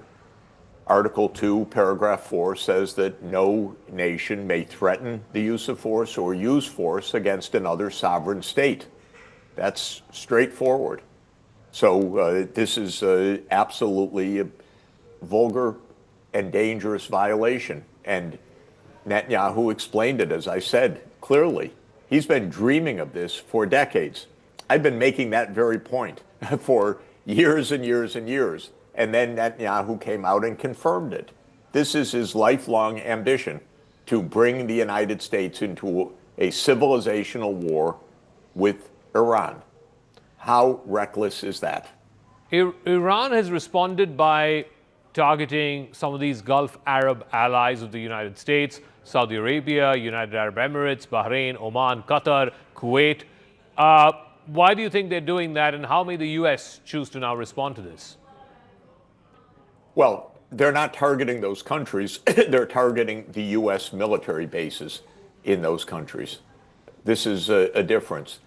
Article 2, Paragraph 4, says that no nation may threaten the use of force or use force against another sovereign state. That's straightforward. So this is absolutely a vulgar and dangerous violation. And Netanyahu explained it, as I said, clearly. He's been dreaming of this for decades. I've been making that very point for years and years and years. And then Netanyahu came out and confirmed it. This is his lifelong ambition, to bring the United States into a civilizational war with Iran. How reckless is that? Iran has responded by targeting some of these Gulf Arab allies of the United States, Saudi Arabia, United Arab Emirates, Bahrain, Oman, Qatar, Kuwait. Why do you think they're doing that, and how may the U.S. choose to now respond to this? Well, they're not targeting those countries. They're targeting the U.S. military bases in those countries. This is a difference.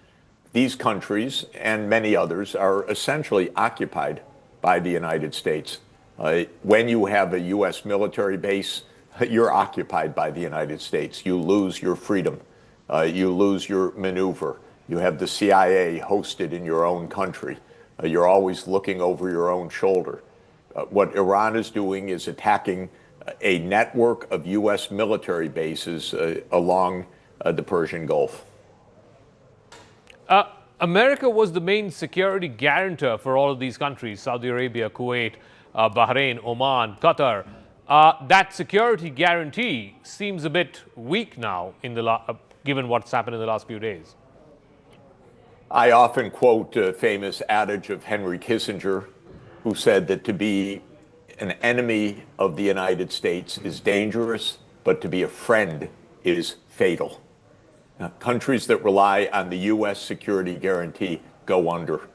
These countries and many others are essentially occupied by the United States. When you have a U.S. military base, you're occupied by the United States. You lose your freedom. You lose your maneuver. You have the CIA hosted in your own country. You're always looking over your own shoulder. What Iran is doing is attacking a network of U.S. military bases along the Persian Gulf. America was the main security guarantor for all of these countries, Saudi Arabia, Kuwait, Bahrain, Oman, Qatar. That security guarantee seems a bit weak now, given what's happened in the last few days. I often quote a famous adage of Henry Kissinger, who said that to be an enemy of the United States is dangerous, but to be a friend is fatal. Now, countries that rely on the U.S. security guarantee go under,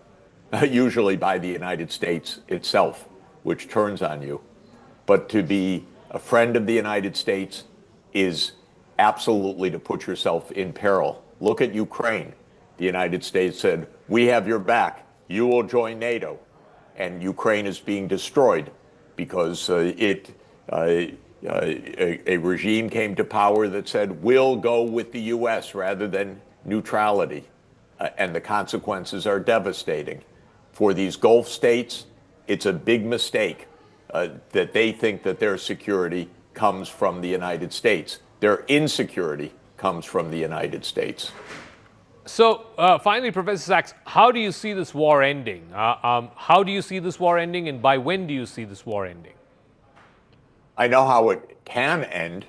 usually by the United States itself, which turns on you. But to be a friend of the United States is absolutely to put yourself in peril. Look at Ukraine. The United States said, we have your back. You will join NATO. And Ukraine is being destroyed because a regime came to power that said, we'll go with the U.S. rather than neutrality. And the consequences are devastating. For these Gulf states, it's a big mistake that they think that their security comes from the United States. Their insecurity comes from the United States. So finally, Professor Sachs, how do you see this war ending? How do you see this war ending, and by when do you see this war ending? I know how it can end,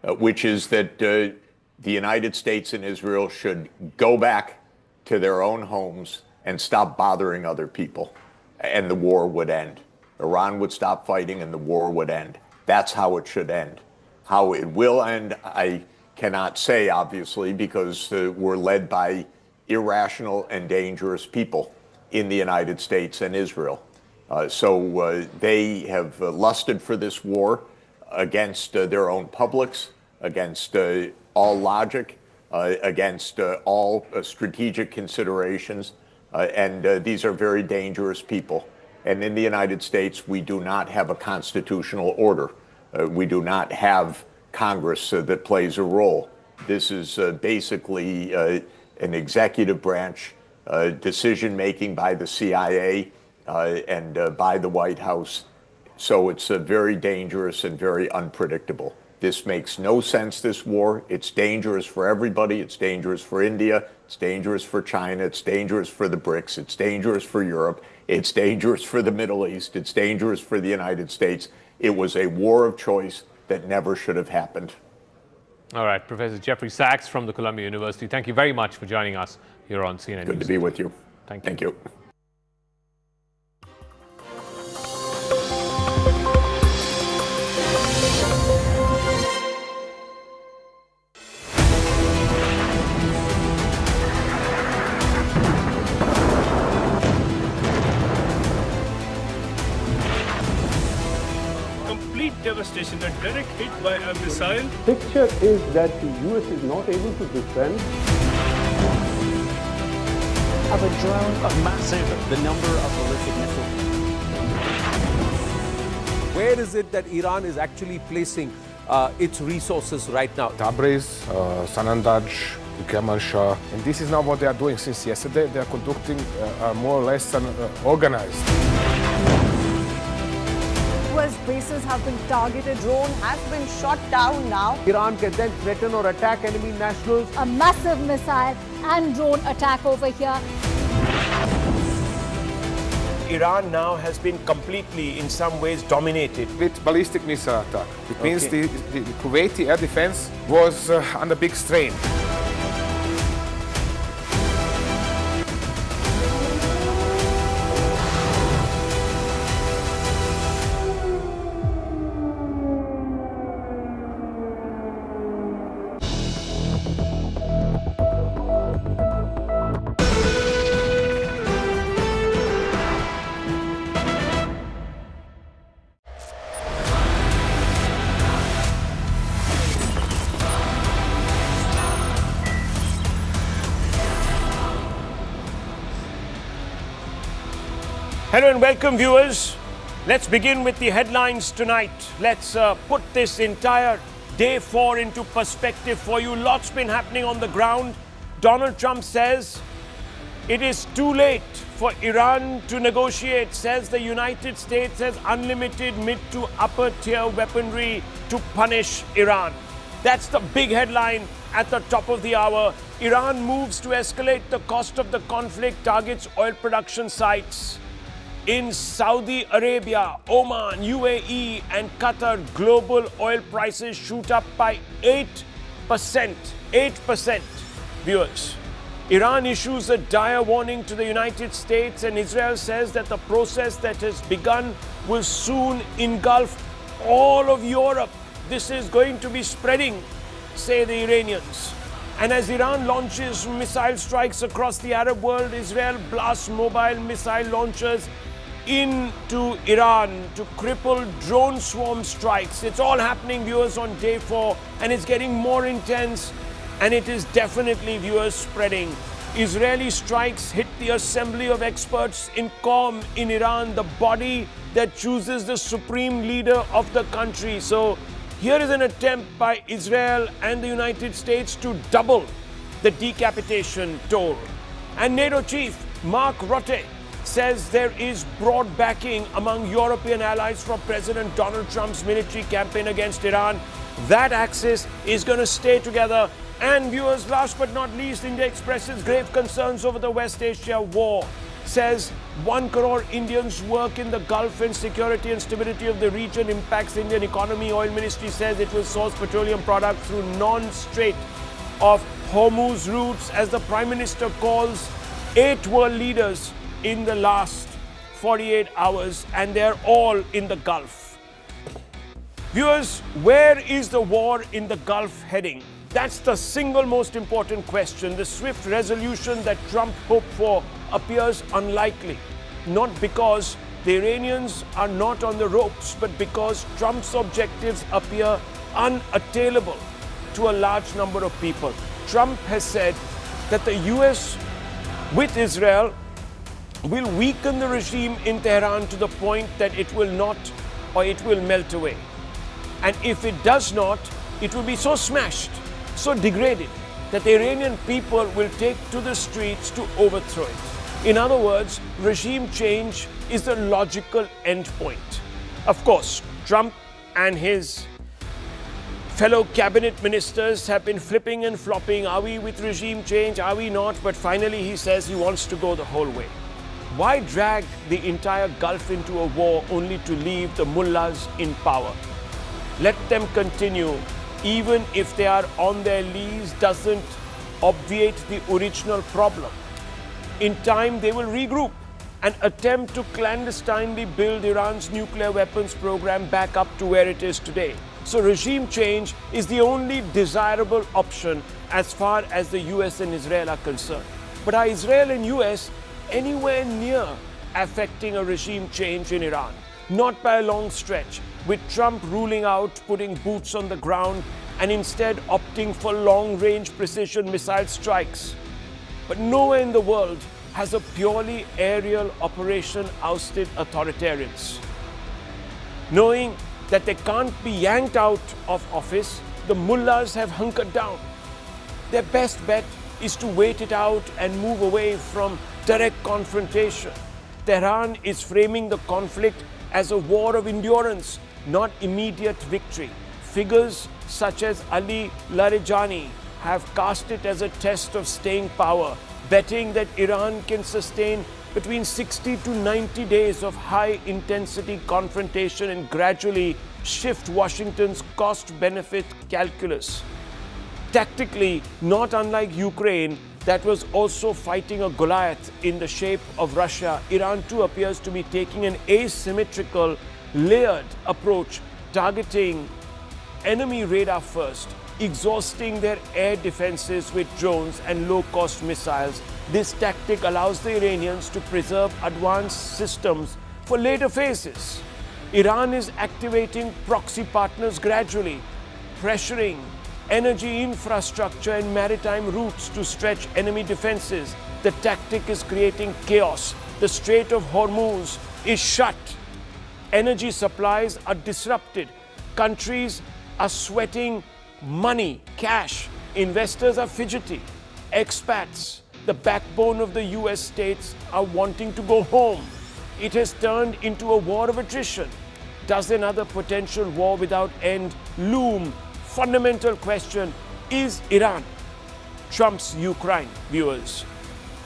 which is that the United States and Israel should go back to their own homes and stop bothering other people, and the war would end. Iran would stop fighting and the war would end. That's how it should end. How it will end, I cannot say, obviously, because we're led by irrational and dangerous people in the United States and Israel. So they have lusted for this war against their own publics, against all logic, against all strategic considerations. And these are very dangerous people. And in the United States, we do not have a constitutional order. We do not have Congress that plays a role. This is basically an executive branch decision-making by the CIA and by the White House. So it's very dangerous and very unpredictable. This makes no sense, this war. It's dangerous for everybody. It's dangerous for India. It's dangerous for China. It's dangerous for the BRICS. It's dangerous for Europe. It's dangerous for the Middle East. It's dangerous for the United States. It was a war of choice that never should have happened. All right, Professor Jeffrey Sachs from the Columbia University, thank you very much for joining us here on CNN News. Good to be with you. Thank you. Thank you. Devastation, a direct hit by a missile. Picture is that the US is not able to defend. Of a drone, a massive, the number of ballistic missiles. Where is it that Iran is actually placing its resources right now? Tabriz, Sanandaj, Kermanshah. And this is now what they are doing since yesterday. They are conducting more or less organized. US bases have been targeted. Drone has been shot down now. Iran can then threaten or attack enemy nationals. A massive missile and drone attack over here. Iran now has been completely, in some ways, dominated. With ballistic missile attack. It means the Kuwaiti air defense was under big strain. Hello and welcome, viewers. Let's begin with the headlines tonight. Let's put this entire day 4 into perspective for you. Lots been happening on the ground. Donald Trump says it is too late for Iran to negotiate, says the United States has unlimited mid to upper tier weaponry to punish Iran. That's the big headline at the top of the hour. Iran moves to escalate the cost of the conflict, targets oil production sites in Saudi Arabia, Oman, UAE and Qatar. Global oil prices shoot up by 8%. 8%, viewers. Iran issues a dire warning to the United States, and Israel says that the process that has begun will soon engulf all of Europe. This is going to be spreading, say the Iranians. And as Iran launches missile strikes across the Arab world, Israel blasts mobile missile launchers into Iran to cripple drone swarm strikes. It's all happening, viewers, on day 4, and it's getting more intense, and it is definitely, viewers, spreading. Israeli strikes hit the assembly of experts in Qom in Iran, the body that chooses the supreme leader of the country. So here is an attempt by Israel and the United States to double the decapitation toll. And NATO chief Mark Rutte says there is broad backing among European allies for President Donald Trump's military campaign against Iran. That axis is going to stay together. And viewers, last but not least, India expresses grave concerns over the West Asia war. Says 1 crore Indians work in the Gulf, and security and stability of the region impacts the Indian economy. Oil Ministry says it will source petroleum products through non-Strait of Hormuz routes, as the Prime Minister calls 8 world leaders in the last 48 hours, and they're all in the Gulf. Viewers, where is the war in the Gulf heading? That's the single most important question. The swift resolution that Trump hoped for appears unlikely, not because the Iranians are not on the ropes, but because Trump's objectives appear unattainable to a large number of people. Trump has said that the US with Israel will weaken the regime in Tehran to the point that it will not, or it will melt away. And if it does not, it will be so smashed, so degraded, that the Iranian people will take to the streets to overthrow it. In other words, regime change is the logical endpoint. Of course, Trump and his fellow cabinet ministers have been flipping and flopping. Are we with regime change? Are we not? But finally he says he wants to go the whole way. Why drag the entire Gulf into a war only to leave the mullahs in power? Let them continue. Even if they are on their lease, doesn't obviate the original problem. In time, they will regroup and attempt to clandestinely build Iran's nuclear weapons program back up to where it is today. So regime change is the only desirable option as far as the US and Israel are concerned. But are Israel and US anywhere near affecting a regime change in Iran? Not by a long stretch, with Trump ruling out putting boots on the ground and instead opting for long-range precision missile strikes. But nowhere in the world has a purely aerial operation ousted authoritarians. Knowing that they can't be yanked out of office, the mullahs have hunkered down. Their best bet is to wait it out and move away from direct confrontation. Tehran is framing the conflict as a war of endurance, not immediate victory. Figures such as Ali Larijani have cast it as a test of staying power, betting that Iran can sustain between 60 to 90 days of high-intensity confrontation and gradually shift Washington's cost-benefit calculus. Tactically, not unlike Ukraine, that was also fighting a Goliath in the shape of Russia, Iran too appears to be taking an asymmetrical, layered approach, targeting enemy radar first, exhausting their air defenses with drones and low-cost missiles. This tactic allows the Iranians to preserve advanced systems for later phases. Iran is activating proxy partners gradually, pressuring energy infrastructure and maritime routes to stretch enemy defenses. The tactic is creating chaos. The Strait of Hormuz is shut. Energy supplies are disrupted. Countries are sweating money, cash. Investors are fidgety. Expats, the backbone of the US states, are wanting to go home. It has turned into a war of attrition. Does another potential war without end loom? Fundamental question, is Iran Trump's Ukraine, viewers?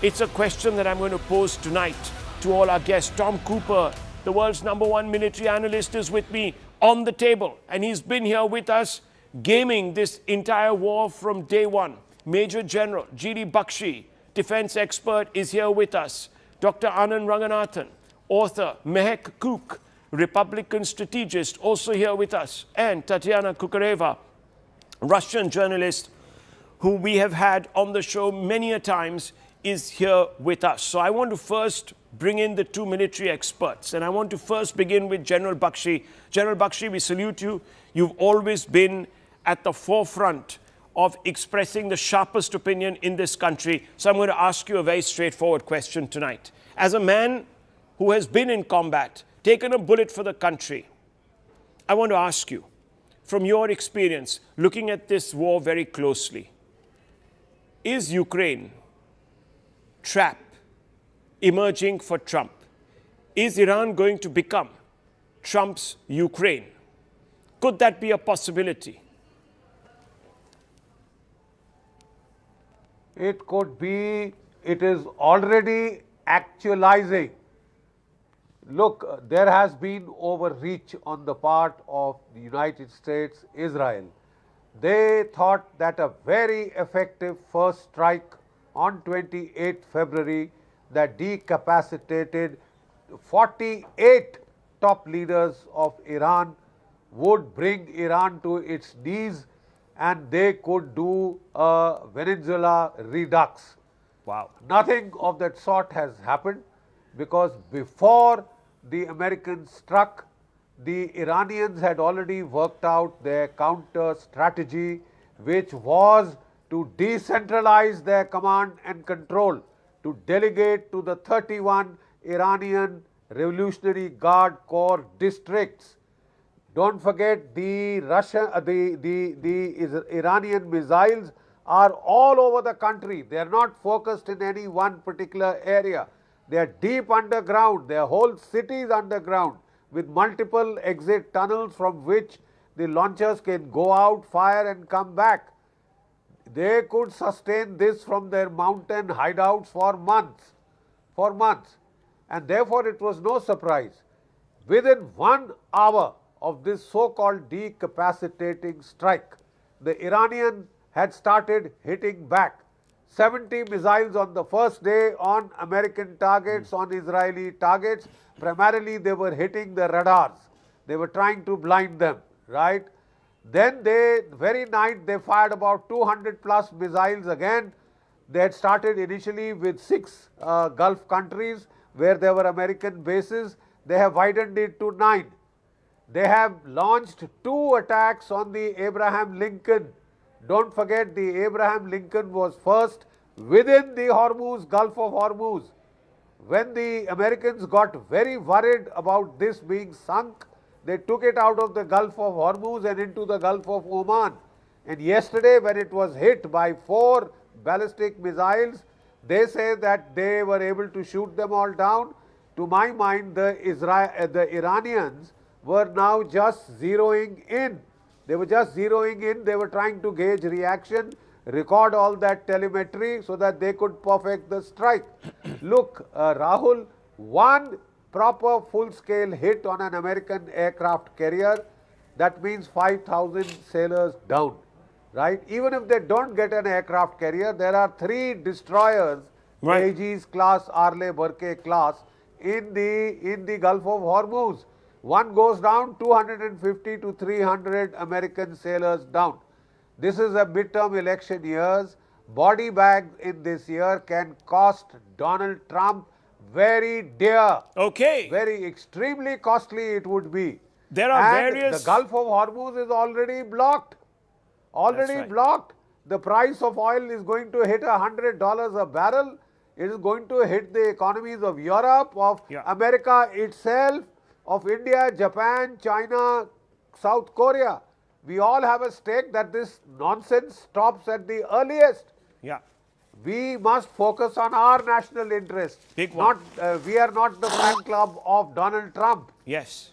It's a question that I'm going to pose tonight to all our guests. Tom Cooper, the world's #1 military analyst, is with me on the table, and he's been here with us gaming this entire war from day one. Major General G.D. Bakshi, defense expert, is here with us. Dr. Anand Ranganathan, author. Mehek Kook, Republican strategist, also here with us. And Tatiana Kukareva, Russian journalist, who we have had on the show many a times, is here with us. So I want to first bring in the two military experts, and I want to first begin with General Bakshi. General Bakshi, we salute you. You've always been at the forefront of expressing the sharpest opinion in this country. So I'm going to ask you a very straightforward question tonight. As a man who has been in combat, taken a bullet for the country, I want to ask you, from your experience, looking at this war very closely, is Ukraine trap emerging for Trump? Is Iran going to become Trump's Ukraine? Could that be a possibility? It could be. It is already actualizing. Look, there has been overreach on the part of the United States, Israel. They thought that a very effective first strike on 28 February that decapacitated 48 top leaders of Iran would bring Iran to its knees, and they could do a Venezuela redux. Wow. Nothing of that sort has happened, because before the Americans struck, the Iranians had already worked out their counter strategy, which was to decentralize their command and control, to delegate to the 31 Iranian Revolutionary Guard Corps districts. Don't forget, the Iranian missiles are all over the country. They are not focused in any one particular area. They are deep underground. Their whole cities underground, with multiple exit tunnels from which the launchers can go out, fire and come back. They could sustain this from their mountain hideouts for months. And therefore it was no surprise. Within 1 hour of this so-called decapacitating strike, the Iranian had started hitting back. 70 missiles on the first day on American targets, on Israeli targets. Primarily they were hitting the radars. They were trying to blind them, right? Then very night they fired about 200 plus missiles again. They had started initially with 6 Gulf countries where there were American bases. They have widened it to 9. They have launched 2 attacks on the Abraham Lincoln. Don't forget, the Abraham Lincoln was first within the Gulf of Hormuz. When the Americans got very worried about this being sunk, they took it out of the Gulf of Hormuz and into the Gulf of Oman. And yesterday, when it was hit by 4 ballistic missiles, they say that they were able to shoot them all down. To my mind, the Iranians were now just zeroing in. They were just zeroing in. They were trying to gauge reaction, record all that telemetry so that they could perfect the strike. Look, Rahul, one proper full-scale hit on an American aircraft carrier, that means 5,000 sailors down, right? Even if they don't get an aircraft carrier, there are 3 destroyers, right, Aegis class, Arleigh Burke class, in the Gulf of Hormuz. One goes down, 250 to 300 American sailors down. This is a midterm election years. Body bags in this year can cost Donald Trump very dear. Okay. Very extremely costly it would be. There are various... The Gulf of Hormuz is already blocked. Already blocked. The price of oil is going to hit $100 a barrel. It is going to hit the economies of Europe, of America itself. of India, Japan, China, South Korea. We all have a stake that this nonsense stops at the earliest. Yeah. We must focus on our national interest. Big one. We are not the fan club of Donald Trump. Yes.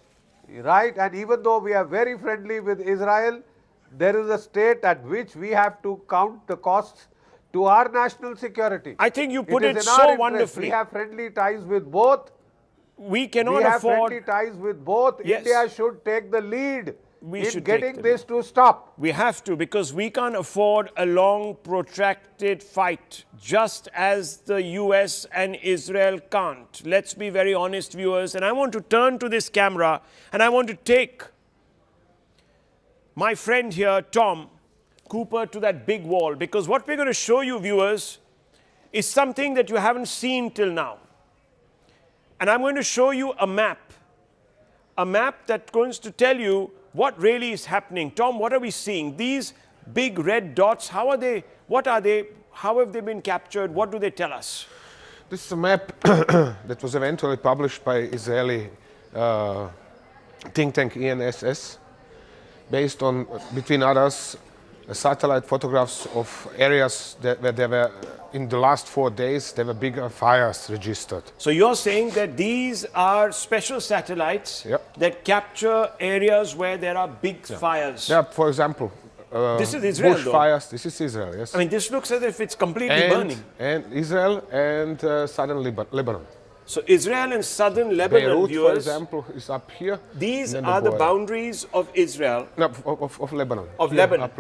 Right? And even though we are very friendly with Israel, there is a state at which we have to count the costs to our national security. I think you put it is in so our interest. wonderfully. We have friendly ties with both. We cannot We have afford. friendly ties with both. Yes. India should take the lead We in should getting take the this to stop. We have to, because we can't afford a long, protracted fight, just as the US and Israel can't. Let's be very honest, viewers. And I want to turn to this camera and I want to take my friend here, Tom Cooper, to that big wall, because what we're going to show you, viewers, is something that you haven't seen till now. And I'm going to show you a map that's going to tell you what really is happening. Tom, what are we seeing? These big red dots, how are they? What are they? How have they been captured? What do they tell us? This is a map that was eventually published by Israeli think tank ENSS, based on, between others, satellite photographs of areas where there were, in the last 4 days, there were bigger fires registered. So you're saying that these are special satellites that capture areas where there are big fires? Yeah, for example, this is Israel, bush though. fires. This is Israel, yes. I mean, this looks as if it's completely burning. And Israel and southern Lebanon. So Israel and southern Lebanon, Beirut, viewers, for example, is up here. These are the boundaries of Israel. No, of Lebanon. Of Here, Lebanon.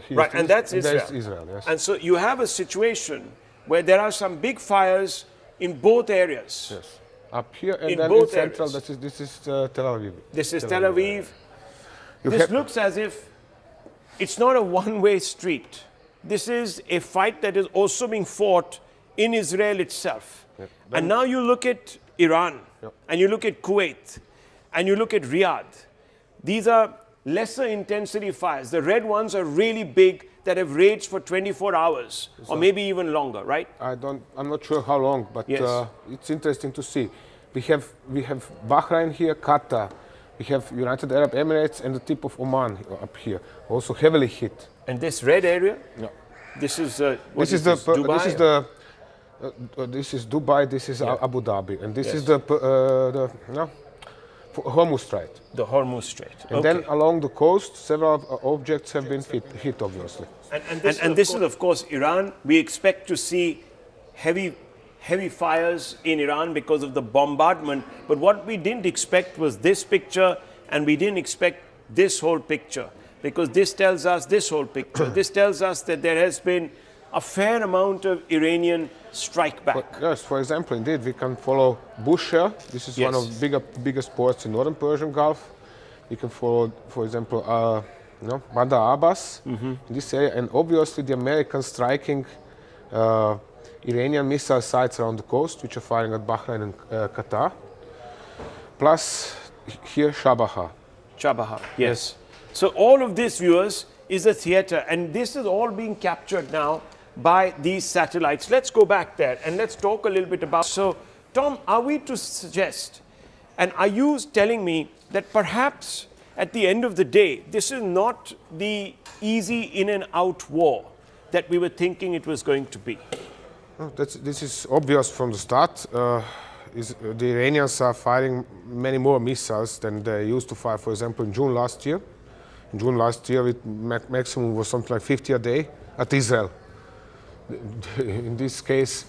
Here Right, and that's Israel. That's Israel, yes. And so you have a situation where there are some big fires in both areas. Yes. Up here and In then both in central, areas. this is Tel Aviv. This is Tel Aviv. You This have- looks as if it's not a one-way street. This is a fight that is also being fought in Israel itself. And now you look at Iran, and you look at Kuwait, and you look at Riyadh. These are lesser intensity fires. The red ones are really big that have raged for 24 hours, or maybe even longer, right? I'm not sure how long, but Yes. it's interesting to see. We have Bahrain here, Qatar. We have United Arab Emirates and the tip of Oman up here, also heavily hit. And this red area? Yeah. This is Dubai. This is Dubai. This is Abu Dhabi, and this is the Hormuz Strait. The Hormuz Strait. And then along the coast, several objects have been hit, obviously. And this is, of course, Iran. We expect to see heavy fires in Iran because of the bombardment. But what we didn't expect was this picture, and we didn't expect this whole picture, because this tells us this whole picture. This tells us that there has been a fair amount of Iranian strike back. Yes, for example, indeed, we can follow Bushehr. This is one of the biggest ports in northern Persian Gulf. We can follow, for example, Bandar Abbas in this area, and obviously the Americans striking Iranian missile sites around the coast, which are firing at Bahrain and Qatar. Plus, here Chabahar. Chabahar, yes. So all of this, viewers, is a theater, and this is all being captured now by these satellites. Let's go back there and let's talk a little bit about. So, Tom, are we to suggest, and are you telling me that perhaps at the end of the day, this is not the easy in and out war that we were thinking it was going to be? This is obvious from the start. The Iranians are firing many more missiles than they used to fire, for example, in June last year. In June last year, maximum was something like 50 a day at Israel. In this case,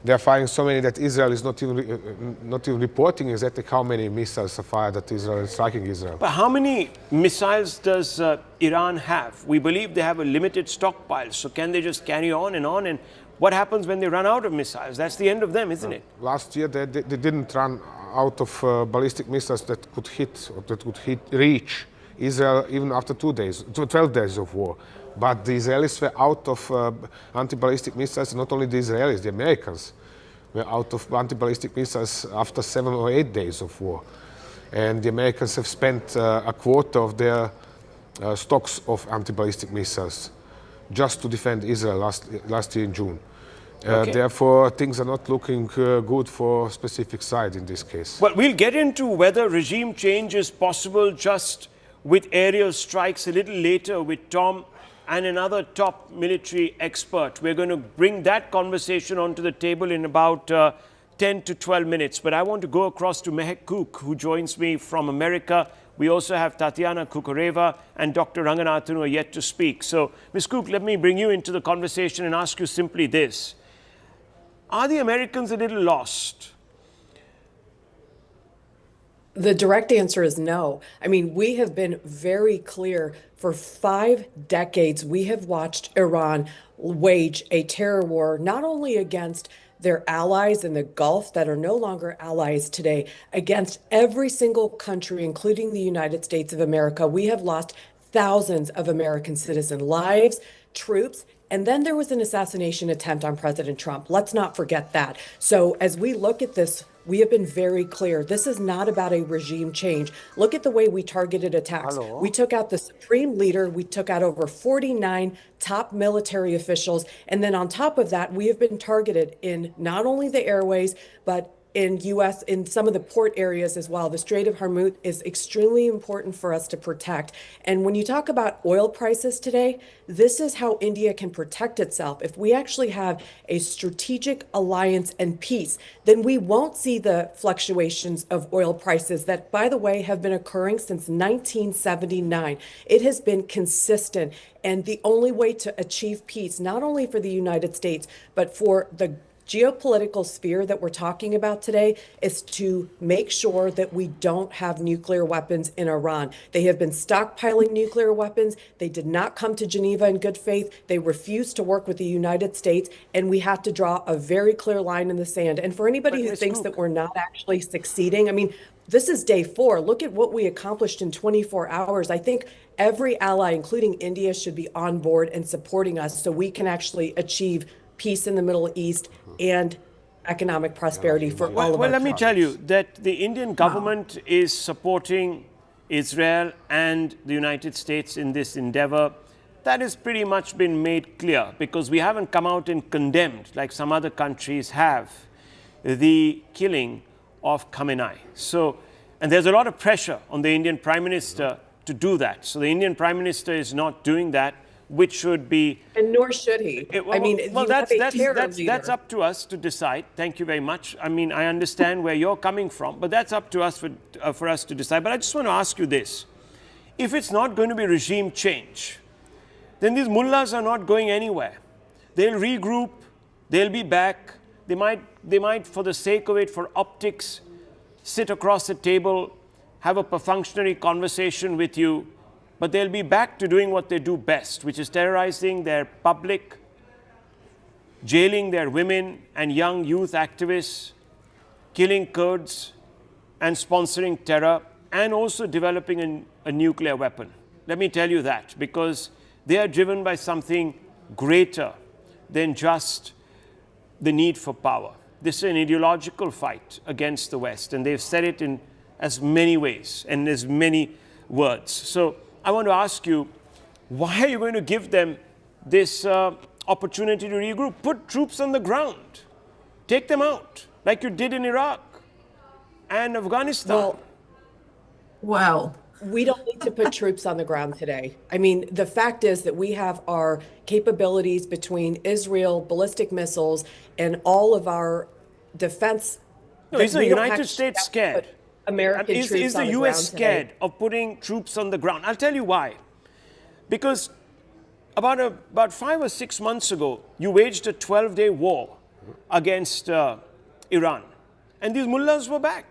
they are firing so many that Israel is not even reporting exactly how many missiles are fired at Israel and striking Israel. But how many missiles does Iran have? We believe they have a limited stockpile. So can they just carry on? And what happens when they run out of missiles? That's the end of them, isn't it? Last year, they didn't run out of ballistic missiles that could hit or that could reach Israel even after 12 days of war. But the Israelis were out of anti-ballistic missiles, not only the Israelis, the Americans were out of anti-ballistic missiles after 7 or 8 days of war. And the Americans have spent a quarter of their stocks of anti-ballistic missiles just to defend Israel last year in June. Therefore, things are not looking good for a specific side in this case. Well, we'll get into whether regime change is possible just with aerial strikes a little later with Tom and another top military expert. We're going to bring that conversation onto the table in about 10 to 12 minutes. But I want to go across to Mehek Cook, who joins me from America. We also have Tatiana Kukureva and Dr. Ranganathan, who are yet to speak. So, Ms. Cook, let me bring you into the conversation and ask you simply this. Are the Americans a little lost? The direct answer is no. I mean, we have been very clear. For 5 decades, we have watched Iran wage a terror war, not only against their allies in the Gulf that are no longer allies today, against every single country, including the United States of America. We have lost thousands of American citizen lives, troops, and then there was an assassination attempt on President Trump. Let's not forget that. So as we look at this, we have been very clear. This is not about a regime change. Look at the way we targeted attacks. Hello. We took out the supreme leader. We took out over 49 top military officials. And then on top of that, we have been targeted in not only the airways, but in U.S., in some of the port areas as well. The Strait of Hormuz is extremely important for us to protect. And when you talk about oil prices today, this is how India can protect itself. If we actually have a strategic alliance and peace, then we won't see the fluctuations of oil prices that, by the way, have been occurring since 1979. It has been consistent. And the only way to achieve peace, not only for the United States, but for the geopolitical sphere that we're talking about today, is to make sure that we don't have nuclear weapons in Iran. They have been stockpiling nuclear weapons. They did not come to Geneva in good faith. They refused to work with the United States, and we have to draw a very clear line in the sand. And for anybody who thinks that we're not actually succeeding, I mean, this is day 4. Look at what we accomplished in 24 hours. I think every ally, including India, should be on board and supporting us so we can actually achieve peace in the Middle East and economic prosperity for all of us. Well, let me tell you that the Indian government is supporting Israel and the United States in this endeavor. That has pretty much been made clear because we haven't come out and condemned, like some other countries have, the killing of Khamenei. So, and there's a lot of pressure on the Indian Prime Minister to do that. So the Indian Prime Minister is not doing that, which should be, and nor should he. That's up to us to decide. Thank you very much. I mean, I understand where you're coming from, but that's up to us for us to decide. But I just want to ask you this: if it's not going to be regime change, then these mullahs are not going anywhere. They'll regroup. They'll be back. They might, for the sake of it, for optics, sit across the table, have a perfunctory conversation with you. But they'll be back to doing what they do best, which is terrorizing their public, jailing their women and young youth activists, killing Kurds, and sponsoring terror, and also developing a nuclear weapon. Let me tell you that, because they are driven by something greater than just the need for power. This is an ideological fight against the West, and they've said it in as many ways and as many words. So I want to ask you, why are you going to give them this opportunity to regroup? Put troops on the ground. Take them out, like you did in Iraq and Afghanistan. Well, we don't need to put troops on the ground today. I mean, the fact is that we have our capabilities between Israel, ballistic missiles, and all of our defense. No, is the United States scared? American troops is on the the US ground scared today. of putting troops on the ground? I'll tell you why. Because about 5 or 6 months ago, you waged a 12-day war against Iran. And these mullahs were back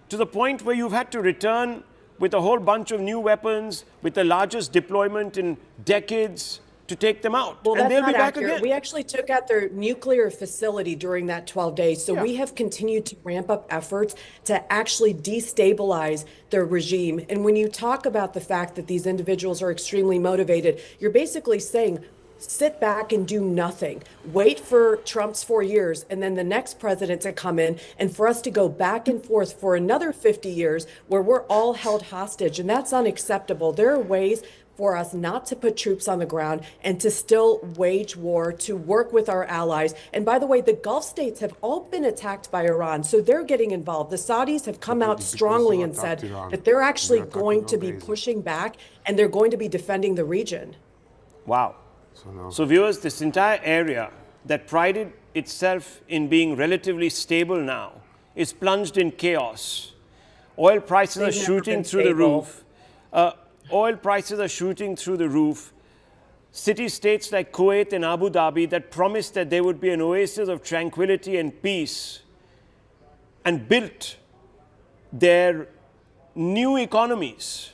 to the point where you've had to return with a whole bunch of new weapons, with the largest deployment in decades, to take them out. Well, and that's they'll not be back accurate. again. We actually took out their nuclear facility during that 12 days. So we have continued to ramp up efforts to actually destabilize their regime. And when you talk about the fact that these individuals are extremely motivated, you're basically saying, sit back and do nothing. Wait for Trump's 4 years and then the next president to come in, and for us to go back and forth for another 50 years where we're all held hostage. And that's unacceptable. There are ways for us not to put troops on the ground and to still wage war, to work with our allies. And by the way, the Gulf states have all been attacked by Iran, so they're getting involved. The Saudis have come out strongly and said that they're actually going to be pushing back and they're going to be defending the region. Wow. So viewers, this entire area that prided itself in being relatively stable now is plunged in chaos. Oil prices are shooting through the roof. Oil prices are shooting through the roof. City-states like Kuwait and Abu Dhabi that promised that there would be an oasis of tranquility and peace and built their new economies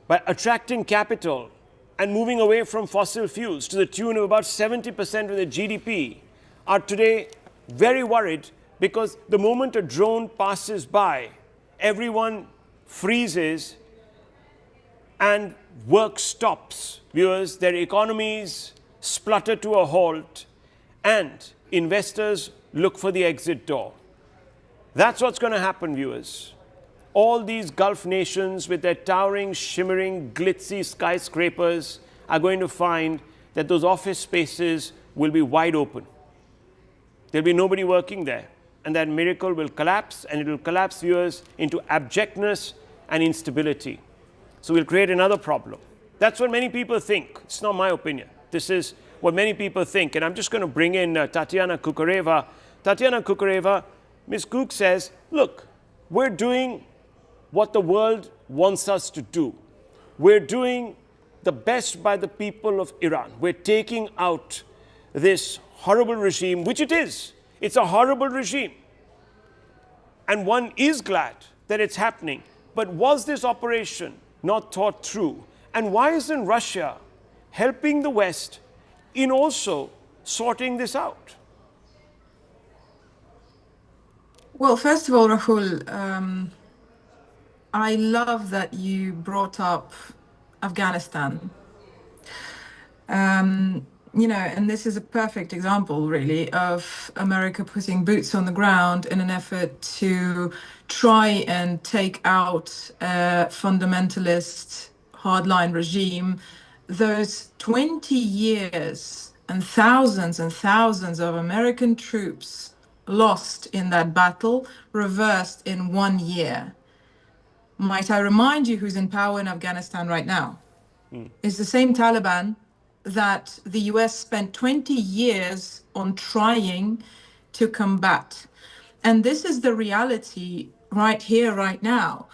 by attracting capital and moving away from fossil fuels to the tune of about 70% of their GDP, are today very worried because the moment a drone passes by, everyone freezes and work stops. Viewers, their economies splutter to a halt and investors look for the exit door. That's what's going to happen, viewers. All these Gulf nations with their towering, shimmering, glitzy skyscrapers are going to find that those office spaces will be wide open. There'll be nobody working there. And that miracle will collapse, and it will collapse, viewers, into abjectness and instability. So we'll create another problem. That's what many people think. It's not my opinion. This is what many people think. And I'm just going to bring in Tatiana Kukureva. Tatiana Kukureva, Ms. Kuk says, look, we're doing what the world wants us to do. We're doing the best by the people of Iran. We're taking out this horrible regime, which it is. It's a horrible regime. And one is glad that it's happening. But was this operation not thought through? And why isn't Russia helping the West in also sorting this out? Well, first of all, Rahul, I love that you brought up Afghanistan. You know, and this is a perfect example, really, of America putting boots on the ground in an effort to try and take out a fundamentalist hardline regime. Those 20 years and thousands of American troops lost in that battle, reversed in 1 year. Might I remind you who's in power in Afghanistan right now? It's the same Taliban that the US spent 20 years on trying to combat. And this is the reality right here, right now.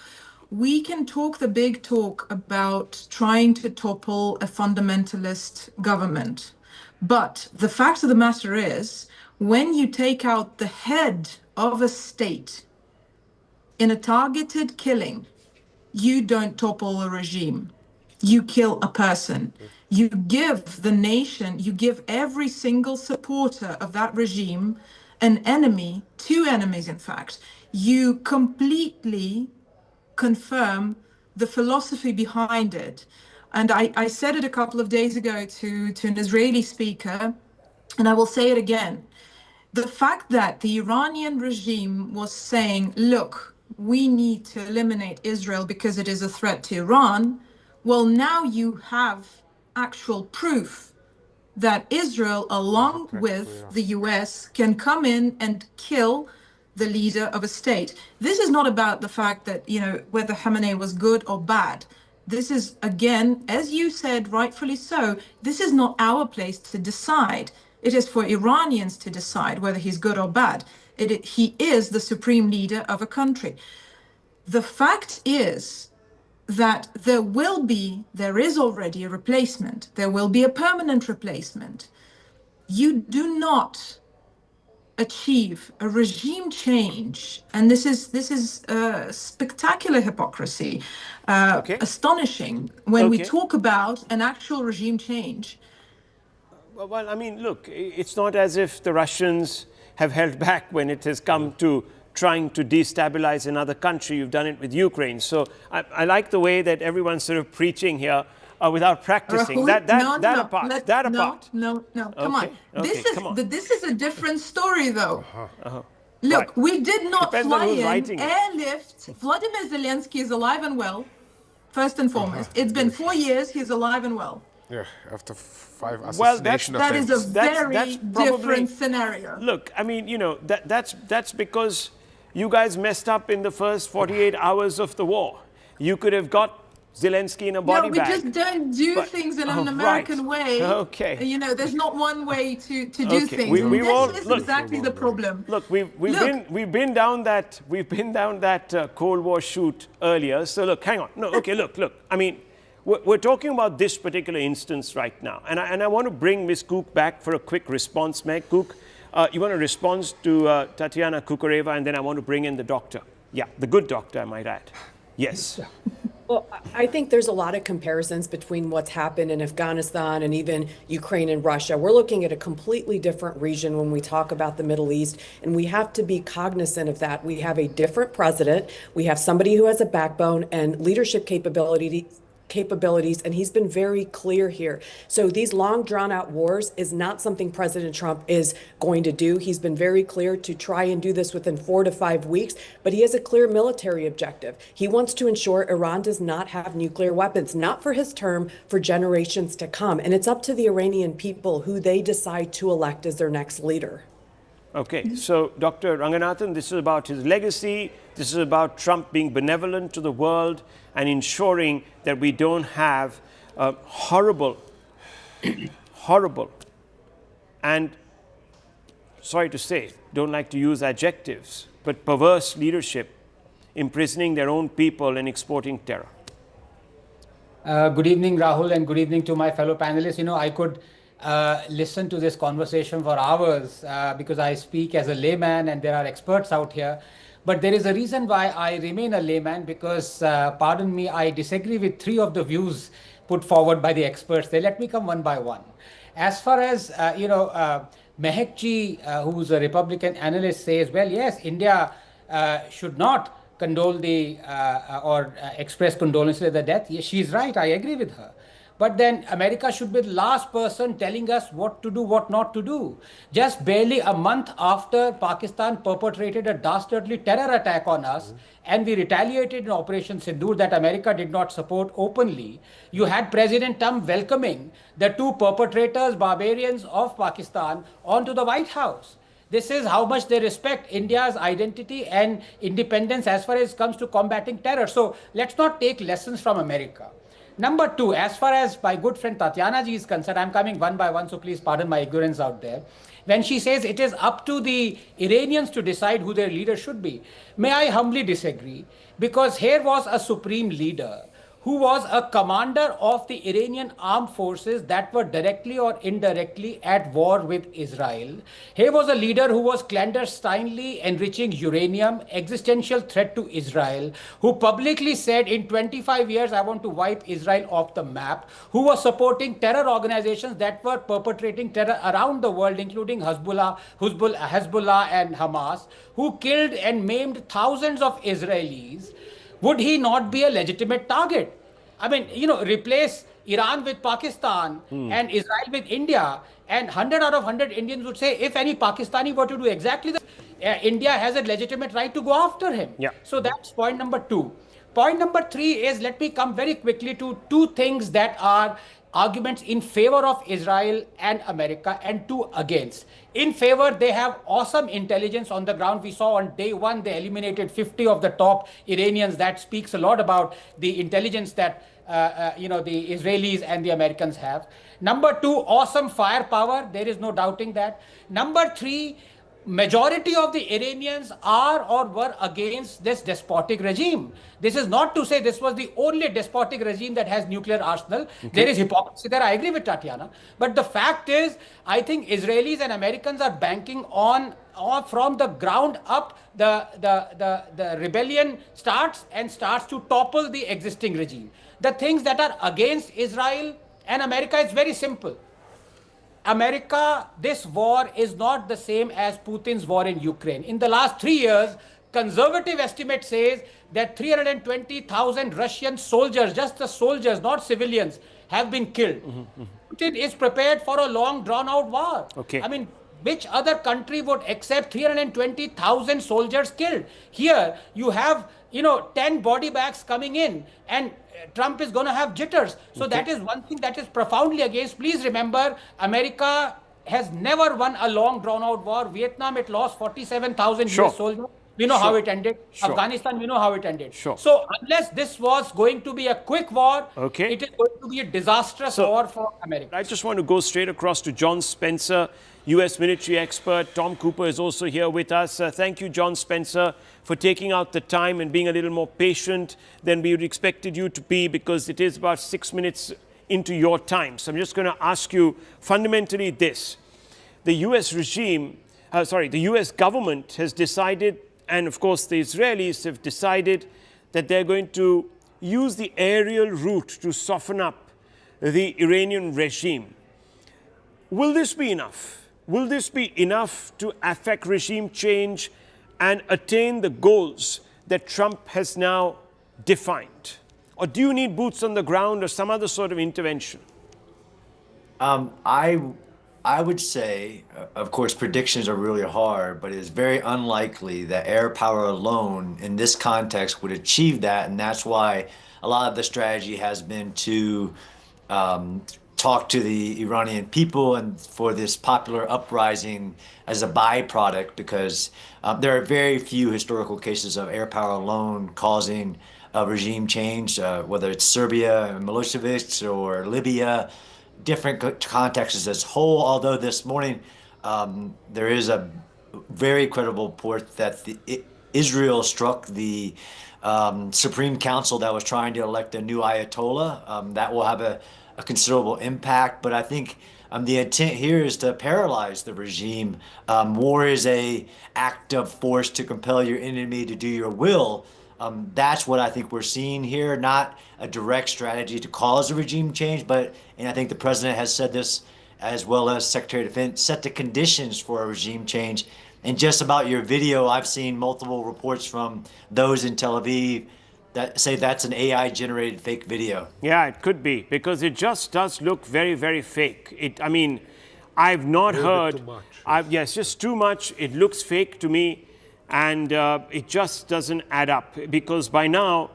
We can talk the big talk about trying to topple a fundamentalist government. But the fact of the matter is, when you take out the head of a state in a targeted killing, you don't topple a regime. You kill a person. You give the nation, you give every single supporter of that regime an enemy, two enemies in fact. You completely confirm the philosophy behind it. And I said it a couple of days ago to an Israeli speaker, and I will say it again. The fact that the Iranian regime was saying, look, we need to eliminate Israel because it is a threat to Iran, well, now you have actual proof that Israel, along with the US, can come in and kill the leader of a state. This is not about the fact that, you know, whether Khamenei was good or bad. This is, again, as you said, rightfully so, this is not our place to decide. It is for Iranians to decide whether he's good or bad. He is the supreme leader of a country. The fact is that there is already a replacement. There will be a permanent replacement. You do not achieve a regime change, and this is spectacular hypocrisy, astonishing when we talk about an actual regime change. Well, I mean, look, it's not as if the Russians have held back when it has come to trying to destabilize another country. You've done it with Ukraine. So I like the way that everyone's sort of preaching here without practicing. Rahul, apart. No, come on. This is a different story, though. Look, we did not fly in, airlift. Vladimir Zelensky is alive and well. First and foremost. It's been 4 years, he's alive and well. Yeah, after 5 Well, assassination That attempts. is a very that's probably- different scenario. Look, I mean, that's because you guys messed up in the first 48 hours of the war. You could have got Zelensky in a body No, we bag. just don't do things in an American way. Okay. There's not one way to do Okay. things. We've all- This is look- exactly the problem. Look, we've been down that Cold War chute earlier. So look, hang on. No, okay, look. I mean, we're talking about this particular instance right now, and I want to bring Ms. Cook back for a quick response. Meg Cook, you want to respond to Tatiana Kukureva, and then I want to bring in the doctor. Yeah, the good doctor, I might add. Yes. Well, I think there's a lot of comparisons between what's happened in Afghanistan and even Ukraine and Russia. We're looking at a completely different region when we talk about the Middle East, and we have to be cognizant of that. We have a different president. We have somebody who has a backbone and leadership capabilities, and he's been very clear here. So these long drawn out wars is not something President Trump is going to do. He's been very clear to try and do this within 4 to 5 weeks, but he has a clear military objective. He wants to ensure Iran does not have nuclear weapons, not for his term, for generations to come. And it's up to the Iranian people who they decide to elect as their next leader. Okay, so Dr. Ranganathan, this is about his legacy. This is about Trump being benevolent to the world and ensuring that we don't have horrible, and sorry to say, don't like to use adjectives, but perverse leadership imprisoning their own people and exporting terror. Good evening, Rahul, and good evening to my fellow panelists. I could listen to this conversation for hours because I speak as a layman and there are experts out here. But there is a reason why I remain a layman because, pardon me, I disagree with 3 of the views put forward by the experts. Let me come one by one. As far as, Mehekji, who's a Republican analyst, says, well, yes, India should not condole or express condolences at the death. Yes, she's right. I agree with her. But then America should be the last person telling us what to do, what not to do. Just barely a month after Pakistan perpetrated a dastardly terror attack on us, and we retaliated in Operation Sindoor that America did not support openly, you had President Trump welcoming the 2 perpetrators, barbarians of Pakistan, onto the White House. This is how much they respect India's identity and independence as far as it comes to combating terror. So let's not take lessons from America. Number 2, as far as my good friend Tatiana ji is concerned, I'm coming one by one, so please pardon my ignorance out there. When she says it is up to the Iranians to decide who their leader should be, may I humbly disagree, because here was a supreme leader who was a commander of the Iranian armed forces that were directly or indirectly at war with Israel. He was a leader who was clandestinely enriching uranium, existential threat to Israel, who publicly said in 25 years, I want to wipe Israel off the map, who was supporting terror organizations that were perpetrating terror around the world, including Hezbollah and Hamas, who killed and maimed thousands of Israelis. Would he not be a legitimate target? I mean, replace Iran with Pakistan and Israel with India, and 100 out of 100 Indians would say, if any Pakistani were to do exactly this, India has a legitimate right to go after him. Yeah. So that's point number 2. Point number 3 is, let me come very quickly to 2 things that are arguments in favor of Israel and America and 2 against. In favor, they have awesome intelligence on the ground. We saw on day 1, they eliminated 50 of the top Iranians. That speaks a lot about the intelligence that the Israelis and the Americans have. Number 2, awesome firepower. There is no doubting that. Number 3, majority of the Iranians are or were against this despotic regime. This is not to say this was the only despotic regime that has nuclear arsenal. Okay. There is hypocrisy there. I agree with Tatiana. But the fact is, I think Israelis and Americans are banking on from the ground up. The rebellion starts to topple the existing regime. The things that are against Israel and America is very simple. America, this war is not the same as Putin's war in Ukraine. In the last 3 years, conservative estimate says that 320,000 Russian soldiers, just the soldiers, not civilians, have been killed. Putin is prepared for a long, drawn-out war. Okay. I mean, which other country would accept 320,000 soldiers killed? Here you have, 10 body bags coming in, and Trump is going to have jitters. So that is one thing that is profoundly against. Please remember, America has never won a long drawn out war. Vietnam, it lost 47,000 US soldiers. We know how it ended. Afghanistan, we know how it ended. So unless this was going to be a quick war, it is going to be a disastrous war for America. I just want to go straight across to John Spencer, U.S. military expert. Tom Cooper is also here with us. Thank you, John Spencer, for taking out the time and being a little more patient than we would expected you to be, because it is about 6 minutes into your time. So I'm just going to ask you fundamentally this. The U.S. the U.S. government has decided, and of course the Israelis have decided, that they're going to use the aerial route to soften up the Iranian regime. Will this be enough? Will this be enough to affect regime change and attain the goals that Trump has now defined? Or do you need boots on the ground or some other sort of intervention? I would say, of course, predictions are really hard, but it's very unlikely that air power alone in this context would achieve that. And that's why a lot of the strategy has been to talk to the Iranian people and for this popular uprising as a byproduct, because there are very few historical cases of air power alone causing a regime change, whether it's Serbia, Milosevic, or Libya, different contexts as whole. Although this morning there is a very credible report that Israel struck the Supreme Council that was trying to elect a new Ayatollah. That will have a considerable impact, but I think the intent here is to paralyze the regime. War is a act of force to compel your enemy to do your will. That's what I think we're seeing here, not a direct strategy to cause a regime change, and I think the president has said this, as well as Secretary of Defense, set the conditions for a regime change. And just about your video, I've seen multiple reports from those in Tel Aviv that say that's an AI-generated fake video. Yeah, it could be, because it just does look very, very fake. I've not heard. Too much. Yes, just too much. It looks fake to me, and it just doesn't add up. Because by now,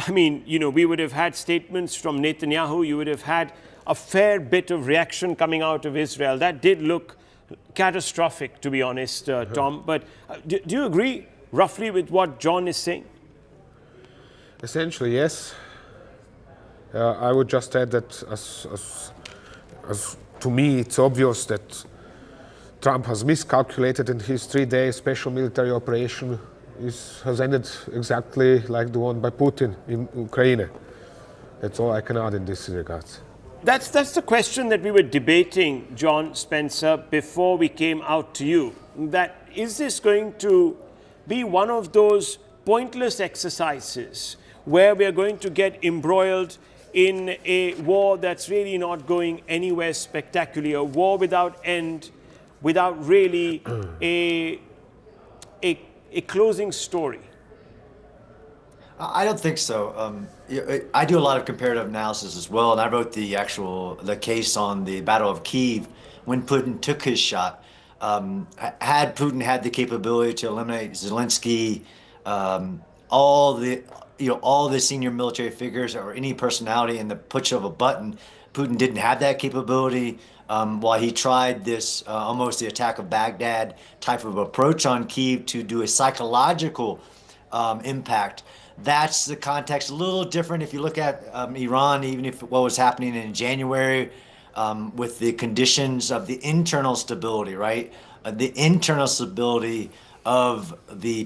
we would have had statements from Netanyahu. You would have had a fair bit of reaction coming out of Israel. That did look catastrophic, to be honest, Tom. But do you agree roughly with what John is saying? Essentially, yes. I would just add that as to me, it's obvious that Trump has miscalculated, and his 3-day special military operation has ended exactly like the one by Putin in Ukraine. That's all I can add in this regard. That's the question that we were debating, John Spencer, before we came out to you. That is this going to be one of those pointless exercises where we are going to get embroiled in a war that's really not going anywhere spectacular, a war without end, without really a closing story? I don't think so. I do a lot of comparative analysis as well, and I wrote the case on the Battle of Kyiv when Putin took his shot. Had Putin had the capability to eliminate Zelensky, all the senior military figures or any personality in the push of a button, Putin didn't have that capability. While he tried this almost the attack of Baghdad type of approach on Kyiv to do a psychological impact. That's the context. A little different if you look at Iran, even if what was happening in January with the conditions of the internal stability, right? The internal stability of the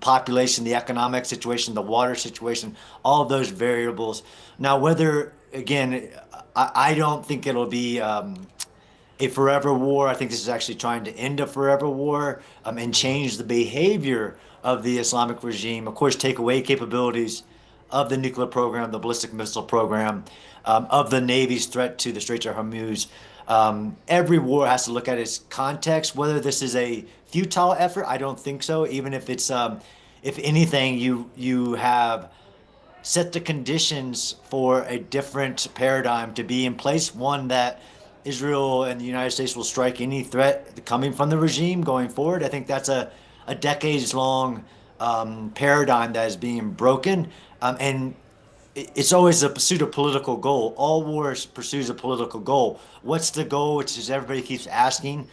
population, the economic situation, the water situation, all of those variables. Now, whether, again, I don't think it'll be a forever war. I think this is actually trying to end a forever war and change the behavior of the Islamic regime. Of course, take away capabilities of the nuclear program, the ballistic missile program, of the Navy's threat to the Straits of Hormuz. Every war has to look at its context. Whether this is a futile effort, I don't think so. Even if it's, if anything, you have set the conditions for a different paradigm to be in place, one that Israel and the United States will strike any threat coming from the regime going forward. I think that's a decades-long paradigm that is being broken. And it's always a pursuit of political goal. All wars pursues a political goal. What's the goal, which is everybody keeps asking,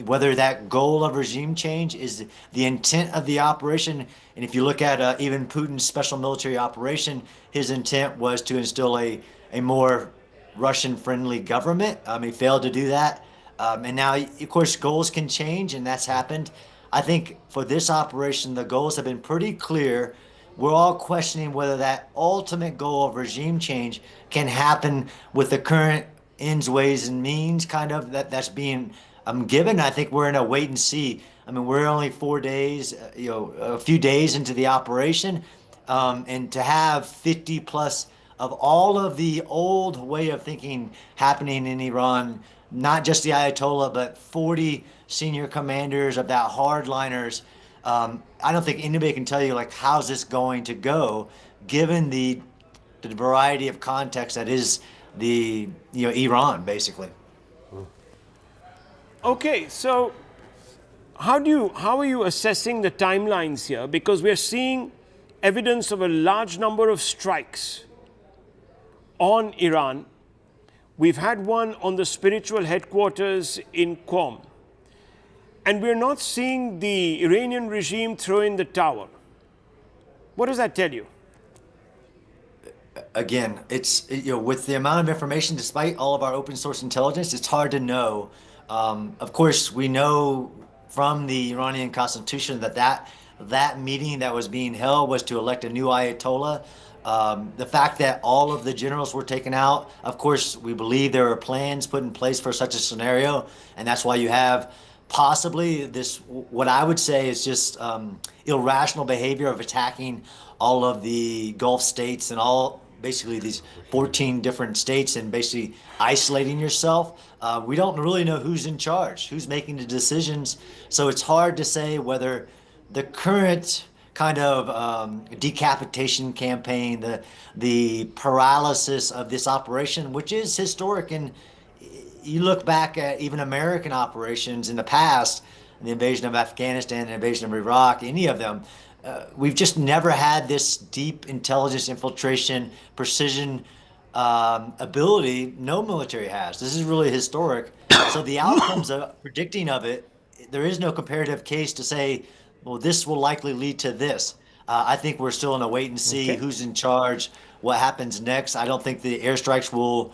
whether that goal of regime change is the intent of the operation. And if you look at even Putin's special military operation, his intent was to instill a more Russian-friendly government. He failed to do that. And now, of course, goals can change, and that's happened. I think for this operation, the goals have been pretty clear. We're all questioning whether that ultimate goal of regime change can happen with the current ends, ways, and means kind of that's being given. I think we're in a wait and see. I mean, we're only 4 days, a few days into the operation, and to have 50 plus of all of the old way of thinking happening in Iran, not just the Ayatollah, but 40 senior commanders of that hardliners. I don't think anybody can tell you like how's this going to go, given the variety of context that is the Iran basically. Okay, so how are you assessing the timelines here? Because we're seeing evidence of a large number of strikes on Iran. We've had one on the spiritual headquarters in Qom. And we're not seeing the Iranian regime throw in the towel. What does that tell you? Again, it's with the amount of information, despite all of our open source intelligence, it's hard to know. Of course, we know from the Iranian constitution that meeting that was being held was to elect a new Ayatollah. The fact that all of the generals were taken out, of course, we believe there are plans put in place for such a scenario, and that's why you have possibly this, what I would say is just irrational behavior of attacking all of the Gulf states and basically these 14 different states and basically isolating yourself. We don't really know who's in charge, who's making the decisions. So it's hard to say whether the current kind of decapitation campaign, the paralysis of this operation, which is historic. And you look back at even American operations in the past, the invasion of Afghanistan, the invasion of Iraq, any of them, we've just never had this deep intelligence infiltration, precision ability no military has. This is really historic. So the outcomes of predicting of it, there is no comparative case to say, well, this will likely lead to this. I think we're still in a wait and see who's in charge, what happens next. I don't think the airstrikes will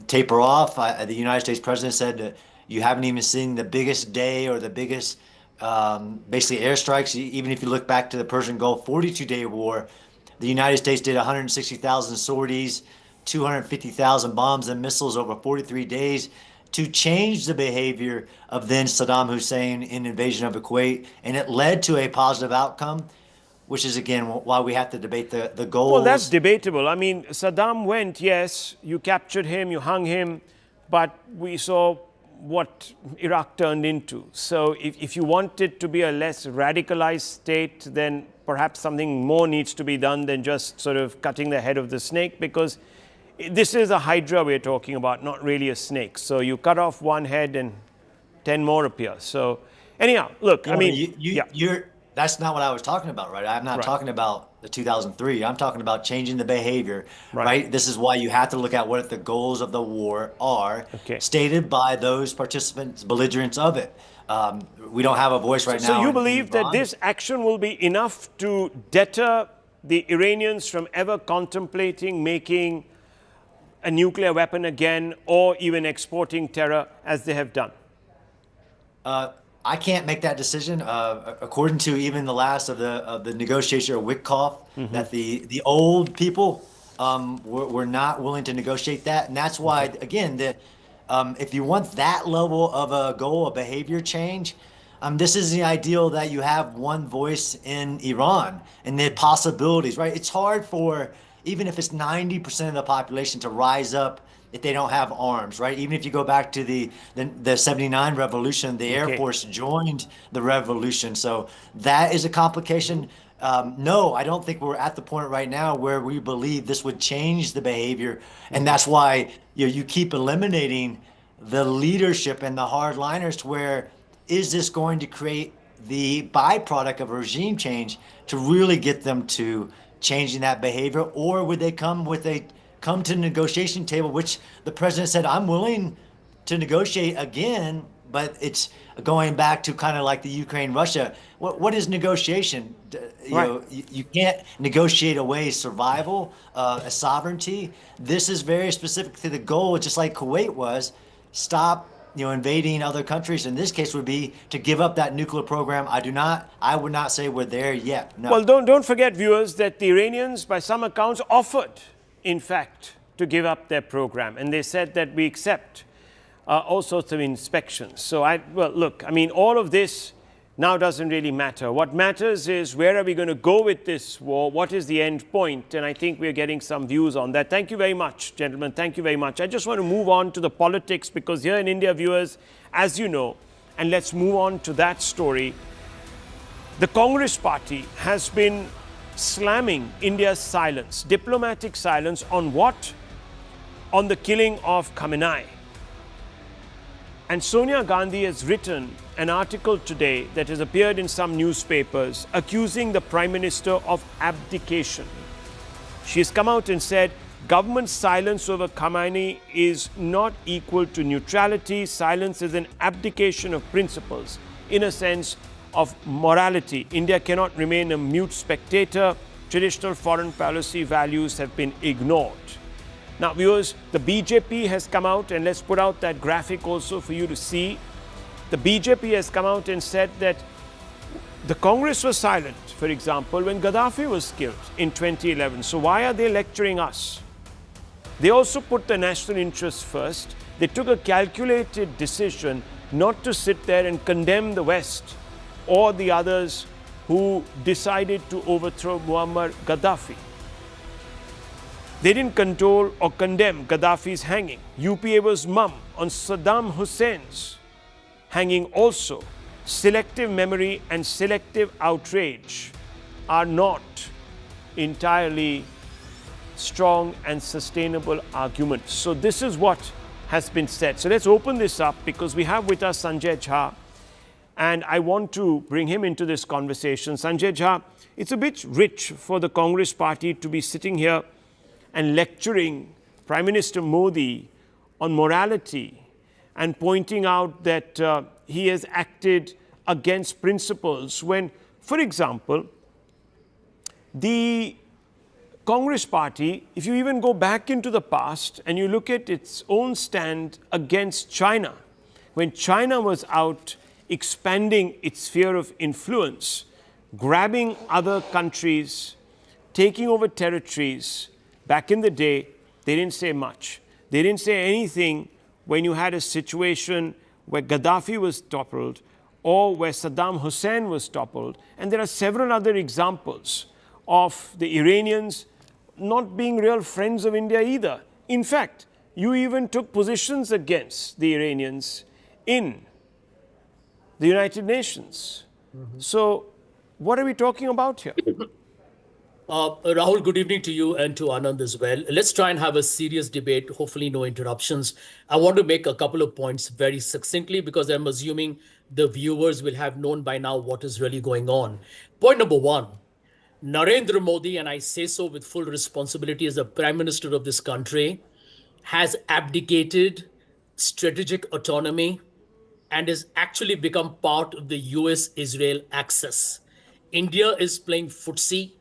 taper off. The United States president said that you haven't even seen the biggest day or the biggest basically airstrikes. Even if you look back to the Persian Gulf 42-day war, the United States did 160,000 sorties, 250,000 bombs and missiles over 43 days to change the behavior of then Saddam Hussein in invasion of Kuwait. And it led to a positive outcome, which is, again, why we have to debate the goals. Well, that's debatable. I mean, Saddam went, yes, you captured him, you hung him, but we saw what Iraq turned into. So if you want it to be a less radicalized state, then perhaps something more needs to be done than just sort of cutting the head of the snake, because this is a hydra we're talking about, not really a snake. So you cut off one head and 10 more appear. So anyhow, look, I mean, that's not what I was talking about, right? I'm not talking about the 2003. I'm talking about changing the behavior, right? This is why you have to look at what the goals of the war are, stated by those participants, belligerents of it. We don't have a voice right now. So you believe that this action will be enough to deter the Iranians from ever contemplating making a nuclear weapon again, or even exporting terror as they have done? I can't make that decision. According to even the last of the negotiator Witkoff, that the old people were not willing to negotiate that, and that's why again if you want that level of a goal, a behavior change, this is the ideal that you have one voice in Iran and the possibilities. Right? It's hard for even if it's 90% of the population to rise up if they don't have arms, right? Even if you go back to the 79 revolution, the Air Force joined the revolution. So that is a complication. no, I don't think we're at the point right now where we believe this would change the behavior. And that's why you keep eliminating the leadership and the hardliners to where is this going to create the byproduct of regime change to really get them to changing that behavior, or would they come to the negotiation table, which the president said, I'm willing to negotiate again, but it's going back to kind of like the Ukraine-Russia. What is negotiation? You can't negotiate away survival, a sovereignty. This is very specific to the goal, just like Kuwait was. Stop invading other countries. In this case would be to give up that nuclear program. I would not say we're there yet. No. Well, don't forget, viewers, that the Iranians, by some accounts, offered, in fact, to give up their program. And they said that we accept all sorts of inspections. So, look, I mean, all of this now doesn't really matter. What matters is where are we going to go with this war? What is the end point? And I think we're getting some views on that. Thank you very much, gentlemen. Thank you very much. I just want to move on to the politics because here in India, viewers, as you know, and let's move on to that story. The Congress party has been slamming India's silence, diplomatic silence on what? On the killing of Khamenei. And Sonia Gandhi has written an article today that has appeared in some newspapers accusing the Prime Minister of abdication. She has come out and said, government silence over Khamenei is not equal to neutrality. Silence is an abdication of principles, in a sense of morality. India cannot remain a mute spectator. Traditional foreign policy values have been ignored. Now, viewers, the BJP has come out, and let's put out that graphic also for you to see. The BJP has come out and said that the Congress was silent, for example, when Gaddafi was killed in 2011. So why are they lecturing us? They also put the national interest first. They took a calculated decision not to sit there and condemn the West or the others who decided to overthrow Muammar Gaddafi. They didn't control or condemn Gaddafi's hanging. UPA was mum on Saddam Hussein's hanging also. Selective memory and selective outrage are not entirely strong and sustainable arguments. So this is what has been said. So let's open this up because we have with us Sanjay Jha, and I want to bring him into this conversation. Sanjay Jha, it's a bit rich for the Congress party to be sitting here and lecturing Prime Minister Modi on morality and pointing out that he has acted against principles when, for example, the Congress party, if you even go back into the past and you look at its own stand against China, when China was out expanding its sphere of influence, grabbing other countries, taking over territories, back in the day, they didn't say much. They didn't say anything when you had a situation where Gaddafi was toppled or where Saddam Hussein was toppled. And there are several other examples of the Iranians not being real friends of India either. In fact, you even took positions against the Iranians in the United Nations. So what are we talking about here? Rahul, good evening to you and to Anand as well. Let's try and have a serious debate, hopefully no interruptions. I want to make a couple of points very succinctly because I'm assuming the viewers will have known by now what is really going on. Point number one, Narendra Modi, and I say so with full responsibility as the Prime Minister of this country, has abdicated strategic autonomy and has actually become part of the US-Israel axis. India is playing footsie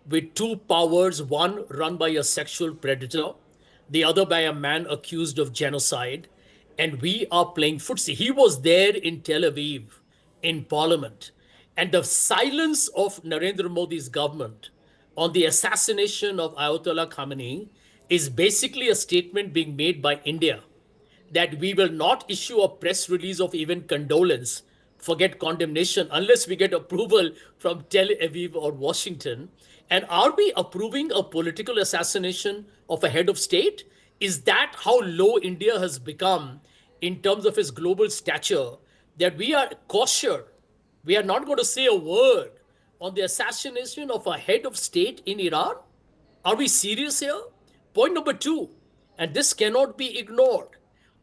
with two powers, one run by a sexual predator, the other by a man accused of genocide, and we are playing footsie. He was there in Tel Aviv, in Parliament, and the silence of Narendra Modi's government on the assassination of Ayatollah Khamenei is basically a statement being made by India that we will not issue a press release of even condolence, forget condemnation, unless we get approval from Tel Aviv or Washington. And are we approving a political assassination of a head of state? Is that how low India has become in terms of its global stature, that we are cautious? We are not going to say a word on the assassination of a head of state in Iran? Are we serious here? Point number two, and this cannot be ignored,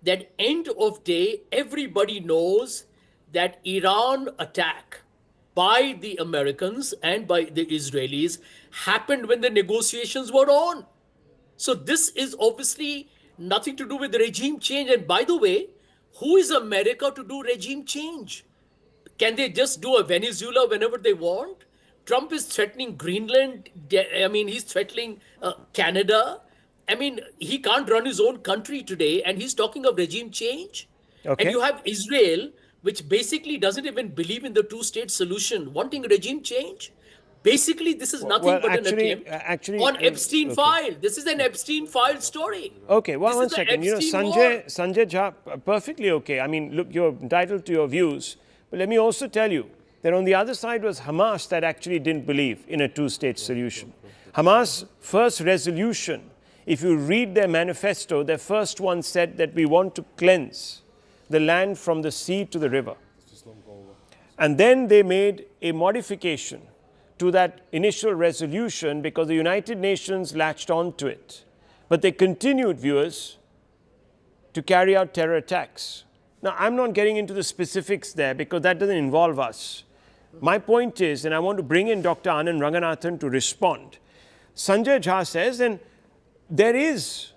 that end of day, everybody knows that Iran attack by the Americans and by the Israelis happened when the negotiations were on. So this is obviously nothing to do with the regime change. And by the way, who is America to do regime change? Can they just do a Venezuela whenever they want? Trump is threatening Greenland. I mean, he's threatening Canada. I mean, he can't run his own country today, and he's talking of regime change. Okay. And you have Israel, which basically doesn't even believe in the two-state solution, wanting regime change. Basically, this is nothing but an attempt on Epstein file. This is an Epstein file story. Okay, well, one second. You know, Sanjay Jha, perfectly okay. I mean, look, you're entitled to your views. But let me also tell you that on the other side was Hamas that actually didn't believe in a two-state solution. Hamas' first resolution, if you read their manifesto, their first one said that we want to cleanse the land from the sea to the river. And then they made a modification to that initial resolution because the United Nations latched on to it. But they continued, viewers, to carry out terror attacks. Now, I'm not getting into the specifics there because that doesn't involve us. My point is, and I want to bring in Dr. Anand Ranganathan to respond. Sanjay Jha says, and there is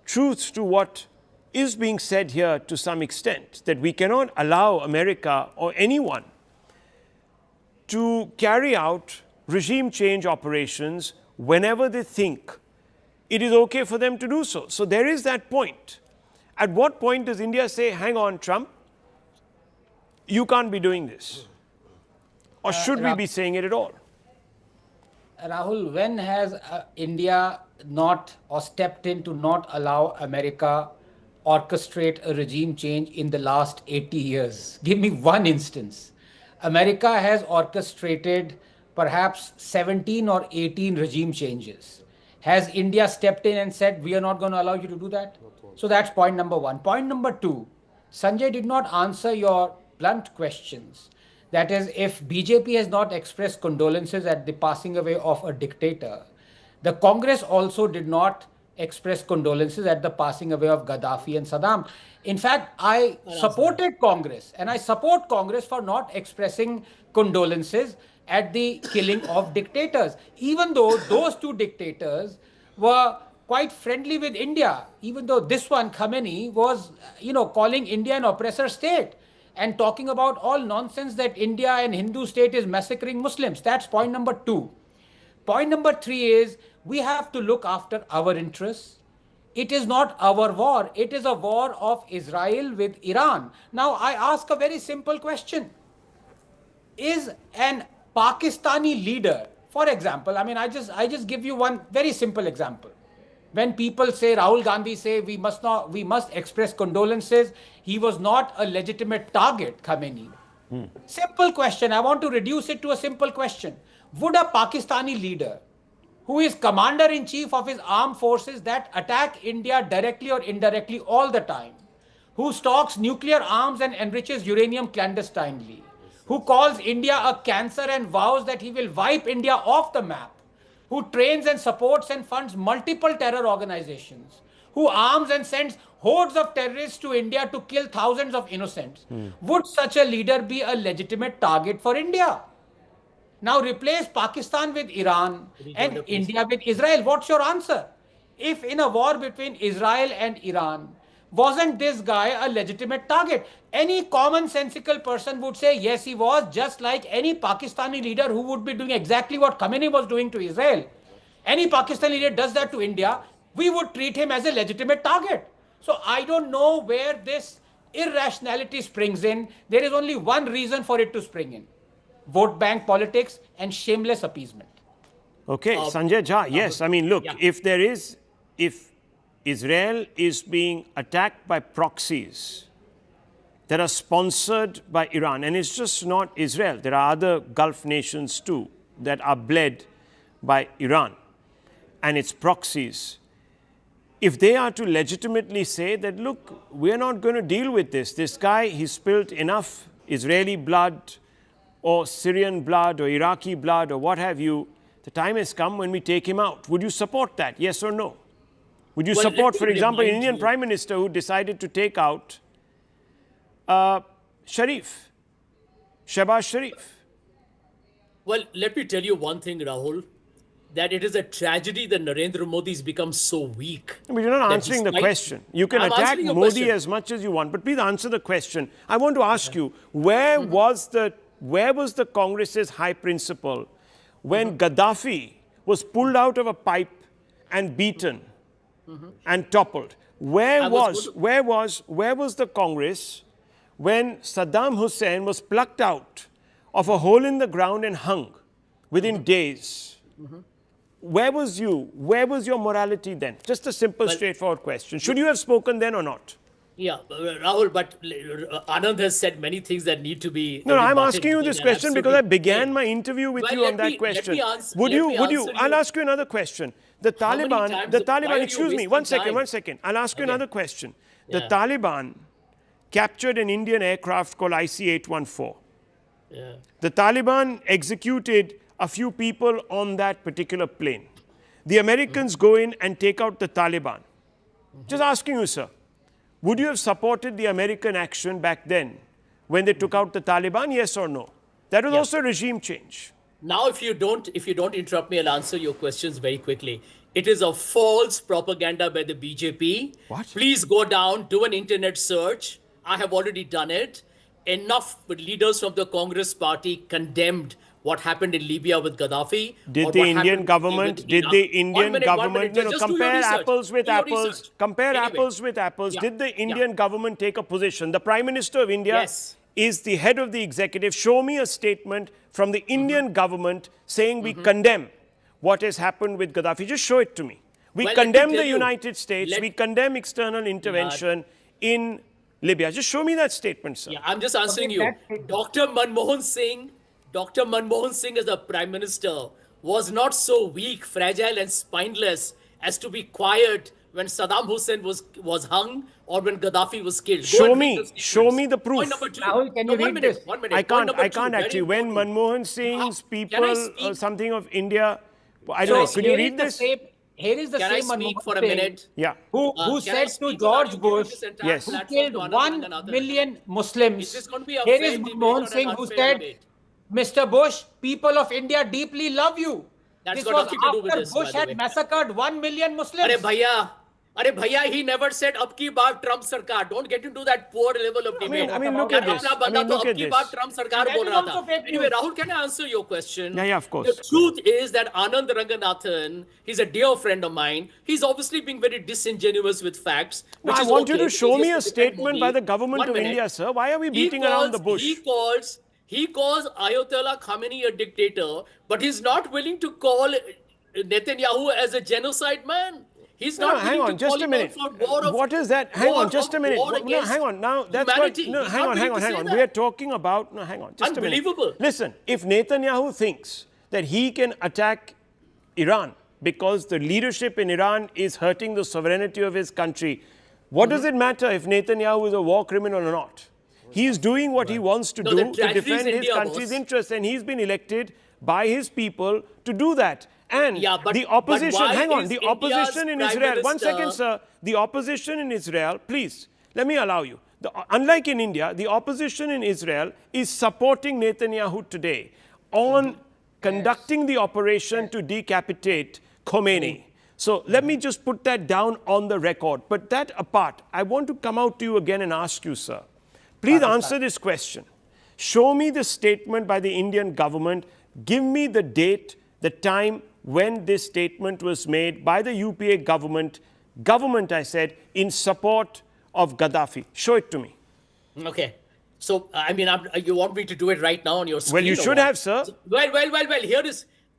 truth to what is being said here to some extent, that we cannot allow America or anyone to carry out regime change operations whenever they think it is okay for them to do so. So there is that point. At what point does India say, hang on, Trump, you can't be doing this? Or should we be saying it at all? Rahul, when has India not or stepped in to not allow America orchestrate a regime change in the last 80 years? Give me one instance. America has orchestrated perhaps 17 or 18 regime changes. Has India stepped in and said, we are not going to allow you to do that? So that's point number one. Point number two, Sanjay did not answer your blunt questions. That is, if BJP has not expressed condolences at the passing away of a dictator, the Congress also did not express condolences at the passing away of Gaddafi and Saddam. In fact, I supported Congress, and I support Congress for not expressing condolences at the killing of dictators, even though those two dictators were quite friendly with India, even though this one, Khamenei, was, calling India an oppressor state and talking about all nonsense that India and Hindu state is massacring Muslims. That's point number two. Point number three is we have to look after our interests. It is not our war. It is a war of Israel with Iran. Now, I ask a very simple question. Is an Pakistani leader, for example, I just give you one very simple example. When people say, Rahul Gandhi say, we must express condolences, he was not a legitimate target, Khamenei. Simple question. I want to reduce it to a simple question. Would a Pakistani leader, who is commander-in-chief of his armed forces that attack India directly or indirectly all the time, who stocks nuclear arms and enriches uranium clandestinely, who calls India a cancer and vows that he will wipe India off the map, who trains and supports and funds multiple terror organizations, who arms and sends hordes of terrorists to India to kill thousands of innocents. Would such a leader be a legitimate target for India? Now replace Pakistan with Iran and India with Israel. What's your answer? If in a war between Israel and Iran, wasn't this guy a legitimate target? Any commonsensical person would say, yes, he was, just like any Pakistani leader who would be doing exactly what Khamenei was doing to Israel. Any Pakistani leader does that to India, we would treat him as a legitimate target. So I don't know where this irrationality springs in. There is only one reason for it to spring in. Vote bank politics and shameless appeasement. Okay, Sanjay Jha, yes. I mean, look, if Israel is being attacked by proxies that are sponsored by Iran, and it's just not Israel, there are other Gulf nations too that are bled by Iran and its proxies. If they are to legitimately say that, look, we're not going to deal with this. This guy, he spilled enough Israeli blood or Syrian blood or Iraqi blood or what have you, the time has come when we take him out. Would you support that, yes or no? Would you support, for example, an Indian Prime Minister who decided to take out Sharif, Shehbaz Sharif? Well, let me tell you one thing, Rahul, that it is a tragedy that Narendra Modi has become so weak. But you're not answering the question. You can attack Modi as much as you want, but please answer the question. I want to ask you, where was the Congress's high principle when Gaddafi was pulled out of a pipe and beaten and toppled? Where was the Congress when Saddam Hussein was plucked out of a hole in the ground and hung within days? Where was you? Where was your morality then? Just a simple, straightforward question. Should you have spoken then or not? Yeah, Rahul, but Anand has said many things that need to be... No, I'm asking you this question because I began my interview with you on that question. Would you? I'll ask you another question. The Taliban, excuse me, one second. I'll ask you another question. The Taliban captured an Indian aircraft called IC-814. The Taliban executed a few people on that particular plane. The Americans go in and take out the Taliban. Just asking you, sir, would you have supported the American action back then when they took out the Taliban, yes or no? That was also regime change. Now, if you don't interrupt me, I'll answer your questions very quickly. It is a false propaganda by the BJP. What? Please go down, do an internet search. I have already done it. Enough leaders from the Congress party condemned what happened in Libya with Gaddafi. Did the Indian government, compare apples with apples, Did the Indian government take a position? The Prime Minister of India is the head of the executive. Show me a statement from the Indian government saying we condemn what has happened with Gaddafi. Just show it to me. We condemn the United States. We condemn external intervention in Libya. Just show me that statement, sir. Yeah, I'm just answering you. Dr. Manmohan Singh as the Prime Minister was not so weak, fragile and spineless as to be quiet when Saddam Hussein was hung or when Gaddafi was killed. Show me the proof. Point number two. Rahul, can you read this? 1 minute. I can't actually. When Manmohan Singh's people or something of India, I don't know. Could you read this? Here is the Can same I speak Manmohan for a Singh minute? Yeah. Who said to George Bush, Yes. who killed 1 million Muslims. This is going to be a Here fair is debate, Manmohan not Singh an who unfair said, debate. Mr. Bush, people of India deeply love you. That's This got was nothing to do with after this, Bush by the way. had massacred 1 million Muslims. Arey bhaiya, he never said ab ki baar Trump sarkar. Don't get into that poor level of debate. I mean, look at this. Trump sarkar bol raha tha. fake Anyway, news. Rahul, can I answer your question? Yeah, of course. The truth is that Anand Ranganathan, he's a dear friend of mine. He's obviously being very disingenuous with facts. No, which I is want you okay, to show because me he a has to defend statement Modi. by the government 1 of minute. India, sir. Why are we beating around the bush? He calls Ayatollah Khamenei a dictator, but he's not willing to call Netanyahu as a genocide man. He's not hang willing on, to just call a him minute. out for war of, What is that? Hang on, just a minute. war No, against hang on. Now that's what. humanity. No, He's hang not on, willing to say that. We are talking about. No, hang on, just a minute. Unbelievable. Listen, if Netanyahu thinks that he can attack Iran because the leadership in Iran is hurting the sovereignty of his country, what does it matter if Netanyahu is a war criminal or not? He is doing what he wants to do to defend his country's interests, and he's been elected by his people to do that. And the opposition, hang on, the opposition in Israel, 1 second, sir, the opposition in Israel, please, let me allow you. Unlike in India, the opposition in Israel is supporting Netanyahu today on conducting the operation to decapitate Khomeini. So let me just put that down on the record. But that apart, I want to come out to you again and ask you, sir, please answer this question. Show me the statement by the Indian government. Give me the date, the time when this statement was made by the UPA government, I said, in support of Gaddafi. Show it to me. Okay. So, I mean, you want me to do it right now on your screen? Well, you should have, sir. Well.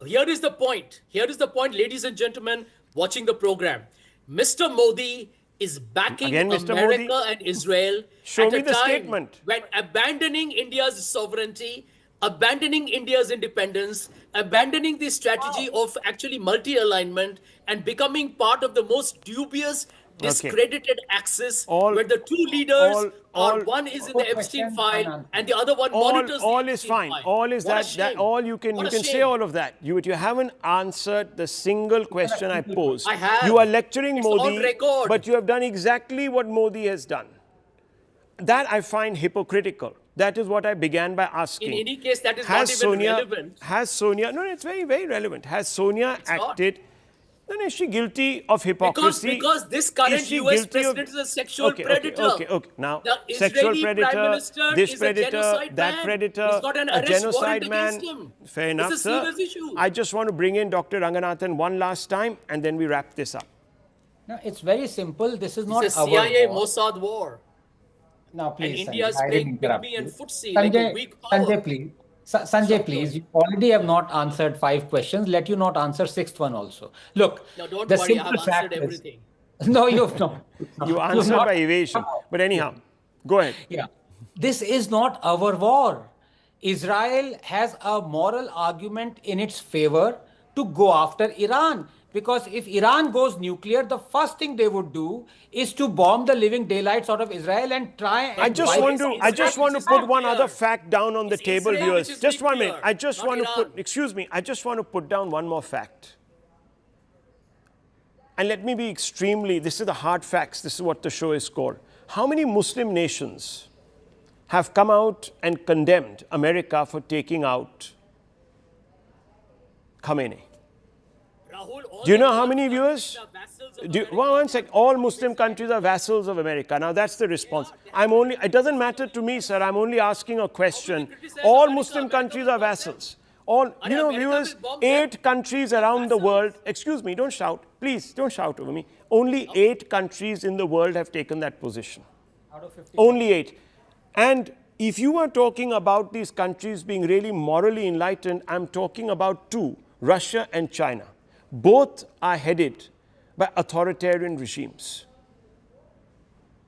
Here is the point. Here is the point, ladies and gentlemen, watching the program. Mr. Modi is backing America and Israel Show at me a the time statement. when abandoning India's sovereignty, abandoning India's independence, abandoning the strategy of actually multi-alignment and becoming part of the most dubious discredited axis where the two leaders are one is in the Epstein file and the other one monitors the all is Epstein fine. file. All is What a that shame. all you can What a say shame. all of that. You haven't answered the single question I posed. I have. You are lecturing It's Modi, on record. but you have done exactly what Modi has done. That I find hypocritical. That is what I began by asking. In any case, that is not even relevant. Has Sonia, no, it's very, very relevant. Has Sonia acted, then is she guilty of hypocrisy? Because this current US president is a sexual predator. Okay. Now, The sexual Israeli predator, Prime Minister this is predator, a genocide that man. predator, He's got an a arrest genocide warrant man. against him. Fair enough, It's a sir. serious issue. I just want to bring in Dr. Ranganathan one last time, and then we wrap this up. No, it's very simple. This is not It's a our CIA war. Mossad war. Now, please, And India is Sanjay, I playing didn't interrupt pygmy and you. footsie like a weak power. Sanjay, please. Sanjay, please. You already have not answered 5 questions. Let you not answer 6th one also. Look, No, don't the worry, I simple have fact answered is- everything. No, you have not. You answered by evasion. But anyhow, go ahead. Yeah. This is not our war. Israel has a moral argument in its favor to go after Iran. Because if Iran goes nuclear, the first thing they would do is to bomb the living daylights out of Israel and try and... I just want to put one other fact down on the table, Israel viewers. which is Just 1 nuclear, minute. I just not want to Iran. put, excuse me, I just want to put down one more fact. And let me be extremely, this is the hard facts, this is what the show is called. How many Muslim nations have come out and condemned America for taking out Khamenei? Do you know how many viewers? One sec. All Muslim countries are vassals of America. Now that's the response. It doesn't matter to me, sir. I'm only asking a question. All Muslim countries are vassals. Viewers, 8 countries around the world, excuse me, don't shout. Please, don't shout over me. Only 8 countries in the world have taken that position. Only 8. And if you are talking about these countries being really morally enlightened, I'm talking about 2, Russia and China. Both are headed by authoritarian regimes.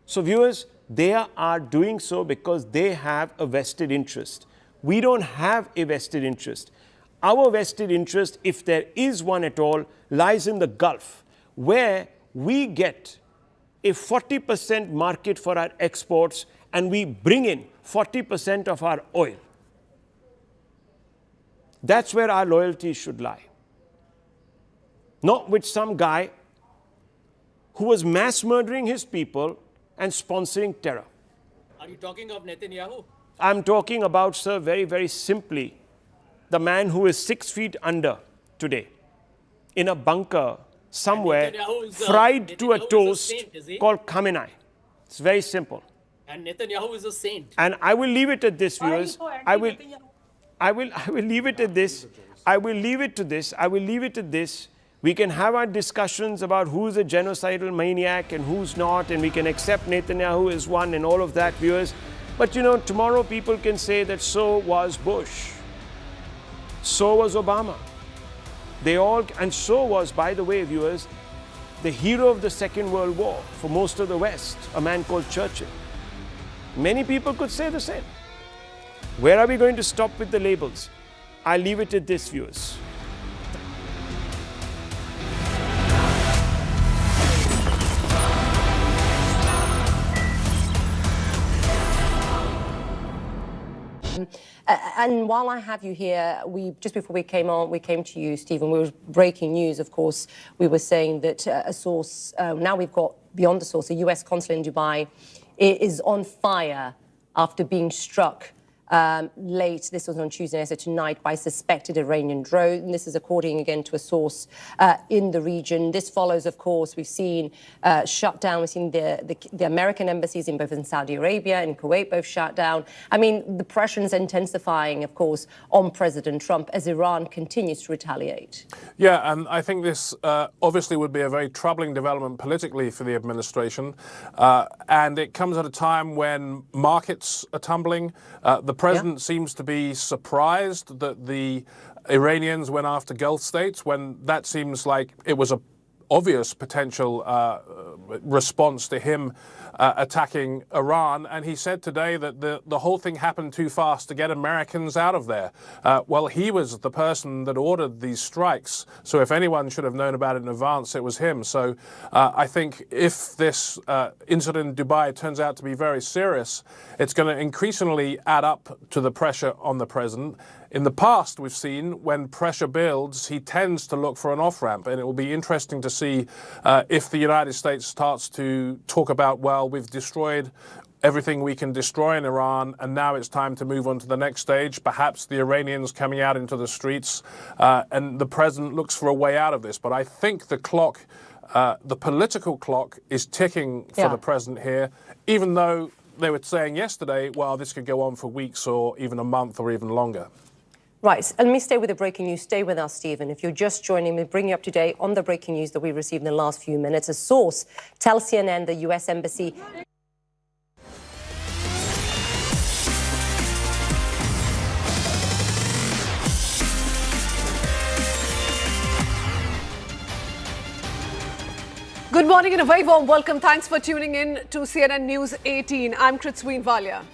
So viewers, they are doing so because they have a vested interest. We don't have a vested interest. Our vested interest, if there is one at all, lies in the Gulf, where we get a 40% market for our exports and we bring in 40% of our oil. That's where our loyalty should lie. Not with some guy who was mass murdering his people and sponsoring terror. Are you talking of Netanyahu? I'm talking about, sir, very, very simply, the man who is 6 feet under today in a bunker somewhere, fried to a toast called Khamenei. It's very simple. And Netanyahu is a saint. And I will leave it at this, viewers. I will leave it at this. I will leave it to this. I will leave it at this. We can have our discussions about who's a genocidal maniac and who's not, and we can accept Netanyahu as one and all of that, viewers. But tomorrow people can say that so was Bush. So was Obama. And so was, by the way, viewers, the hero of the Second World War for most of the West, a man called Churchill. Many people could say the same. Where are we going to stop with the labels? I'll leave it at this, viewers. And while I have you here, just before we came on, we came to you, Stephen. We were breaking news, of course. We were saying that a source, now we've got beyond the source, a US consulate in Dubai is on fire after being struck late, this was on Tuesday, so tonight, by suspected Iranian drone. And this is according again to a source in the region. This follows, of course, we've seen shutdown. We've seen the American embassies in both in Saudi Arabia and Kuwait both shut down. I mean, the pressure is intensifying, of course, on President Trump as Iran continues to retaliate. Yeah, and I think this obviously would be a very troubling development politically for the administration. And it comes at a time when markets are tumbling. The president seems to be surprised that the Iranians went after Gulf states when that seems like it was obvious potential response to him attacking Iran. And he said today that the whole thing happened too fast to get Americans out of there. Well, he was the person that ordered these strikes. So if anyone should have known about it in advance, it was him. So I think if this incident in Dubai turns out to be very serious, it's going to increasingly add up to the pressure on the president. In the past, we've seen when pressure builds, he tends to look for an off-ramp. And it will be interesting to see if the United States starts to talk about, well, we've destroyed everything we can destroy in Iran, and now it's time to move on to the next stage. Perhaps the Iranians coming out into the streets, and the president looks for a way out of this. But I think the clock, the political clock, is ticking for the president here, even though they were saying yesterday, well, this could go on for weeks or even a month or even longer. Right, and let me stay with the breaking news. Stay with us, Stephen. If you're just joining me, bring you up to date on the breaking news that we received in the last few minutes. A source tells CNN the U.S. Embassy Good morning and a very warm welcome. Thanks for tuning in to CNN News 18. I'm Kritsween Valia.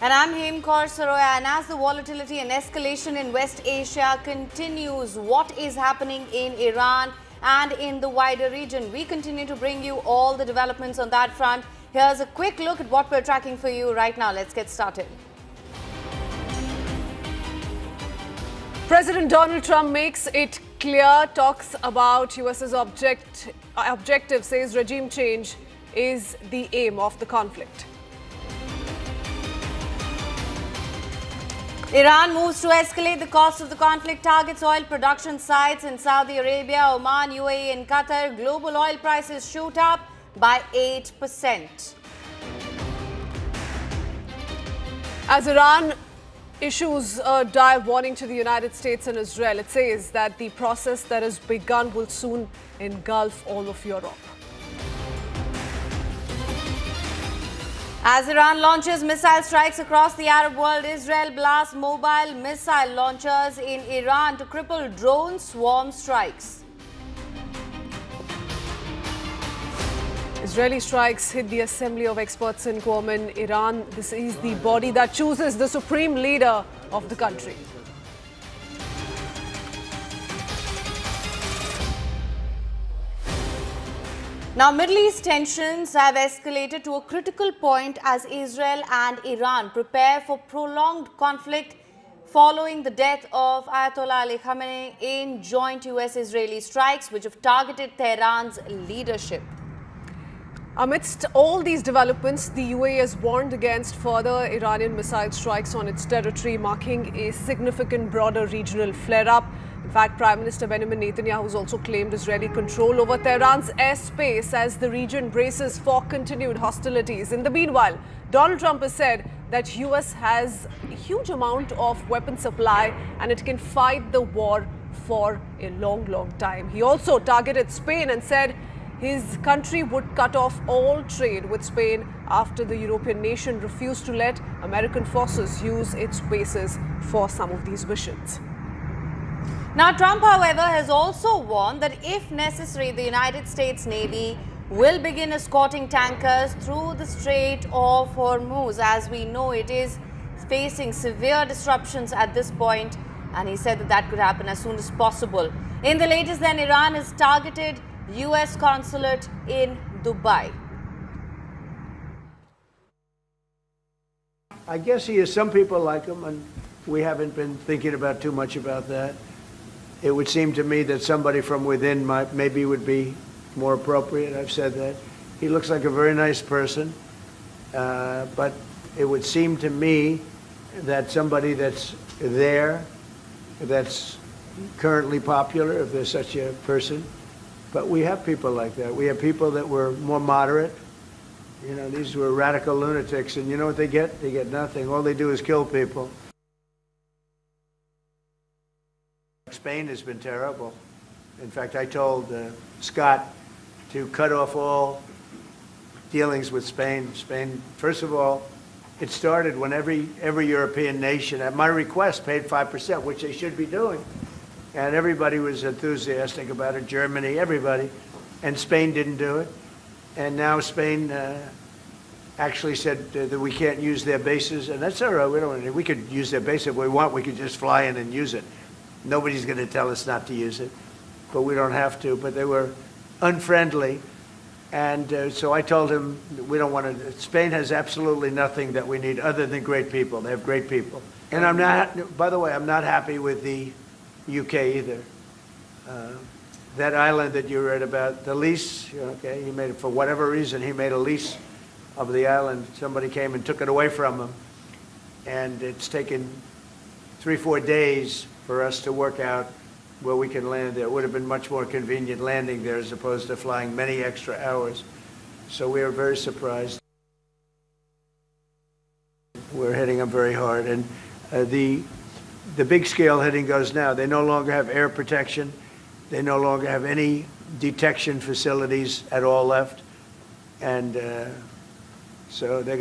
And I'm Hem Kaur Saroya. And as the volatility and escalation in West Asia continues, what is happening in Iran and in the wider region? We continue to bring you all the developments on that front. Here's a quick look at what we're tracking for you right now. Let's get started. President Donald Trump makes it clear, talks about US's objective, says regime change is the aim of the conflict. Iran moves to escalate the cost of the conflict, targets oil production sites in Saudi Arabia, Oman, UAE and Qatar. Global oil prices shoot up by 8%. As Iran issues a dire warning to the United States and Israel, it says that the process that has begun will soon engulf all of Europe. As Iran launches missile strikes across the Arab world, Israel blasts mobile missile launchers in Iran to cripple drone swarm strikes. Israeli strikes hit the Assembly of Experts in Qom, Iran. This is the body that chooses the supreme leader of the country. Now, Middle East tensions have escalated to a critical point as Israel and Iran prepare for prolonged conflict following the death of Ayatollah Ali Khamenei in joint US-Israeli strikes, which have targeted Tehran's leadership. Amidst all these developments, the UAE has warned against further Iranian missile strikes on its territory, marking a significant broader regional flare-up. In fact, Prime Minister Benjamin Netanyahu has also claimed Israeli control over Tehran's airspace as the region braces for continued hostilities. In the meanwhile, Donald Trump has said that US has a huge amount of weapon supply and it can fight the war for a long, long time. He also targeted Spain and said his country would cut off all trade with Spain after the European nation refused to let American forces use its bases for some of these missions. Now, Trump, however, has also warned that if necessary, the United States Navy will begin escorting tankers through the Strait of Hormuz. As we know, it is facing severe disruptions at this point, and he said that that could happen as soon as possible. In the latest, then, Iran has targeted U.S. consulate in Dubai. I guess he has some people like him, and we haven't been thinking about too much about that. It would seem to me that somebody from within maybe would be more appropriate. I've said that. He looks like a very nice person, but it would seem to me that somebody that's there, that's currently popular, if there's such a person. But we have people like that. We have people that were more moderate. You know, these were radical lunatics, and you know what they get? They get nothing. All they do is kill people. Spain has been terrible. In fact, I told Scott to cut off all dealings with Spain. Spain, first of all, it started when every European nation, at my request, paid 5%, which they should be doing. And everybody was enthusiastic about it, Germany, everybody. and Spain didn't do it. And now Spain actually said that we can't use their bases, and that's all right. We could use their base if we want. We could just fly in and use it. Nobody's going to tell us not to use it, but we don't have to. But they were unfriendly, and so I told him we don't want to. Spain has absolutely nothing that we need other than great people. They have great people, and I'm not. By the way, I'm not happy with the UK either. That island that you read about, the lease. Okay, he made it for whatever reason. He made a lease of the island. Somebody came and took it away from him, and it's taken 3-4 days for us to work out where we can land there. It would have been much more convenient landing there as opposed to flying many extra hours. So we are very surprised. We're hitting them very hard, and the big scale hitting goes now. They no longer have air protection. They no longer have any detection facilities at all left, and so they're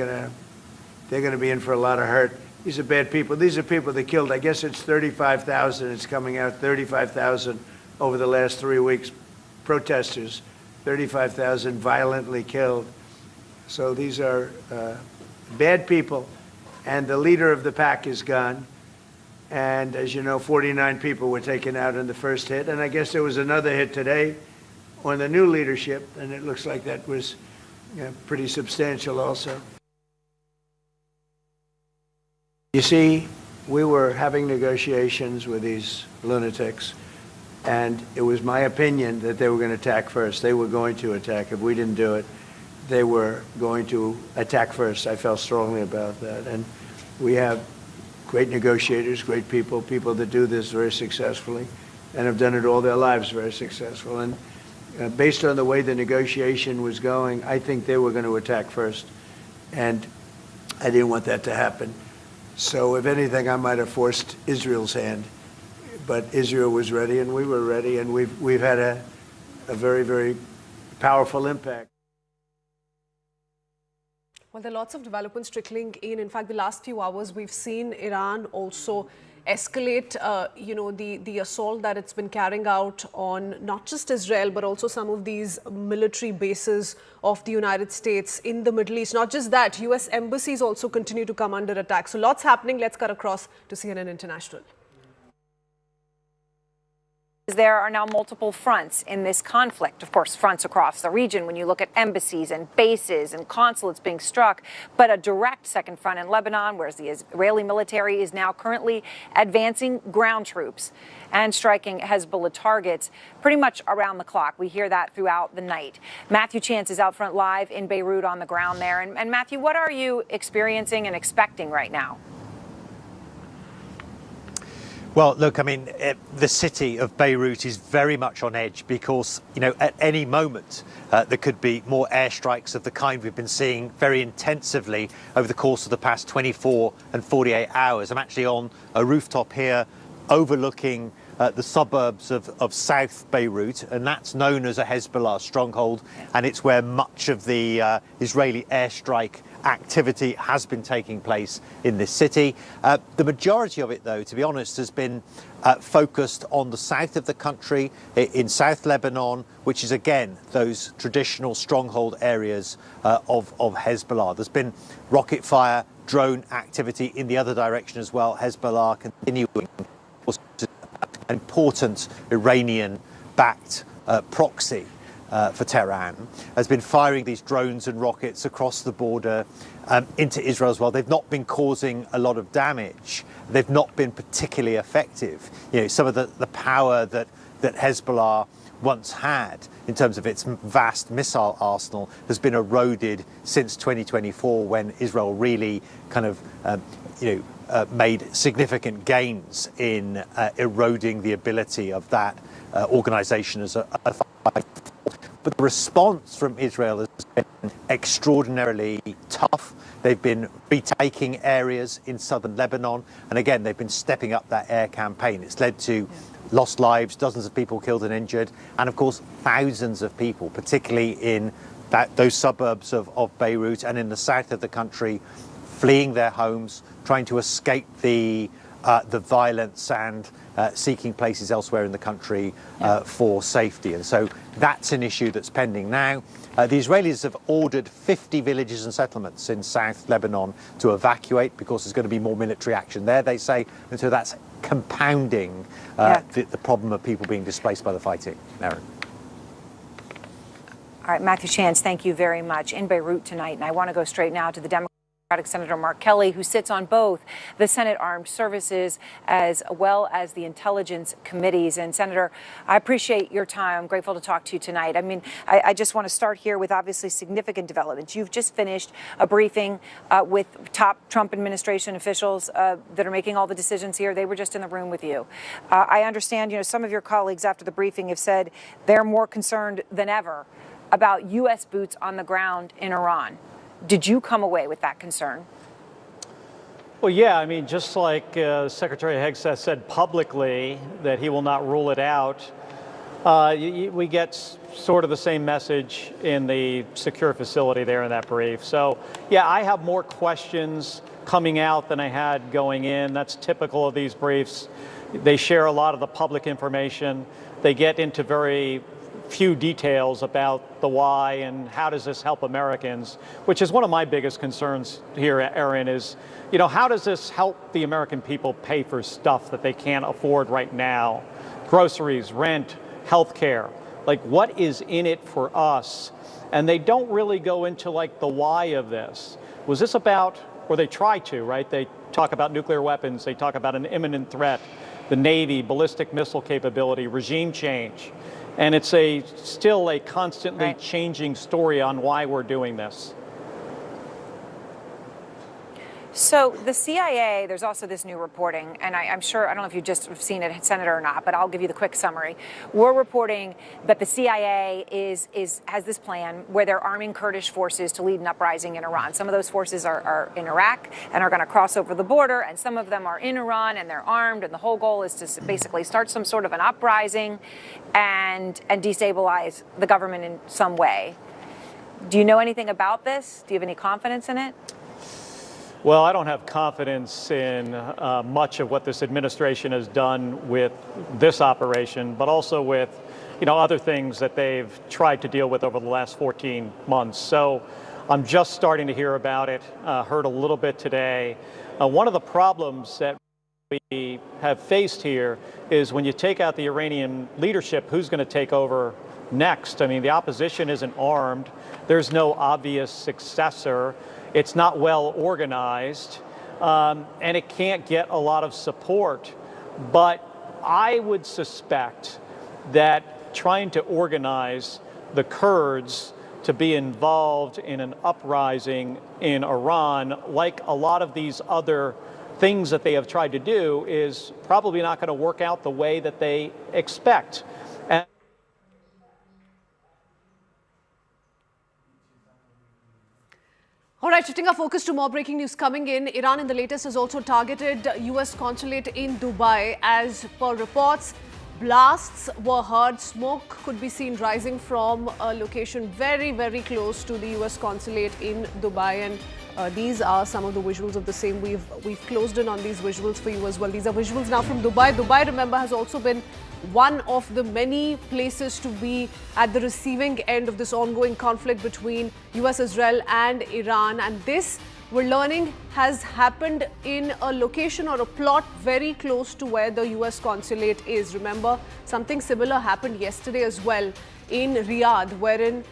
gonna be in for a lot of hurt. These are bad people. These are people that killed. I guess it's 35,000. It's coming out 35,000 over the last 3 weeks. Protesters, 35,000 violently killed. So these are bad people, and the leader of the pack is gone. And as you know, 49 people were taken out in the first hit, and I guess there was another hit today on the new leadership, and it looks like that was pretty substantial also. You see, we were having negotiations with these lunatics, and it was my opinion that they were going to attack first. They were going to attack. If we didn't do it, they were going to attack first. I felt strongly about that. And we have great negotiators, great people, people that do this very successfully and have done it all their lives very successful. And based on the way the negotiation was going, I think they were going to attack first. And I didn't want that to happen. So if anything, I might have forced Israel's hand. But Israel was ready, and we were ready, and we've had a very, very powerful impact. Well, there are lots of developments trickling in. In fact, the last few hours, we've seen Iran also escalate, the assault that it's been carrying out on not just Israel, but also some of these military bases of the United States in the Middle East. Not just that, U.S. embassies also continue to come under attack. So lots happening. Let's cut across to CNN International. There are now multiple fronts in this conflict. Of course, fronts across the region when you look at embassies and bases and consulates being struck, but a direct second front in Lebanon, whereas the Israeli military is now currently advancing ground troops and striking Hezbollah targets pretty much around the clock. We hear that throughout the night. Matthew Chance is out front live in Beirut on the ground there. And Matthew, what are you experiencing and expecting right now? Well, look, I mean, the city of Beirut is very much on edge because, at any moment there could be more airstrikes of the kind we've been seeing very intensively over the course of the past 24 and 48 hours. I'm actually on a rooftop here overlooking the suburbs of South Beirut, and that's known as a Hezbollah stronghold, and it's where much of the Israeli airstrike activity has been taking place in this city. The majority of it, though, to be honest, has been focused on the south of the country, in South Lebanon, which is, again, those traditional stronghold areas of Hezbollah. There's been rocket fire, drone activity in the other direction as well. Hezbollah continuing an important Iranian-backed proxy for Tehran, has been firing these drones and rockets across the border into Israel as well. They've not been causing a lot of damage. They've not been particularly effective. Some of the power that Hezbollah once had in terms of its vast missile arsenal has been eroded since 2024, when Israel really kind of made significant gains in eroding the ability of that organization as a fight. But the response from Israel has been extraordinarily tough. They've been retaking areas in southern Lebanon, and again, they've been stepping up that air campaign. It's led to lost lives, dozens of people killed and injured, and of course, thousands of people, particularly in those suburbs of Beirut and in the south of the country, fleeing their homes, trying to escape the the violence and seeking places elsewhere in the country for safety. And so that's an issue that's pending now. The Israelis have ordered 50 villages and settlements in South Lebanon to evacuate because there's going to be more military action there, they say. And so that's compounding the problem of people being displaced by the fighting. Erin. All right, Matthew Chance, thank you very much. In Beirut tonight, and I want to go straight now to the Democratic Senator Mark Kelly, who sits on both the Senate Armed Services as well as the Intelligence Committees. And Senator, I appreciate your time. I'm grateful to talk to you tonight. I mean, I just want to start here with obviously significant developments. You've just finished a briefing with top Trump administration officials that are making all the decisions here. They were just in the room with you. I understand, some of your colleagues after the briefing have said they're more concerned than ever about U.S. boots on the ground in Iran. Did you come away with that concern? Well, yeah, I mean, just like Secretary Hegseth said publicly that he will not rule it out, we get sort of the same message in the secure facility there in that brief. So, yeah, I have more questions coming out than I had going in. That's typical of these briefs. They share a lot of the public information. They get into very few details about the why and how does this help Americans, which is one of my biggest concerns here, Erin, is, how does this help the American people pay for stuff that they can't afford right now? Groceries, rent, healthcare. Like, what is in it for us? And they don't really go into, like, the why of this. Was this about, or they try to, right? They talk about nuclear weapons. They talk about an imminent threat, the Navy, ballistic missile capability, regime change. And it's still a constantly changing story on why we're doing this. So the CIA, there's also this new reporting, and I'm sure, I don't know if you just have seen it, Senator, or not, but I'll give you the quick summary. We're reporting that the CIA has this plan where they're arming Kurdish forces to lead an uprising in Iran. Some of those forces are in Iraq and are going to cross over the border, and some of them are in Iran and they're armed, and the whole goal is to basically start some sort of an uprising and destabilize the government in some way. Do you know anything about this? Do you have any confidence in it? Well, I don't have confidence in much of what this administration has done with this operation, but also with, other things that they've tried to deal with over the last 14 months. So I'm just starting to hear about it, heard a little bit today. One of the problems that we have faced here is when you take out the Iranian leadership, who's going to take over next? I mean, the opposition isn't armed. There's no obvious successor. It's not well organized, and it can't get a lot of support. But I would suspect that trying to organize the Kurds to be involved in an uprising in Iran, like a lot of these other things that they have tried to do, is probably not going to work out the way that they expect. All right, shifting our focus to more breaking news coming in. Iran in the latest has also targeted U.S. consulate in Dubai. As per reports, blasts were heard. Smoke could be seen rising from a location very, very close to the U.S. consulate in Dubai. And these are some of the visuals of the same. We've closed in on these visuals for you as well. These are visuals now from Dubai. Dubai, remember, has also been one of the many places to be at the receiving end of this ongoing conflict between US, Israel and Iran. And this, we're learning, has happened in a location or a plot very close to where the US consulate is. Remember, something similar happened yesterday as well in Riyadh, wherein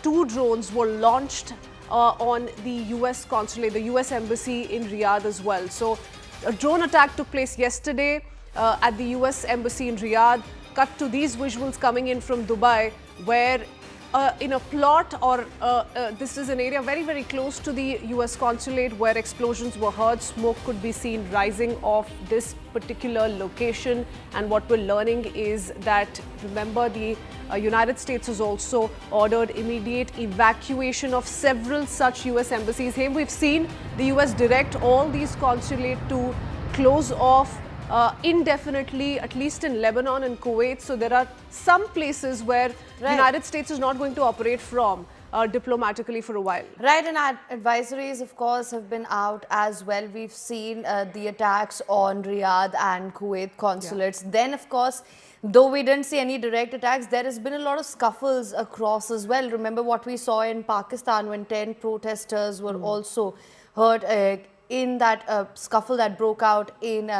2 drones were launched on the US consulate, the US embassy in Riyadh as well. So a drone attack took place yesterday at the US Embassy in Riyadh. Cut to these visuals coming in from Dubai, where in a plot, or this is an area very, very close to the US consulate, where explosions were heard. Smoke could be seen rising off this particular location. And what we're learning is that, remember, the United States has also ordered immediate evacuation of several such US embassies. Here we've seen the US direct all these consulate to close off indefinitely, at least in Lebanon and Kuwait. So there are some places where the United States is not going to operate from. diplomatically for a while. Right, and advisories, of course, have been out as well. We've seen the attacks on Riyadh and Kuwait consulates. Yeah. Then, of course, though we didn't see any direct attacks, there has been a lot of scuffles across as well. Remember what we saw in Pakistan when 10 protesters were also hurt in that scuffle that broke out in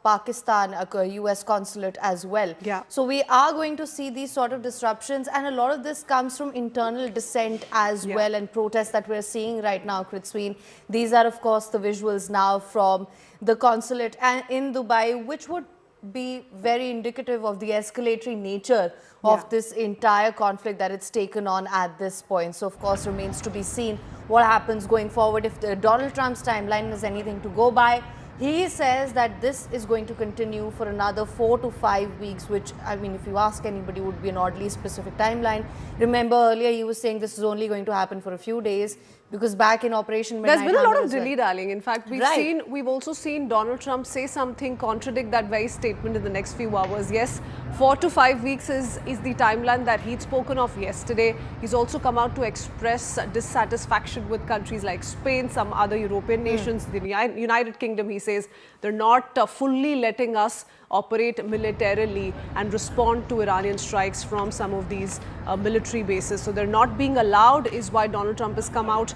Pakistan, a US consulate as well. Yeah. So we are going to see these sort of disruptions, and a lot of this comes from internal dissent as well, and protests that we're seeing right now, Kritsween. These are, of course, the visuals now from the consulate in Dubai, which would be very indicative of the escalatory nature of this entire conflict that it's taken on at this point. So, of course, remains to be seen what happens going forward. If Donald Trump's timeline is anything to go by, he says that this is going to continue for another 4 to 5 weeks, which, I mean, if you ask anybody, would be an oddly specific timeline. Remember earlier he was saying this is only going to happen for a few days, because back in Operation Midnight There's been a lot of dilly-dallying. In fact, we've also seen Donald Trump say something, contradict that very statement in the next few hours. Yes, 4 to 5 weeks is the timeline that he'd spoken of yesterday. He's also come out to express dissatisfaction with countries like Spain, some other European nations, the United Kingdom. He says they're not fully letting us operate militarily and respond to Iranian strikes from some of these military bases. So they're not being allowed, is why Donald Trump has come out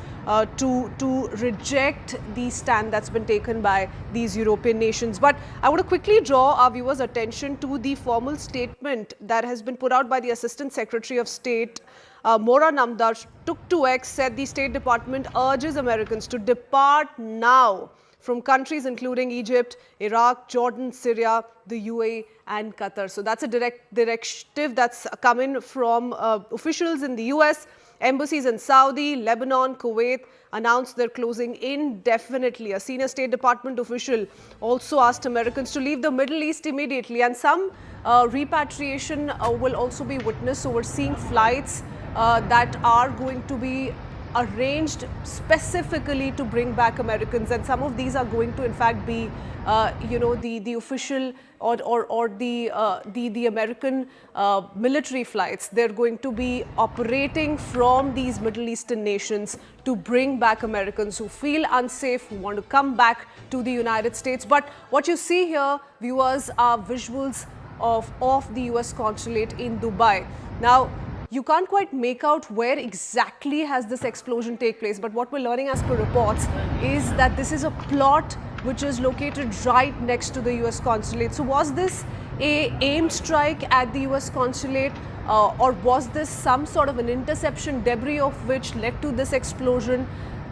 to reject the stand that's been taken by these European nations. But I want to quickly draw our viewers' attention to the formal statement that has been put out by the Assistant Secretary of State, Mora Namdar, took to X, said the State Department urges Americans to depart now from countries including Egypt, Iraq, Jordan, Syria, the UAE and Qatar. So that's a directive that's come in from officials in the US. Embassies in Saudi, Lebanon, Kuwait announced they're closing indefinitely. A senior State Department official also asked Americans to leave the Middle East immediately, and some repatriation will also be witnessed. So we're seeing flights that are going to be arranged specifically to bring back Americans, and some of these are going to in fact be the official or the American military flights. They're going to be operating from these Middle Eastern nations to bring back Americans who feel unsafe, who want to come back to the United States. But what you see here, viewers, are visuals of the US consulate in Dubai. Now, you can't quite make out where exactly has this explosion take place, but what we're learning as per reports is that this is a plot which is located right next to the US consulate. So was this a aimed strike at the US consulate, or was this some sort of an interception, debris of which led to this explosion?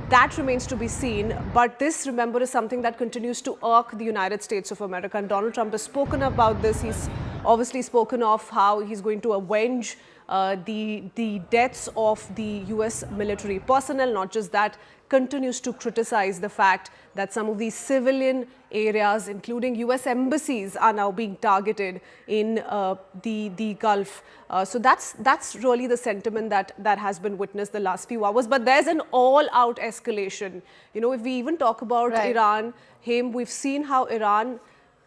That remains to be seen. But this, remember, is something that continues to irk the United States of America. And Donald Trump has spoken about this. He's obviously spoken of how he's going to avenge the deaths of the US military personnel. Not just that, continues to criticize the fact that some of these civilian areas, including US embassies, are now being targeted in the Gulf. So that's really the sentiment that has been witnessed the last few hours. But there's an all-out escalation. You know, if we even talk about Iran, we've seen how Iran,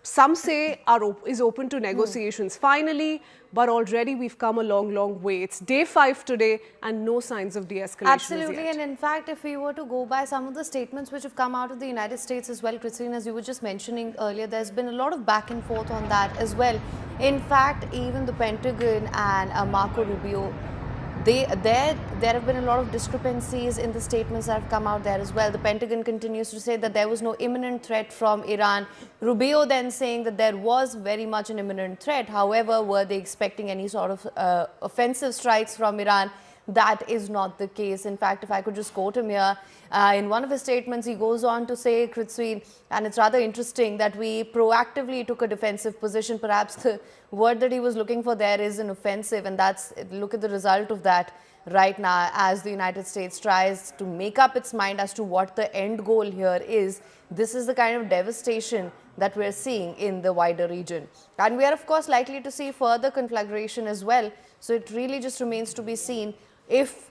some say, is open to negotiations finally, but already we've come a long way. It's day 5 today and no signs of de-escalation. Absolutely, and in fact, if we were to go by some of the statements which have come out of the United States as well, Christine, as you were just mentioning earlier, there's been a lot of back and forth on that as well. In fact, even the Pentagon and Marco Rubio, there have been a lot of discrepancies in the statements that have come out there as well. The Pentagon continues to say that there was no imminent threat from Iran. Rubio then saying that there was very much an imminent threat. However, were they expecting any sort of offensive strikes from Iran? That is not the case. In fact, if I could just quote him here, in one of his statements, he goes on to say, Kritsween, and it's rather interesting that we proactively took a defensive position. Perhaps the word that he was looking for there is an offensive, and look at the result of that right now as the United States tries to make up its mind as to what the end goal here is. This is the kind of devastation that we're seeing in the wider region. And we are, of course, likely to see further conflagration as well. So it really just remains to be seen if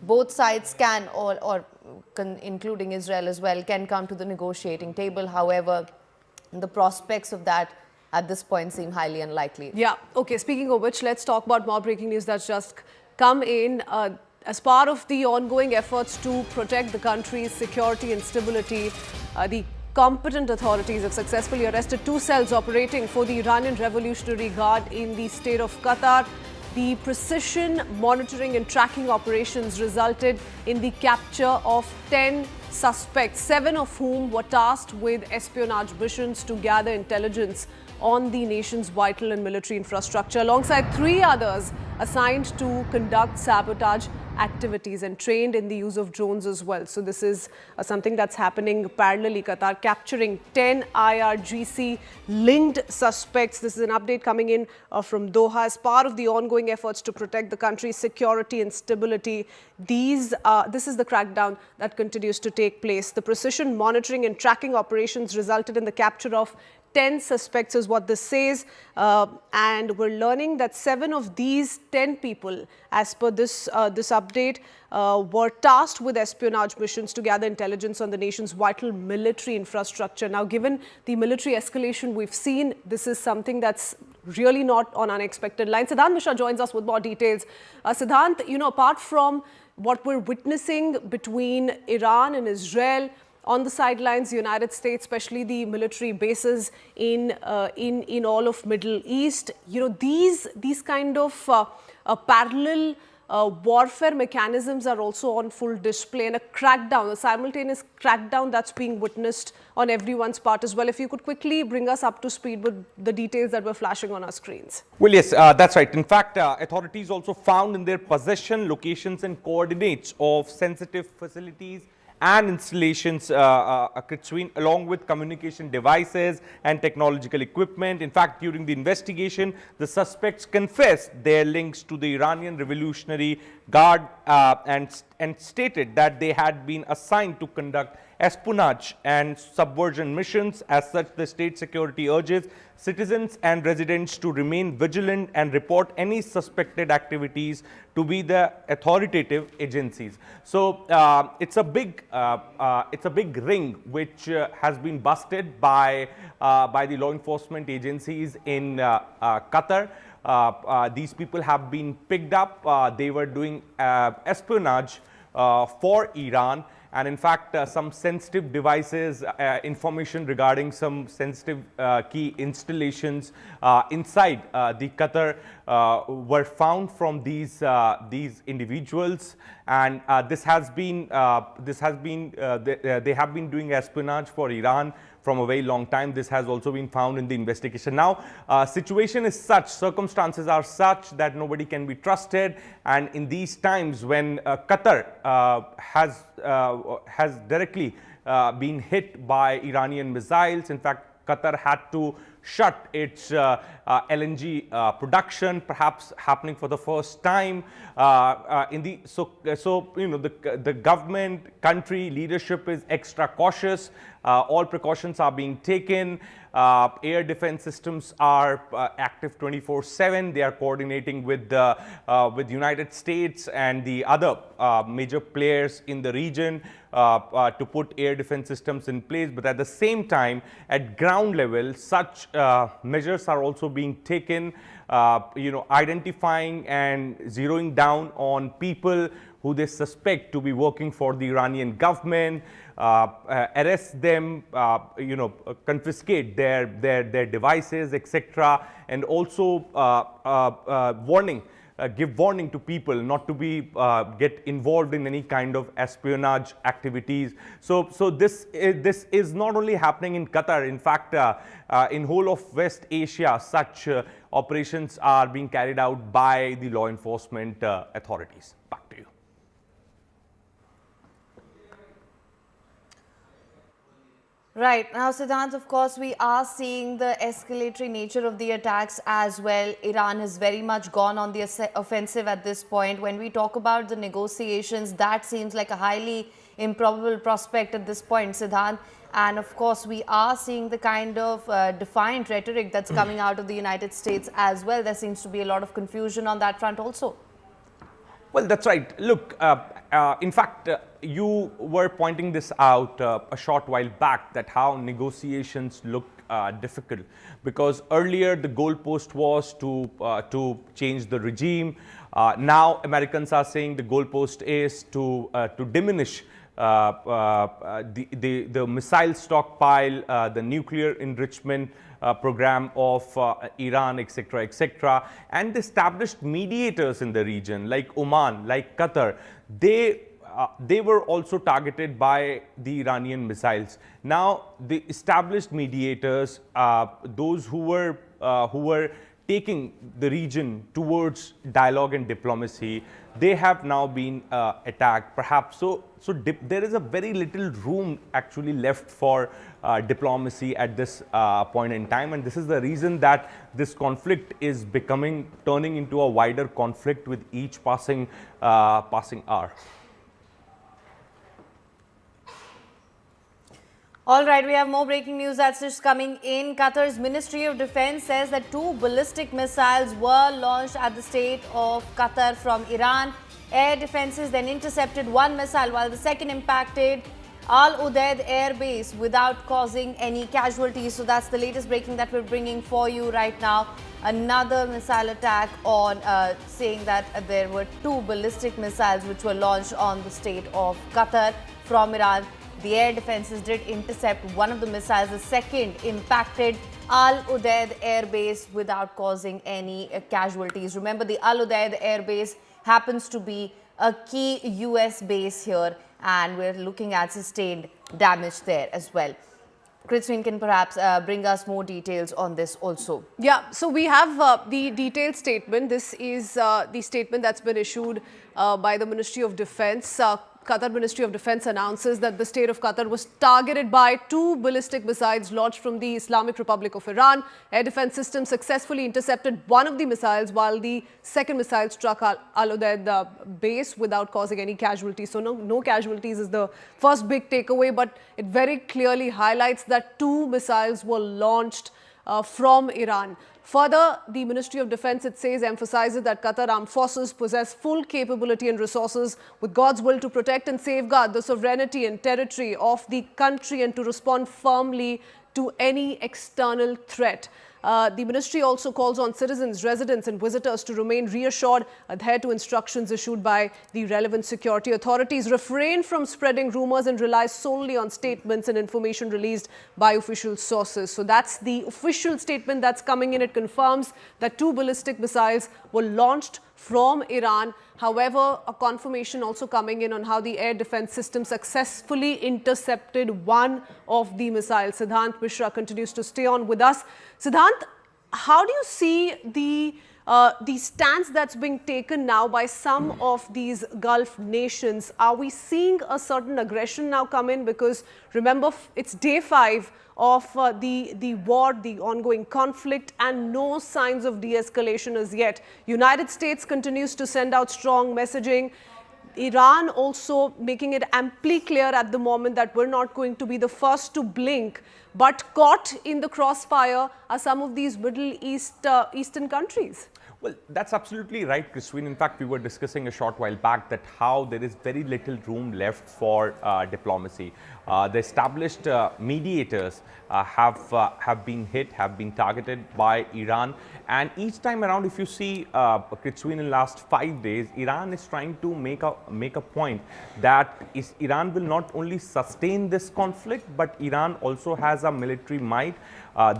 both sides can, or including Israel as well, can come to the negotiating table. However, the prospects of that at this point seem highly unlikely. Yeah. Okay. Speaking of which, let's talk about more breaking news that's just come in. As part of the ongoing efforts to protect the country's security and stability, the competent authorities have successfully arrested 2 cells operating for the Iranian Revolutionary Guard in the state of Qatar. The precision monitoring and tracking operations resulted in the capture of 10 suspects, 7 of whom were tasked with espionage missions to gather intelligence on the nation's vital and military infrastructure, alongside 3 others assigned to conduct sabotage activities and trained in the use of drones as well. So this is something that's happening parallelly. Qatar capturing 10 IRGC-linked suspects. This is an update coming in from Doha as part of the ongoing efforts to protect the country's security and stability. This is the crackdown that continues to take place. The precision monitoring and tracking operations resulted in the capture of 10 suspects is what this says, and we're learning that 7 of these 10 people, as per this update, were tasked with espionage missions to gather intelligence on the nation's vital military infrastructure. Now, given the military escalation we've seen, this is something that's really not on unexpected lines. Siddhant Mishra joins us with more details. Siddhant, apart from what we're witnessing between Iran and Israel, on the sidelines, the United States, especially the military bases in all of Middle East, these kind of parallel warfare mechanisms are also on full display, and a simultaneous crackdown that's being witnessed on everyone's part as well. If you could quickly bring us up to speed with the details that were flashing on our screens. Well, yes, that's right. In fact, authorities also found in their possession locations and coordinates of sensitive facilities and installations, along with communication devices and technological equipment. In fact, during the investigation, the suspects confessed their links to the Iranian Revolutionary Guard and stated that they had been assigned to conduct espionage and subversion missions. As such, the state security urges citizens and residents to remain vigilant and report any suspected activities to be the authoritative agencies. So it's a big ring which has been busted by the law enforcement agencies in Qatar. These people have been picked up. They were doing espionage for Iran. And in fact, some sensitive devices, information regarding some sensitive key installations inside the Qatar were found from these individuals, and they have been doing espionage for Iran from a very long time. This has also been found in the investigation. Now, situation is such, circumstances are such that nobody can be trusted, and in these times when Qatar has directly been hit by Iranian missiles, in fact, Qatar had to shut its LNG production, perhaps happening for the first time. The government, country leadership is extra cautious. All precautions are being taken. Air defense systems are active 24/7. They are coordinating with the United States and the other major players in the region to put air defense systems in place. But at the same time, at ground level, such measures are also being taken, identifying and zeroing down on people who they suspect to be working for the Iranian government, arrest them, confiscate their devices, etc., and also give warning to people not to get involved in any kind of espionage activities. So this is not only happening in Qatar. In fact, in whole of West Asia, such operations are being carried out by the law enforcement authorities. Back to you. Right. Now, Siddhant, of course, we are seeing the escalatory nature of the attacks as well. Iran has very much gone on the offensive at this point. When we talk about the negotiations, that seems like a highly improbable prospect at this point, Siddhant. And of course, we are seeing the kind of defiant rhetoric that's coming out of the United States as well. There seems to be a lot of confusion on that front also. Well, that's right. Look, in fact, you were pointing this out a short while back, that how negotiations look difficult, because earlier the goalpost was to change the regime. Now Americans are saying the goalpost is to diminish the missile stockpile, the nuclear enrichment program of Iran, etc., etc. And the established mediators in the region, like Oman, like Qatar, they were also targeted by the Iranian missiles. Now, the established mediators, those who were taking the region towards dialogue and diplomacy, they have now been attacked, perhaps. So there is a very little room actually left for diplomacy at this point in time, and this is the reason that this conflict is turning into a wider conflict with each passing hour. All right, we have more breaking news that's just coming in. Qatar's Ministry of Defense says that 2 ballistic missiles were launched at the state of Qatar from Iran. Air defenses then intercepted 1 missile while the second impacted Al Udeid Air Base without causing any casualties. So that's the latest breaking that we're bringing for you right now. Another missile attack on saying that there were 2 ballistic missiles which were launched on the state of Qatar from Iran. The air defenses did intercept 1 of the missiles. The second impacted Al Udeid Air Base without causing any casualties. Remember, the Al Udeid Air Base happens to be a key US base here, and we're looking at sustained damage there as well. Christine can perhaps bring us more details on this also. Yeah, so we have the detailed statement. This is the statement that's been issued by the Ministry of Defense. Qatar Ministry of Defense announces that the state of Qatar was targeted by 2 ballistic missiles launched from the Islamic Republic of Iran. Air defense systems successfully intercepted 1 of the missiles, while the second missile struck Al Udeid base without causing any casualties. So no casualties is the first big takeaway, but it very clearly highlights that 2 missiles were launched from Iran. Further, the Ministry of Defense, it says, emphasizes that Qatar Armed Forces possess full capability and resources with God's will to protect and safeguard the sovereignty and territory of the country and to respond firmly to any external threat. The ministry also calls on citizens, residents and visitors to remain reassured, adhere to instructions issued by the relevant security authorities, refrain from spreading rumors and rely solely on statements and information released by official sources. So that's the official statement that's coming in. It confirms that 2 ballistic missiles were launched from Iran. However, a confirmation also coming in on how the air defense system successfully intercepted 1 of the missiles. Siddhant Mishra continues to stay on with us. Siddhant, how do you see the stance that's being taken now by some of these Gulf nations? Are we seeing a certain aggression now come in? Because remember, it's day 5 of the war, the ongoing conflict, and no signs of de-escalation as yet. United States continues to send out strong messaging. Iran also making it amply clear at the moment that we're not going to be the first to blink, but caught in the crossfire are some of these Middle Eastern countries. Well, that's absolutely right, Christine. In fact, we were discussing a short while back that how there is very little room left for diplomacy. The established mediators have been hit, have been targeted by Iran. And each time around, if you see, Christine, in the last 5 days, Iran is trying to make a point that Iran will not only sustain this conflict, but Iran also has a military might,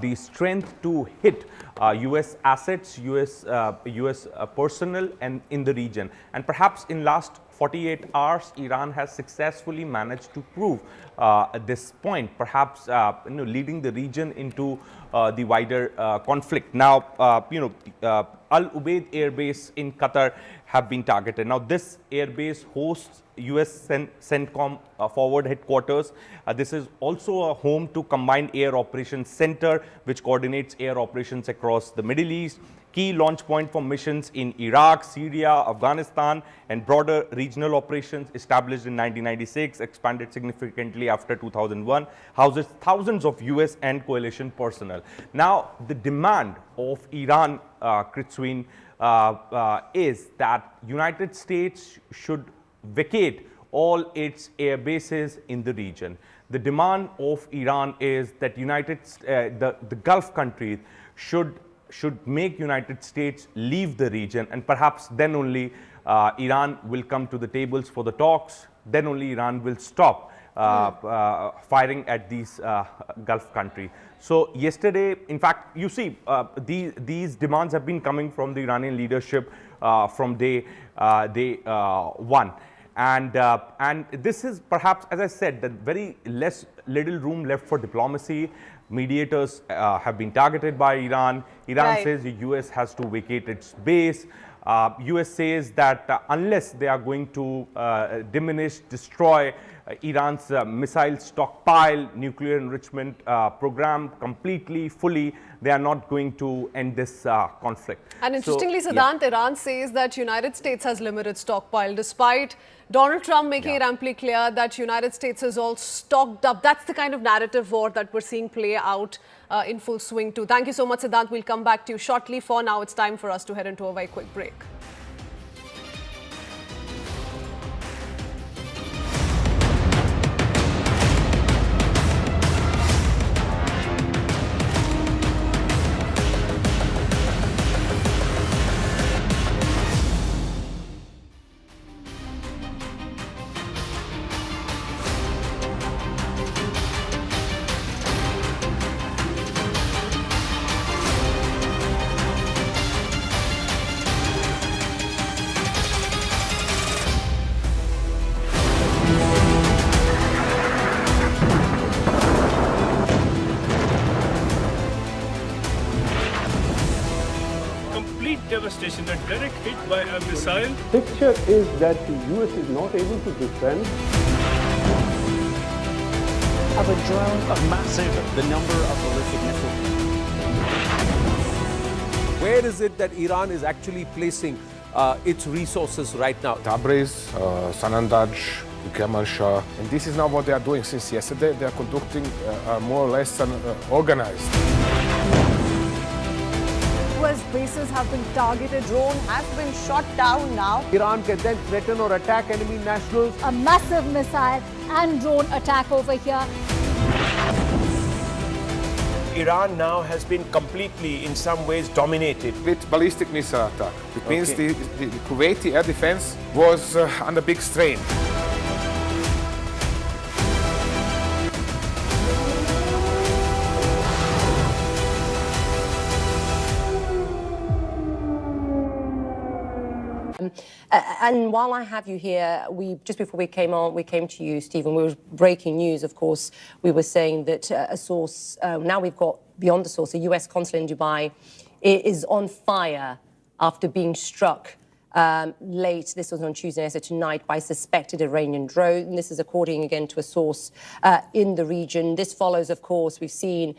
the strength to hit US assets, US personnel and in the region. And perhaps in last 48 hours, Iran has successfully managed to prove this point, perhaps leading the region into the wider conflict. Now, Al Udeid Air Base in Qatar have been targeted. Now, this air base hosts US CENTCOM forward headquarters. This is also a home to Combined Air Operations Center, which coordinates air operations across the Middle East. Key launch point for missions in Iraq, Syria, Afghanistan, and broader regional operations. Established in 1996, expanded significantly after 2001, houses thousands of US and coalition personnel. Now, the demand of Iran, Christine, is that United States should vacate all its air bases in the region. The demand of Iran is that the Gulf countries should make United States leave the region, and perhaps then only Iran will come to the tables for the talks. Then only Iran will stop firing at these Gulf countries. So yesterday, in fact, you see these demands have been coming from the Iranian leadership from day one. And this is perhaps, as I said, that very little room left for diplomacy. Mediators have been targeted by Iran. Iran says the US has to vacate its base. US says that unless they are going to diminish, destroy Iran's missile stockpile, nuclear enrichment program completely, fully, they are not going to end this conflict. And interestingly, Siddhant, Iran says that United States has limited stockpile, despite Donald Trump making it amply clear that United States is all stocked up. That's the kind of narrative war that we're seeing play out in full swing too. Thank you so much, Siddhant. We'll come back to you shortly. For now, it's time for us to head into a very quick break. Devastation, a direct hit by a missile. Picture is that the US is not able to defend. Of a drone of massive, the number of ballistic missiles. Where is it that Iran is actually placing its resources right now? Tabriz, Sanandaj, Kermanshah. And this is now what they are doing since yesterday. They are conducting more or less an organized. US bases have been targeted. Drone has been shot down now. Iran can then threaten or attack enemy nationals. A massive missile and drone attack over here. Iran now has been completely, in some ways, dominated. With ballistic missile attack. It means the Kuwaiti air defense was under big strain. And while I have you here, just before we came on, we came to you, Stephen. We were breaking news, of course. We were saying that a source, now we've got beyond the source, a US consulate in Dubai is on fire after being struck late, this was on Tuesday, so tonight, by suspected Iranian drone. And this is according again to a source in the region. This follows, of course, we've seen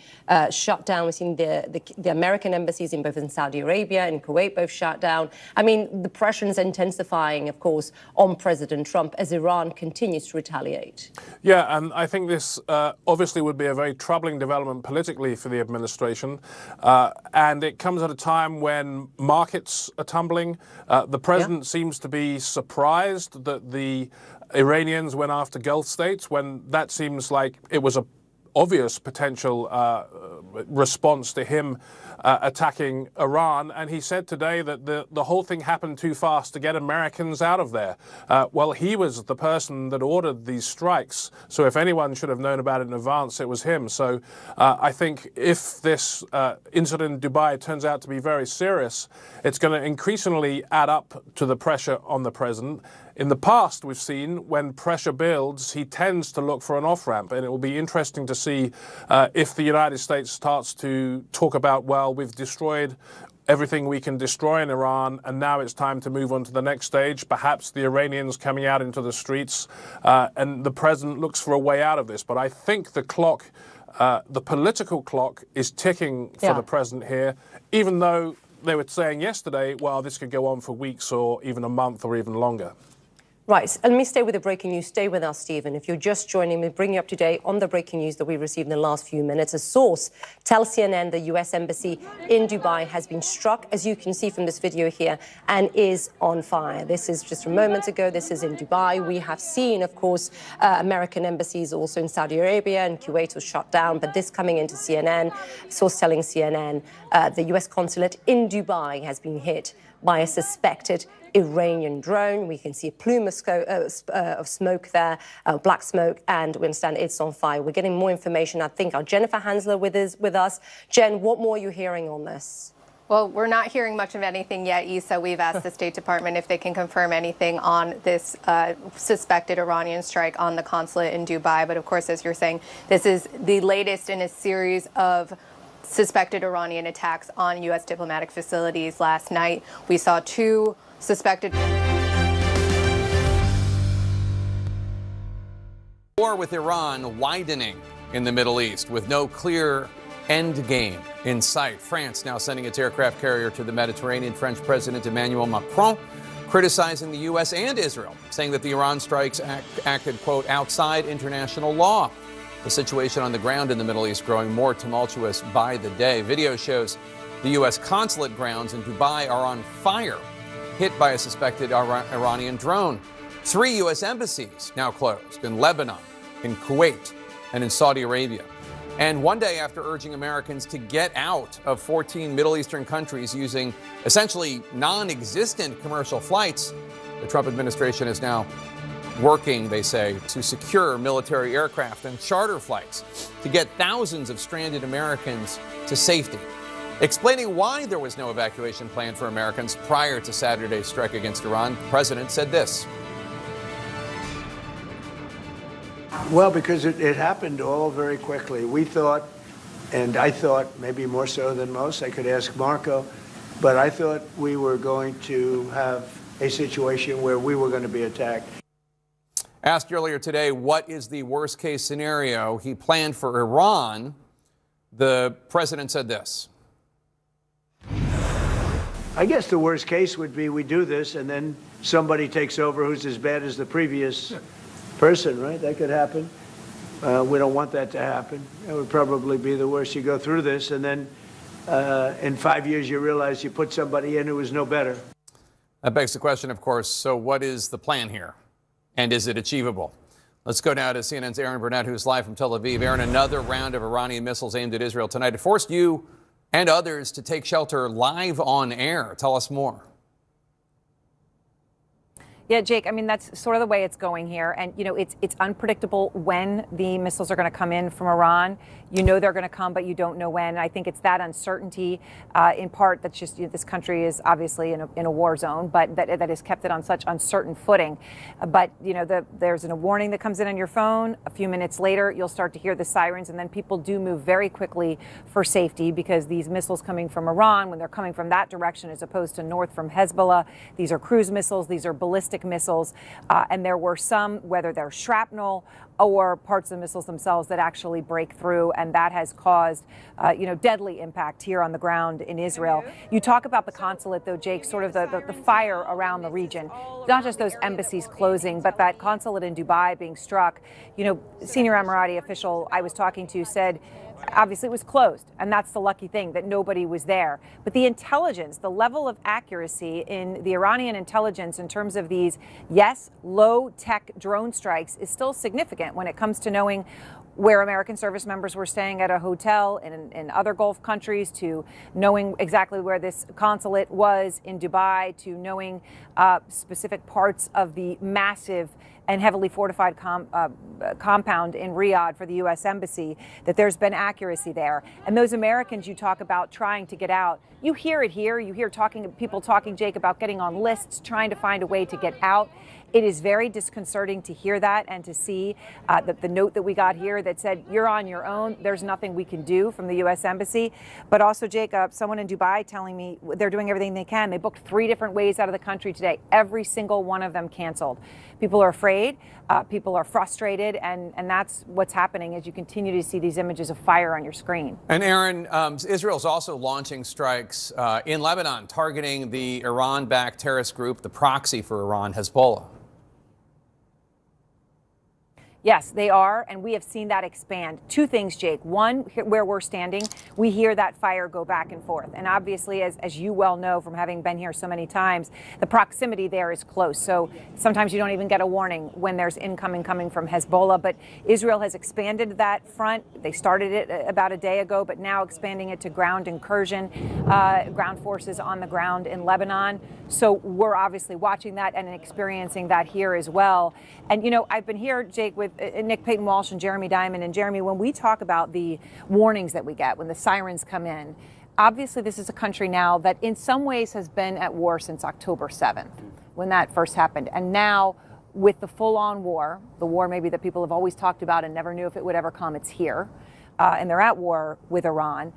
shutdown. We've seen the American embassies in both in Saudi Arabia and Kuwait both shut down. I mean, the pressure is intensifying, of course, on President Trump as Iran continues to retaliate. Yeah, and I think this obviously would be a very troubling development politically for the administration. And it comes at a time when markets are tumbling. The president seems to be surprised that the Iranians went after Gulf states, when that seems like it was an obvious potential response to him attacking Iran. And he said today that the whole thing happened too fast to get Americans out of there. Well, he was the person that ordered these strikes. So if anyone should have known about it in advance, it was him. So I think if this incident in Dubai turns out to be very serious, it's going to increasingly add up to the pressure on the president. In the past, we've seen when pressure builds, he tends to look for an off-ramp. And it will be interesting to see if the United States starts to talk about, well, we've destroyed everything we can destroy in Iran, and now it's time to move on to the next stage. Perhaps the Iranians coming out into the streets, and the president looks for a way out of this. But I think the clock, the political clock, is ticking for the president here, even though they were saying yesterday, well, this could go on for weeks or even a month or even longer. Right, so let me stay with the breaking news. Stay with us, Stephen. If you're just joining me, bring you up to date on the breaking news that we received in the last few minutes. A source tells CNN the U.S. Embassy in Dubai has been struck, as you can see from this video here, and is on fire. This is just from moments ago. This is in Dubai. We have seen, of course, American embassies also in Saudi Arabia, and Kuwait was shut down. But this coming into CNN, source telling CNN, the U.S. consulate in Dubai has been hit by a suspected Iranian drone. We can see a plume of smoke there, black smoke, and we understand it's on fire. We're getting more information. I think our Jennifer Hansler with us. Jen, what more are you hearing on this? Well, we're not hearing much of anything yet, Issa. We've asked the State Department if they can confirm anything on this suspected Iranian strike on the consulate in Dubai. But of course, as you're saying, this is the latest in a series of suspected Iranian attacks on U.S. diplomatic facilities. Last night, we saw 2 suspected. War with Iran widening in the Middle East with no clear end game in sight. France now sending its aircraft carrier to the Mediterranean. French President Emmanuel Macron criticizing the U.S. and Israel, saying that the Iran strikes acted, quote, outside international law. The situation on the ground in the Middle East growing more tumultuous by the day. Video shows the U.S. consulate grounds in Dubai are on fire, hit by a suspected Iranian drone. 3 U.S. embassies now closed in Lebanon, in Kuwait, and in Saudi Arabia. And one day after urging Americans to get out of 14 Middle Eastern countries using essentially non-existent commercial flights, the Trump administration is now working, they say, to secure military aircraft and charter flights to get thousands of stranded Americans to safety. Explaining why there was no evacuation plan for Americans prior to Saturday's strike against Iran, the president said this. Well, because it happened all very quickly. We thought, and I thought maybe more so than most, I could ask Marco, but I thought we were going to have a situation where we were going to be attacked. Asked earlier today, what is the worst case scenario he planned for Iran, the president said this. I guess the worst case would be we do this and then somebody takes over who's as bad as the previous person, right? That could happen. We don't want that to happen. That would probably be the worst. You go through this and then in 5 years you realize you put somebody in who was no better. That begs the question, of course, so what is the plan here? And is it achievable? Let's go now to CNN's Aaron Burnett, who's live from Tel Aviv. Aaron, another round of Iranian missiles aimed at Israel tonight. It forced you and others to take shelter live on air. Tell us more. Yeah, Jake, I mean, that's sort of the way it's going here. And, you know, it's unpredictable when the missiles are going to come in from Iran. You know they're going to come, but you don't know when. And I think it's that uncertainty, in part, that's just, you know, this country is obviously in a war zone, but that has kept it on such uncertain footing. But, you know, there's a warning that comes in on your phone. A few minutes later, you'll start to hear the sirens, and then people do move very quickly for safety because these missiles coming from Iran, when they're coming from that direction as opposed to north from Hezbollah, these are cruise missiles, these are ballistic missiles, and there were some, whether they're shrapnel or parts of the missiles themselves, that actually break through, and that has caused, you know, deadly impact here on the ground in Israel. You talk about the consulate, though, Jake, sort of the fire around the region, not just those embassies closing, but that consulate in Dubai being struck. You know, senior Emirati official I was talking to said, obviously it was closed, and that's the lucky thing that nobody was there. But the intelligence, the level of accuracy in the Iranian intelligence in terms of these, yes, low-tech drone strikes is still significant when it comes to knowing where American service members were staying at a hotel in other Gulf countries, to knowing exactly where this consulate was in Dubai, to knowing specific parts of the massive and heavily fortified compound in Riyadh for the U.S. Embassy, that there's been accuracy there. And those Americans you talk about trying to get out, you hear it here. You hear people talking, Jake, about getting on lists, trying to find a way to get out. It is very disconcerting to hear that and to see the note that we got here that said, you're on your own. There's nothing we can do from the U.S. Embassy. But also, Jake, someone in Dubai telling me they're doing everything they can. They booked 3 different ways out of the country today. Every single one of them canceled. People are afraid. People are frustrated. And that's what's happening as you continue to see these images of fire on your screen. And Aaron, Israel's also launching strikes in Lebanon, targeting the Iran-backed terrorist group, the proxy for Iran, Hezbollah. Yes, they are, and we have seen that expand. Two things, Jake. One, where we're standing, we hear that fire go back and forth. And obviously, as you well know from having been here so many times, the proximity there is close. So sometimes you don't even get a warning when there's incoming coming from Hezbollah. But Israel has expanded that front. They started it about a day ago, but now expanding it to ground incursion, ground forces on the ground in Lebanon. So we're obviously watching that and experiencing that here as well. And, you know, I've been here, Jake, with Nick Payton-Walsh and Jeremy Diamond. And Jeremy, when we talk about the warnings that we get, when the sirens come in, obviously this is a country now that in some ways has been at war since October 7th, when that first happened. And now with the full-on war, the war maybe that people have always talked about and never knew if it would ever come, it's here. And they're at war with Iran.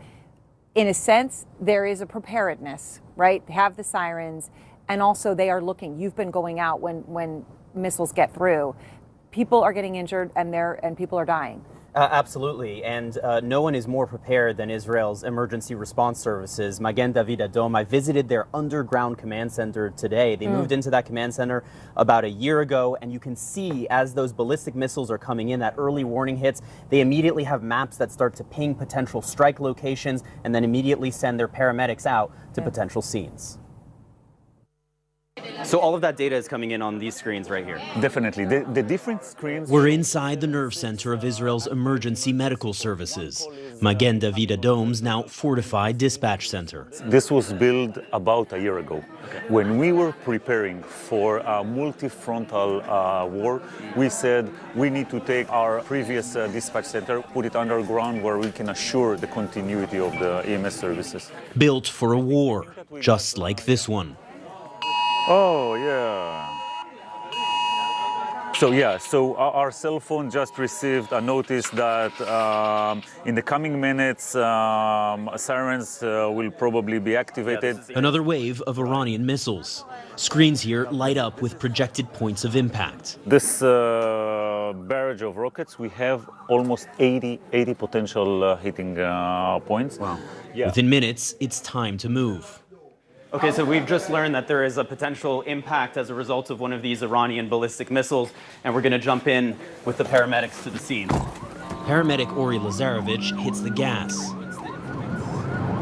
In a sense, there is a preparedness, right? They have the sirens, and also they are looking. You've been going out when missiles get through. People are getting injured, and people are dying. Absolutely, and no one is more prepared than Israel's emergency response services, Magen David Adom. I visited their underground command center today. They moved into that command center about a year ago, and you can see as those ballistic missiles are coming in, that early warning hits, they immediately have maps that start to ping potential strike locations and then immediately send their paramedics out to potential scenes. So all of that data is coming in on these screens right here. Definitely. The different screens... We're inside the nerve center of Israel's emergency medical services, Magen David Adom's now fortified dispatch center. This was built about a year ago. When we were preparing for a multi-frontal war, we said we need to take our previous dispatch center, put it underground where we can assure the continuity of the EMS services. Built for a war, just like this one. Oh, yeah. So our cell phone just received a notice that in the coming minutes, sirens will probably be activated. Another wave of Iranian missiles. Screens here light up with projected points of impact. This barrage of rockets, we have almost 80 potential hitting points. Wow. Yeah. Within minutes, it's time to move. Okay, so we've just learned that there is a potential impact as a result of one of these Iranian ballistic missiles, and we're going to jump in with the paramedics to the scene. Paramedic Ori Lazarevich hits the gas.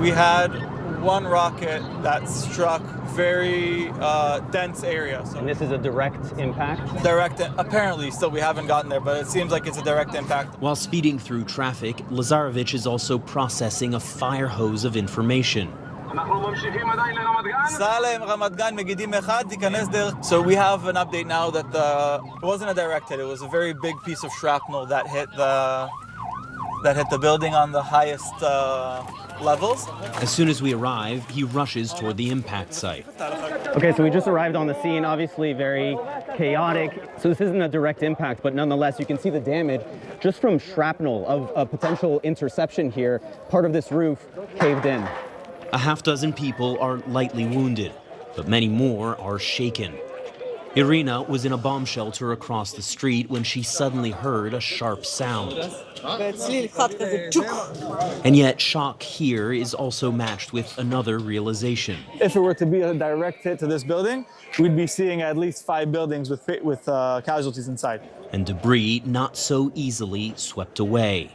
We had one rocket that struck very dense area. So and this is a direct impact? Direct, apparently. Still, we haven't gotten there, but it seems like it's a direct impact. While speeding through traffic, Lazarevich is also processing a fire hose of information. So we have an update now that it wasn't a direct hit. It was a very big piece of shrapnel that hit the building on the highest levels. As soon as we arrive, he rushes toward the impact site. Okay, so we just arrived on the scene, obviously very chaotic. So this isn't a direct impact, but nonetheless, you can see the damage just from shrapnel of a potential interception here. Part of this roof caved in. A half dozen people are lightly wounded, but many more are shaken. Irina was in a bomb shelter across the street when she suddenly heard a sharp sound. And yet, shock here is also matched with another realization. If it were to be a direct hit to this building, we'd be seeing at least 5 buildings with casualties inside. And debris not so easily swept away.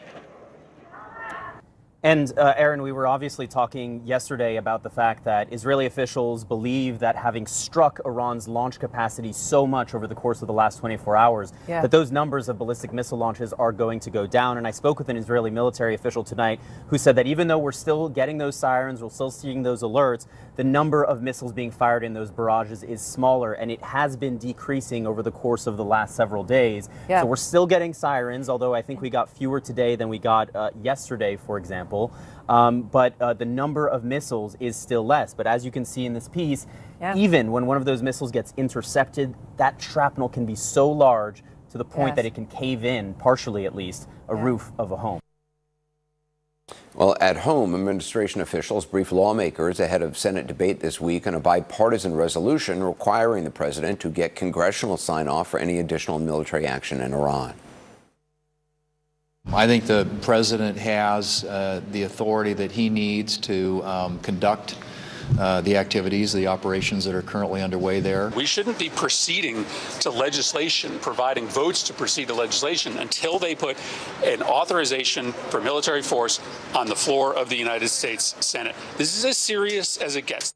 And Aaron, we were obviously talking yesterday about the fact that Israeli officials believe that having struck Iran's launch capacity so much over the course of the last 24 hours, that those numbers of ballistic missile launches are going to go down. And I spoke with an Israeli military official tonight who said that even though we're still getting those sirens, we're still seeing those alerts, the number of missiles being fired in those barrages is smaller, and it has been decreasing over the course of the last several days. So we're still getting sirens, although I think we got fewer today than we got yesterday, for example. But the number of missiles is still less. But as you can see in this piece, even when one of those missiles gets intercepted, that shrapnel can be so large to the point that it can cave in, partially at least, a roof of a home. Well, at home, administration officials briefed lawmakers ahead of Senate debate this week on a bipartisan resolution requiring the president to get congressional sign-off for any additional military action in Iran. I think the president has the authority that he needs to conduct the activities, the operations that are currently underway there. We shouldn't be proceeding to legislation, providing votes to proceed to legislation until they put an authorization for military force on the floor of the United States Senate. This is as serious as it gets.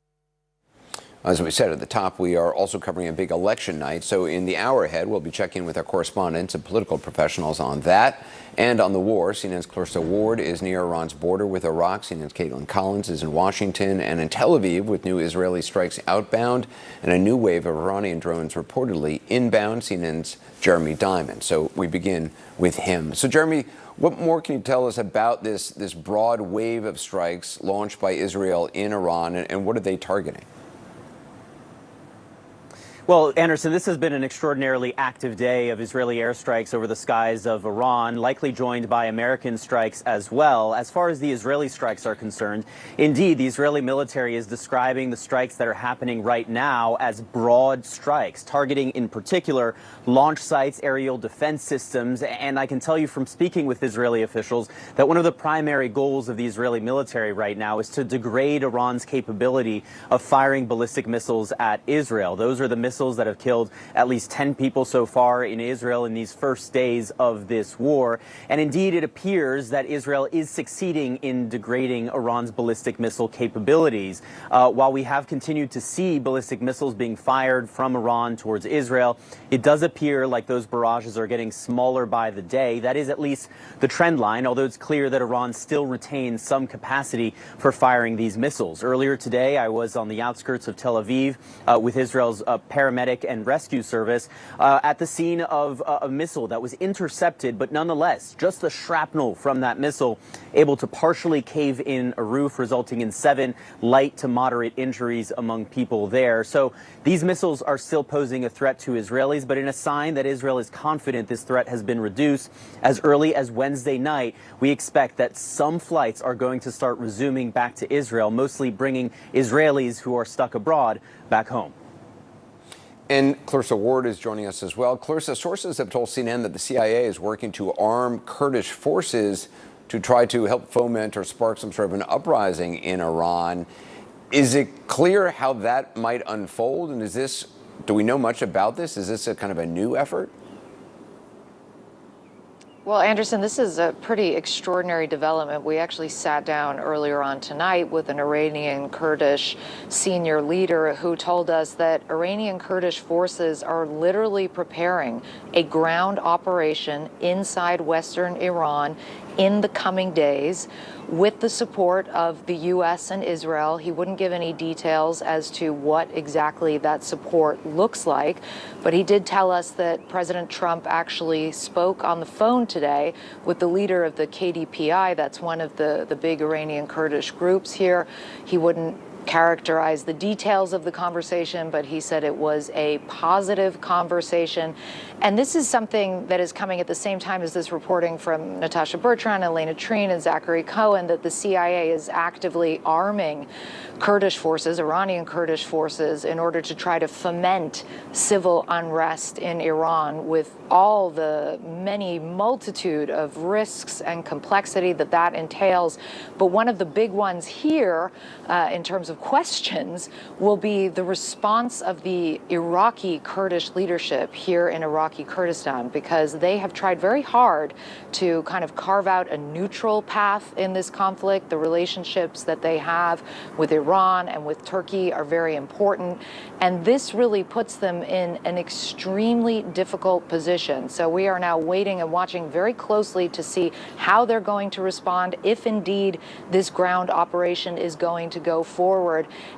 As we said at the top, we are also covering a big election night. So in the hour ahead, we'll be checking with our correspondents and political professionals on that and on the war. CNN's Clarissa Ward is near Iran's border with Iraq. CNN's Caitlin Collins is in Washington and in Tel Aviv with new Israeli strikes outbound and a new wave of Iranian drones reportedly inbound. CNN's Jeremy Diamond. So we begin with him. So Jeremy, what more can you tell us about this broad wave of strikes launched by Israel in Iran, and what are they targeting? Well, Anderson, this has been an extraordinarily active day of Israeli airstrikes over the skies of Iran, likely joined by American strikes as well. As far as the Israeli strikes are concerned, indeed, the Israeli military is describing the strikes that are happening right now as broad strikes, targeting in particular launch sites, aerial defense systems. And I can tell you from speaking with Israeli officials that one of the primary goals of the Israeli military right now is to degrade Iran's capability of firing ballistic missiles at Israel. Those are the missiles that have killed at least 10 people so far in Israel in these first days of this war. And indeed, it appears that Israel is succeeding in degrading Iran's ballistic missile capabilities. While we have continued to see ballistic missiles being fired from Iran towards Israel, it does appear like those barrages are getting smaller by the day. That is at least the trend line, although it's clear that Iran still retains some capacity for firing these missiles. Earlier today, I was on the outskirts of Tel Aviv with Israel's paramedic and rescue service at the scene of a missile that was intercepted, but nonetheless, just the shrapnel from that missile able to partially cave in a roof, resulting in 7 light to moderate injuries among people there. So these missiles are still posing a threat to Israelis, but in a sign that Israel is confident this threat has been reduced, as early as Wednesday night, we expect that some flights are going to start resuming back to Israel, mostly bringing Israelis who are stuck abroad back home. And Clarissa Ward is joining us as well. Clarissa, sources have told CNN that the CIA is working to arm Kurdish forces to try to help foment or spark some sort of an uprising in Iran. Is it clear how that might unfold? And do we know much about this? Is this a kind of a new effort? Well, Anderson, this is a pretty extraordinary development. We actually sat down earlier on tonight with an Iranian Kurdish senior leader who told us that Iranian Kurdish forces are literally preparing a ground operation inside western Iran in the coming days with the support of the U.S. and Israel. He wouldn't give any details as to what exactly that support looks like, but he did tell us that President Trump actually spoke on the phone today with the leader of the KDPI. That's one of the big Iranian Kurdish groups here. He wouldn't characterize the details of the conversation, but he said it was a positive conversation. And this is something that is coming at the same time as this reporting from Natasha Bertrand, Elena Trine, and Zachary Cohen that the CIA is actively arming Kurdish forces, Iranian Kurdish forces, in order to try to foment civil unrest in Iran with all the many multitude of risks and complexity that entails. But one of the big ones here in terms of questions will be the response of the Iraqi Kurdish leadership here in Iraqi Kurdistan, because they have tried very hard to kind of carve out a neutral path in this conflict. The relationships that they have with Iran and with Turkey are very important, and this really puts them in an extremely difficult position. So we are now waiting and watching very closely to see how they're going to respond, if indeed this ground operation is going to go forward,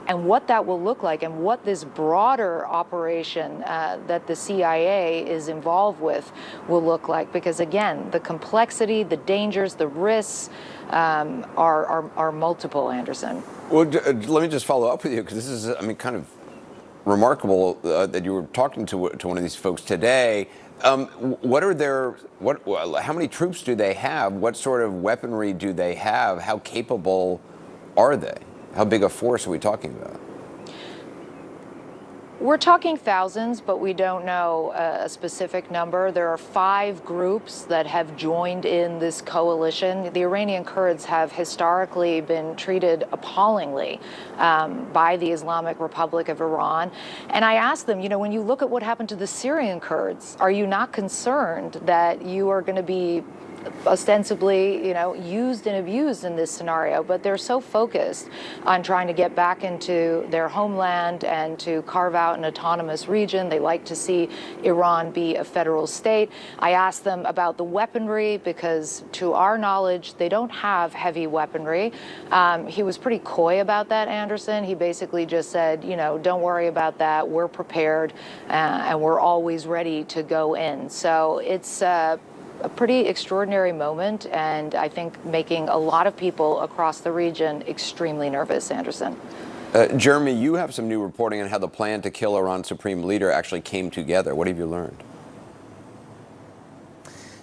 and what that will look like, and what this broader operation that the CIA is involved with will look like. Because again, the complexity, the dangers, the risks are multiple, Anderson. Well, let me just follow up with you, because this is, kind of remarkable that you were talking to one of these folks today. How many troops do they have? What sort of weaponry do they have? How capable are they? How big a force are we talking about? We're talking thousands, but we don't know a specific number. There are 5 groups that have joined in this coalition. The Iranian Kurds have historically been treated appallingly by the Islamic Republic of Iran. And I asked them, when you look at what happened to the Syrian Kurds, are you not concerned that you are going to be ostensibly, used and abused in this scenario? But they're so focused on trying to get back into their homeland and to carve out an autonomous region. They like to see Iran be a federal state. I asked them about the weaponry because, to our knowledge, they don't have heavy weaponry. He was pretty coy about that, Anderson. He basically just said, don't worry about that. We're prepared and we're always ready to go in. So it's a pretty extraordinary moment, and I think making a lot of people across the region extremely nervous, Anderson. Jeremy, you have some new reporting on how the plan to kill Iran's supreme leader actually came together. What have you learned?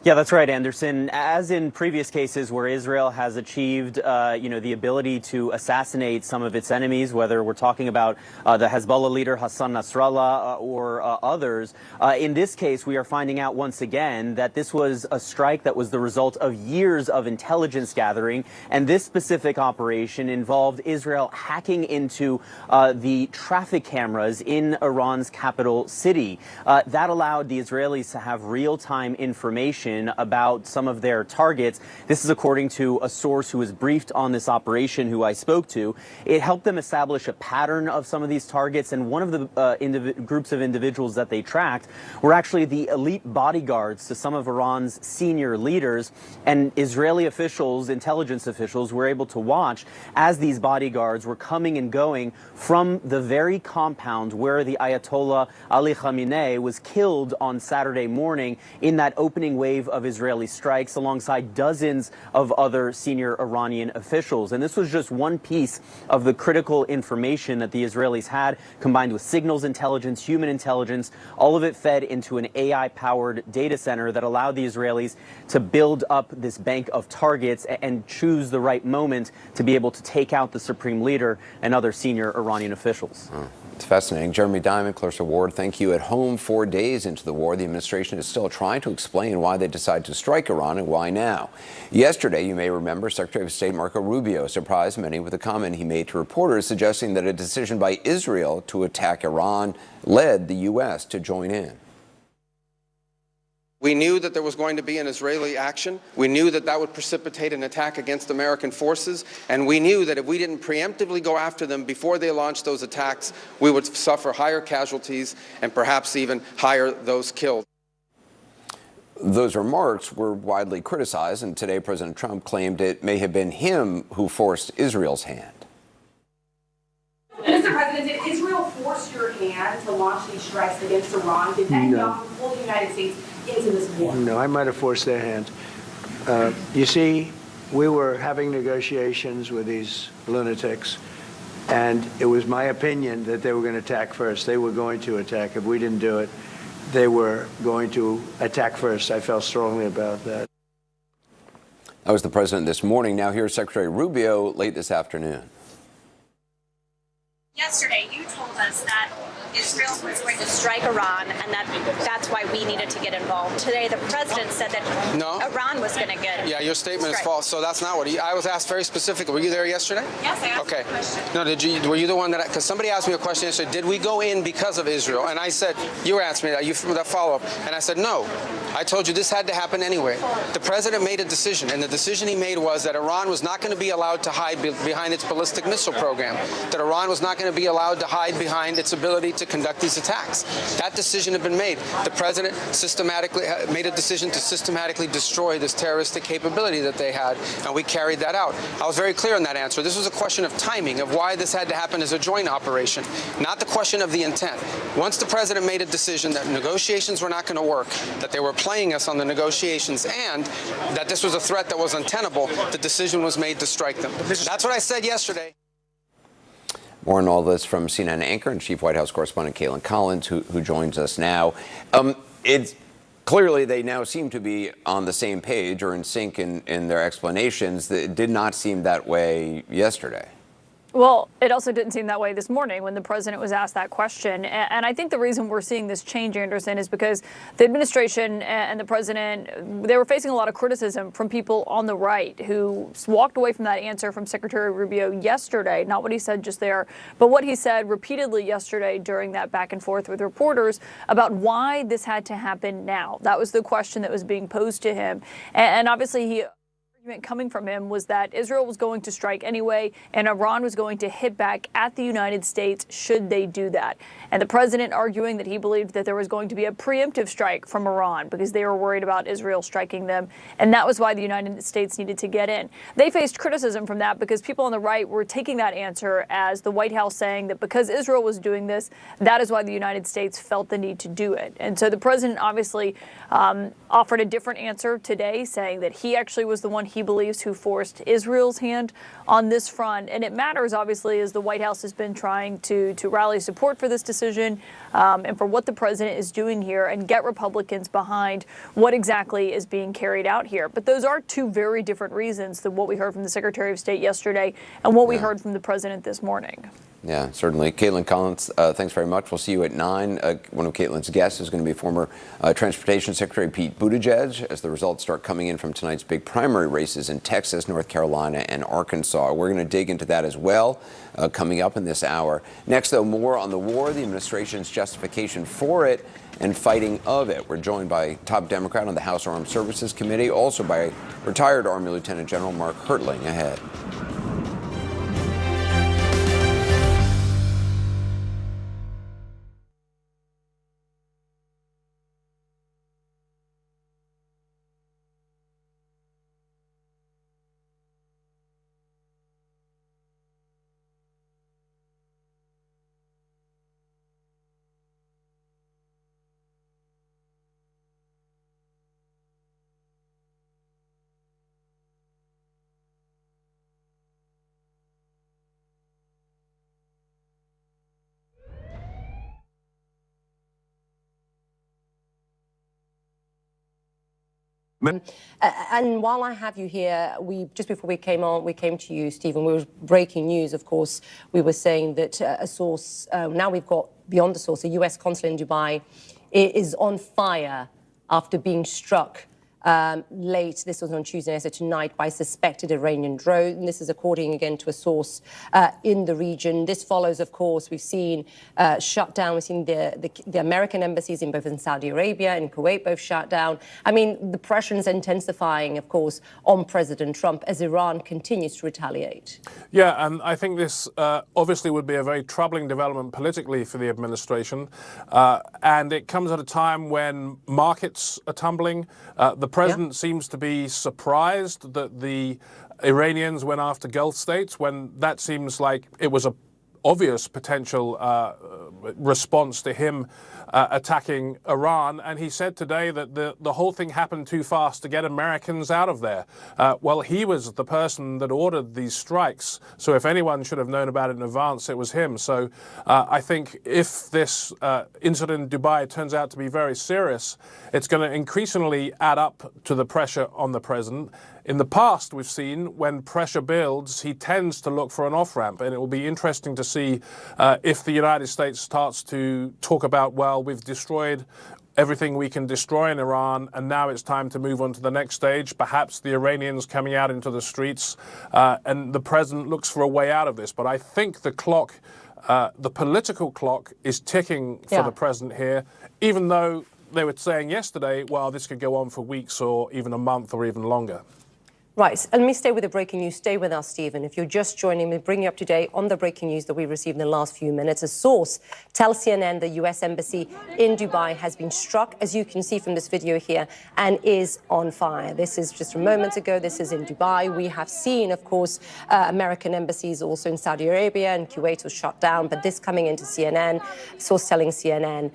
Yeah, that's right, Anderson. As in previous cases where Israel has achieved, the ability to assassinate some of its enemies, whether we're talking about the Hezbollah leader Hassan Nasrallah or others, in this case, we are finding out once again that this was a strike that was the result of years of intelligence gathering. And this specific operation involved Israel hacking into the traffic cameras in Iran's capital city. That allowed the Israelis to have real-time information about some of their targets. This is according to a source who was briefed on this operation who I spoke to. It helped them establish a pattern of some of these targets, and one of the groups of individuals that they tracked were actually the elite bodyguards to some of Iran's senior leaders, and Israeli officials, intelligence officials, were able to watch as these bodyguards were coming and going from the very compound where the Ayatollah Ali Khamenei was killed on Saturday morning in that opening wave of Israeli strikes alongside dozens of other senior Iranian officials. And this was just one piece of the critical information that the Israelis had, combined with signals intelligence, human intelligence, all of it fed into an AI-powered data center that allowed the Israelis to build up this bank of targets and choose the right moment to be able to take out the supreme leader and other senior Iranian officials. It's fascinating. Jeremy Diamond, Clarissa Ward, thank you. At home 4 days into the war, the administration is still trying to explain why they decided to strike Iran and why now. Yesterday, you may remember, Secretary of State Marco Rubio surprised many with a comment he made to reporters suggesting that a decision by Israel to attack Iran led the U.S. to join in. We knew that there was going to be an Israeli action. We knew that that would precipitate an attack against American forces. And we knew that if we didn't preemptively go after them before they launched those attacks, we would suffer higher casualties and perhaps even higher those killed. Those remarks were widely criticized, and today President Trump claimed it may have been him who forced Israel's hand. Mr. President, did Israel force your hand to launch these strikes against Iran? Did Netanyahu pull the United States into this war? No, I might have forced their hand. You see, we were having negotiations with these lunatics, and it was my opinion that they were going to attack first. They were going to attack. If we didn't do it, they were going to attack first. I felt strongly about that. That was the president this morning. Now here's Secretary Rubio late this afternoon. Yesterday, you told us that Israel was going to strike Iran and that's why we needed to get involved. Today, the president said that Iran was going to get Yeah, your statement is false. So that's not what I was asked very specifically. Were you there yesterday? Yes, I asked a question. No, were you the one that, because somebody asked me a question yesterday, did we go in because of Israel? And I said, you were asking me that follow-up. And I said, no. I told you this had to happen anyway. The president made a decision, and the decision he made was that Iran was not going to be allowed to hide behind its ballistic missile program, that Iran was not going to be allowed to hide behind its ability to conduct these attacks. That decision had been made. The president systematically made a decision to systematically destroy this terroristic capability that they had, and we carried that out. I was very clear in that answer. This was a question of timing, of why this had to happen as a joint operation, not the question of the intent. Once the president made a decision that negotiations were not going to work, that they were playing us on the negotiations, and that this was a threat that was untenable, the decision was made to strike them. That's what I said yesterday. More on all this from CNN anchor and chief White House correspondent Kaitlan Collins, who joins us now. It's clearly they now seem to be on the same page or in sync in their explanations. It did not seem that way yesterday. Well, it also didn't seem that way this morning when the president was asked that question. And I think the reason we're seeing this change, Anderson, is because the administration and the president, they were facing a lot of criticism from people on the right who walked away from that answer from Secretary Rubio yesterday, not what he said just there, but what he said repeatedly yesterday during that back and forth with reporters about why this had to happen now. That was the question that was being posed to him. And obviously, argument coming from him was that Israel was going to strike anyway, and Iran was going to hit back at the United States should they do that. And the president arguing that he believed that there was going to be a preemptive strike from Iran because they were worried about Israel striking them, and that was why the United States needed to get in. They faced criticism from that because people on the right were taking that answer as the White House saying that because Israel was doing this, that is why the United States felt the need to do it. And so the president obviously offered a different answer today, saying that he actually was the one he believes who forced Israel's hand on this front. And it matters, obviously, as the White House has been trying to rally support for this decision and for what the president is doing here and get Republicans behind what exactly is being carried out here. But those are two very different reasons than what we heard from the Secretary of State yesterday and what we heard from the president this morning. Yeah, certainly. Caitlin Collins, thanks very much. We'll see you at 9. One of Caitlin's guests is going to be former Transportation Secretary Pete Buttigieg as the results start coming in from tonight's big primary races in Texas, North Carolina, and Arkansas. We're going to dig into that as well coming up in this hour. Next, though, more on the war, the administration's justification for it, and fighting of it. We're joined by top Democrat on the House Armed Services Committee, also by retired Army Lieutenant General Mark Hertling ahead. And while I have you here, just before we came on, we came to you, Stephen. We were breaking news, of course. We were saying that a source, now we've got beyond the source, a U.S. consulate in Dubai is on fire after being struck late. This was on Tuesday, so tonight, by suspected Iranian drone. And this is according again to a source in the region. This follows, of course, we've seen shutdown. We've seen the American embassies in both in Saudi Arabia and Kuwait both shut down. I mean, the pressure is intensifying, of course, on President Trump as Iran continues to retaliate. Yeah, and I think this obviously would be a very troubling development politically for the administration. And it comes at a time when markets are tumbling. The president seems to be surprised that the Iranians went after Gulf states when that seems like it was an obvious potential response to him attacking Iran. And he said today that the whole thing happened too fast to get Americans out of there. Well, he was the person that ordered these strikes. So if anyone should have known about it in advance, it was him. So I think if this incident in Dubai turns out to be very serious, it's going to increasingly add up to the pressure on the president. In the past, we've seen when pressure builds, he tends to look for an off-ramp. And it will be interesting to see if the United States starts to talk about, well, we've destroyed everything we can destroy in Iran, and now it's time to move on to the next stage. Perhaps the Iranians coming out into the streets, and the president looks for a way out of this. But I think the clock, the political clock, is ticking for the president here, even though they were saying yesterday, well, this could go on for weeks or even a month or even longer. Right, and let me stay with the breaking news. Stay with us, Stephen. If you're just joining me, bring you up to date on the breaking news that we received in the last few minutes. A source tells CNN the U.S. Embassy in Dubai has been struck, as you can see from this video here, and is on fire. This is just from moments ago. This is in Dubai. We have seen, of course, American embassies also in Saudi Arabia, and Kuwait was shut down. But this coming into CNN, source telling CNN,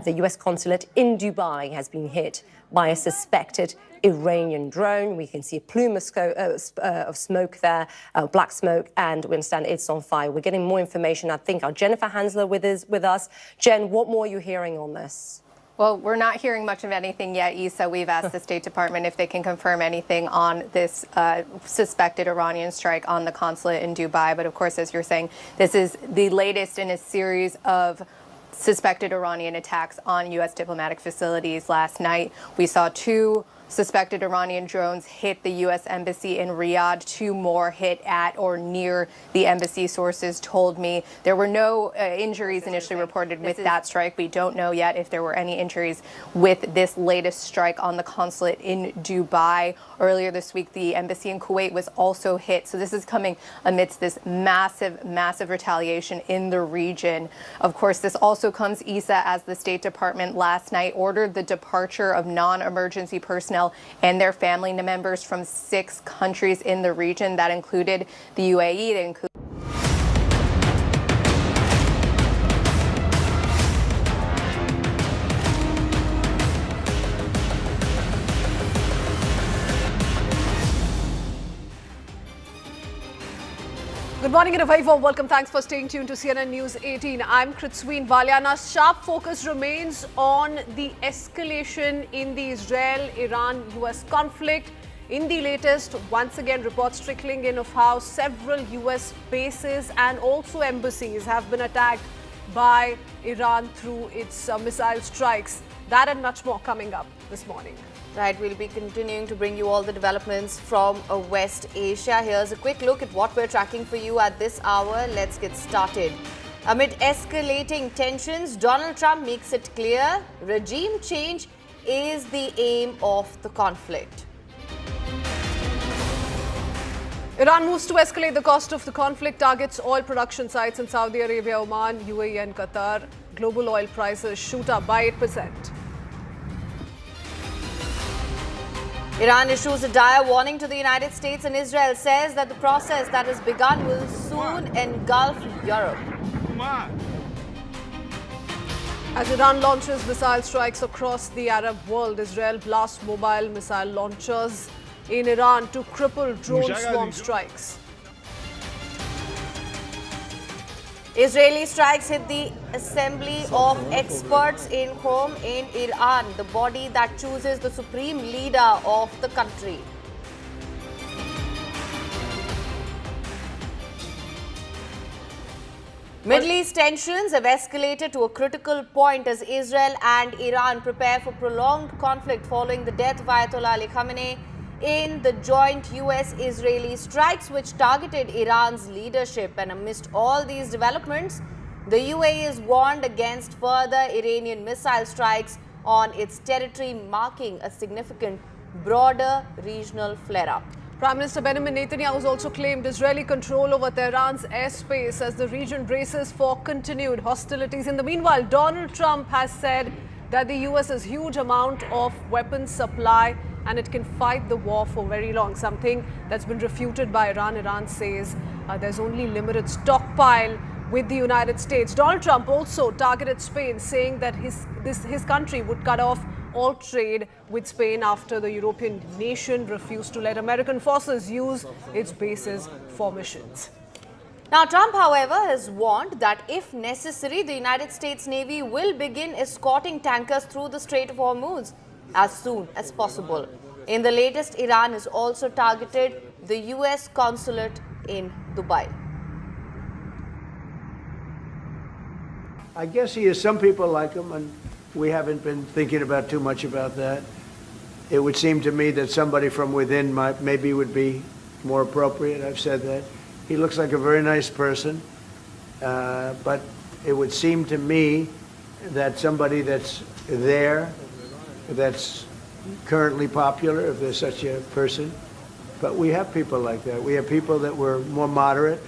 the U.S. consulate in Dubai has been hit by a suspected Iranian drone. We can see a plume of smoke there, black smoke, and we understand it's on fire. We're getting more information. I think our Jennifer Hansler with us. Jen, what more are you hearing on this? Well, we're not hearing much of anything yet, Issa. We've asked the State Department if they can confirm anything on this suspected Iranian strike on the consulate in Dubai. But of course, as you're saying, this is the latest in a series of suspected Iranian attacks on U.S. diplomatic facilities. Last night, we saw 2 suspected Iranian drones hit the U.S. embassy in Riyadh. 2 more hit at or near the embassy, sources told me. There were no injuries initially reported with that strike. We don't know yet if there were any injuries with this latest strike on the consulate in Dubai. Earlier this week, the embassy in Kuwait was also hit. So this is coming amidst this massive, massive retaliation in the region. Of course, this also comes, Issa, as the State Department last night ordered the departure of non-emergency personnel and their family members from 6 countries in the region. That included the UAE, that included Good morning and a very warm welcome. Thanks for staying tuned to CNN News 18. I'm Kritsween Valiana's sharp focus remains on the escalation in the Israel-Iran-US conflict. In the latest, once again, reports trickling in of how several US bases and also embassies have been attacked by Iran through its missile strikes. That and much more coming up this morning. Right, we'll be continuing to bring you all the developments from West Asia. Here's a quick look at what we're tracking for you at this hour. Let's get started. Amid escalating tensions, Donald Trump makes it clear regime change is the aim of the conflict. Iran moves to escalate the cost of the conflict, targets oil production sites in Saudi Arabia, Oman, UAE and Qatar. Global oil prices shoot up by 8%. Iran issues a dire warning to the United States and Israel, says that the process that has begun will soon engulf Europe. As Iran launches missile strikes across the Arab world, Israel blasts mobile missile launchers in Iran to cripple drone swarm strikes. Israeli strikes hit the Assembly of Experts in Qom in Iran, the body that chooses the supreme leader of the country. Middle East tensions have escalated to a critical point as Israel and Iran prepare for prolonged conflict following the death of Ayatollah Ali Khamenei in the joint US-Israeli strikes which targeted Iran's leadership. And amidst all these developments, the UAE is warned against further Iranian missile strikes on its territory, marking a significant broader regional flare-up. Prime Minister Benjamin Netanyahu has also claimed Israeli control over Tehran's airspace as the region braces for continued hostilities. In the meanwhile, Donald Trump has said that the US has huge amount of weapons supply and it can fight the war for very long, something that's been refuted by Iran. Iran says there's only limited stockpile with the United States. Donald Trump also targeted Spain, saying that his country would cut off all trade with Spain after the European nation refused to let American forces use its bases for missions. Now, Trump, however, has warned that if necessary, the United States Navy will begin escorting tankers through the Strait of Hormuz as soon as possible. In the latest, Iran has also targeted the US consulate in Dubai. I guess he has some people like him, and we haven't been thinking about too much about that. It would seem to me that somebody from within maybe would be more appropriate. I've said that. He looks like a very nice person, but it would seem to me that somebody that's there, that's currently popular, if there's such a person. But we have people like that. We have people that were more moderate.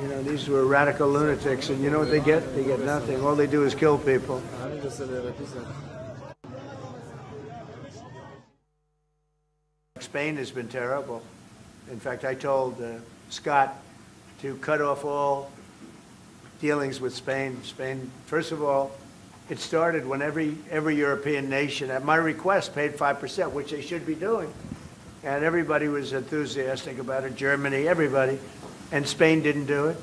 You know, these were radical lunatics, and you know what they get? They get nothing. All they do is kill people. Spain has been terrible. In fact, I told Scott to cut off all dealings with Spain. Spain, first of all, it started when every European nation, at my request, paid 5%, which they should be doing. And everybody was enthusiastic about it, Germany, everybody. And Spain didn't do it.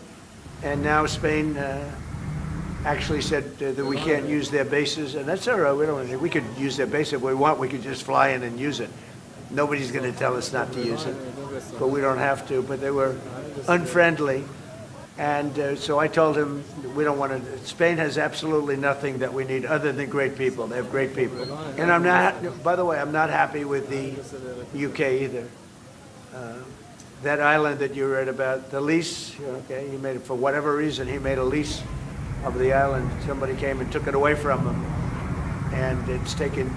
And now Spain actually said that we can't use their bases, and that's all right. We could use their base if we want. We could just fly in and use it. Nobody's going to tell us not to use it, but we don't have to. But they were unfriendly, and so I told him we don't want to. Spain has absolutely nothing that we need other than great people. They have great people, and I'm not. By the way, I'm not happy with the UK either. That island that you read about, the lease. Okay, he made it for whatever reason. He made a lease of the island. Somebody came and took it away from him, and it's taken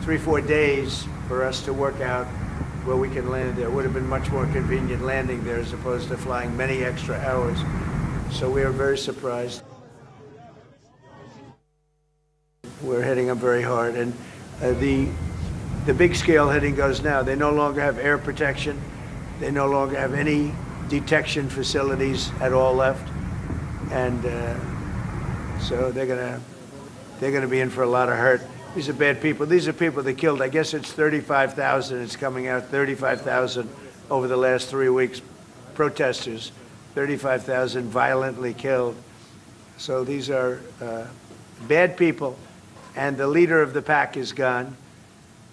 3-4 days for us to work out where we can land there. It would have been much more convenient landing there as opposed to flying many extra hours. So we are very surprised. We're hitting them very hard, and the big scale hitting goes now. They no longer have air protection. They no longer have any detection facilities at all left, and so they're gonna be in for a lot of hurt. These are bad people. These are people that killed. I guess it's 35,000. It's coming out 35,000 over the last 3 weeks. Protesters, 35,000 violently killed. So these are bad people, and the leader of the pack is gone.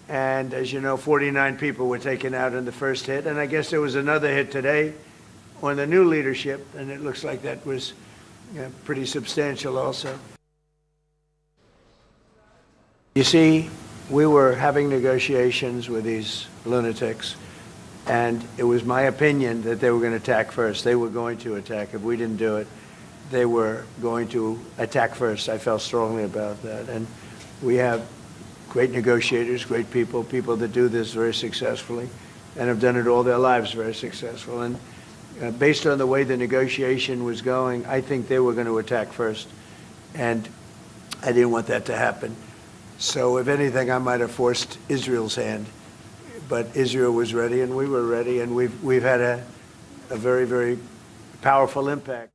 And as you know, 49 people were taken out in the first hit, and I guess there was another hit today on the new leadership, and it looks like that was pretty substantial also. You see, we were having negotiations with these lunatics, and it was my opinion that they were going to attack first. They were going to attack. If we didn't do it, they were going to attack first. I felt strongly about that. And we have great negotiators, great people, people that do this very successfully and have done it all their lives very successful. And based on the way the negotiation was going, I think they were going to attack first. And I didn't want that to happen. So if anything, I might have forced Israel's hand. But Israel was ready and we were ready, and we've had a very, very powerful impact.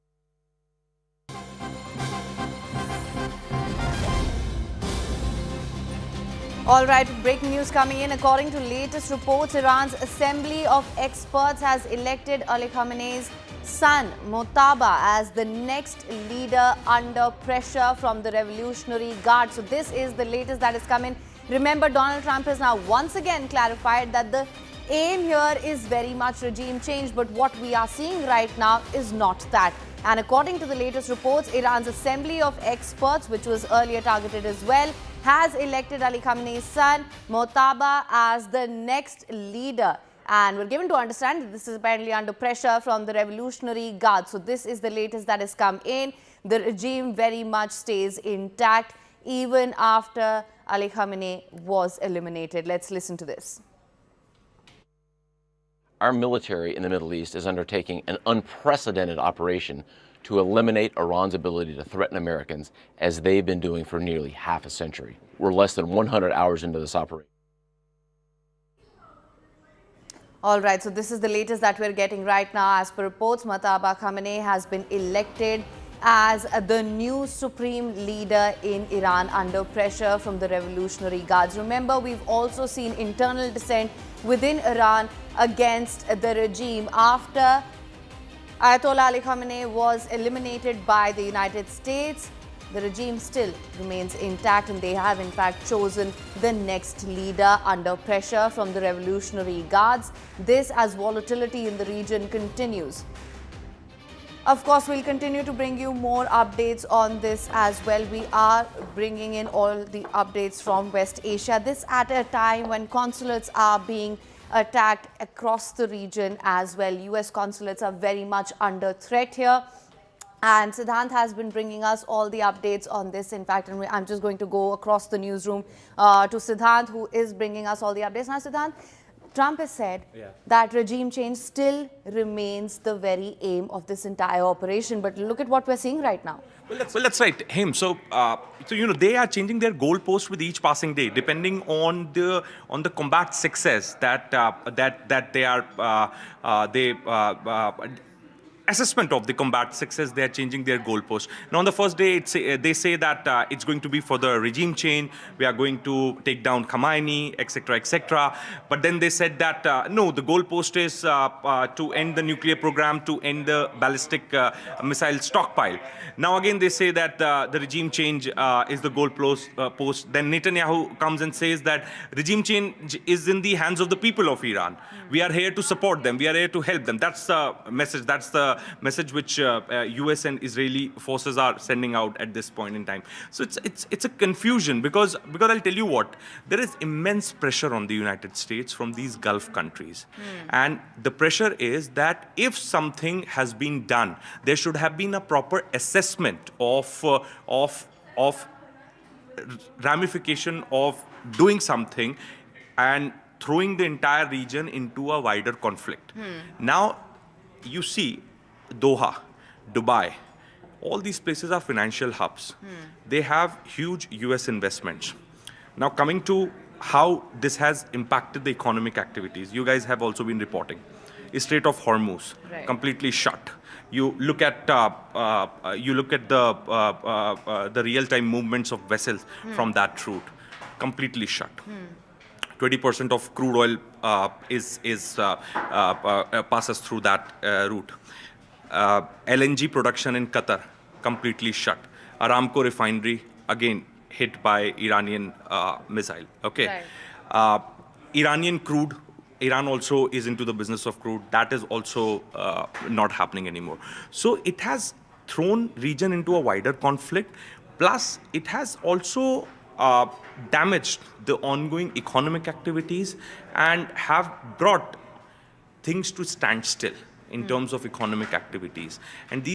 All right, breaking news coming in. According to latest reports, Iran's Assembly of Experts has elected Ali Khamenei's son, Mojtaba, as the next leader under pressure from the Revolutionary Guard. So this is the latest that is coming. Remember, Donald Trump has now once again clarified that the aim here is very much regime change, but what we are seeing right now is not that. And according to the latest reports, Iran's Assembly of Experts, which was earlier targeted as well, has elected Ali Khamenei's son, Mojtaba, as the next leader. And we're given to understand that this is apparently under pressure from the Revolutionary Guard. So this is the latest that has come in. The regime very much stays intact even after Ali Khamenei was eliminated. Let's listen to this. Our military in the Middle East is undertaking an unprecedented operation to eliminate Iran's ability to threaten Americans, as they've been doing for nearly half a century. We're less than 100 hours into this operation. All right, so this is the latest that we're getting right now. As per reports, Mojtaba Khamenei has been elected as the new supreme leader in Iran under pressure from the Revolutionary Guards. Remember, we've also seen internal dissent within Iran against the regime after Ayatollah Ali Khamenei was eliminated by the United States. The regime still remains intact, and they have in fact chosen the next leader under pressure from the Revolutionary Guards. This as volatility in the region continues. Of course, we'll continue to bring you more updates on this as well. We are bringing in all the updates from West Asia. This at a time when consulates are being attacked across the region as well. US consulates are very much under threat here. And Siddhant has been bringing us all the updates on this, in fact, and I'm just going to go across the newsroom to Siddhant, who is bringing us all the updates. Now, Siddhant, Trump has said that regime change still remains the very aim of this entire operation. But look at what we're seeing right now. Well, that's right, Him. So you know, they are changing their goalpost with each passing day, depending on the combat success that they are assessment of the combat success, they are changing their goalpost. Now, on the first day, they say that it's going to be for the regime change. We are going to take down Khamenei, etc., etc. But then they said that no, the goalpost is to end the nuclear program, to end the ballistic missile stockpile. Now again, they say that the regime change is the goalpost. Then Netanyahu comes and says that regime change is in the hands of the people of Iran. We are here to support them. We are here to help them. That's the message. That's the message which U.S. and Israeli forces are sending out at this point in time. So it's a confusion because I'll tell you what, there is immense pressure on the United States from these Gulf countries, and the pressure is that if something has been done, there should have been a proper assessment of ramification of doing something and throwing the entire region into a wider conflict. Now, you see, Doha, Dubai, all these places are financial hubs. They have huge US investments. Now, coming to how this has impacted the economic activities, you guys have also been reporting. Strait of Hormuz, completely shut. You look at the real-time movements of vessels from that route, completely shut. 20% of crude oil passes through that route. LNG production in Qatar, completely shut. Aramco refinery, again, hit by Iranian missile. Okay. Iranian crude, Iran also is into the business of crude. That is also not happening anymore. So it has thrown region into a wider conflict. Plus, it has also damaged the ongoing economic activities and have brought things to stand still in terms of economic activities. And these